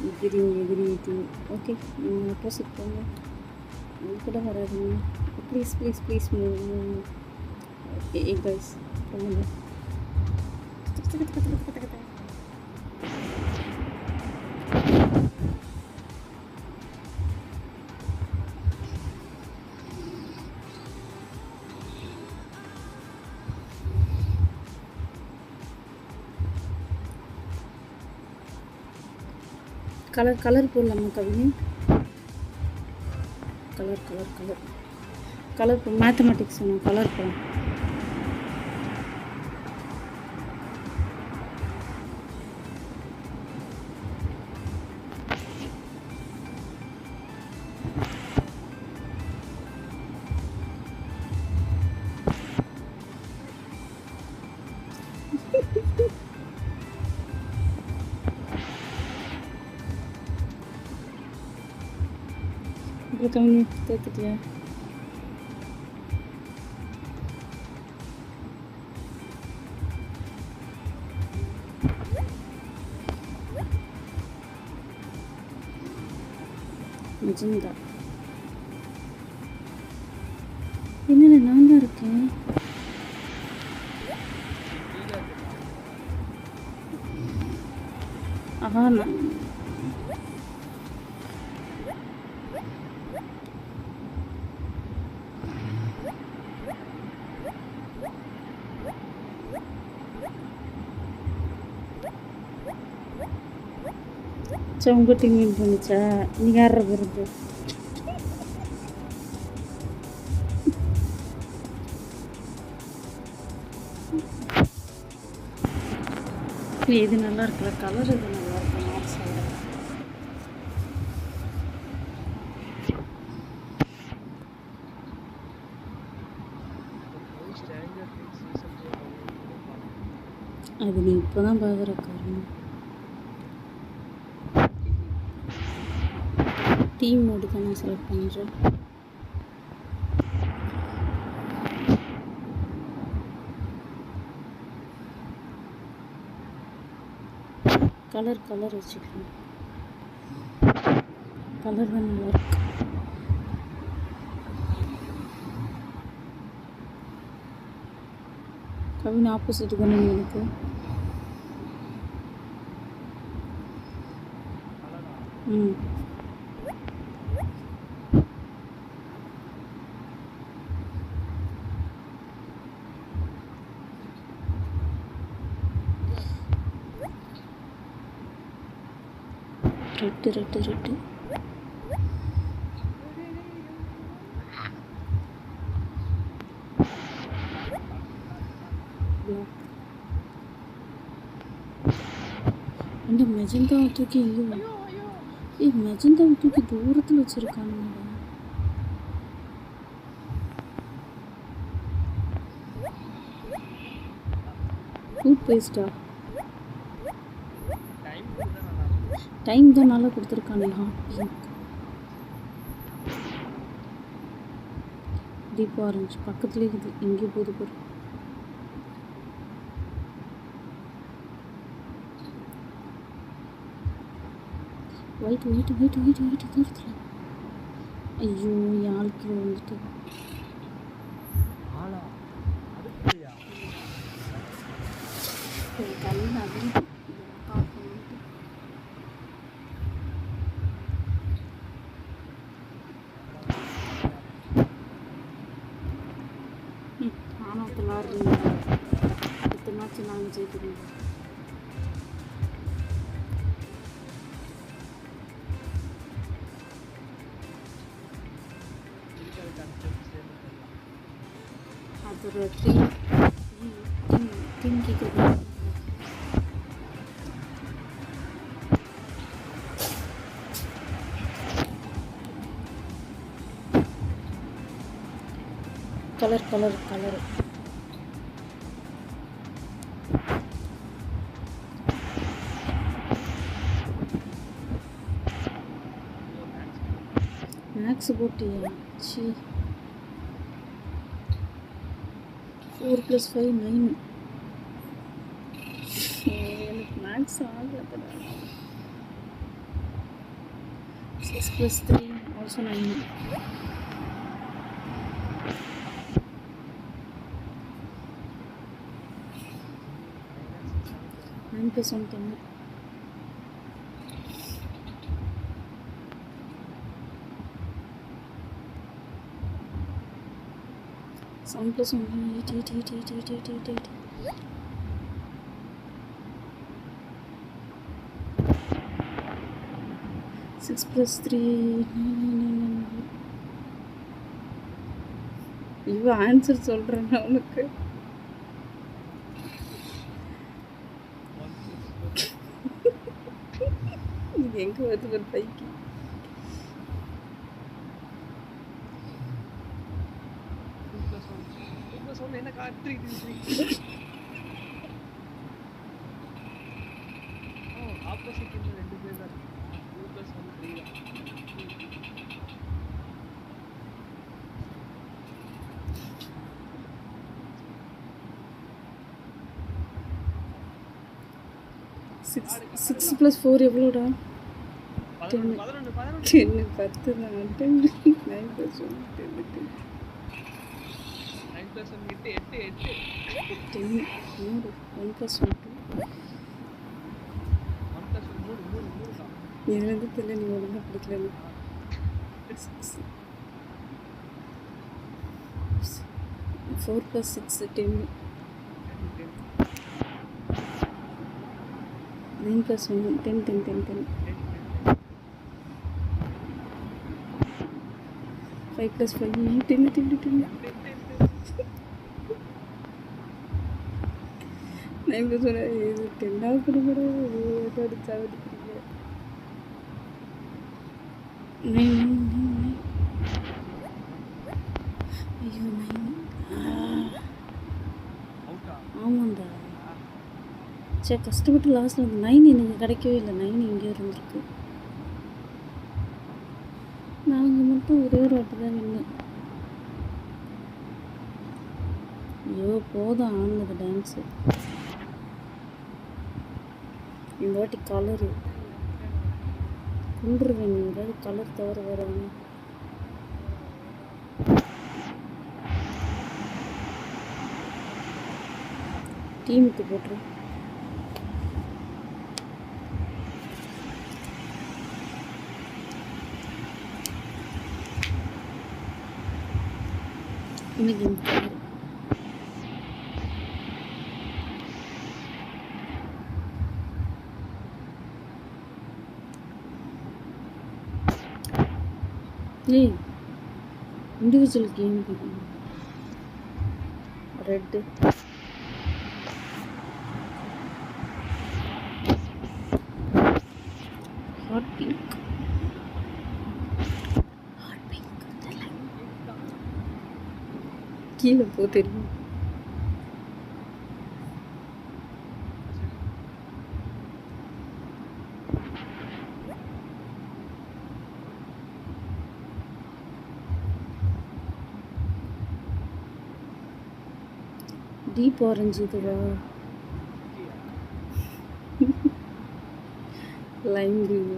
எதிரி ஓகே, நீங்கள் ஆப்போசிட் போங்க. அது கூட வராதுங்க. Please please please move. Okay guys போங்க. கலர் போடலாமா கவினி? கலர் மேத்தமெட்டிக்ஸ் வேணும். கலர் போடலாம். அப்புறம் கவினி தேத்துட்டியா? மெஜந்தா என்னடா நான் தான் இருக்கேன். ஆஹா நான் உங்கள் டீம் வின் பண்ணிச்சா? நீங்கள் யார போகிறது? இது நல்லா இருக்குல்ல கலர், இது நல்லா இருக்கு. நான் சொல்கிறேன் அது நீ இப்போ தான் பார்க்குற காரணம். டீம் மோடு தான் நான் செலக்ட் பண்ணுறேன். கலர் வச்சுக்கணும். கலர் தான் நல்லா இருக்கு. கவின் ஆப்போசிட் தானே எனக்கு. ரெட்டு அந்த மெஜந்தாவை தூக்கி மெஜந்தாவை தூக்கி தூரத்தில் வச்சிருக்காங்க. டூத் பேஸ்டா? டைம் தான் நல்லா கொடுத்துருக்கானே. டீப் ஆரஞ்சு பக்கத்துலேயே இருக்குது, எங்கேயும் போது பாரு. ஒயிட் தூரத்தில். ஐயோ யாருக்கு வந்துட்டு கண்ணு அதிகம் நானும் விளாடுறீங்க. அடுத்த மேட்ச் நாங்கள் ஜெயிக்கிறோம். அது ஒரு டீம் கேட்குறது. கலர் மேக்ஸ் போட்டியா? சி 4 + 5 9. எனக்கு மேக்ஸ் ஆகலடா. 6 + 3 also 9. something. 7 + 1 8. 6 + 3 9. இவ ஆன்சர் சொல்றேன் உனக்கு. இது எங்க வருது ஒரு பைக்கு. என்ன காட்டு ஆப்போசிட் டீம்ல 2 பேர் தான். 2 + 1 3 தான். 6 + 4 எவ்வளோடா? 10 10 10 தான். 9 + 1 10 9 + 1 8 10 1 + 1 எனக்கு தெரியல, நீ ஒழுங்கா பிடிக்கல. 4 + 6 10. 9 + 1 10 10 10 10. 5 + 5 10 10 10. 9 + 1 இது 10 கொடுங்கடா. அடிச்சா அடிக்கிறீங்க. 9 ஐயோ 9. ஆமாண்டா. சரி கஷ்டப்பட்டு லாஸ்ட்டில் வந்து 9 எனக்கு கிடைக்கவே இல்லை. 9 இங்கே இருந்திருக்கு. நாங்கள் மட்டும் ஒரே ஒரு வாட்டி தான் நின்னோம். ஐயோ போதும் ஆனது டான்ஸு. இந்த வாட்டி கலரு கொண்டுருவேன். ஏதாவது கலர் தவிர வராங்க. டீமுக்கு போட்டுரு. இன்னைக்கு ஏய் individual game red hot pink. கீழே போ தெரியும். டீப் ஆரஞ்சு இதுவா லைம் கிரீன்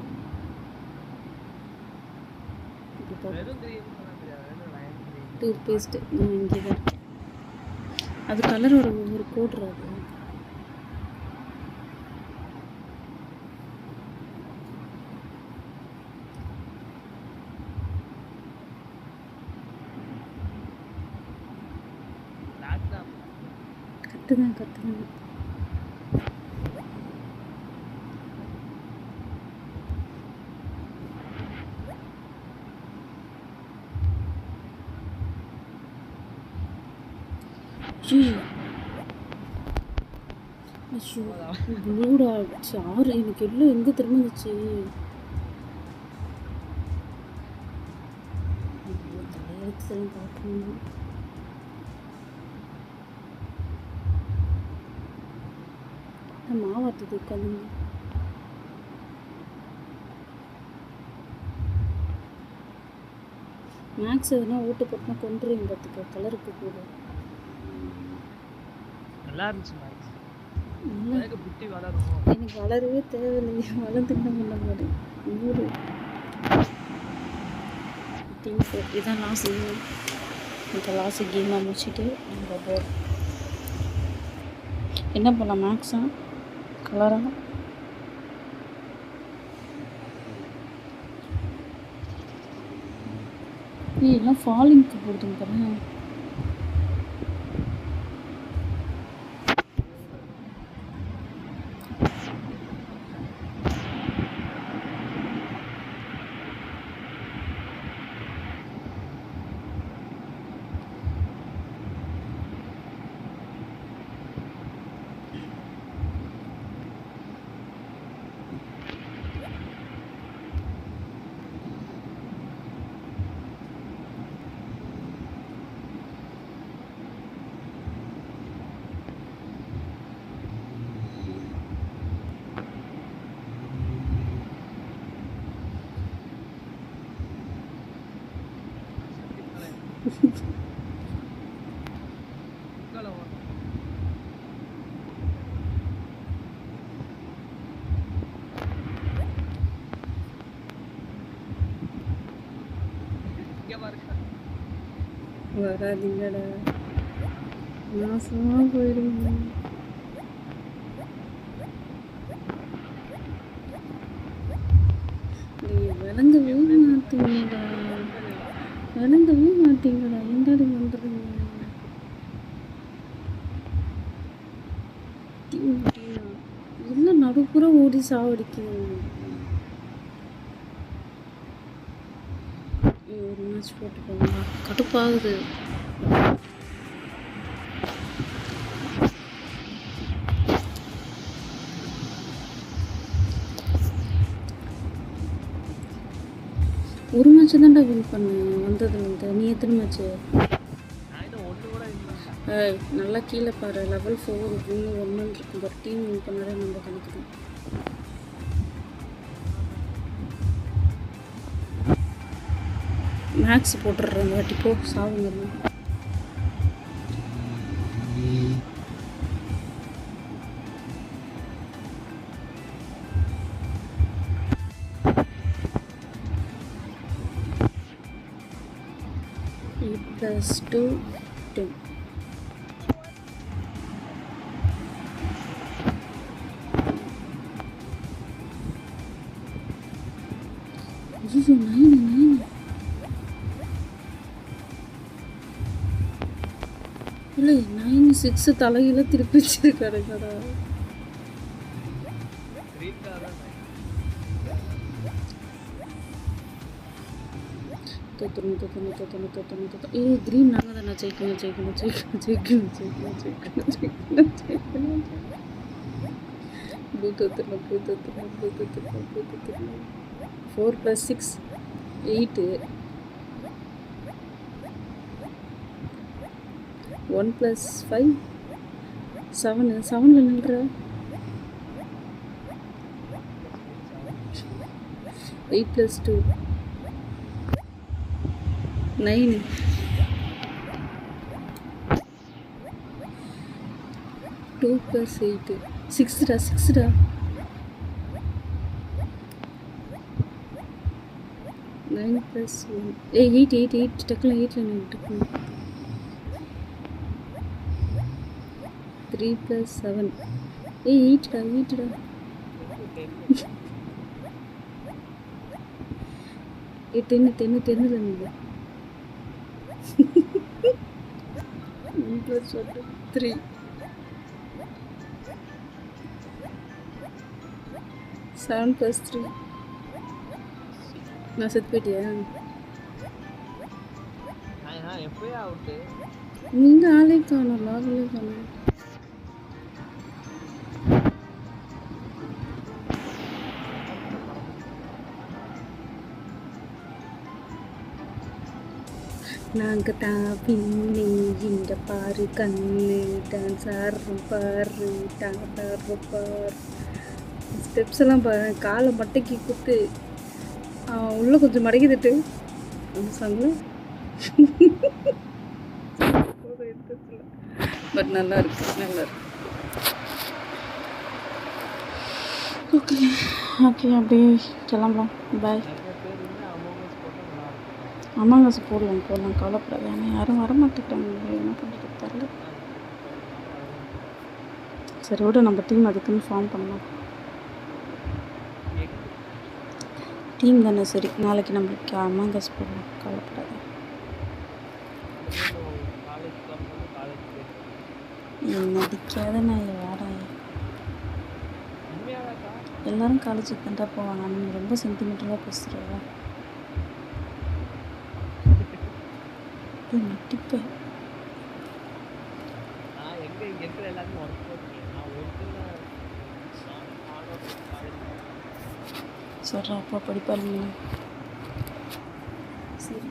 டூத் பேஸ்ட் இங்கே தான் அது கலரோட ஒவ்வொரு கோட்றாது கட்டுதான் ப்ளூடா சாரு எனக்கு எல்லாம் எங்கே திரும்பிச்சு தலையெழுத்துலாம் பார்க்கணும் மாவாட்டுது உட்காந்து மேக்ஸ் எதுனா ஊட்ட போட்டுனா கொண்டுருவீங்க பார்த்துக்க கலருக்கு கூட நல்லா இருந்துச்சு மேக்ஸ் புத்தி வளரும் எனக்கு வளரவே தேவையில்லையே வளர்ந்துட்டு பண்ண மாட்டேன் ஊரு இதான் லாஸ்ட் இந்த லாஸ்ட் கேமாக முடிச்சுட்டு நம்ம போகிறோம் என்ன பண்ணலாம் மேக்ஸா கலரா எல்லாம் ஃபாலிங்க்கு போடுதுங்க பாருங்க வராதிங்கடா நாசமா போயிடுங்க விளங்கவே மாட்டீங்கடா எந்தாடி வந்துடுங்க இல்லை நடுப்புற ஓடி சாவடிக்கணும் ஒரு மேட்ச் போட்டு போங்க கடுப்பாகுது ஒரு மேட்ச் தான்டா வின் பண்ணேன் வந்ததுலேருந்து நீ எத்தனை மேட்ச்சு நல்லா கீழே பாரு லெவல் 4 வின்னு 1 இருக்கும் பட் டீம் வின் பண்ணாலே நம்ம கணக்கு தான் மேக்ஸ் போட்டுடுறேன் இந்த வாட்டி போ சாவுங்க +2 10 ஐயோ 9 இல்லை 9 6 தலையில திருப்பி வச்சிருக்காரு கடா கிரீன் நாங்கள் தானே ஜெயிக்கணும் 4 + 6 8 1 + 5 7 7ல நின்ற 8 + 2 9 2 + 8 6டா 6டா 9 + 1 8 டக்குனு 8ல நின்னுட்டு 3 + 7 8டா 8டா டென்னில் இருந்து 1 + 1 3 7 + 3 நான் செத்து போயிட்டியா எப்போயே அவுட்டு நீங்க ஆளே காணோம் லாகிலே காணோம் நாங்க தான் பின்னி இந்த பாரு கண்ணு டான்ஸ் ஆடுறோம் பாரு டான்ஸ் ஆடுறோம் பாரு ஸ்டெப்ஸ் எல்லாம் பாரு காலை மட்டைக்கு குத்து உள்ள கொஞ்சம் மடக்கிட்டு அந்த சாங்ல பட் நல்லா இருக்கு ஓகே அப்படியே கிளம்பலாம் பாய் அமாவாசை போடலாம் கவலைப்படாது ஆனால் யாரும் வரமாட்டேங்கிறாங்க என்ன பண்ணுறது தெரியல சரி விட நம்ம டீம் அதுக்குன்னு ஃபார்ம் பண்ணலாம் டீம் தானே சரி நாளைக்கு நம்மளுக்கு அமாவாசை போடலாம் கவலைப்படாது நடிக்காத நான் வாராய எல்லாரும் காலேஜுக்கு தான்டா போவாங்க நீங்கள் ரொம்ப சென்டிமீட்டராக பேசுகிறவா நட்டிப்பேன் சொல்கிறா அப்பா படிப்பாருங்க சரி